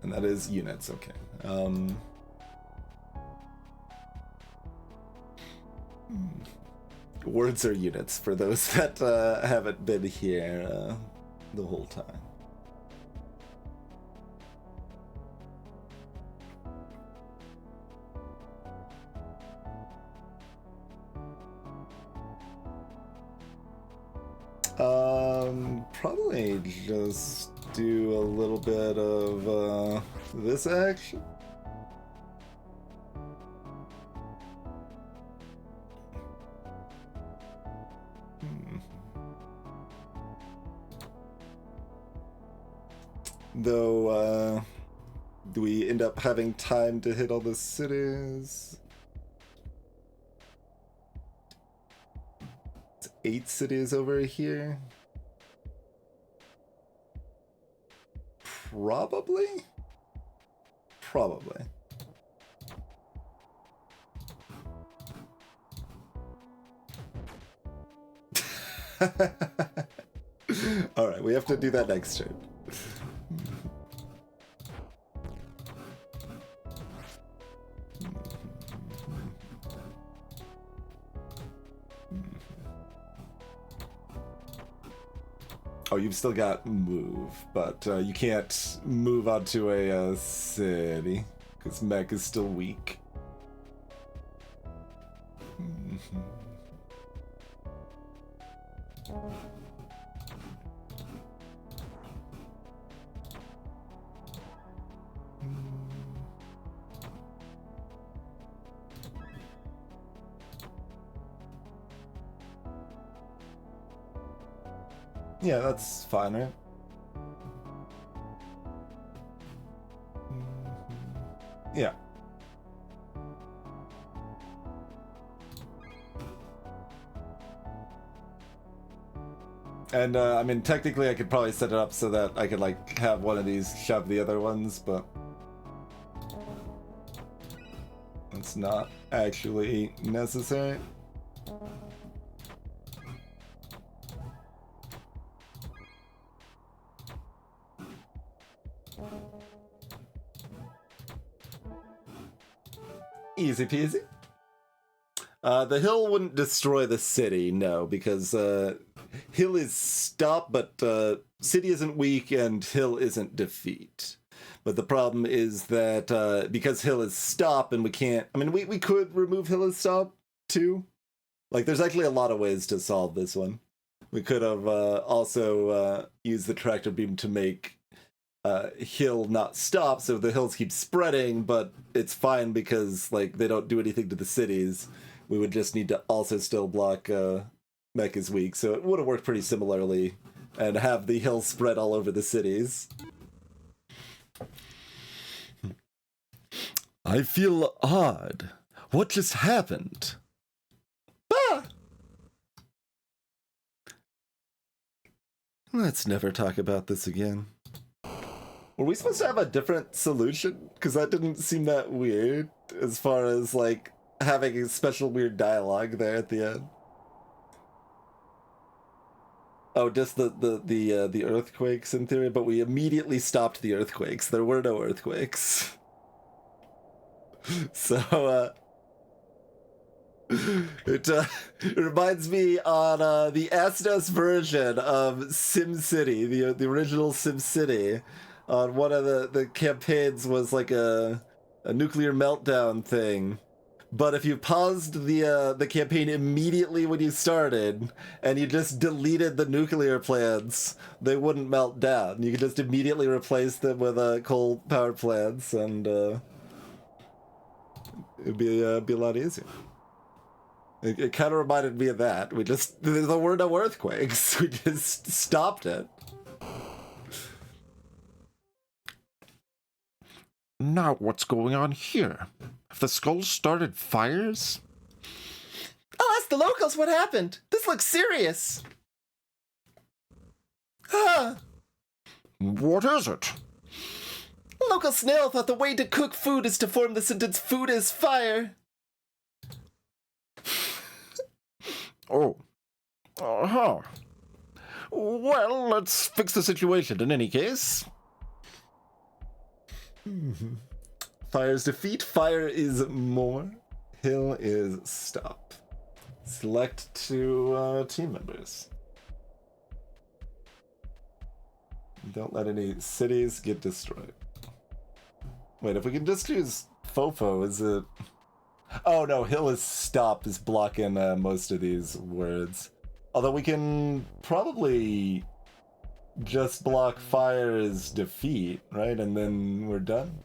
And that is units, okay. Words are units for those that haven't been here the whole time. Probably just do a little bit of this action. Though, do we end up having time to hit all the cities? It's 8 cities over here. Probably? Probably. Alright, we have to do that next turn. Oh, you've still got move, but you can't move onto a city because mech is still weak. Yeah, that's fine, right? Yeah. And, I mean, technically I could probably set it up so that I could, like, have one of these shove the other ones, but it's not actually necessary. Easy peasy. The hill wouldn't destroy the city, no, because hill is stop, but city isn't weak and hill isn't defeat. But the problem is that because hill is stop and we can't, I mean, we could remove hill as stop too. Like, there's actually a lot of ways to solve this one. We could have also used the tractor beam to make hill not stop, so the hills keep spreading, but it's fine because, like, they don't do anything to the cities. We would just need to also still block mech is weak, so it would have worked pretty similarly and have the hills spread all over the cities. I feel odd. What just happened? Ah! Let's never talk about this again. Were we supposed to have a different solution? Because that didn't seem that weird as far as, like, having a special weird dialogue there at the end. Oh, just the earthquakes in theory, but we immediately stopped the earthquakes. There were no earthquakes. So, it reminds me on the SNES version of SimCity, the original SimCity. On one of the campaigns was like a nuclear meltdown thing. But if you paused the campaign immediately when you started, and you just deleted the nuclear plants, they wouldn't melt down. You could just immediately replace them with coal power plants, and it'd be a lot easier. It kind of reminded me of that. There were no earthquakes. We just stopped it. Now what's going on here? Have the skulls started fires? I'll ask the locals what happened. This looks serious. Ah, What is it? local snail thought the way to cook food is to form the sentence "food is fire." Oh. Uh-huh. Well, let's fix the situation in any case. Fire's defeat, fire is more, hill is stop. Select 2 team members. Don't let any cities get destroyed. Wait, if we can just use Fofo, is it... Oh no, hill is stop is blocking most of these words. Although we can probably just block fire is defeat, right? And then we're done.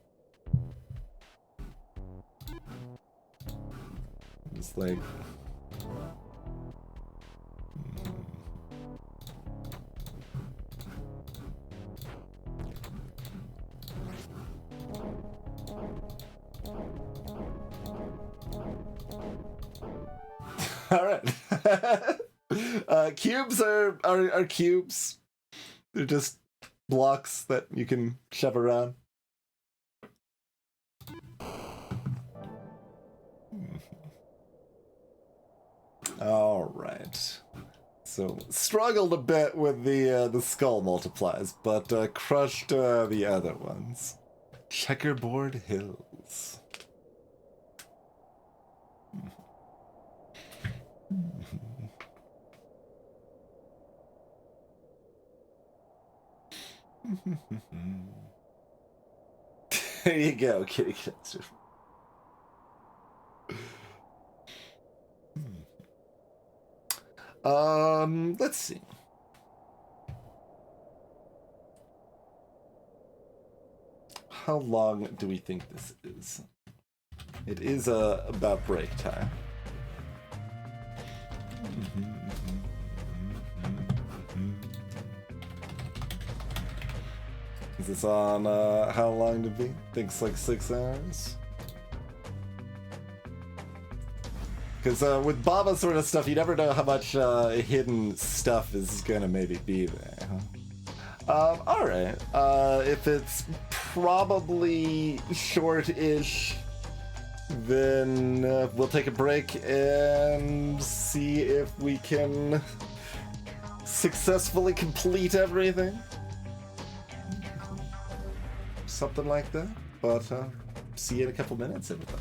It's like... All right. Cubes are cubes. They're just blocks that you can shove around. All right. So struggled a bit with the skull multiplies, but crushed the other ones. Checkerboard Hills. There you go, kitty cats. Let's see. How long do we think this is? It is about break time. Is this on how long to be? Thinks like 6 hours? Because with Baba sort of stuff, you never know how much hidden stuff is gonna maybe be there, huh? Alright. If it's probably short-ish, then we'll take a break and see if we can successfully complete everything. Something like that. But see you in a couple minutes, everything.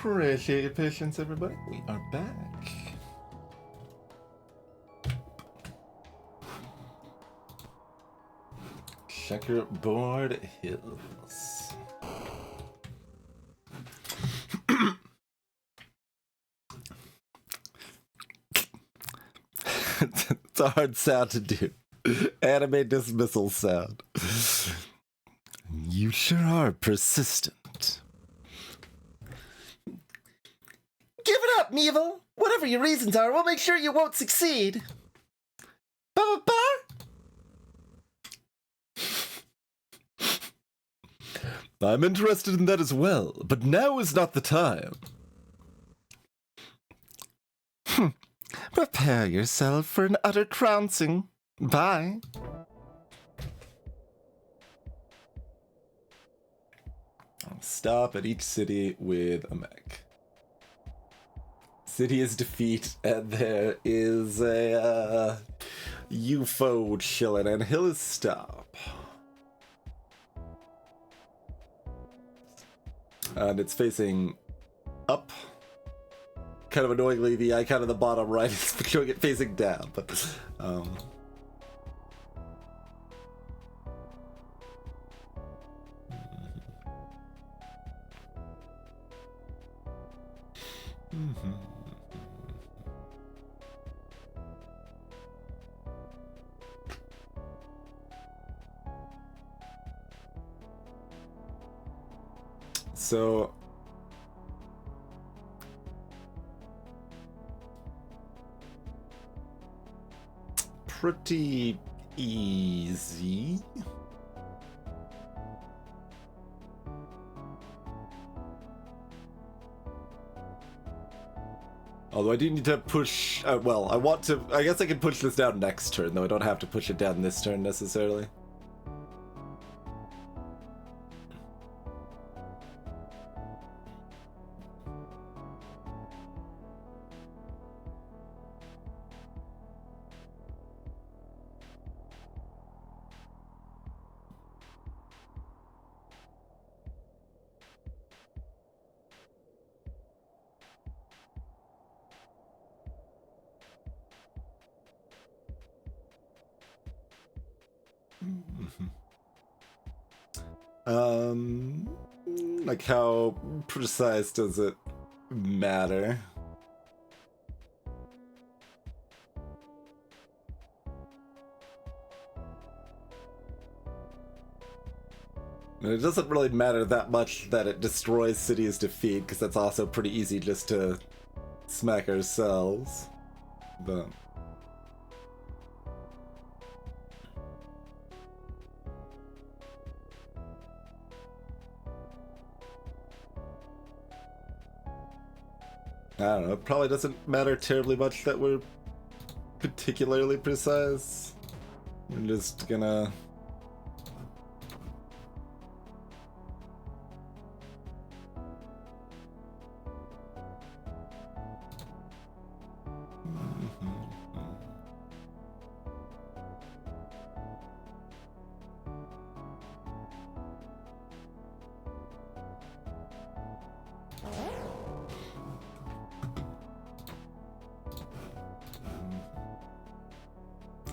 Appreciate your patience, everybody. We are back. Checkerboard Hills. It's a hard sound to do. Anime dismissal sound. You sure are persistent. Give it up, Meevil! Whatever your reasons are, we'll make sure you won't succeed. Ba-ba-ba! I'm interested in that as well, but now is not the time. Prepare yourself for an utter trouncing. Bye. Stop at each city with a mech. City is defeat, and there is a UFO chilling, and hill is stop. And it's facing up. Kind of annoyingly, the icon on the bottom right is showing it facing down, but so pretty easy. Although I do need to push, well, I guess I can push this down next turn, though I don't have to push it down this turn necessarily. Like how precise does it matter? And it doesn't really matter that much that it destroys City's defeat, because that's also pretty easy just to smack ourselves. But I don't know, it probably doesn't matter terribly much that we're particularly precise. We're just gonna...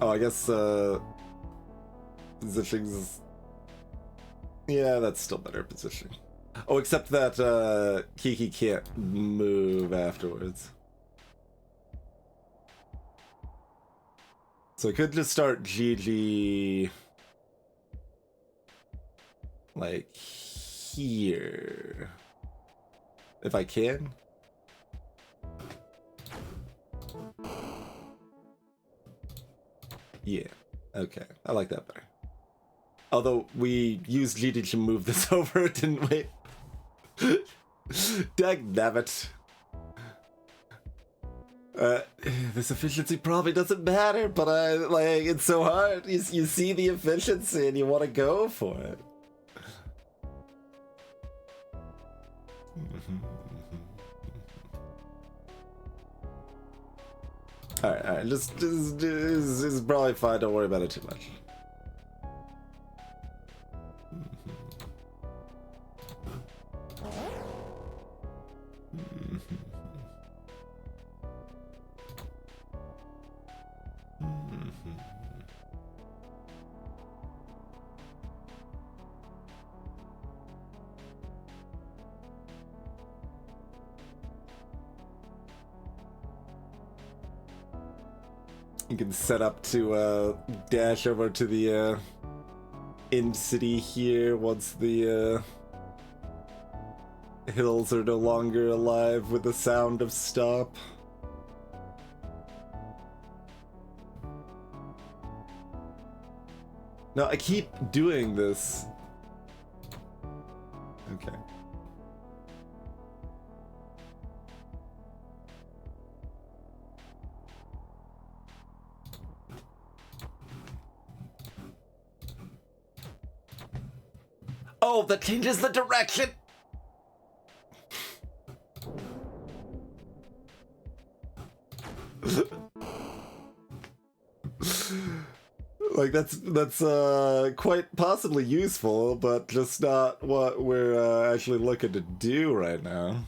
Oh, I guess, positioning's... Yeah, that's still better positioning. Oh, except that, Kiki can't move afterwards. So I could just start GG... like, here. If I can. Yeah, okay. I like that better. Although, we used GG to move this over, didn't we? Dagnabbit. This efficiency probably doesn't matter, but it's so hard. You see the efficiency and you want to go for it. Alright, this is probably fine, don't worry about it too much. You can set up to dash over to the end city here once the hills are no longer alive with the sound of stop. No, I keep doing this. Okay. Oh, that changes the direction! Like, that's quite possibly useful, but just not what we're actually looking to do right now.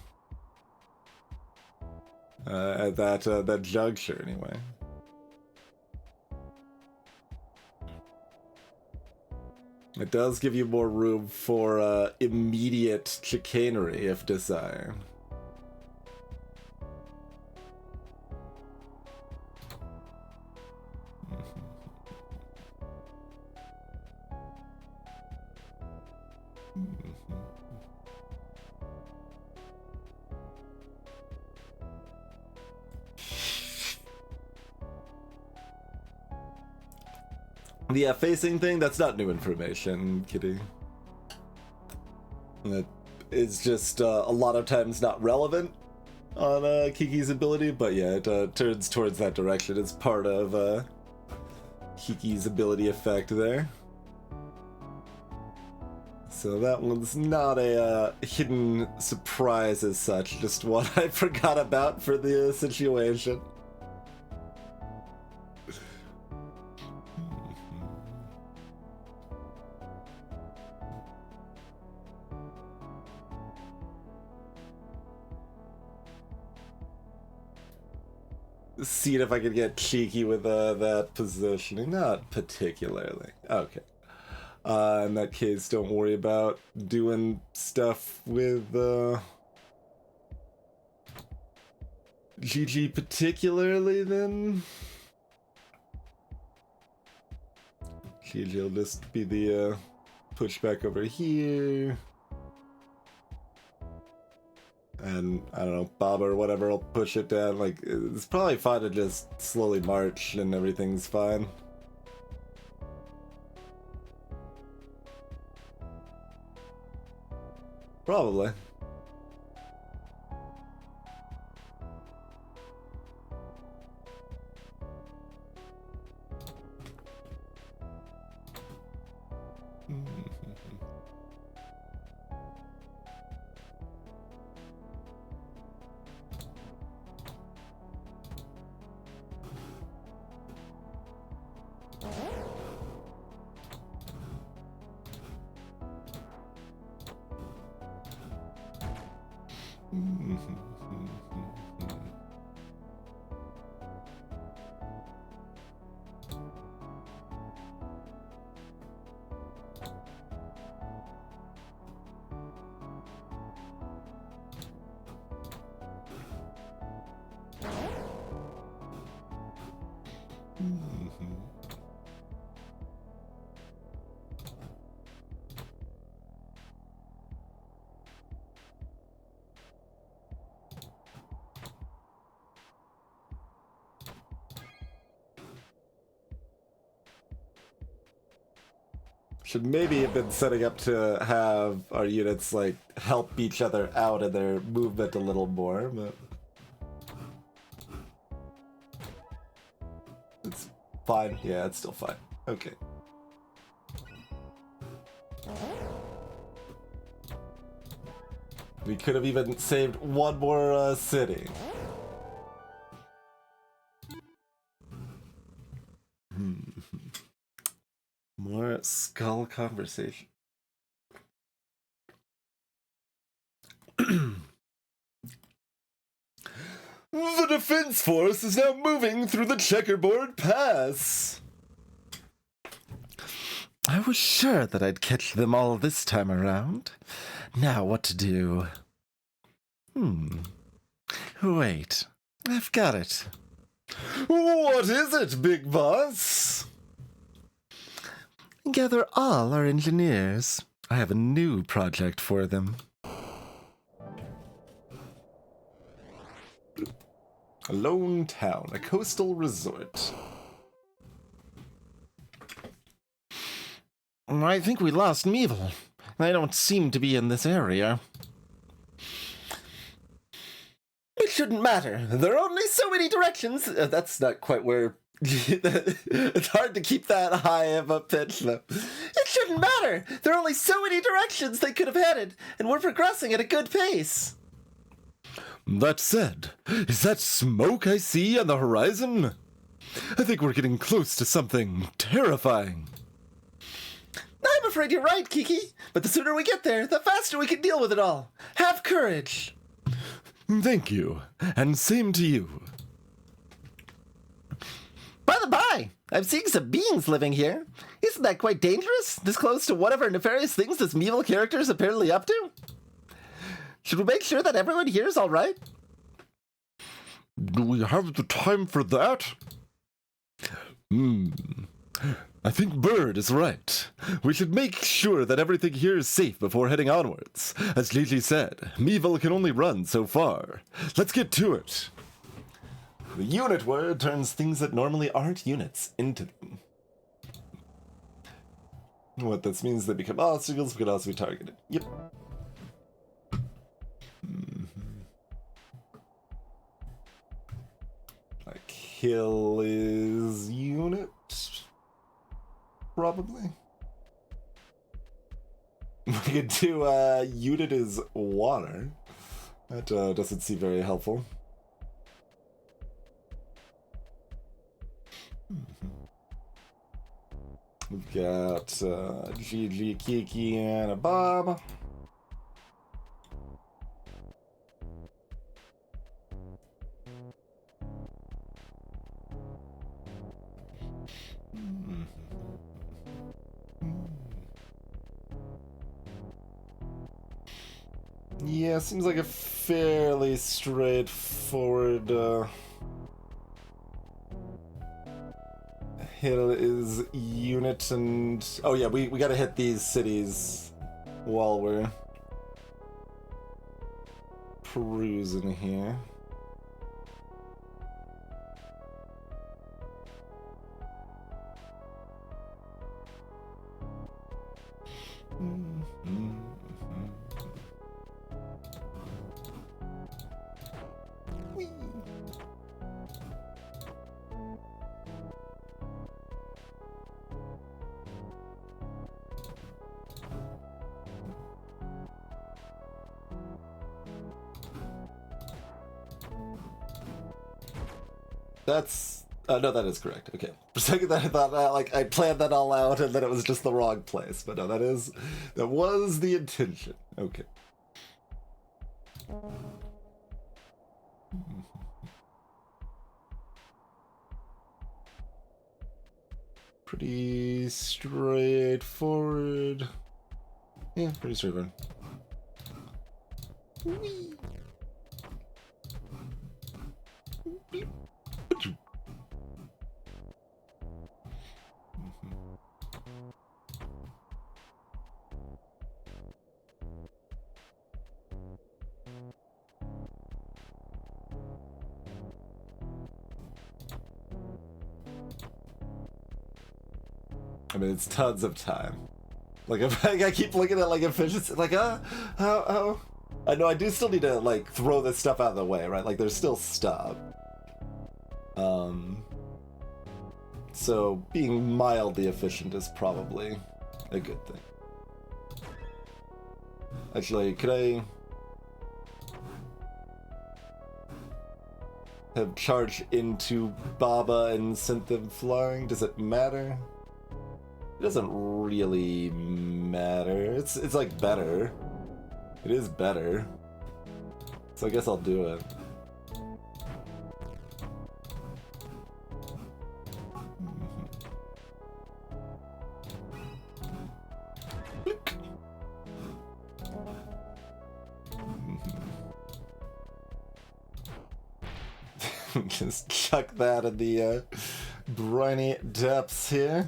At that juncture, anyway. It does give you more room for immediate chicanery if desired. The facing thing, that's not new information, Kitty. That is just a lot of times not relevant on Kiki's ability, but yeah, it turns towards that direction. It's part of Kiki's ability effect there. So that one's not a hidden surprise as such, just one I forgot about for the situation. Seeing if I could get cheeky with that positioning. Not particularly. Okay. In that case, don't worry about doing stuff with GG particularly then. GG will just be the pushback over here. And, I don't know, Bob or whatever will push it down. Like, it's probably fine to just slowly march and everything's fine. Probably. Should maybe have been setting up to have our units, like, help each other out in their movement a little more, but... It's fine. Yeah, it's still fine. Okay. We could have even saved one more city. More skull conversation. The defense force is now moving through the checkerboard pass. I was sure that I'd catch them all this time around. Now what to do? Wait, I've got it. What is it, Big Boss? Gather all our engineers. I have a new project for them. A lone town, a coastal resort. I think we lost Meevil. They don't seem to be in this area. It shouldn't matter. There are only so many directions. That's not quite where... It's hard to keep that high of a pitch, though. It shouldn't matter. There are only so many directions they could have headed, and we're progressing at a good pace. That said, is that smoke I see on the horizon? I think we're getting close to something terrifying. I'm afraid you're right, Kiki. But the sooner we get there, the faster we can deal with it all. Have courage. Thank you, and same to you. By the by, I'm seeing some beings living here. Isn't that quite dangerous? This close to whatever nefarious things this Meevil character is apparently up to? Should we make sure that everyone here is all right? Do we have the time for that? I think Bird is right. We should make sure that everything here is safe before heading onwards. As Lily said, Meevil can only run so far. Let's get to it. The unit word turns things that normally aren't units into them. What this means, they become obstacles, but can also be targeted. Yep. Like, kill is unit? Probably. We could do, unit is water. That doesn't seem very helpful. We've got Gigi, Kiki, and a Bob. Yeah, seems like a fairly straightforward hill is unit and... Oh yeah, we gotta hit these cities while we're perusing here. That's... no, that is correct. Okay. For a second, I thought, like, I planned that all out and then it was just the wrong place. But no, that was the intention. Okay. Pretty straightforward. Yeah, pretty straightforward. Whee! I mean, it's tons of time. Like, if I keep looking at, like, efficiency, like, how... I know I do still need to, like, throw this stuff out of the way, right? Like, there's still stuff. So, being mildly efficient is probably a good thing. Actually, could I... have charged into Baba and sent them flying? Does it matter? It doesn't really matter. It's like better. It is better. So I guess I'll do it. Just chuck that in the briny depths here.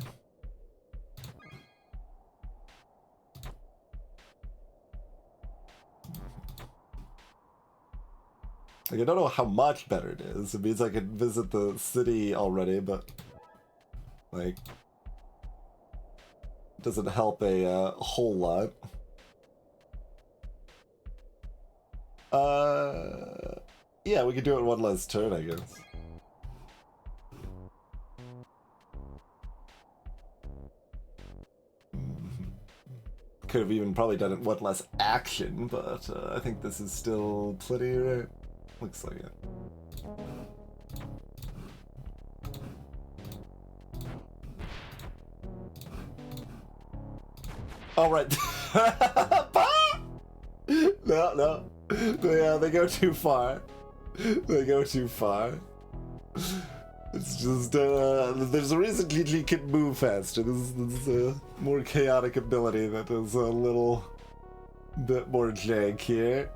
Like, I don't know how much better it is. It means I could visit the city already, but like, it doesn't help a whole lot. Yeah, we could do it one last turn, I guess. Could have even probably done it one less action, but I think this is still plenty, right? Looks like it. All right. No. They go too far. They go too far. It's just, there's a reason Gigi can move faster. This is a more chaotic ability that is a little bit more jank here.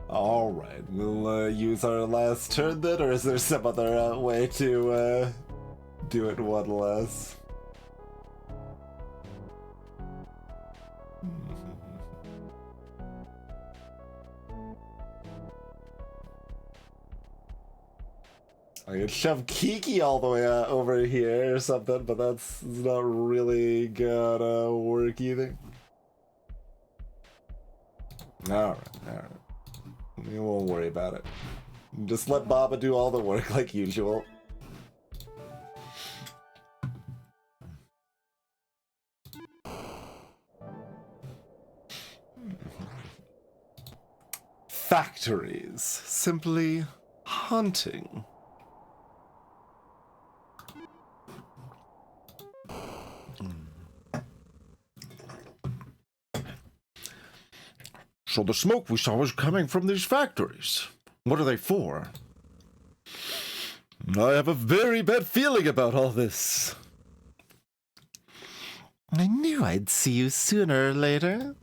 Alright, we'll use our last turn then, or is there some other way to do it one less? I could shove Kiki all the way over here or something, but that's not really gonna work either. Alright. We won't worry about it. Just let Baba do all the work like usual. Factories. Simply hunting. So the smoke we saw was coming from these factories. What are they for? I have a very bad feeling about all this. I knew I'd see you sooner or later.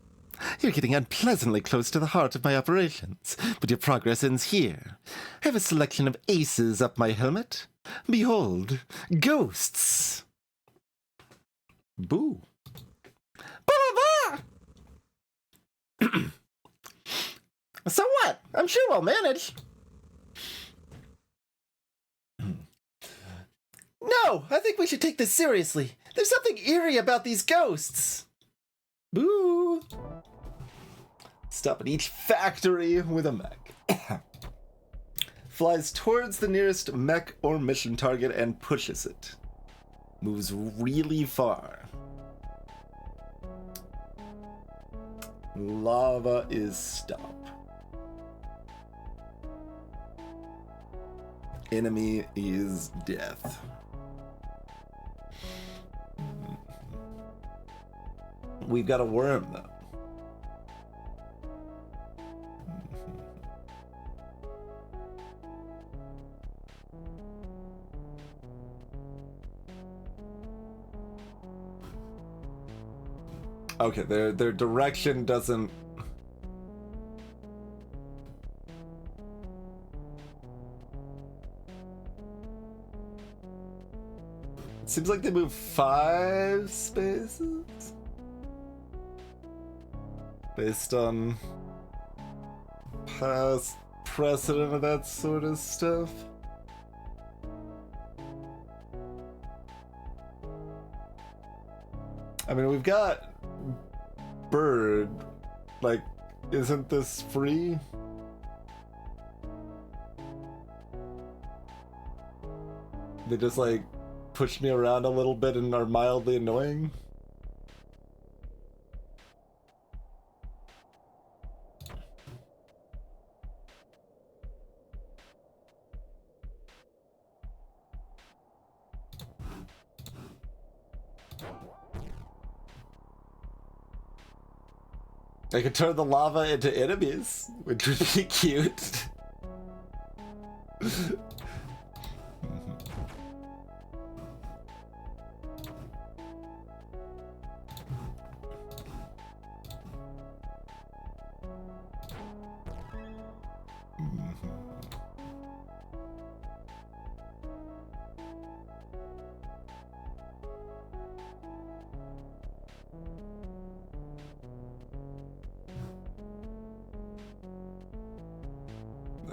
You're getting unpleasantly close to the heart of my operations, but your progress ends here. I have a selection of aces up my helmet. Behold, ghosts. Boo. So what? I'm sure we'll manage. No, I think we should take this seriously. There's something eerie about these ghosts. Boo! Stop at each factory with a mech. Flies towards the nearest mech or mission target and pushes it. Moves really far. Lava is stop. Enemy is death. We've got a worm, though. Okay, their direction doesn't... Seems like they move 5 spaces? Based on past precedent of that sort of stuff. I mean, we've got Bird. Like, isn't this free? They just, like, push me around a little bit and are mildly annoying. I could turn the lava into enemies, which would be cute.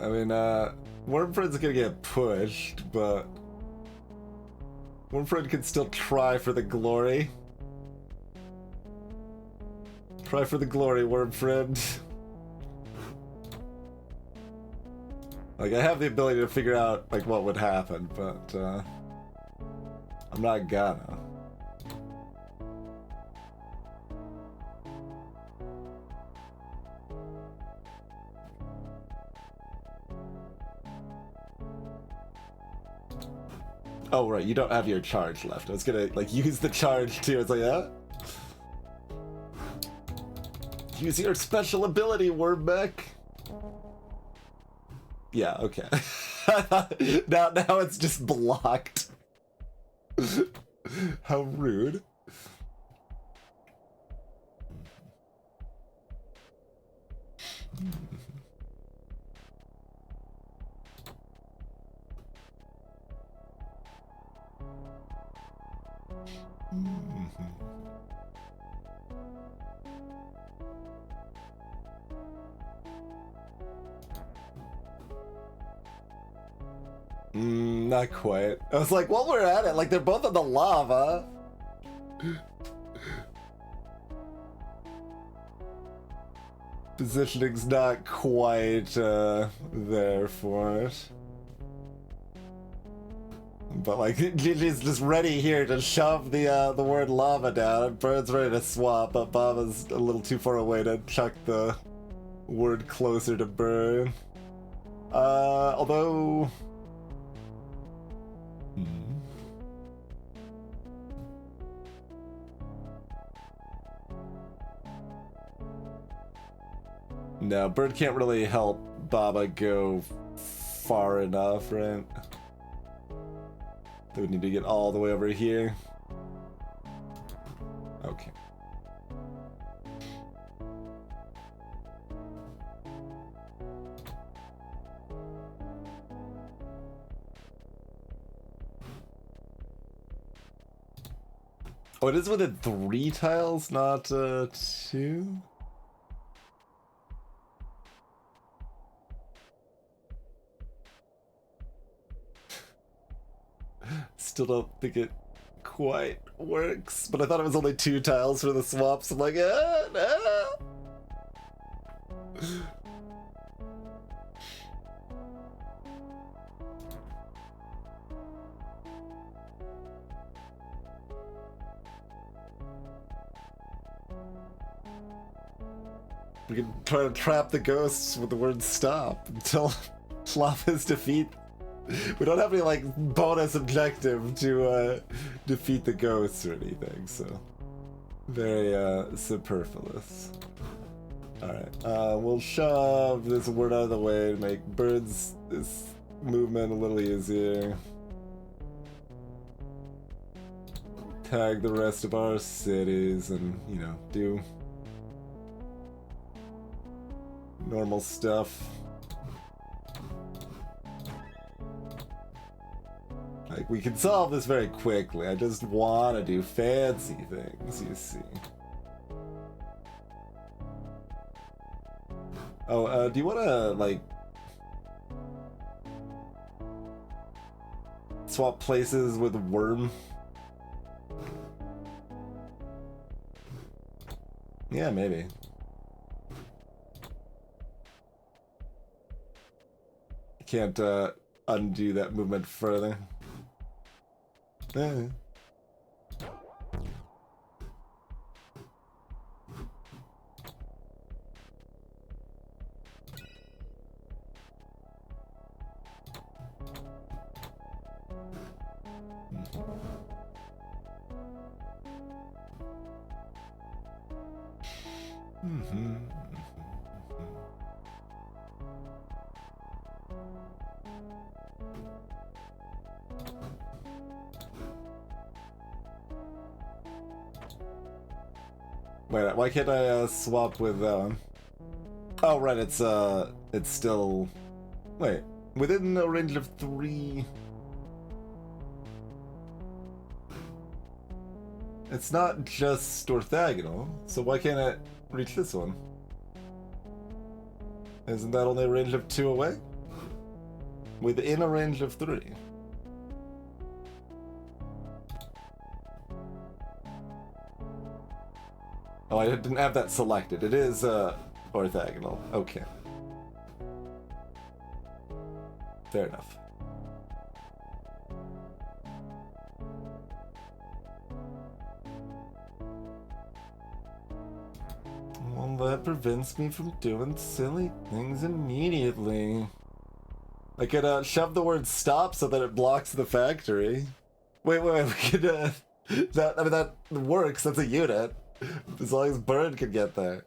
I mean, Wormfriend's gonna get pushed, but Wormfriend can still try for the glory. Try for the glory, Wormfriend. Like, I have the ability to figure out, like, what would happen, but, I'm not gonna. Oh, right, you don't have your charge left. I was gonna, like, use the charge too. It's like, use your special ability, Wyrmbeck. Yeah, okay. now it's just blocked. How rude. Not quite. I was like, while we're at it, like, they're both in the lava. Positioning's not quite there for it. But like, Gigi's just ready here to shove the word lava down. Bird's ready to swap, but Baba's a little too far away to chuck the word closer to Bird. Although... No, Bird can't really help Baba go far enough, right? They would need to get all the way over here. Okay. Oh, it is within 3 tiles, not 2? Still don't think it quite works, but I thought it was only 2 tiles for the swaps. I'm like, no. We can try to trap the ghosts with the word stop until Lava's defeat. We don't have any, like, bonus objective to defeat the ghosts or anything, so very superfluous. Alright, we'll shove this word out of the way to make Bird's this movement a little easier. Tag the rest of our cities and, you know, do normal stuff. Like, we can solve this very quickly. I just want to do fancy things, you see. Oh, do you want to, like, swap places with Worm? Yeah, maybe. Can't undo that movement further. Wait, why can't I swap with that one? Oh, right, it's still... Wait, within a range of 3... It's not just orthogonal, so why can't it reach this one? Isn't that only a range of 2 away? within a range of 3. Oh, I didn't have that selected. It is orthogonal. Okay. Fair enough. Well, that prevents me from doing silly things immediately. I could shove the word stop so that it blocks the factory. Wait, we could that works, that's a unit. As long as Bird can get there.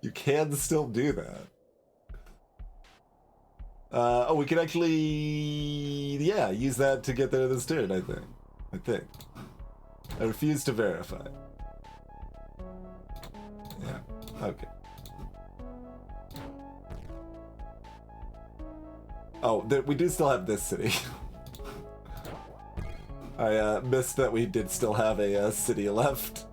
You can still do that. Oh, we can actually, yeah, use that to get there this turn, I think. I refuse to verify. Yeah, okay. Oh, we do still have this city. I missed that we did still have a city left.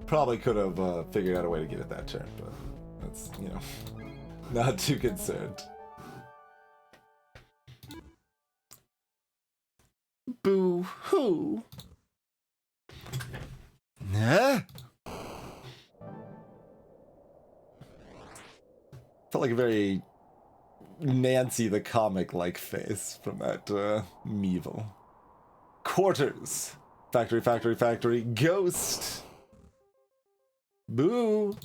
Probably could have figured out a way to get it that turn, but that's, you know, not too concerned. Boo-hoo. Huh? Felt like a very Nancy the comic-like face from that Meevil. Quarters. Factory, factory, factory. Ghost. Boo.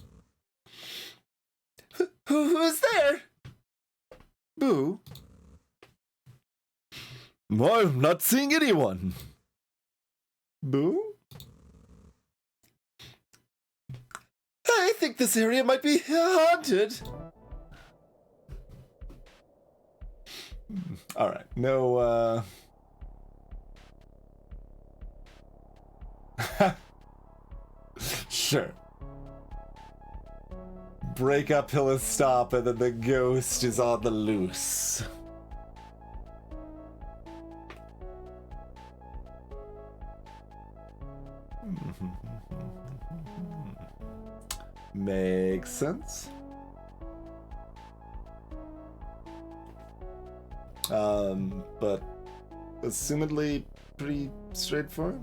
Who's there? Boo? Why, I'm not seeing anyone. Boo? I think this area might be haunted. Alright, no, Sure. Break uphill and stop, and then the ghost is on the loose. Makes sense. But assumedly pretty straightforward.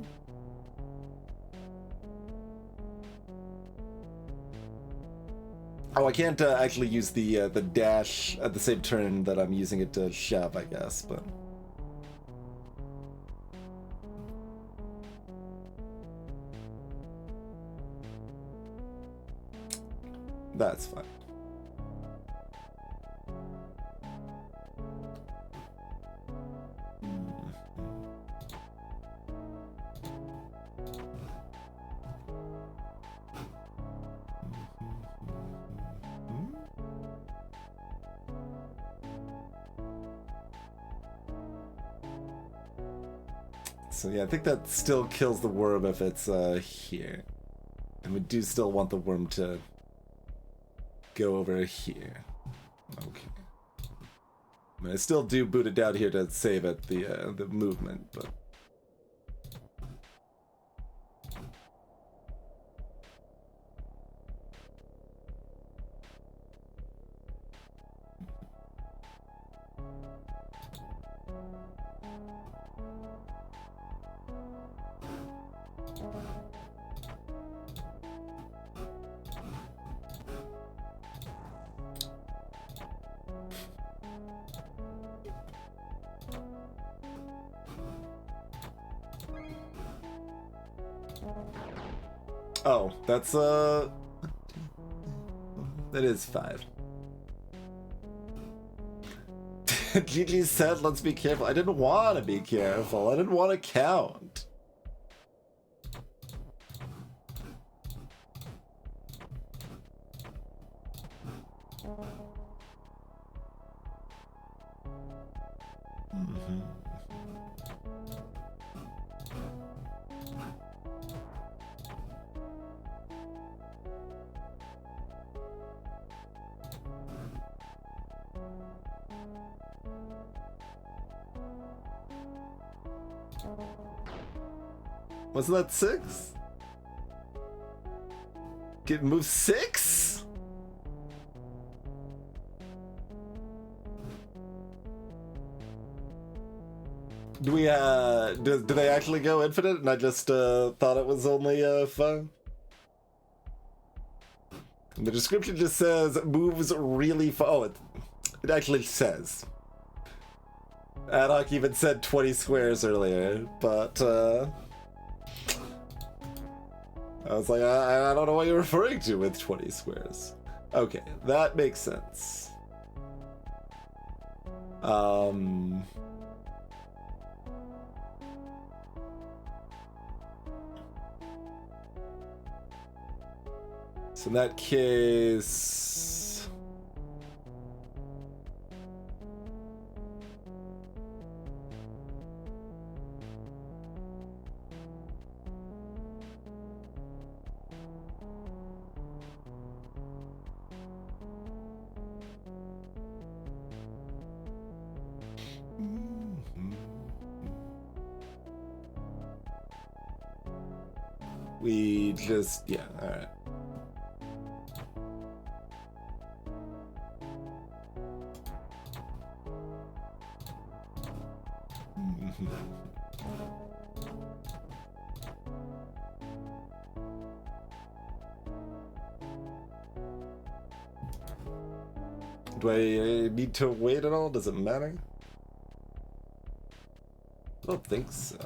Oh, I can't actually use the dash at the same turn that I'm using it to shove, I guess, but... That's fine. So yeah, I think that still kills the worm if it's here. And we do still want the worm to go over here. Okay. I mean, I still do boot it down here to save it the movement, but... Oh, that's that is 5. Gigi said, let's be careful. I didn't want to be careful. I didn't want to count. Wasn't that 6? Get move 6? Do we, do they actually go infinite and I just, thought it was only, 5? The description just says moves really far. Oh, it actually says. Adok even said 20 squares earlier, but, I was like, I don't know what you're referring to with 20 squares. Okay, that makes sense. So in that case... We just, yeah, alright. Do I need to wait at all? Does it matter? I don't think so.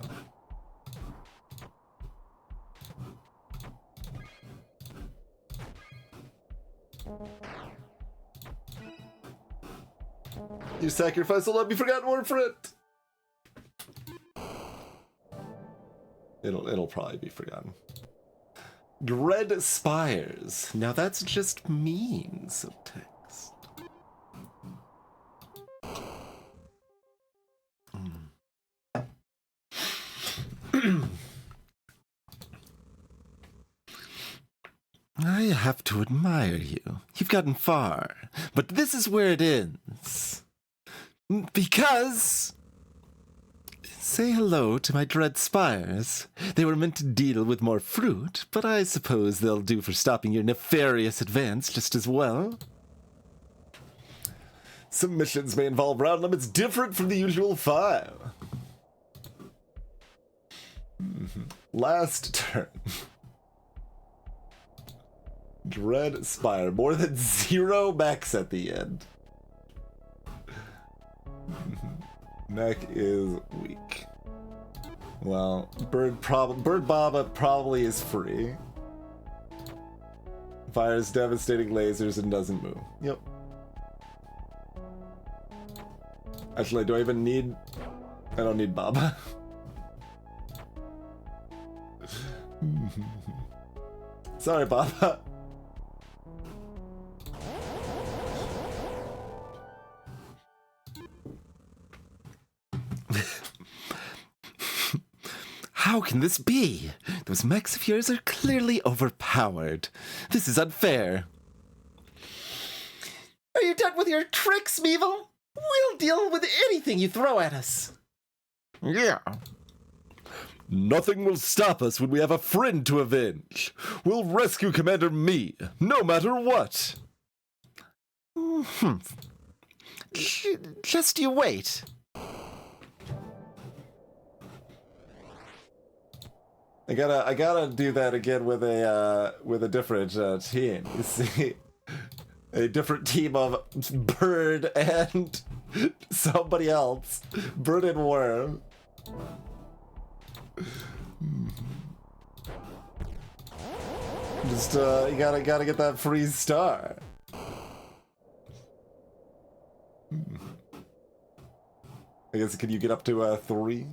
Your sacrifice will not be forgotten, word for it. It'll probably be forgotten. Dread spires. Now that's just mean subtext. I have to admire you. You've gotten far. But this is where it ends. Because... Say hello to my dread spires. They were meant to deal with more fruit, but I suppose they'll do for stopping your nefarious advance just as well. Some missions may involve round limits different from the usual 5. Last turn. Dread Spire. More than 0 max at the end. Mech is weak. Well, Bird Baba probably is free. Fires devastating lasers and doesn't move. Yep. Actually, do I even need... I don't need Baba. Sorry, Baba. How can this be? Those mechs of yours are clearly overpowered. This is unfair. Are you done with your tricks, Meevil? We'll deal with anything you throw at us. Yeah. Nothing will stop us when we have a friend to avenge. We'll rescue Commander Me, no matter what. Just you wait. I gotta do that again with a different team. You see, a different team of Bird and somebody else. Bird and Worm. Just you gotta get that free star. I guess can you get up to 3?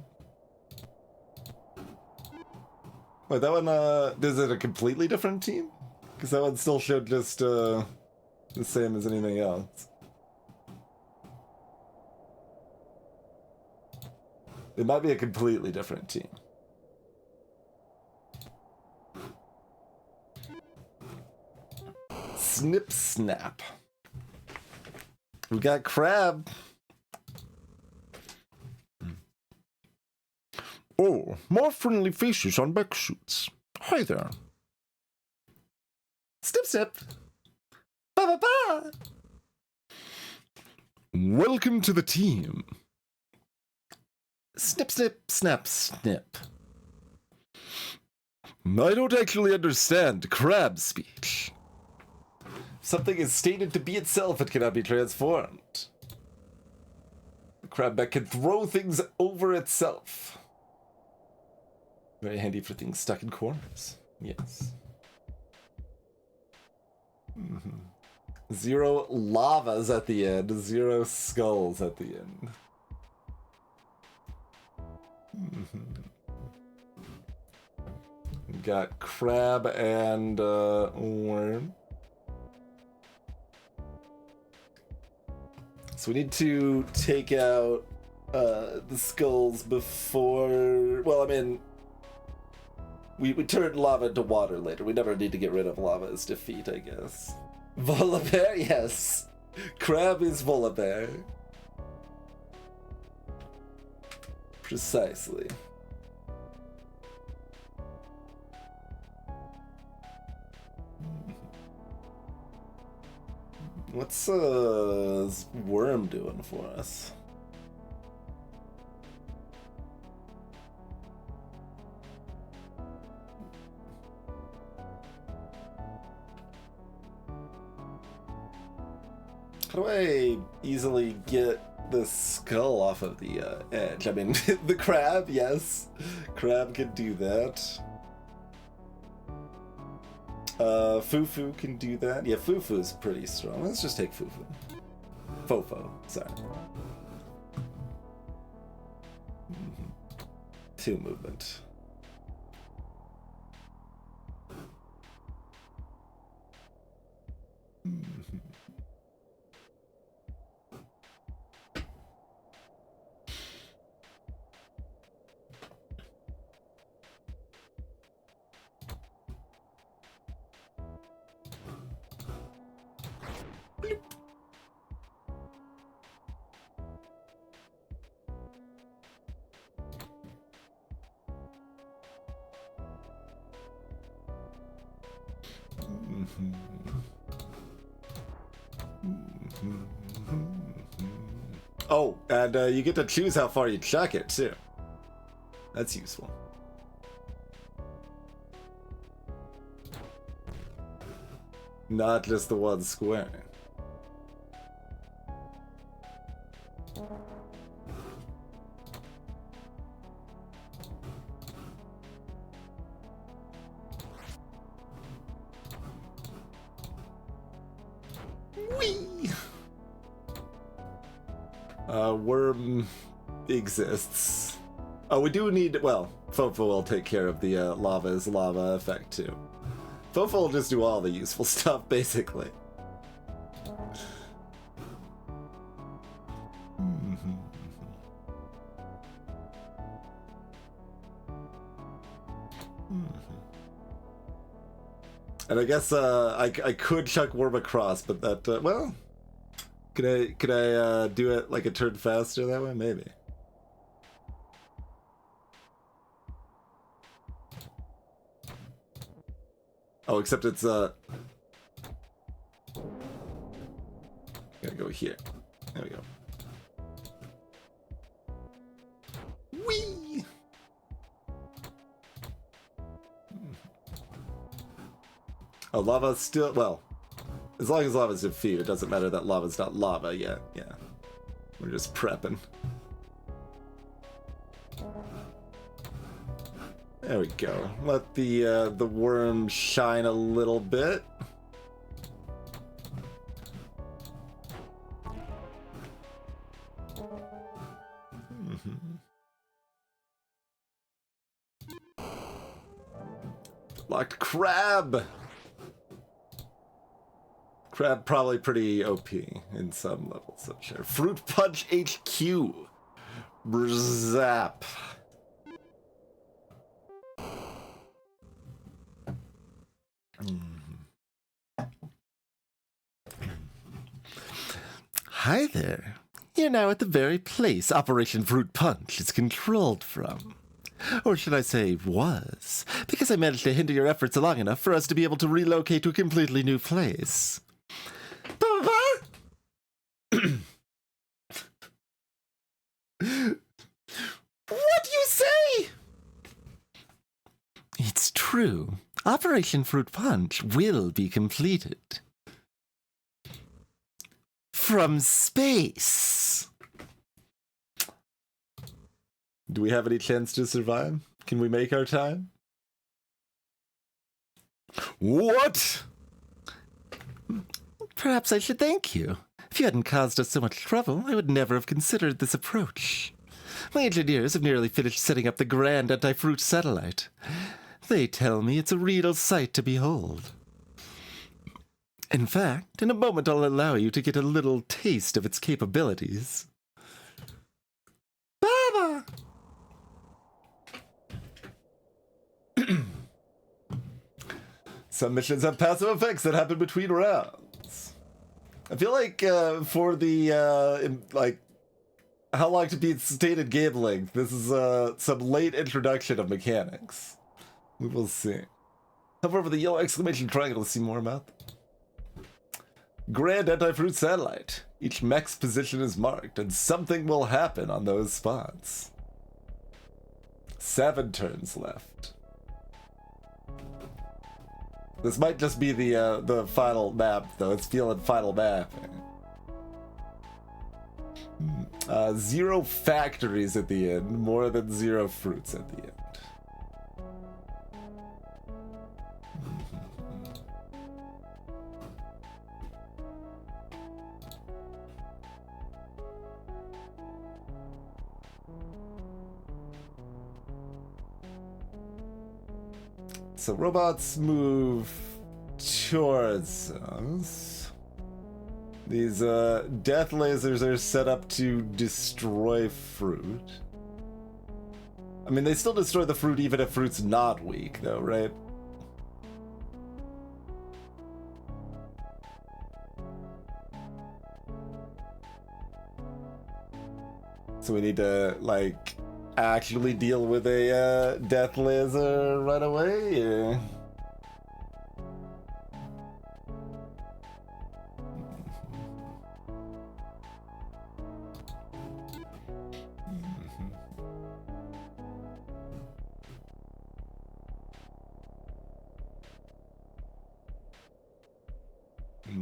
Wait, that one, is it a completely different team? Because that one still showed just, the same as anything else. It might be a completely different team. Snip Snap. We got Crab. Oh, more friendly faces on mech suits. Hi there. Snip, snip. Ba ba ba. Welcome to the team. Snip, snip, snap, snip. I don't actually understand crab speech. Something is stated to be itself, it cannot be transformed. The crab mech can throw things over itself. Very handy for things stuck in corners. Yes. 0 lavas at the end, 0 skulls at the end. Got crab and worm. So we need to take out the skulls before. Well, I mean, we turn lava into water later. We never need to get rid of lava as defeat, I guess. Volibear, yes. Crab is Volibear. Precisely. What's worm doing for us? How do I easily get the skull off of the edge? I mean, the crab, yes. Crab can do that. Fufu can do that. Yeah, Fufu's pretty strong. Let's just take Fufu. Fofo, sorry. 2 movement. Oh, and you get to choose how far you chuck it, too. That's useful. Not just the one square. Whee! Worm exists. Oh, we do need, well, Fofo will take care of the lava's lava effect too. Fofo will just do all the useful stuff, basically. And I guess I could chuck Worm across, but that well, could I do it like a turn faster that way? Maybe. Oh, except it's gotta go here. There we go. Whee! Oh, lava's still, well, as long as lava's defeated, it doesn't matter that lava's not lava yet. Yeah. We're just prepping. There we go. Let the worm shine a little bit. Locked crab. Crab probably pretty OP in some levels, I'm sure. Fruit Punch HQ. Brzap. Hi there. You're now at the very place Operation Fruit Punch is controlled from. Or should I say was, because I managed to hinder your efforts long enough for us to be able to relocate to a completely new place. Papa? What do you say? It's true. Operation Fruit Punch will be completed. From space. Do we have any chance to survive? Can we make our time? What? Perhaps I should thank you. If you hadn't caused us so much trouble, I would never have considered this approach. My engineers have nearly finished setting up the grand anti-fruit satellite. They tell me it's a real sight to behold. In fact, in a moment I'll allow you to get a little taste of its capabilities. Baba! Some missions have passive effects that happen between rounds. I feel like for the how long to beat stated game length, this is some late introduction of mechanics. We will see. Hover over the yellow exclamation triangle to see more about them. Grand Anti-Fruit Satellite. Each mech's position is marked, and something will happen on those spots. 7 turns left. This might just be the final map, though. It's feeling final mapping. 0 factories at the end, more than 0 fruits at the end. So robots move towards us. These death lasers are set up to destroy fruit. I mean, they still destroy the fruit even if fruit's not weak, though, right? So we need to, like, actually deal with a death laser right away, or...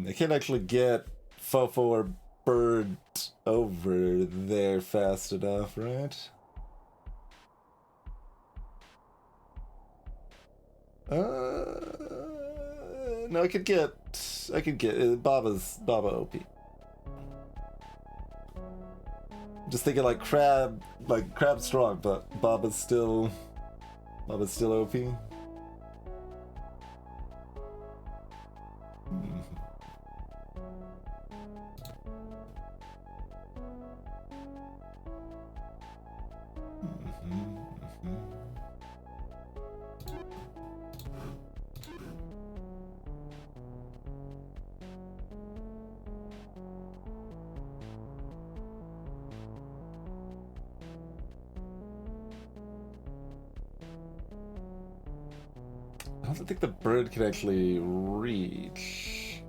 I can't actually get Fofo or Bird over there fast enough, right? No, I could get Baba OP. Just thinking like Crab strong, but Baba's still OP. I don't think the bird can actually reach.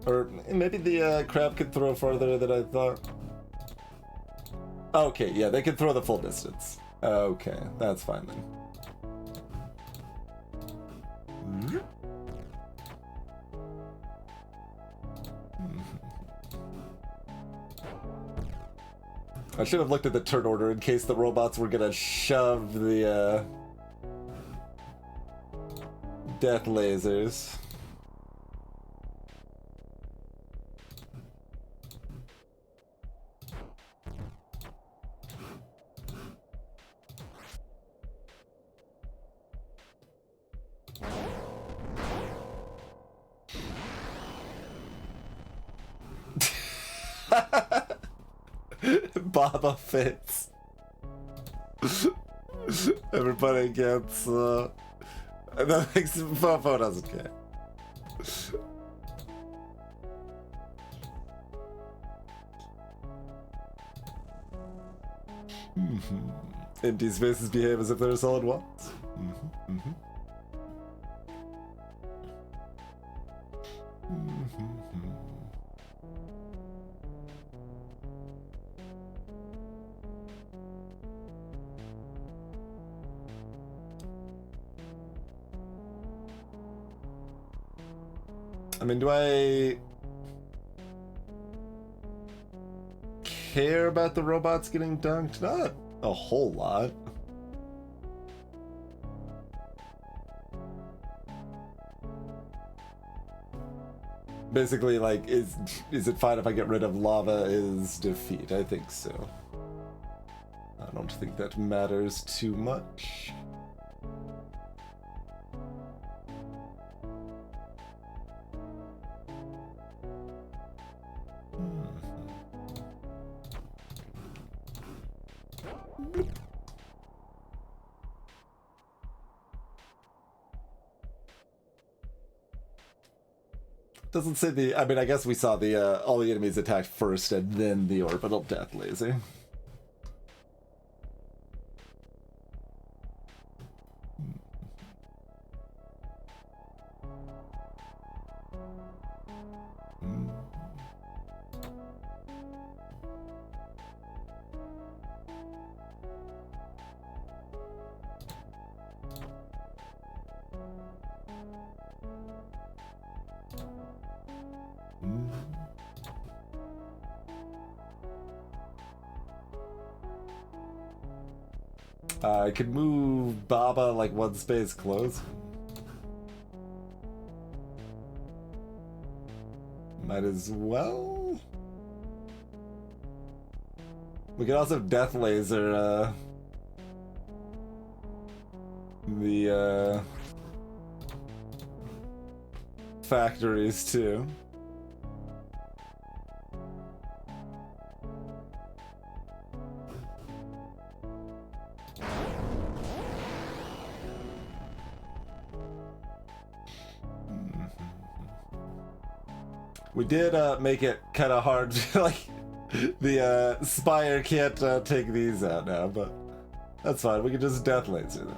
Or maybe the crab could throw farther than I thought. Okay, yeah, they can throw the full distance. Okay, that's fine then. I should have looked at the turn order in case the robots were gonna shove the death lasers. Baba fits. Everybody gets that makes Fofo doesn't care. Empty spaces behave as if they're solid walls. I mean, do I care about the robots getting dunked? Not a whole lot. Basically, like, is it fine if I get rid of lava is defeat? I think so. I don't think that matters too much. Doesn't say the. I mean, I guess we saw the all the enemies attacked first and then the orbital death laser. I could move Baba like one space close. Might as well. We could also Death Laser the factories too. We did make it kind of hard, like, the Spire can't take these out now, but that's fine, we can just Death Laser them.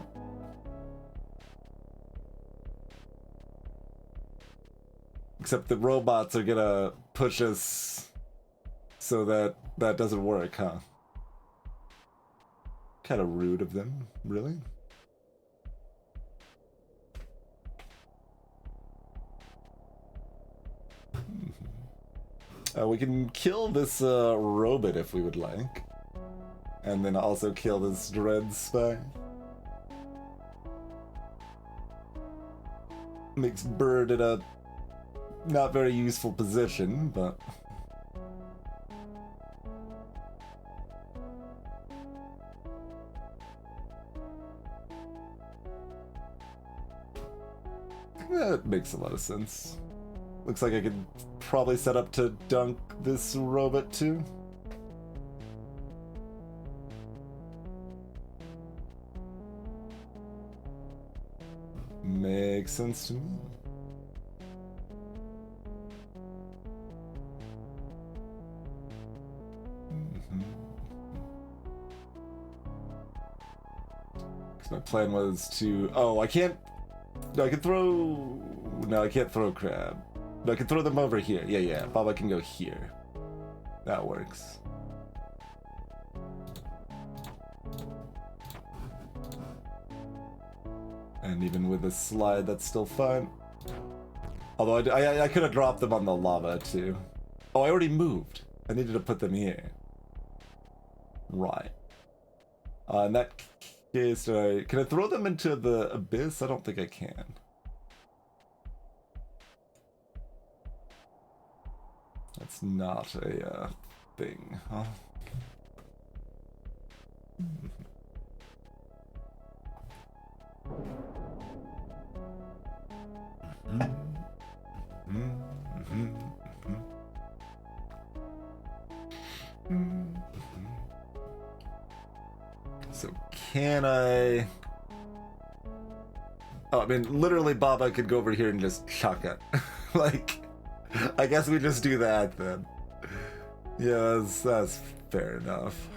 Except the robots are gonna push us so that that doesn't work, huh? Kind of rude of them, really? We can kill this robot if we would like. And then also kill this Dread Spy. Makes Bird in a not very useful position, but... that makes a lot of sense. Looks like I could probably set up to dunk this robot too. Makes sense to me. Because my plan was to... Oh, I can't... No, I can throw... No, I can't throw Crab. No, I can throw them over here. Yeah. Baba can go here. That works. And even with a slide, that's still fine. Although I could have dropped them on the lava too. Oh, I already moved. I needed to put them here. Right. In that case, can I throw them into the abyss? I don't think I can. That's not a thing, huh? So can I... Oh, I mean, literally Baba could go over here and just chuck it. Like... I guess we just do that then. Yeah, that's fair enough.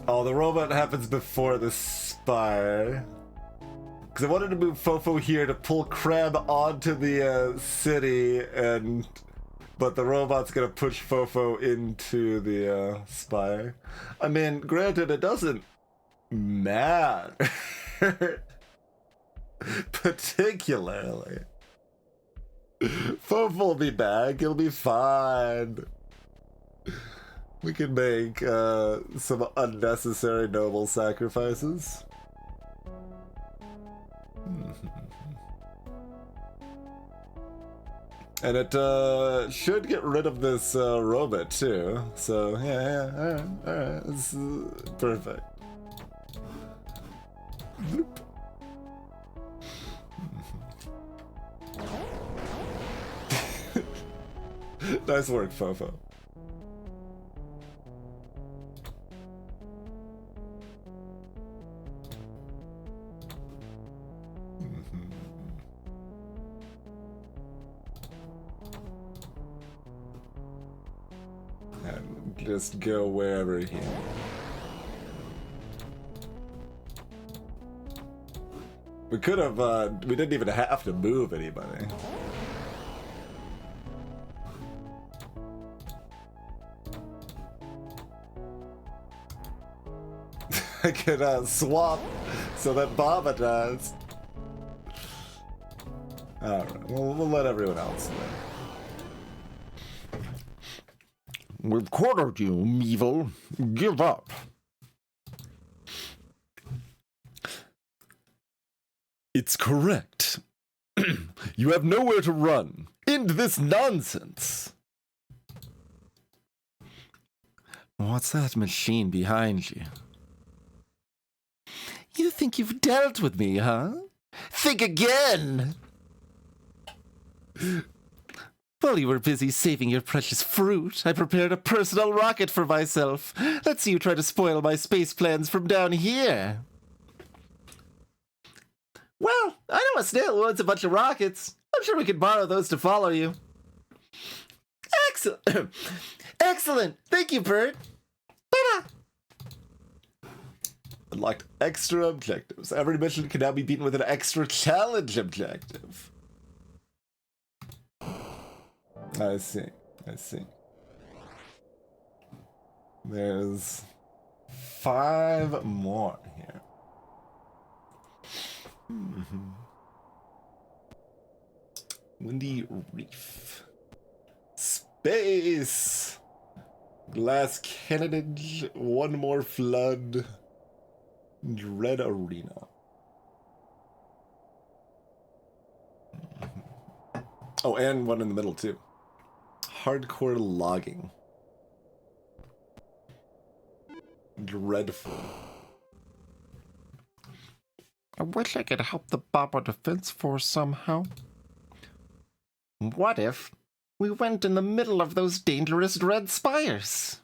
Oh, the robot happens before the spire. Because I wanted to move Fofo here to pull Crab onto the city, but the robot's gonna push Fofo into the spire. I mean, granted, it doesn't matter. Particularly. Fofo will be back, he'll be fine. We can make some unnecessary noble sacrifices. And it should get rid of this robot too. So yeah, alright, this is perfect. Bloop. Nice work, Fofo. And just go wherever he. We could have, we didn't even have to move anybody. I could swap so that Baba does. Alright, we'll let everyone else live. We've cornered you, Meevil. Give up. It's correct. You have nowhere to run. End this nonsense. What's that machine behind you? You think you've dealt with me, huh? Think again! While you were busy saving your precious fruit, I prepared a personal rocket for myself. Let's see you try to spoil my space plans from down here. Well, I know a snail who owns a bunch of rockets. I'm sure we could borrow those to follow you. Excellent! Excellent! Thank you, Bird. Ta-da! Unlocked extra objectives. Every mission can now be beaten with an extra challenge objective. I see. I see. There's 5 more here. Windy Reef. Space! Glass Cannonage. 1 more flood. Red Arena. Oh, and one in the middle too. Hardcore logging. Dreadful. I wish I could help the Baba Defense Force somehow. What if we went in the middle of those dangerous red spires?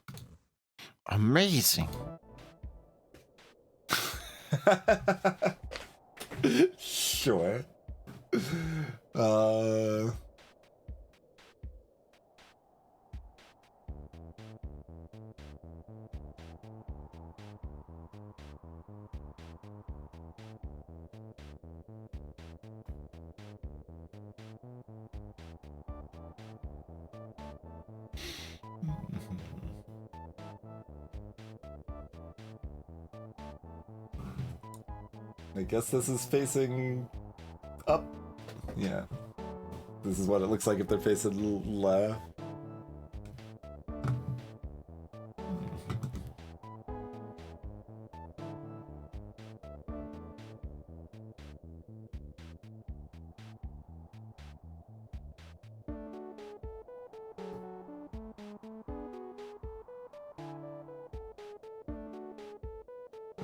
Amazing. Sure. I guess this is facing up. Yeah. This is what it looks like if they're facing left.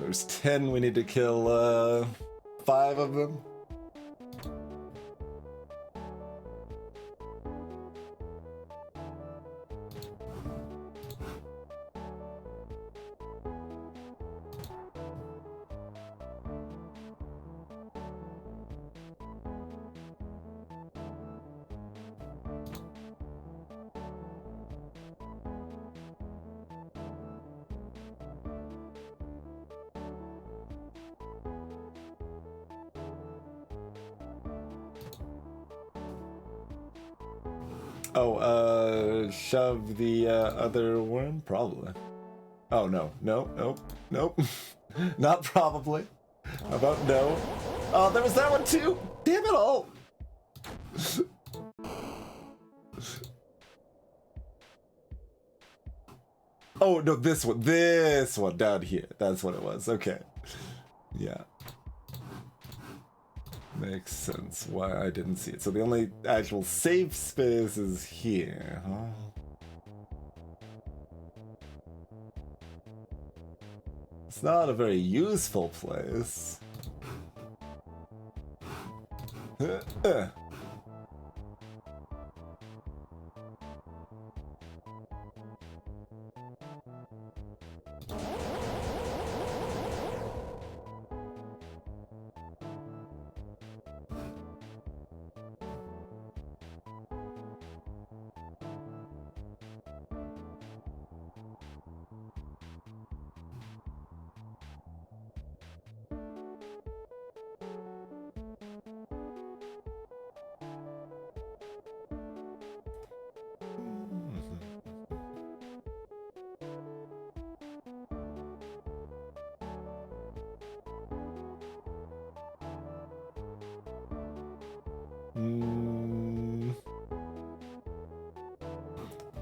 There's 10, we need to kill 5 of them. Oh, shove the other worm? Probably. Oh, no. No, nope, nope. Not probably. How about no? Oh, there was that one too! Damn it all! Oh, no, this one down here. That's what it was. Okay. Yeah. Makes sense why I didn't see it. So the only actual safe space is here, huh? It's not a very useful place.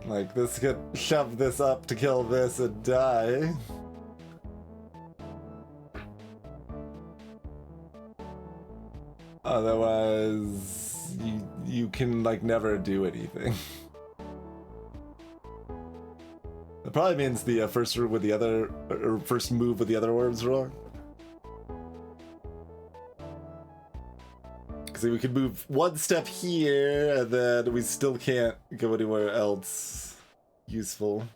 Like, this could shove this up to kill this and die. Otherwise, you can, like, never do anything. That probably means the first move with the other, or first move with the other worms wrong. Because we could move one step here, and then we still can't go anywhere else useful.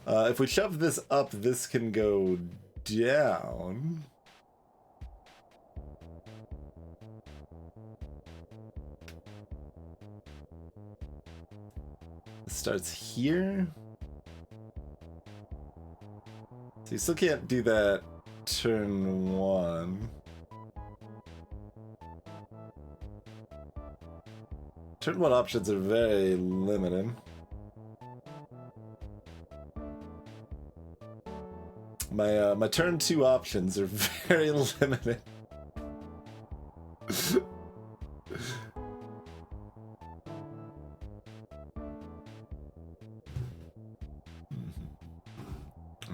If we shove this up, this can go down. It starts here. So you still can't do that turn one. Turn one options are very limited. My turn two options are very limited.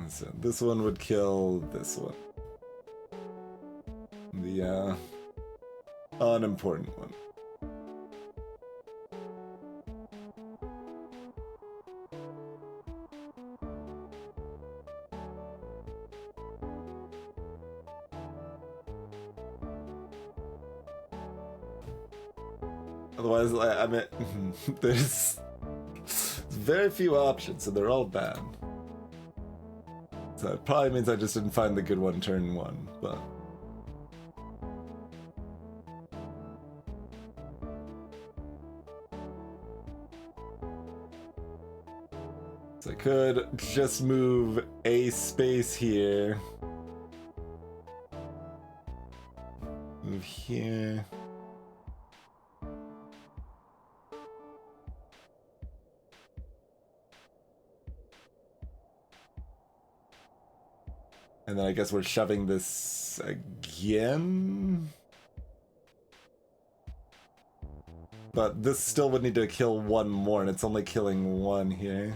So this one would kill this one. The unimportant one. Otherwise, I mean, there's very few options, so they're all bad. So it probably means I just didn't find the good one turn one, but... So I could just move a space here. Move here. And then I guess we're shoving this again. But this still would need to kill one more, and it's only killing one here.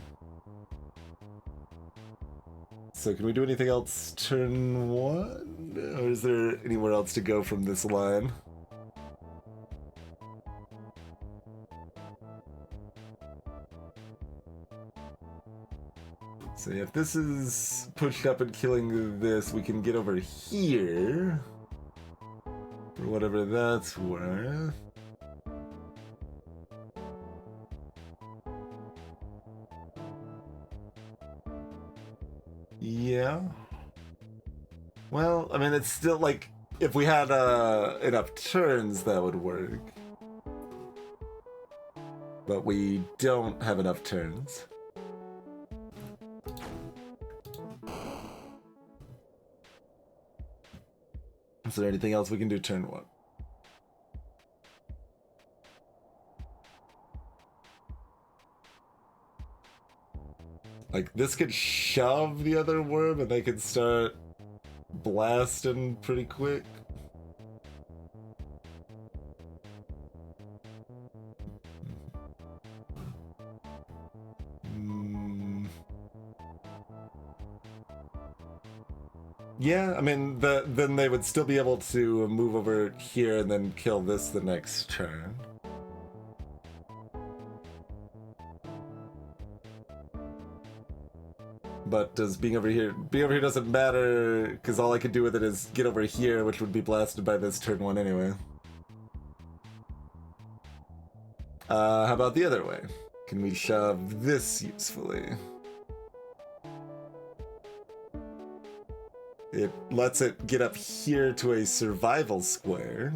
So can we do anything else turn one? Or is there anywhere else to go from this line? So yeah, if this is pushed up and killing this, we can get over here. For whatever that's worth. Yeah. Well, I mean, it's still like, if we had enough turns, that would work. But we don't have enough turns. Is there anything else we can do turn one? Like, this could shove the other worm and they could start blasting pretty quick. Yeah, I mean, then they would still be able to move over here and then kill this the next turn. But does being over here doesn't matter, because all I could do with it is get over here, which would be blasted by this turn 1 anyway. How about the other way? Can we shove this usefully? It lets it get up here to a survival square.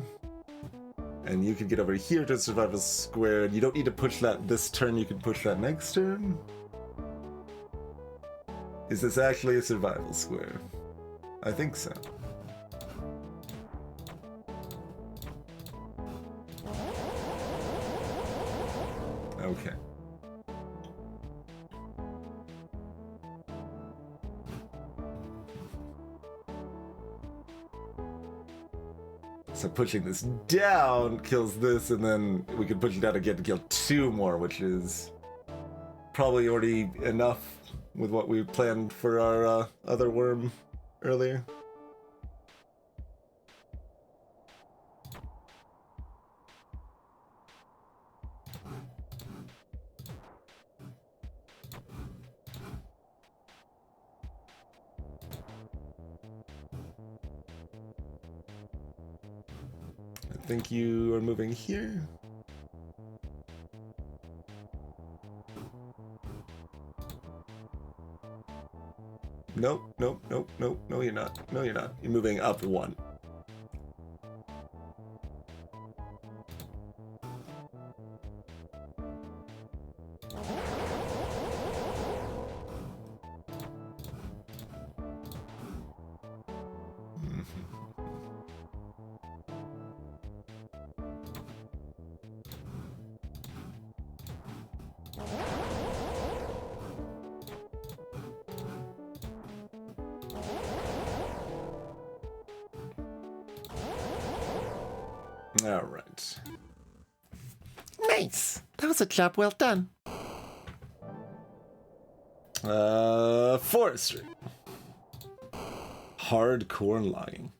And you can get over here to a survival square, and you don't need to push that this turn, you can push that next turn. Is this actually a survival square? I think so. Okay. So pushing this down kills this, and then we can push it down again to kill 2 more, which is probably already enough with what we planned for our other worm earlier. I think you are moving here. Nope, nope, nope, nope. No, you're not. No, you're not. You're moving up 1. All right. Nice. That was a job well done. Forestry. Hardcore logging.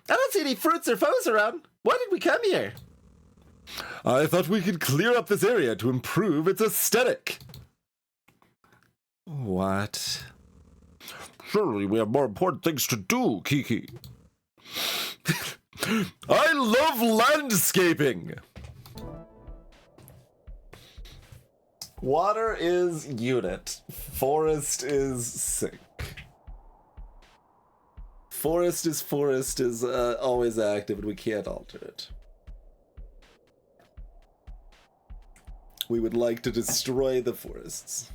I don't see any fruits or foes around. Why did we come here? I thought we could clear up this area to improve its aesthetic. What? Surely we have more important things to do, Kiki. I love landscaping! Water is unit. Forest is sink. Forest is always active, and we can't alter it. We would like to destroy the forests.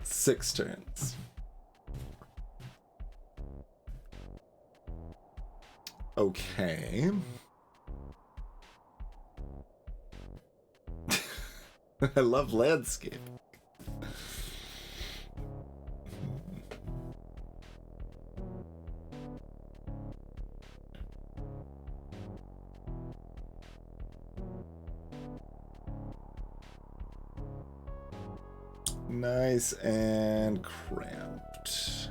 6 turns. Okay. I love landscape. Nice and cramped.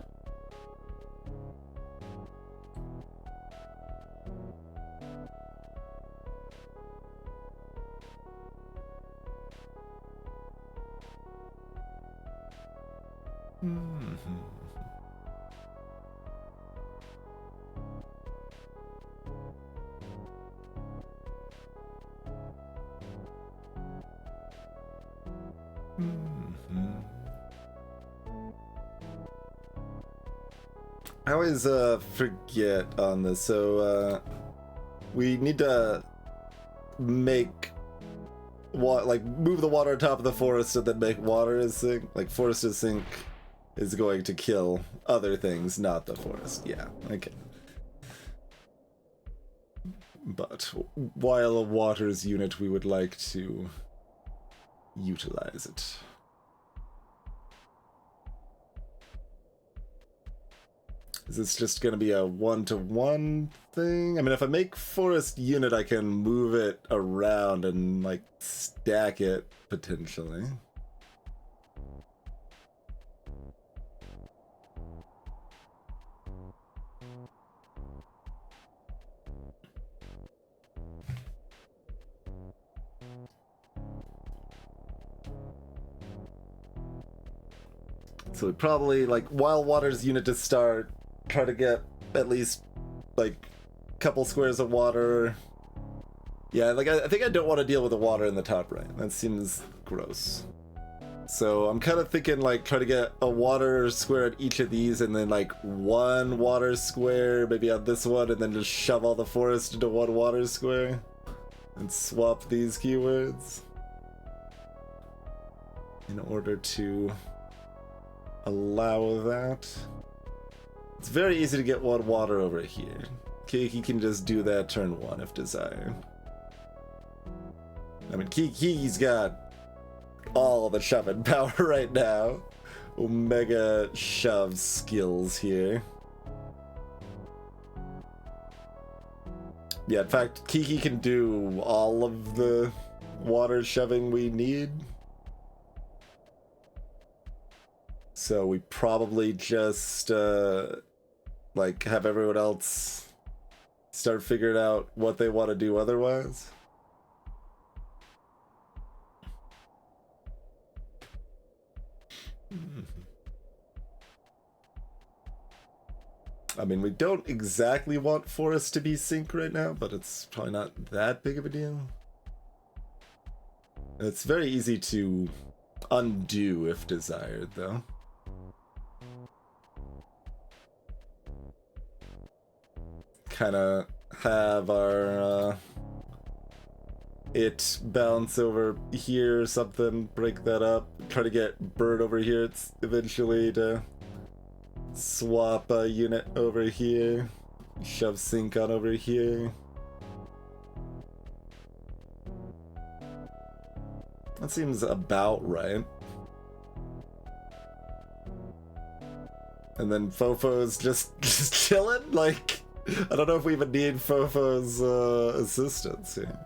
I always forget on this, so we need to make move the water on top of the forest and then make water as sink. Like, forest as sink is going to kill other things, not the forest. Yeah, okay. But while a water's unit, we would like to utilize it. Is this just going to be a one-to-one thing? I mean, if I make forest unit, I can move it around and, like, stack it, potentially. So we probably, like, Wild Waters unit to start, try to get at least, like, a couple squares of water. Yeah, like, I think I don't want to deal with the water in the top right. That seems gross. So I'm kind of thinking, like, try to get a water square at each of these, and then, like, one water square, maybe on this one, and then just shove all the forest into one water square. And swap these keywords. In order to allow that. It's very easy to get one water over here. Kiki can just do that turn 1 if desired. I mean, Kiki's got all the shoving power right now. Omega shove skills here. Yeah, in fact, Kiki can do all of the water shoving we need. So we probably just, like, have everyone else start figuring out what they want to do otherwise. I mean, we don't exactly want Forest to be sync right now, but it's probably not that big of a deal. It's very easy to undo if desired, though. Kind of have our it bounce over here or something, break that up, try to get Bird over here. It's eventually to swap a unit over here, shove Sync on over here. That seems about right. And then Fofo's just chilling? Like, I don't know if we even need Fofo's assistance here.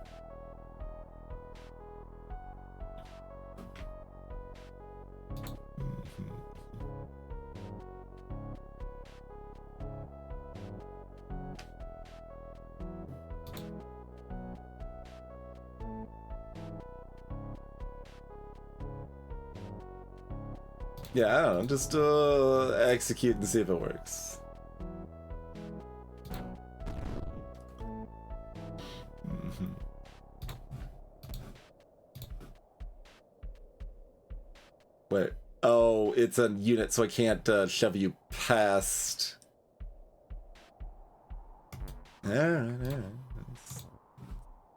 Yeah, I don't know, just execute and see if it works. Wait, oh, it's a unit, so I can't shove you past. Alright.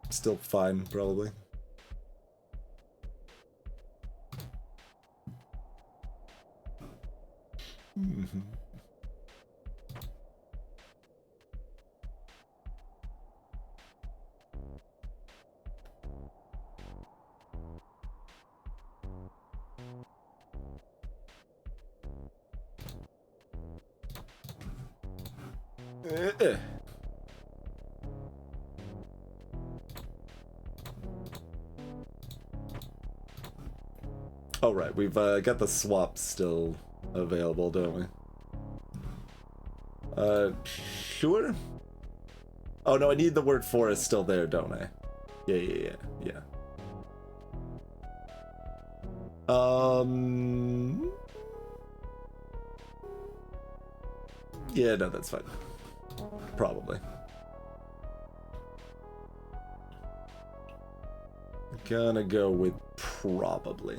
Still fine, probably. Oh right, we've got the swap still available, don't we? Sure? Oh no, I need the word forest still there, don't I? Yeah. Yeah, no, that's fine. Probably. Gonna go with probably.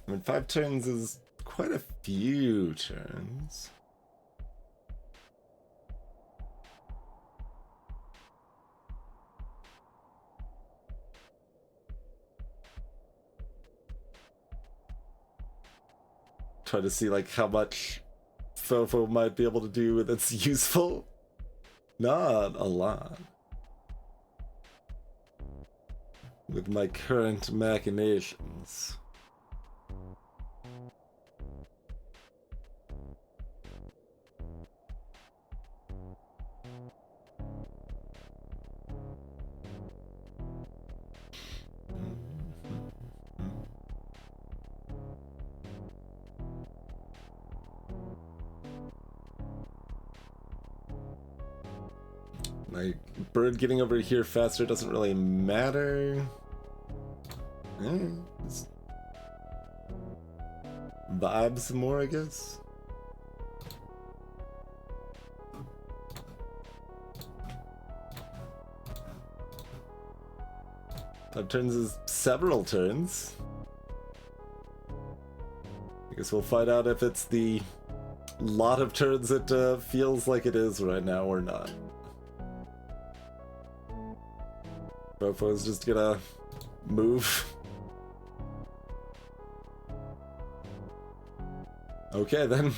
I mean, 5 turns is quite a few turns. Try to see like how much Fofo might be able to do that's useful. Not a lot. With my current machinations. My bird getting over here faster doesn't really matter. Just vibe some more, I guess. That turns is several turns. I guess we'll find out if it's the lot of turns it feels like it is right now or not. Fofo's just gonna move. Okay then.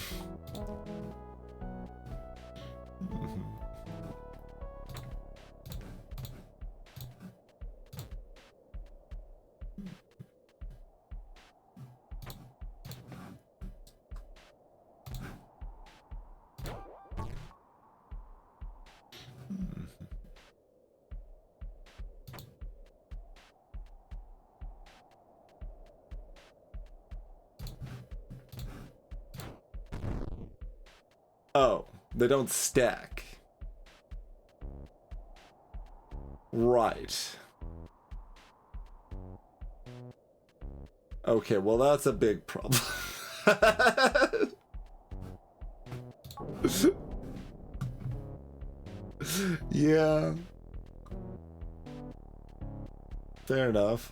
Oh, they don't stack. Right. Okay, well that's a big problem. Yeah. Fair enough.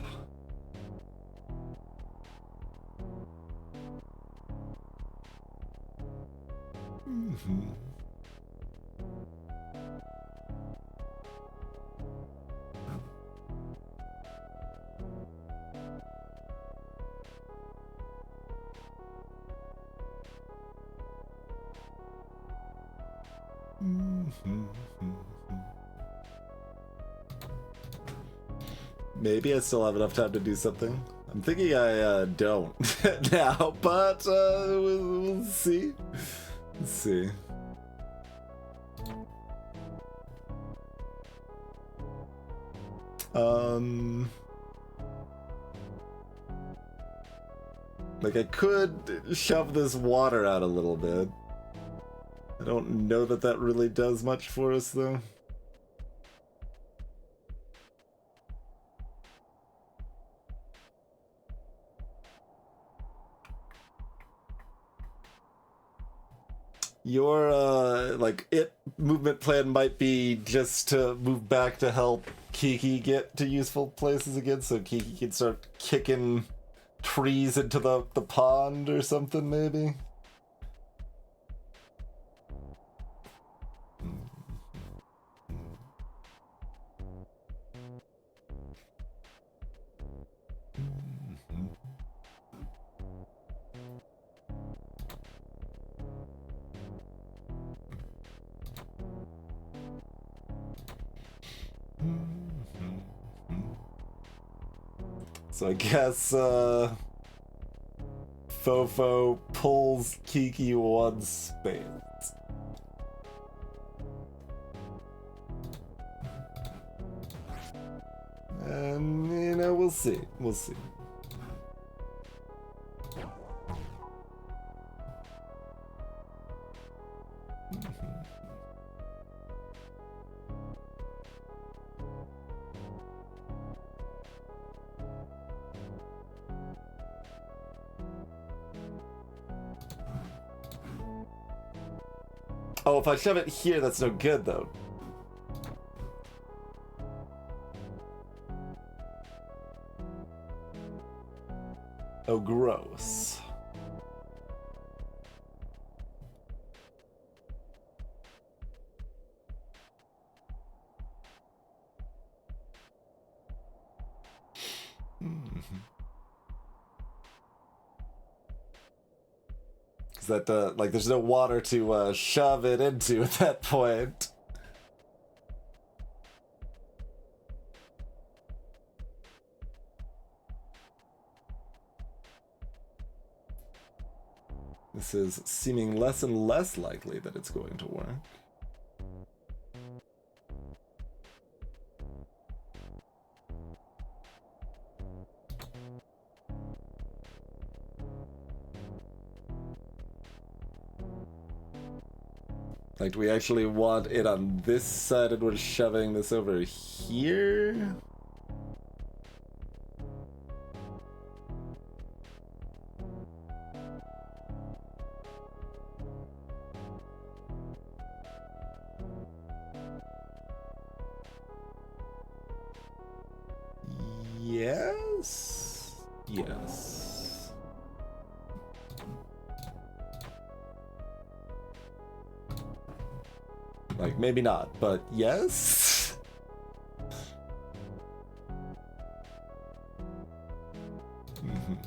Maybe I still have enough time to do something. I'm thinking I don't now, but we'll see. Let's see. Like I could shove this water out a little bit. I don't know that that really does much for us though. Your like movement plan might be just to move back to help Kiki get to useful places again, so Kiki can start kicking trees into the pond or something, maybe. So I guess Fofo pulls Kiki one space. And you know, we'll see. We'll see. Oh, if I shove it here, that's no good, though. Oh, gross. that like there's no water to shove it into at that point. This is seeming less and less likely that it's going to work. Like, do we actually want it on this side and we're shoving this over here? Yes? Yes. Like, maybe not, but yes? Mhm.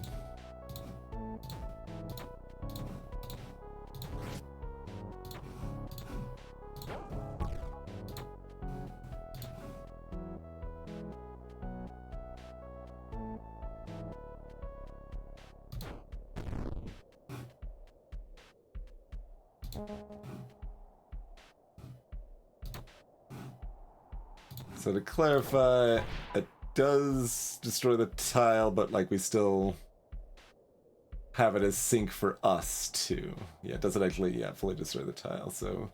So to clarify, it does destroy the tile, but like we still have it as sync for us too. Yeah, it doesn't actually fully destroy the tile, so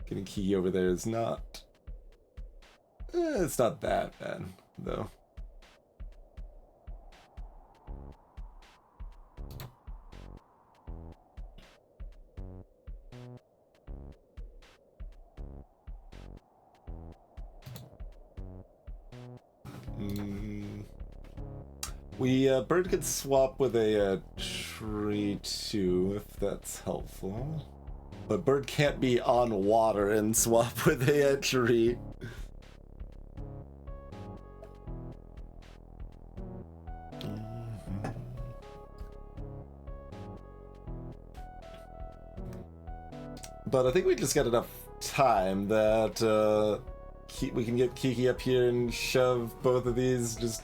getting Kiki over there is not it's not that bad though. Bird could swap with a tree too, if that's helpful. But Bird can't be on water and swap with a tree. But I think we just got enough time that we can get Kiki up here and shove both of these just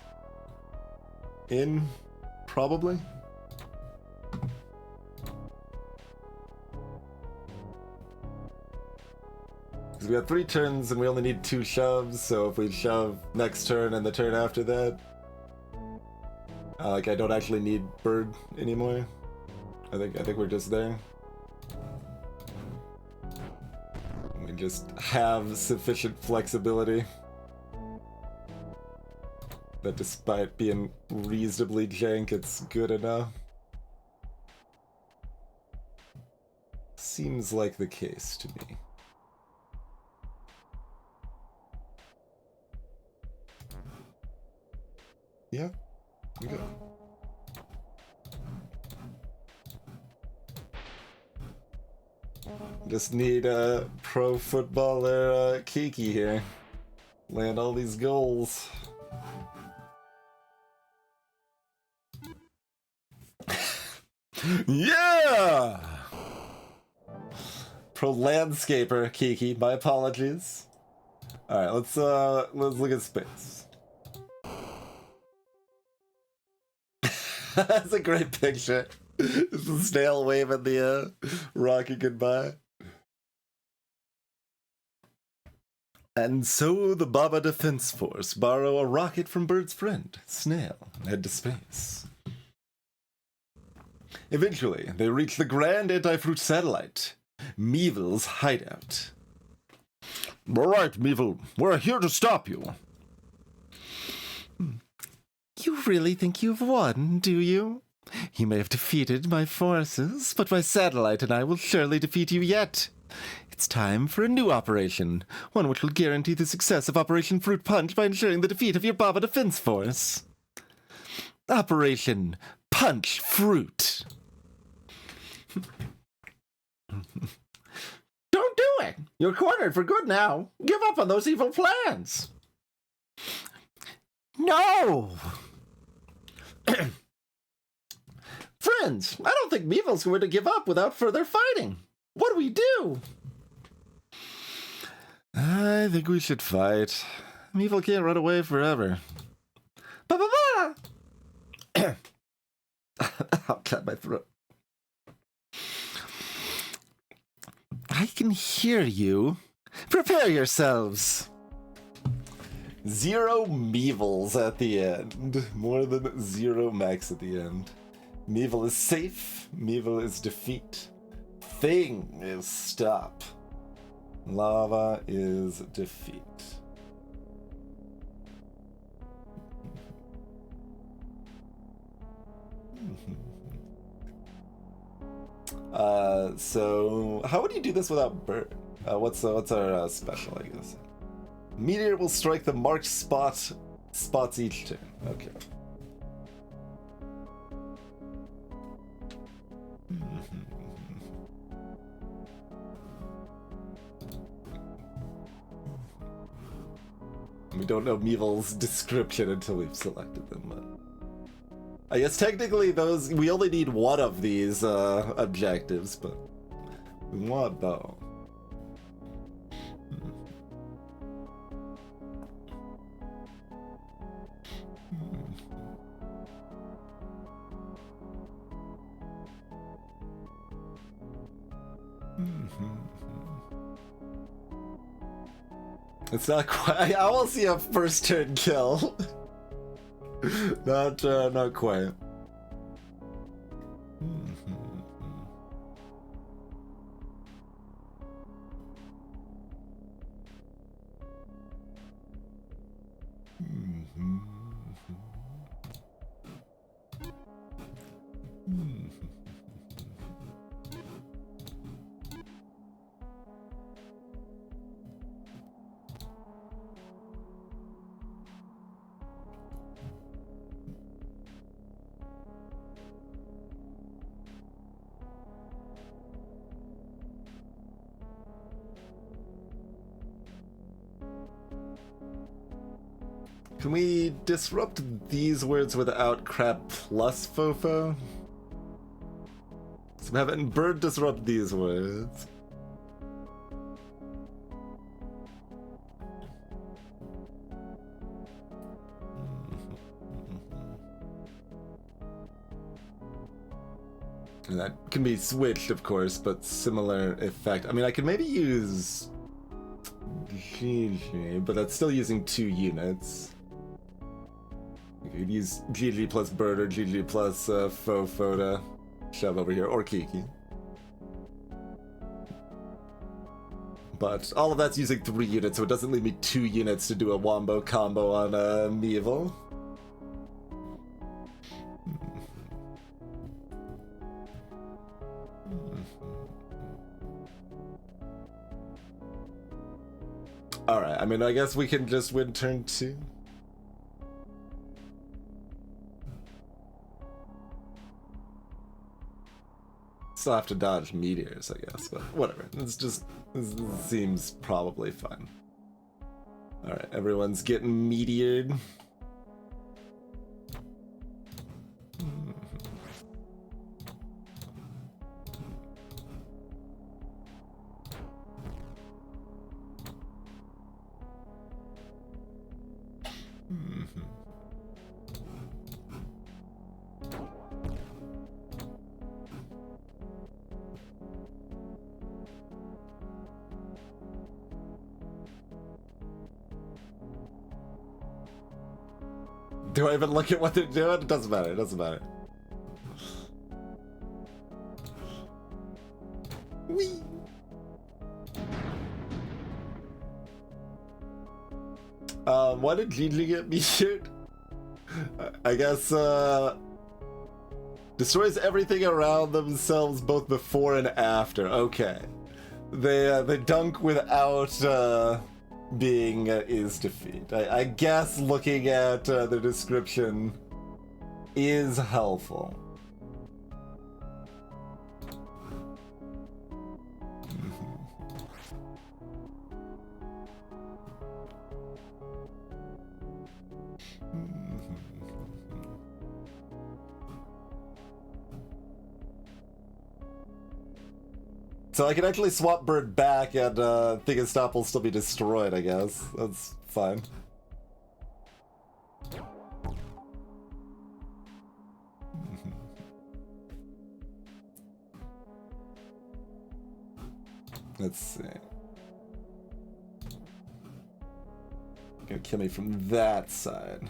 in, probably. Because we have 3 turns and we only need 2 shoves, so if we shove next turn and the turn after that, like I don't actually need Bird anymore. I think we're just there. We just have sufficient flexibility that despite being reasonably jank, it's good enough. Seems like the case to me. Yeah, we go. Just need a pro footballer Kiki here. Land all these goals. Yeah! Pro landscaper Kiki, my apologies. Alright, let's look at space. That's a great picture. It's a snail waving the rocket goodbye. And so the Baba Defense Force borrow a rocket from Bird's friend, Snail, and head to space. Eventually, they reach the Grand Anti-Fruit Satellite, Meeville's hideout. All right, Meeville, we're here to stop you. You really think you've won, do you? You may have defeated my forces, but my satellite and I will surely defeat you yet. It's time for a new operation, one which will guarantee the success of Operation Fruit Punch by ensuring the defeat of your Baba Defense Force. Operation Punch Fruit. Don't do it! You're cornered for good now. Give up on those evil plans. No! Friend, friends. I don't think Meevil's going to give up without further fighting. What do we do? I think we should fight. Meevil can't run away forever. Ba-ba-ba! I'll cut my throat. I can hear you. Prepare yourselves. 0 Meevils at the end. More than 0 Max at the end. Meevil is safe. Meevil is defeat. Thing is stop. Lava is defeat. So how would you do this without Bird? What's our special, I guess? Meteor will strike the marked spots each turn. Okay. We don't know Meevil's description until we've selected them, but I guess technically we only need one of these objectives, but we want both. It's not quite. I will see a first turn kill. Not quite. Can we disrupt these words without crap plus fofo? So I'm having Bird disrupt these words. And that can be switched, of course, but similar effect. I mean, I could maybe use GG, but that's still using 2 units. You could use GG plus Bird or GG plus Fofo to shove over here, or Kiki. But all of that's using 3 units, so it doesn't leave me 2 units to do a wombo combo on Meevil. Alright, I mean, I guess we can just win turn 2. Still have to dodge meteors, I guess, but whatever. This seems probably fun. Alright, everyone's getting meteored. Do I even look at what they're doing? It doesn't matter, it doesn't matter. Whee! Why did Gigi get meteored? I guess, destroys everything around themselves both before and after. Okay. They dunk without, being is defeat. I guess looking at the description is helpful. So I can actually swap Bird back and Thingastop will still be destroyed, I guess. That's fine. Let's see. Gonna kill me from that side.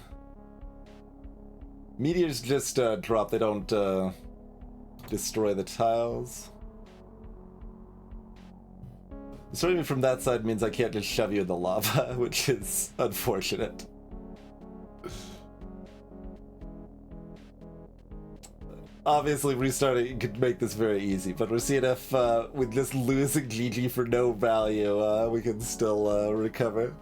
Meteors just drop, they don't destroy the tiles. Destroying me from that side means I can't just shove you in the lava, which is unfortunate. Obviously, restarting could make this very easy, but we're seeing if with just losing GG for no value, we can still recover.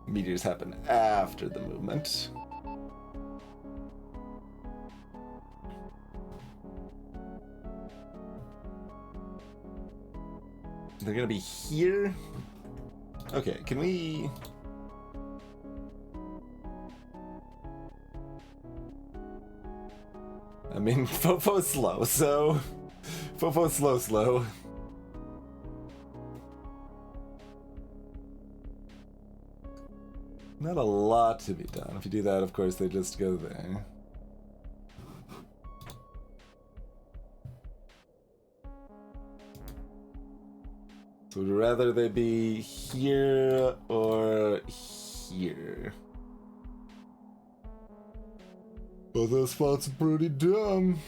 Meteors happen after the movement. They're gonna be here? Okay, can we... I mean, Fofo's slow, so... Fofo's slow. Not a lot to be done. If you do that, of course, they just go there. So would you rather they be here or here? Both those spots are pretty dumb.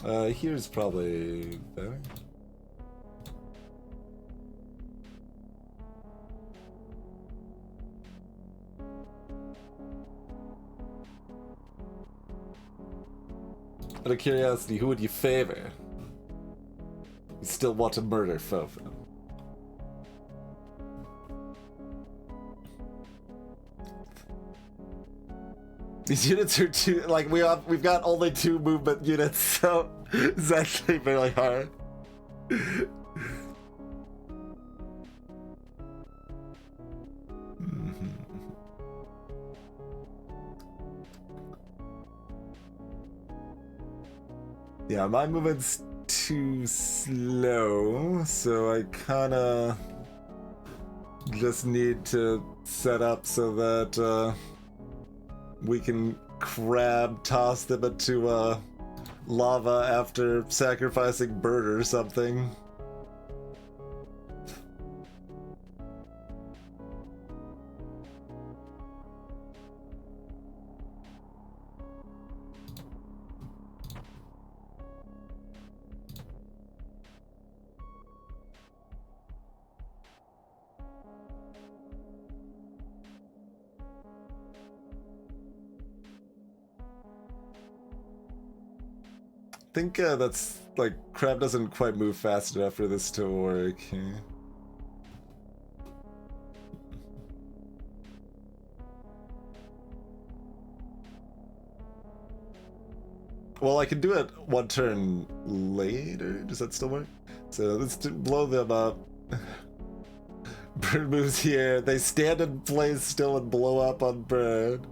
Here's probably better. Out of curiosity, who would you favor? You still want to murder Fofo. These units are too like we've got only 2 movement units, so it's actually really hard. Yeah, my movement's too slow, so I kinda just need to set up so that we can crab toss them into lava after sacrificing Bird or something. I think that's like crab doesn't quite move fast enough for this to work. Well, I can do it 1 turn later. Does that still work? So let's blow them up. Bird moves here. They stand in place still and blow up on Bird.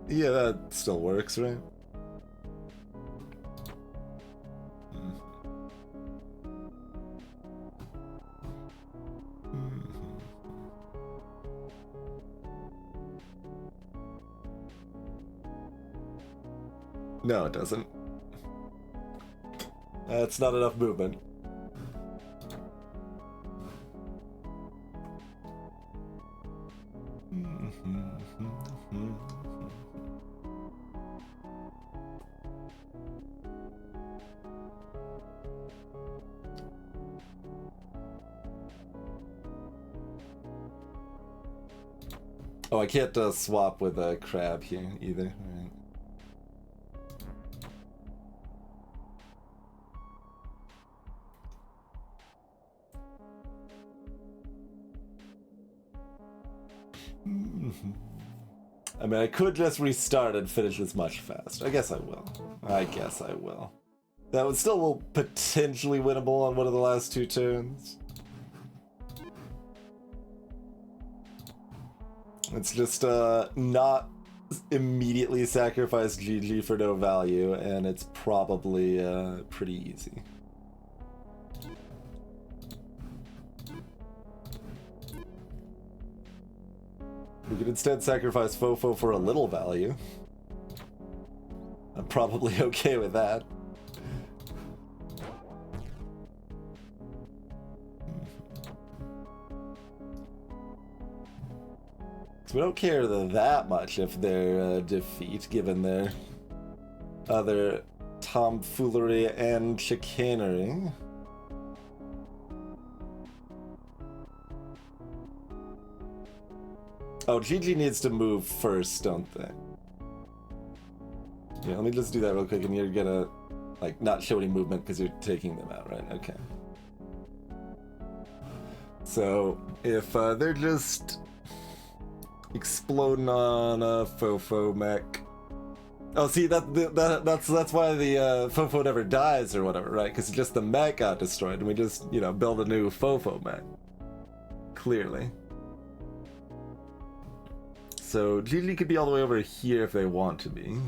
Yeah, that still works, right? No, it doesn't. That's not enough movement. Oh, I can't swap with a crab here either. Right. I mean, I could just restart and finish this much faster. I guess I will. That would still will potentially winnable on one of the last 2 turns. It's just not immediately sacrifice GG for no value, and it's probably pretty easy. We could instead sacrifice Fofo for a little value. I'm probably okay with that. So we don't care that much if they're defeat, given their other tomfoolery and chicanery. Oh, GG needs to move first, don't they? Yeah, let me just do that real quick, and you're gonna, like, not show any movement because you're taking them out, right? Okay. So, if they're just exploding on a Fofo mech. Oh, see, that's why the Fofo never dies or whatever, right? Because just the mech got destroyed, and we just, you know, build a new Fofo mech. Clearly. So GG could be all the way over here if they want to be.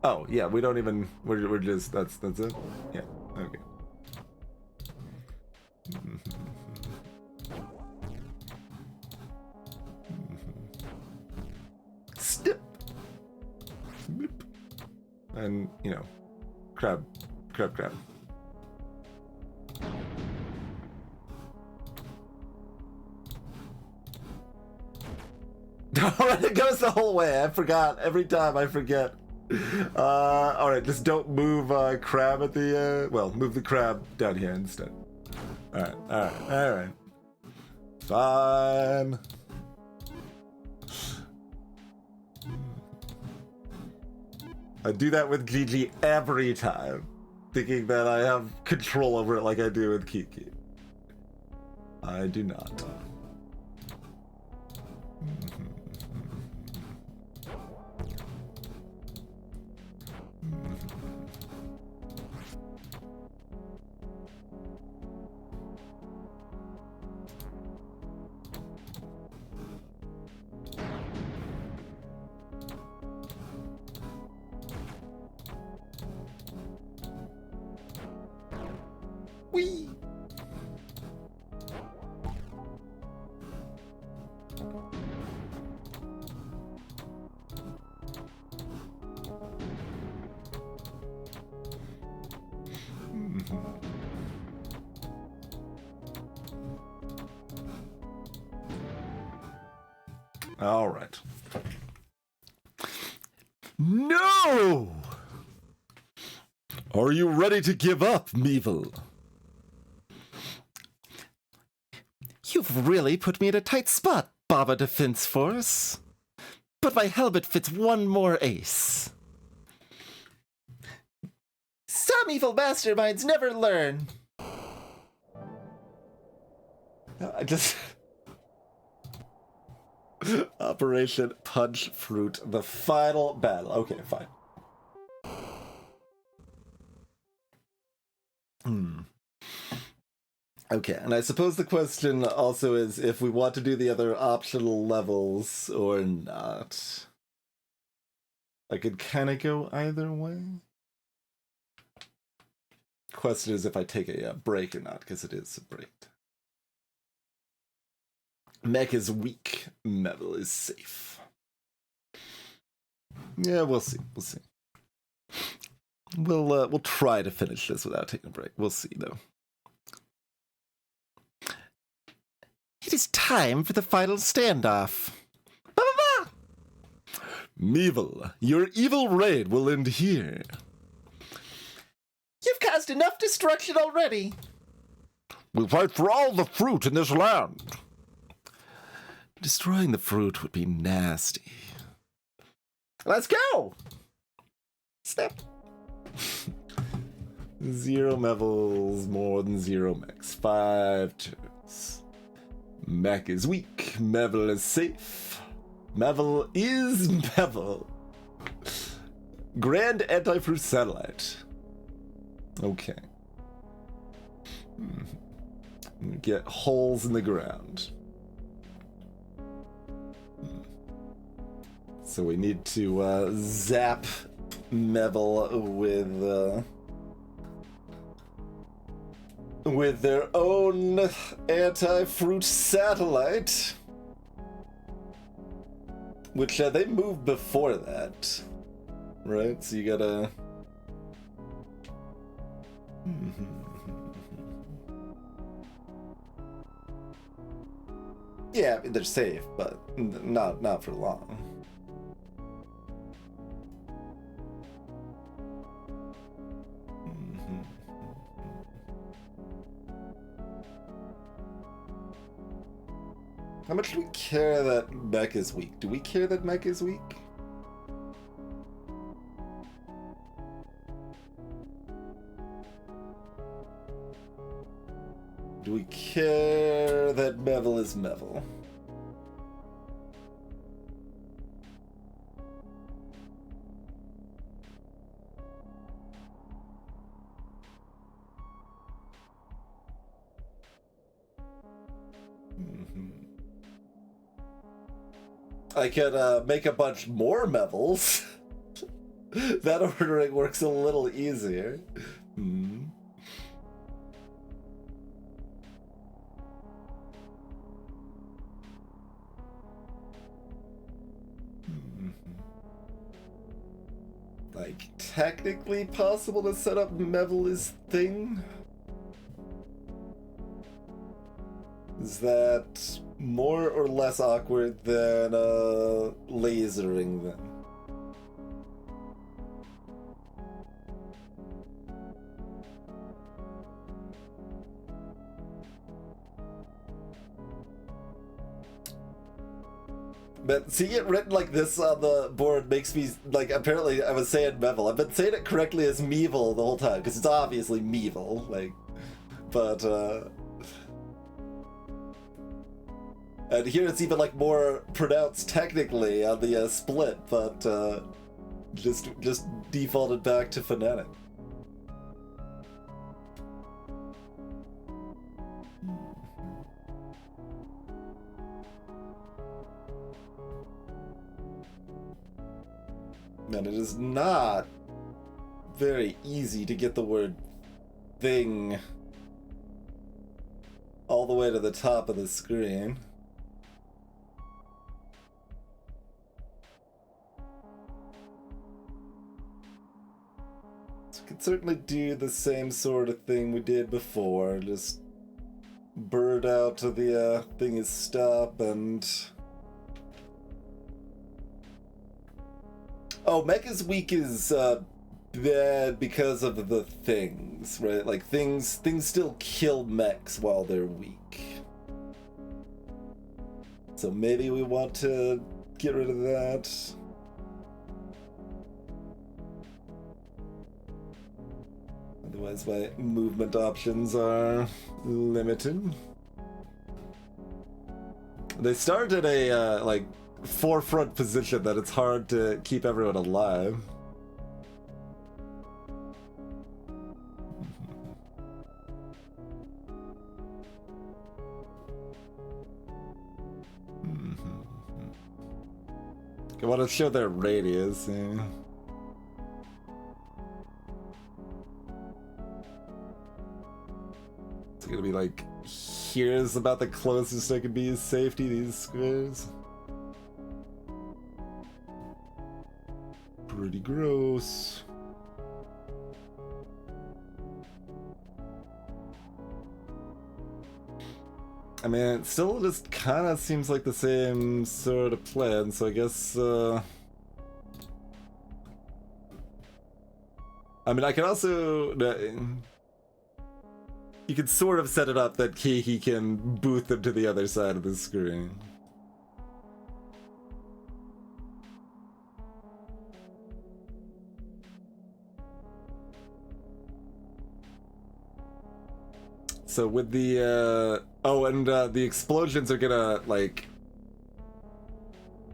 Oh yeah, we don't even. We're just that's it. Yeah. Okay. Step. And you know, crab. Alright, it goes the whole way. I forgot. Every time I forget. Alright, just don't move crab at the well, move the crab down here instead. Alright. Fine. I do that with GG every time, thinking that I have control over it like I do with Kiki. I do not. Whee! All right. No! Are you ready to give up, Meevil? You've really put me in a tight spot, Baba Defense Force. But my helmet fits one more ace. Some evil masterminds never learn. I just... Operation Punch Fruit, the final battle. Okay, fine. Okay, and I suppose the question also is if we want to do the other optional levels or not. I could kind of go either way. Question is if I take a break or not, because it is a break. Mech is weak. Metal is safe. Yeah, we'll see. We'll try to finish this without taking a break. We'll see, though. It is time for the final standoff. Ba-ba-ba! Meevil, your evil raid will end here. You've caused enough destruction already. We fight for all the fruit in this land. Destroying the fruit would be nasty. Let's go! Step. 0 Mevils, more than 0 mechs. 5 turns. Mech is weak. Mevel is safe. Mevel is Mevel. Grand Anti-Fruit Satellite. Okay. Get holes in the ground. So we need to zap Mevel with their own anti-fruit satellite, which they moved before that, right? So you gotta. Yeah, they're safe, but not for long. How much do we care that Mech is weak? Do we care that Mech is weak? Do we care that Mevel is Mevel? I could make a bunch more Mevels. That ordering works a little easier. Like, technically possible to set up Mevel's thing? Is that more or less awkward than lasering them? But seeing it written like this on the board makes me, like, apparently I was saying Mevel. I've been saying it correctly as Mevel the whole time, because it's obviously Mevel, like, but, and here it's even, like, more pronounced technically on the split, but, just defaulted back to phonetic. And it is not very easy to get the word thing all the way to the top of the screen. So we could certainly do the same sort of thing we did before, just bird out to the thing is stop and... Oh, Mech is weak is bad because of the things, right? Like things still kill mechs while they're weak. So maybe we want to get rid of that. Otherwise my movement options are limited. They start at a like forefront position that it's hard to keep everyone alive. I want to show their radius. Yeah. It's gonna be like, here's about the closest I can be as safety, these squares. Pretty gross. I mean, it still just kind of seems like the same sort of plan, so I guess, I mean, I can also... you could sort of set it up that Keiki can boot them to the other side of the screen. So with the the explosions are gonna like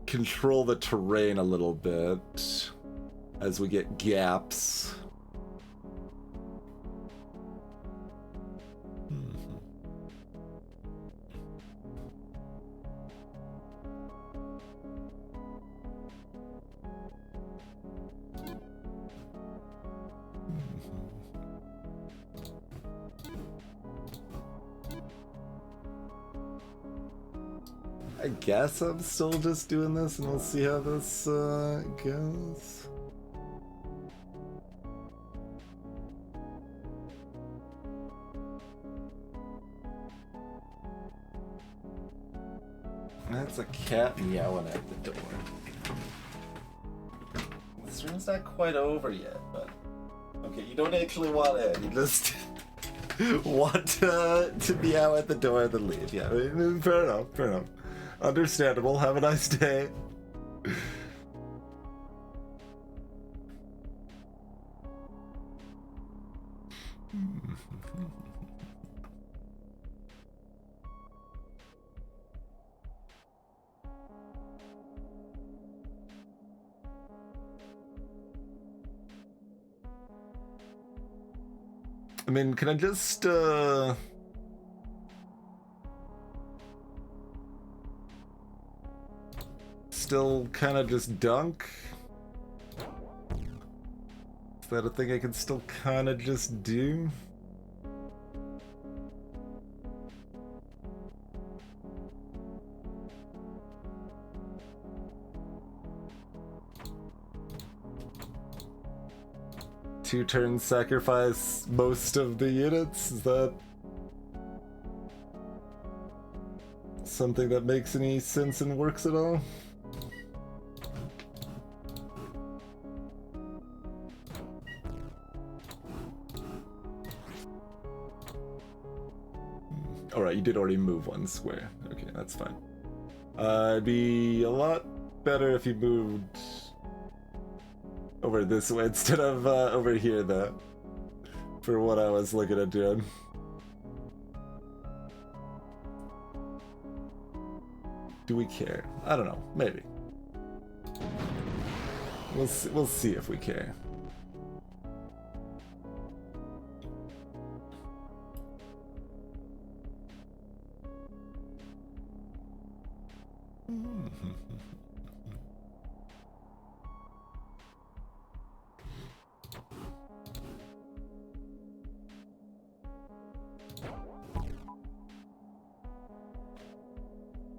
control the terrain a little bit as we get gaps. I guess I'm still just doing this, and we'll see how this goes. That's a cat meowing at the door. This room's not quite over yet, but okay, you don't actually want in. You just want to meow at the door and then leave. Yeah, I mean, fair enough. Fair enough. Understandable. Have a nice day. I mean, can I just still kind of just dunk? Is that a thing I can still kind of just do? Two turns sacrifice most of the units? Is that something that makes any sense and works at all? Alright, you did already move one square. Okay, that's fine. It'd be a lot better if you moved over this way instead of over here, though, for what I was looking at doing. Do we care? I don't know. Maybe. We'll see if we care.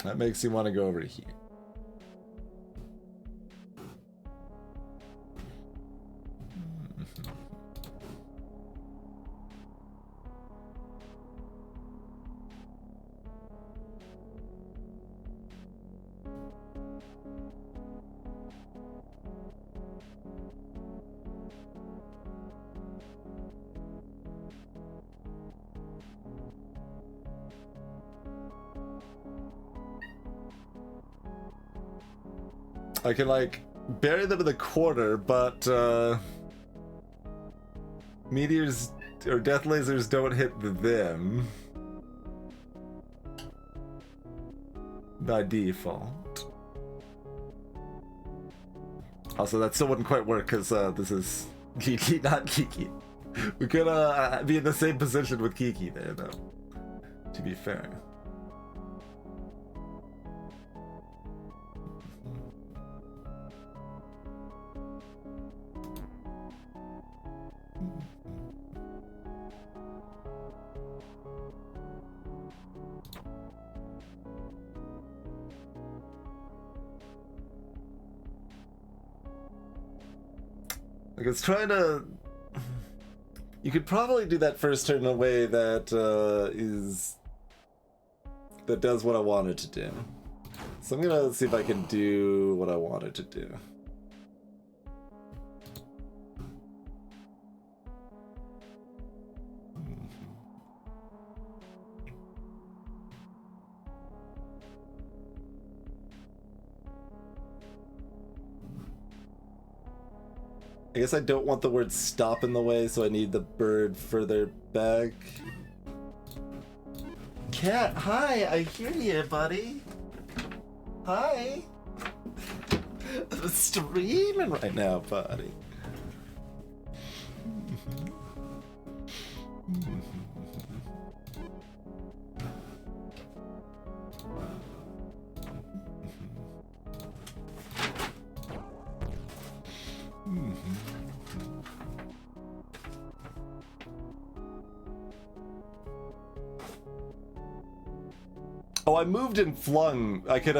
That makes you want to go over to here. I can, like, bury them in the corner, but, meteors or death lasers don't hit them by default. Also, that still wouldn't quite work, because, this is Kiki, not Kiki. We could, be in the same position with Kiki there, though, to be fair. Like, it's trying to... You could probably do that first turn in a way that, that does what I wanted to do. So I'm gonna see if I can do what I wanted to do. I guess I don't want the word stop in the way, so I need the bird further back. cat. Hi, I hear you, buddy. Hi. I'm streaming right now, buddy. Oh, I moved and flung. I could,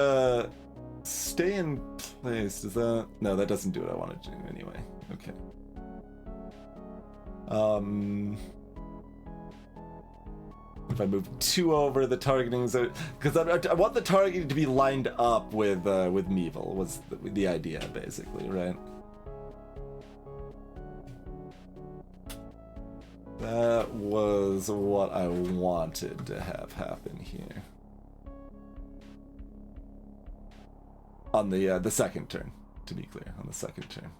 stay in place. Does that... No, that doesn't do what I want to do anyway. Okay. If I move 2 over, the targeting is... Because I want the targeting to be lined up with Meevil, was the idea, basically, right? That was what I wanted to have happen here. On the second turn, to be clear, on the second turn.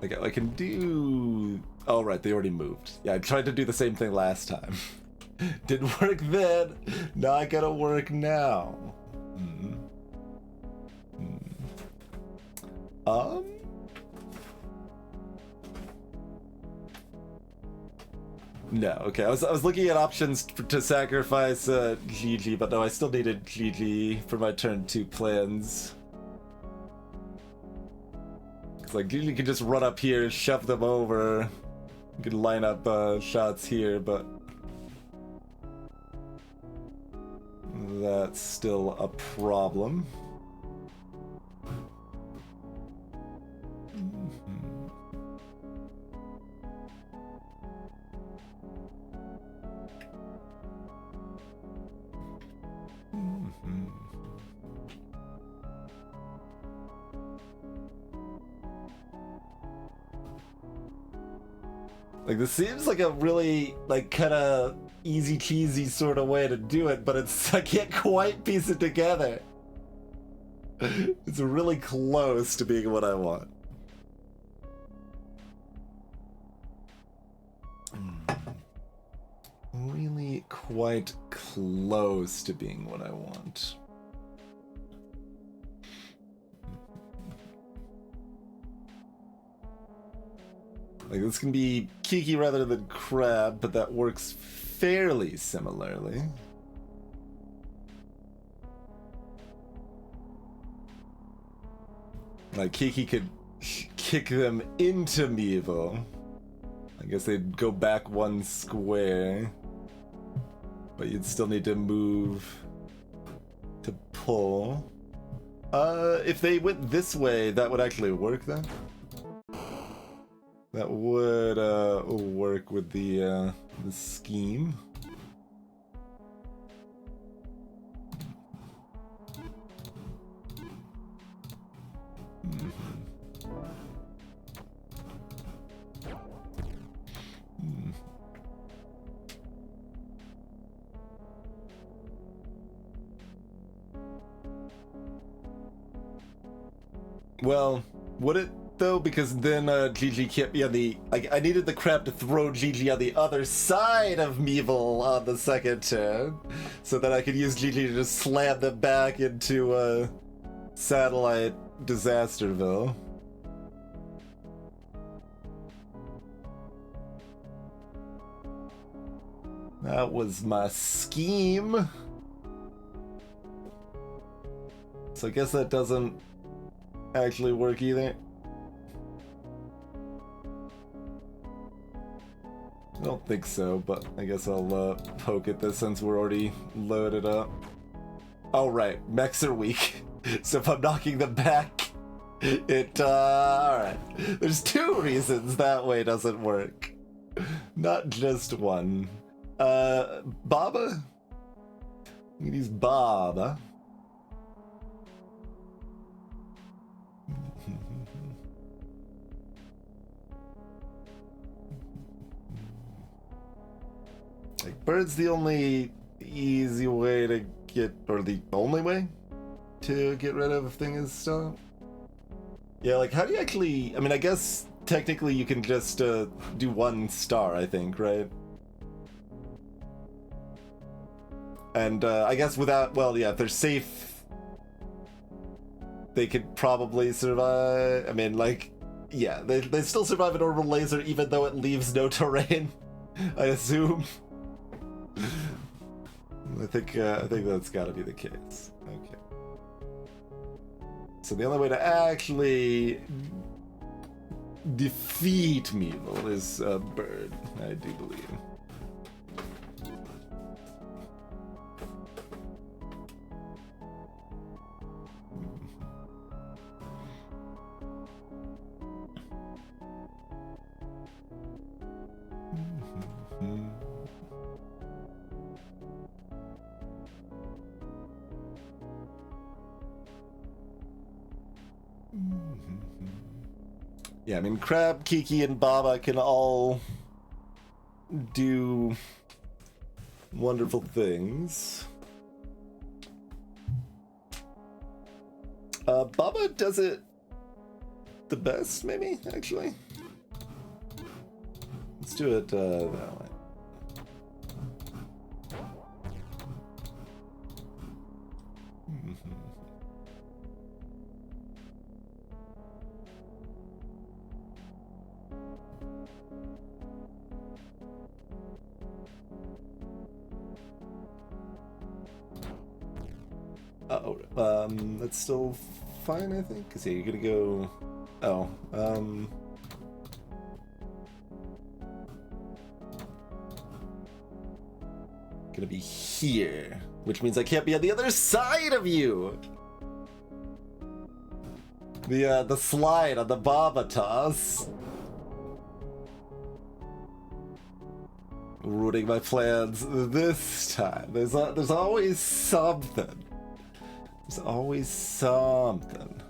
Okay, I can do... Oh, right, they already moved. Yeah, I tried to do the same thing last time. Didn't work then. Now I gotta work now. No, okay. I was looking at options to sacrifice Gigi, but no, I still needed Gigi for my turn 2 plans. Cause like Gigi can just run up here, shove them over. You can line up shots here, but that's still a problem. Like, this seems like a really, like, kind of easy cheesy sort of way to do it, but it's, I can't quite piece it together. It's really close to being what I want. Really quite close to being what I want. Like, this can be Kiki rather than Crab, but that works fairly similarly. Like, Kiki could kick them into Meevil. I guess they'd go back 1 square. But you'd still need to move to pull. If they went this way, that would actually work then. That would work with the scheme. Well, would it though? Because then Gigi can't be on the... I needed the crab to throw Gigi on the other side of Meevil on the second turn, so that I could use Gigi to just slam them back into Satellite Disasterville. That was my scheme. So I guess that doesn't actually work either. I don't think so, but I guess I'll poke at this since we're already loaded up. Oh right, mechs are weak. So if I'm knocking them back, it alright. There's 2 reasons that way doesn't work. Not just one. Baba? We can use Baba. Like, bird's the only easy way to get, or the only way to get rid of a thing is stop. Yeah, like, how do you actually, I mean, I guess technically you can just do 1 star, I think, right? And I guess without, well, yeah, if they're safe, they could probably survive. I mean, like, yeah, they still survive an orbital laser even though it leaves no terrain, I assume. I think that's gotta be the case. Okay. So the only way to actually defeat Meevil is a bird, I do believe. Yeah, I mean, Crab, Kiki, and Baba can all do wonderful things. Baba does it the best, maybe, actually. Let's do it that way. That's still fine, I think. Cause yeah, you're gonna go. Oh, gonna be here, which means I can't be on the other side of you. The slide on the Baba toss. Ruining my plans this time. There's always something. There's always something.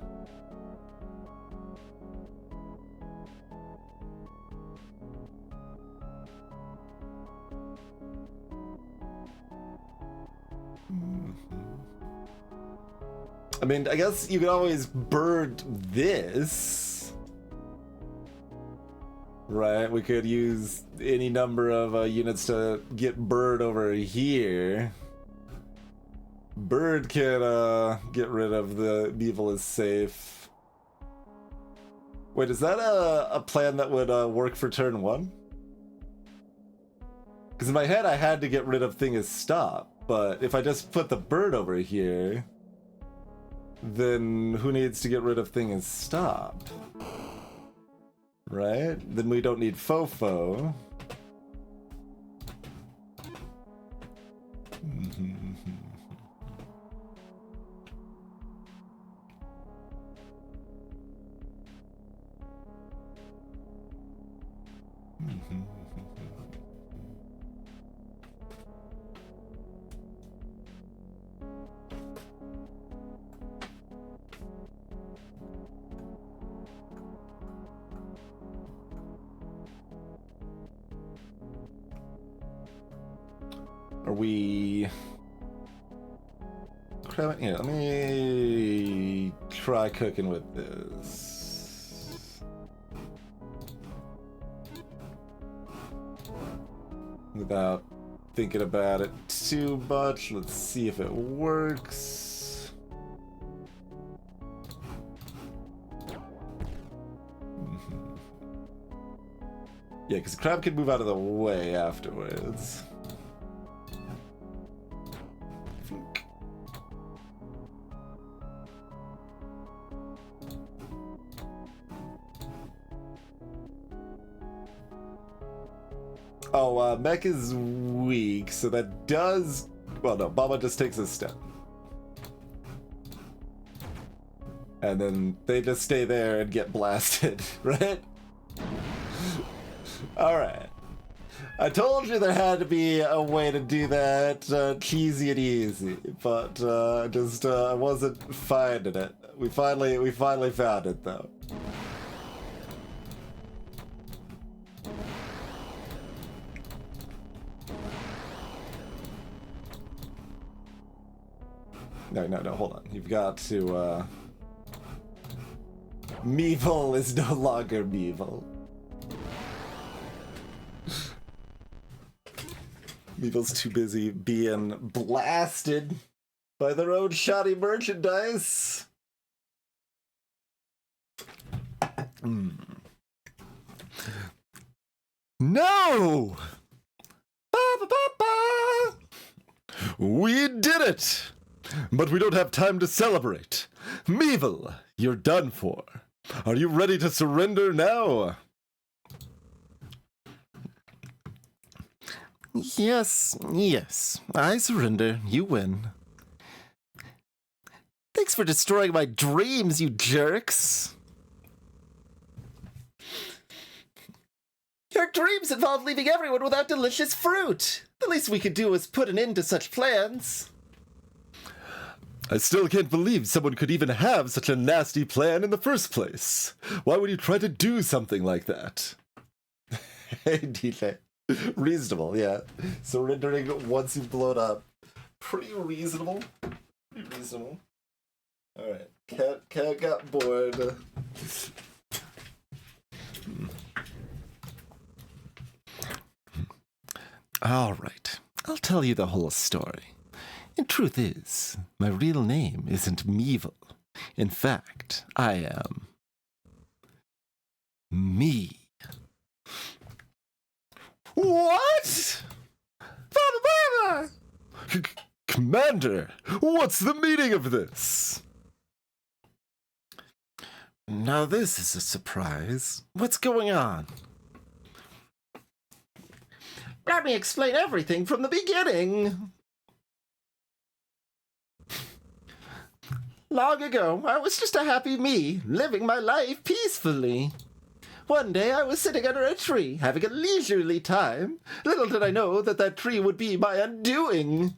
I mean, I guess you could always bird this. Right? We could use any number of units to get bird over here. Bird can get rid of the Meevil is safe. Wait, is that a plan that would work for turn 1? Because in my head I had to get rid of thing is stop, but if I just put the bird over here, then who needs to get rid of thing is stop? Right? Then we don't need Fofo. Are we... Here, let me try cooking with this. Without thinking about it too much, let's see if it works. Yeah, because Crab can move out of the way afterwards. Oh, Mech is weak, so that does... Well, no, Baba just takes a step. And then they just stay there and get blasted, right? Alright. I told you there had to be a way to do that cheesy and easy, but I wasn't finding it. We finally found it, though. No, hold on. You've got to, Meevil is no longer Meevil. Meevil's too busy being blasted by their own shoddy merchandise. No! We did it! But we don't have time to celebrate. Meevil, you're done for. Are you ready to surrender now? Yes, I surrender. You win. Thanks for destroying my dreams, you jerks. Your dreams involve leaving everyone without delicious fruit. The least we could do is put an end to such plans. I still can't believe someone could even have such a nasty plan in the first place. Why would you try to do something like that? Hey, DJ. Reasonable, yeah. Surrendering once you've blown up. Pretty reasonable. Alright. Cat got bored. All right, I'll tell you the whole story. And truth is, my real name isn't Meevil. In fact, I am... me. What? Commander, what's the meaning of this? Now this is a surprise. What's going on? Let me explain everything from the beginning. Long ago, I was just a happy me, living my life peacefully. One day I was sitting under a tree, having a leisurely time. Little did I know that that tree would be my undoing.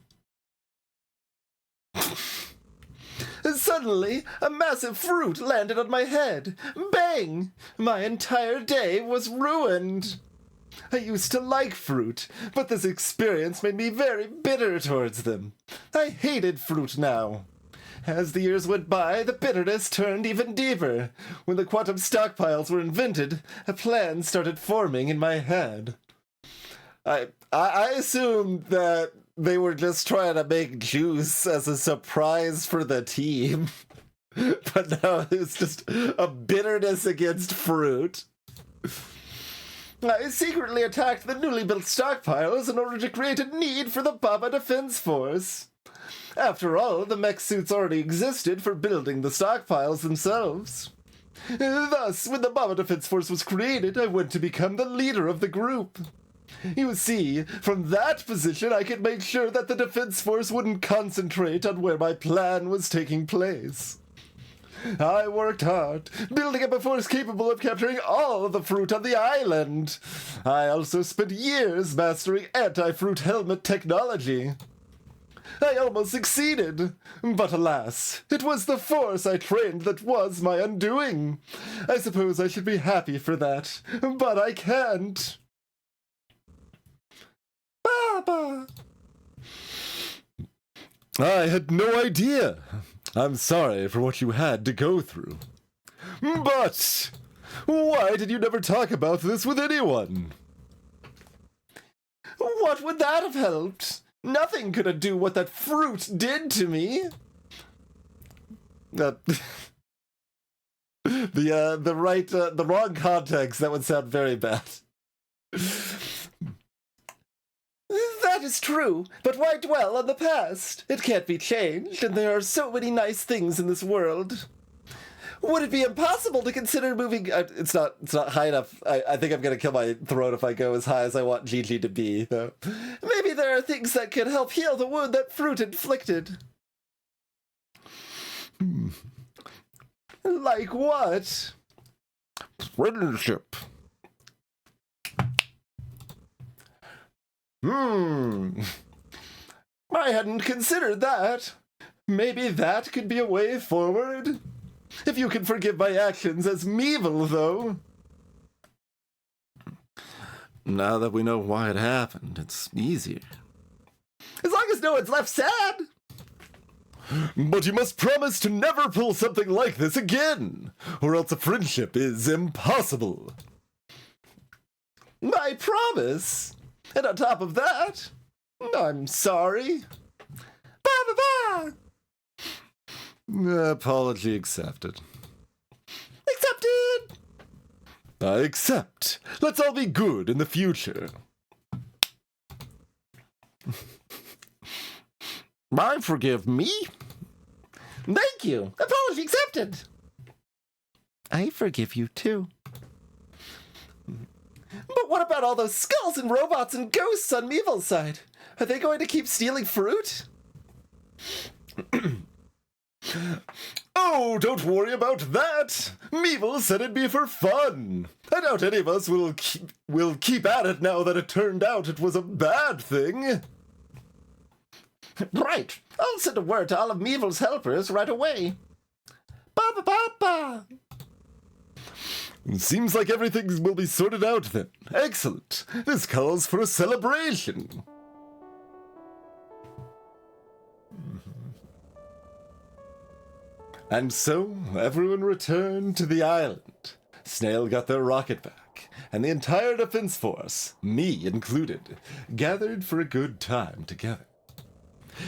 Suddenly, a massive fruit landed on my head. Bang! My entire day was ruined. I used to like fruit, but this experience made me very bitter towards them. I hated fruit now. As the years went by, the bitterness turned even deeper. When the quantum stockpiles were invented, a plan started forming in my head. I assumed that they were just trying to make juice as a surprise for the team. But no, it's just a bitterness against fruit. I secretly attacked the newly built stockpiles in order to create a need for the Baba Defense Force. After all, the mech suits already existed for building the stockpiles themselves. Thus, when the Baba Defense Force was created, I went to become the leader of the group. You see, from that position I could make sure that the Defense Force wouldn't concentrate on where my plan was taking place. I worked hard, building up a force capable of capturing all of the fruit on the island. I also spent years mastering anti-fruit helmet technology. I almost succeeded, but alas, it was the force I trained that was my undoing. I suppose I should be happy for that, but I can't. Baba! I had no idea. I'm sorry for what you had to go through. But why did you never talk about this with anyone? What would that have helped? Nothing could undo what that fruit did to me. The wrong context, that would sound very bad. That is true, but why dwell on the past? It can't be changed, and there are so many nice things in this world. Would it be impossible to consider moving... It's not high enough. I think I'm going to kill my throat if I go as high as I want Gigi to be, though. Maybe there are things that could help heal the wound that fruit inflicted. Like what? Friendship. I hadn't considered that. Maybe that could be a way forward? If you can forgive my actions as Meevil, though. Now that we know why it happened, it's easier. As long as no one's left sad. But you must promise to never pull something like this again, or else a friendship is impossible. My promise? And on top of that, I'm sorry. Ba-ba-ba! Apology accepted. Accepted! I accept. Let's all be good in the future. I forgive me. Thank you. Apology accepted. I forgive you too. But what about all those skulls and robots and ghosts on Meevil's side? Are they going to keep stealing fruit? Oh, don't worry about that. Meevil said it'd be for fun. I doubt any of us will keep at it now that it turned out it was a bad thing. Right. I'll send a word to all of Meevil's helpers right away. Ba-ba-ba-ba! Seems like everything will be sorted out then. Excellent. This calls for a celebration. And so, everyone returned to the island. Snail got their rocket back, and the entire defense force, me included, gathered for a good time together.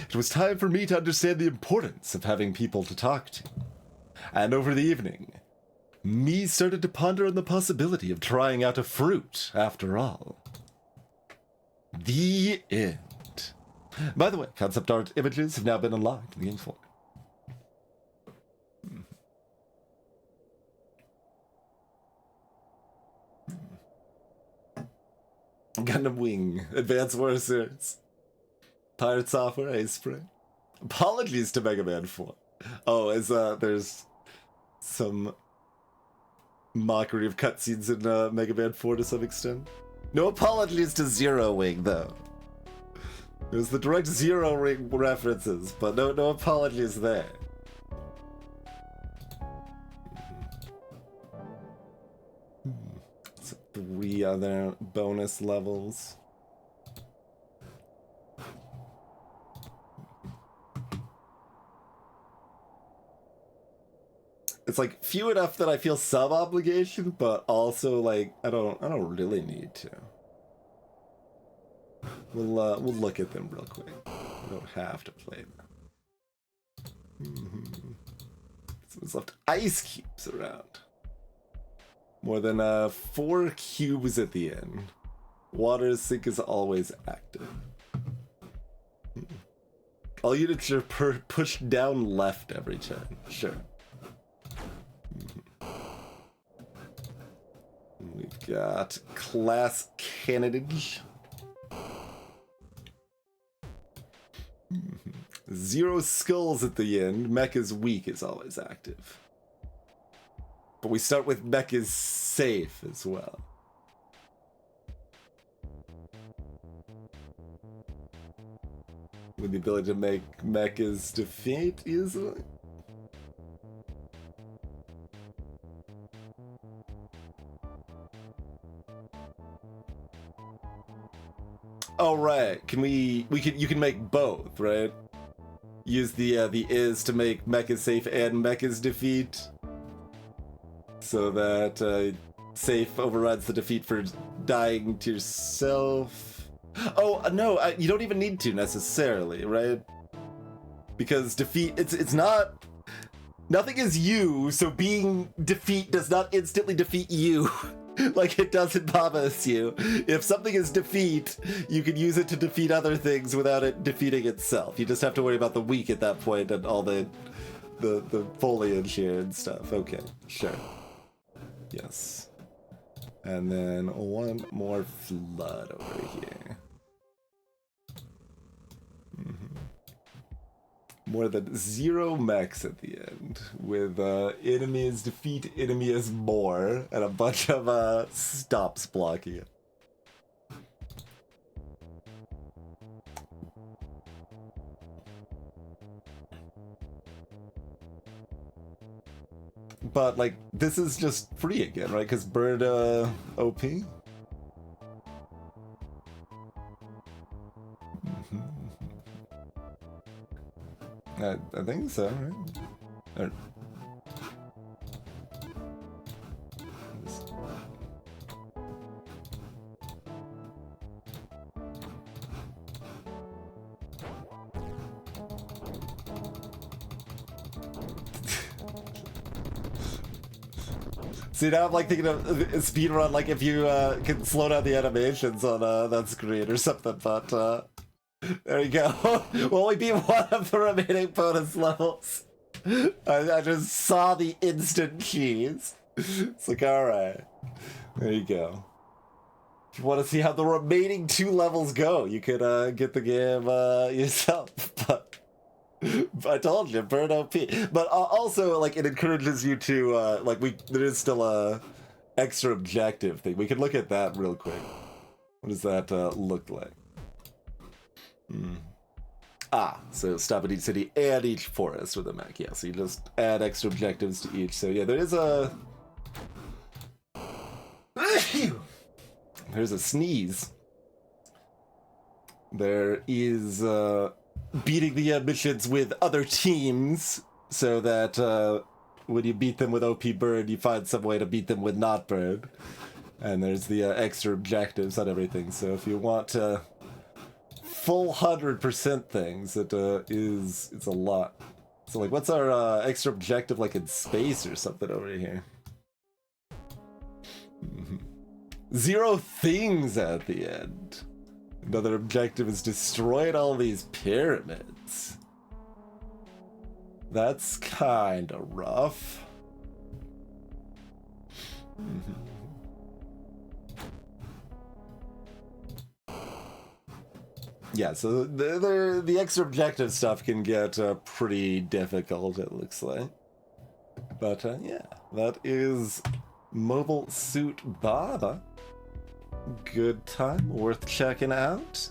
It was time for me to understand the importance of having people to talk to. And over the evening, me started to ponder on the possibility of trying out a fruit, after all. The end. By the way, concept art images have now been unlocked in the game's folder. Gundam Wing, Advanced Warriors, Pirate Software, Ace Spring. Apologies to Mega Man 4. Oh, there's some mockery of cutscenes in Mega Man 4 to some extent. No apologies to Zero Wing, though. It was the direct Zero Wing references, but no apologies there. So 3 other bonus levels. It's like few enough that I feel some obligation, but also like I don't really need to. We'll look at them real quick. We don't have to play them. Someone's left ice cubes around. More than 4 cubes at the end. Water sink is always active. All units are pushed down left every turn. Sure. We've got class candidate. 0 skulls at the end. Mech is weak is always active. But we start with mech is safe as well. With the ability to make mech is defeat easily. Oh right, you can make both, right? Use the is to make mech is safe and mech is defeat, so that safe overrides the defeat for dying to yourself. Oh no, you don't even need to necessarily, right? Because defeat, it's not. Nothing is you, so being defeat does not instantly defeat you. Like it does in Baba's you. If something is defeat, you can use it to defeat other things without it defeating itself. You just have to worry about the weak at that point and all the foliage here and stuff. Okay, sure. Yes. And then one more flood over here. More than 0 mechs at the end, with enemies defeat enemies more, and a bunch of stops blocking it. But like, this is just free again, right? Because Bird OP. I think so, right? Or, see, now I'm like thinking of speedrun, like if you can slow down the animations on that screen or something, but there you go. Well, we beat one of the remaining bonus levels. I just saw the instant cheese. It's like, alright. There you go. If you want to see how the remaining 2 levels go, you could get the game yourself. But I told you, burn OP. But also, like, it encourages you to, like, there is still a extra objective thing. We can look at that real quick. What does that look like? So stop at each city and each forest with a mech. Yeah, so you just add extra objectives to each. So yeah, there is a... There's a sneeze. There is beating the missions with other teams so that when you beat them with OP Bird, you find some way to beat them with not Bird. And there's the extra objectives on everything. So if you want to full 100% things, it's a lot. So like, what's our extra objective like in space or something over here? 0 things at the end. Another objective is destroying all these pyramids. That's kinda rough. Yeah, so the extra objective stuff can get pretty difficult, it looks like. But yeah, that is Mobile Suit Bob. Good time, worth checking out.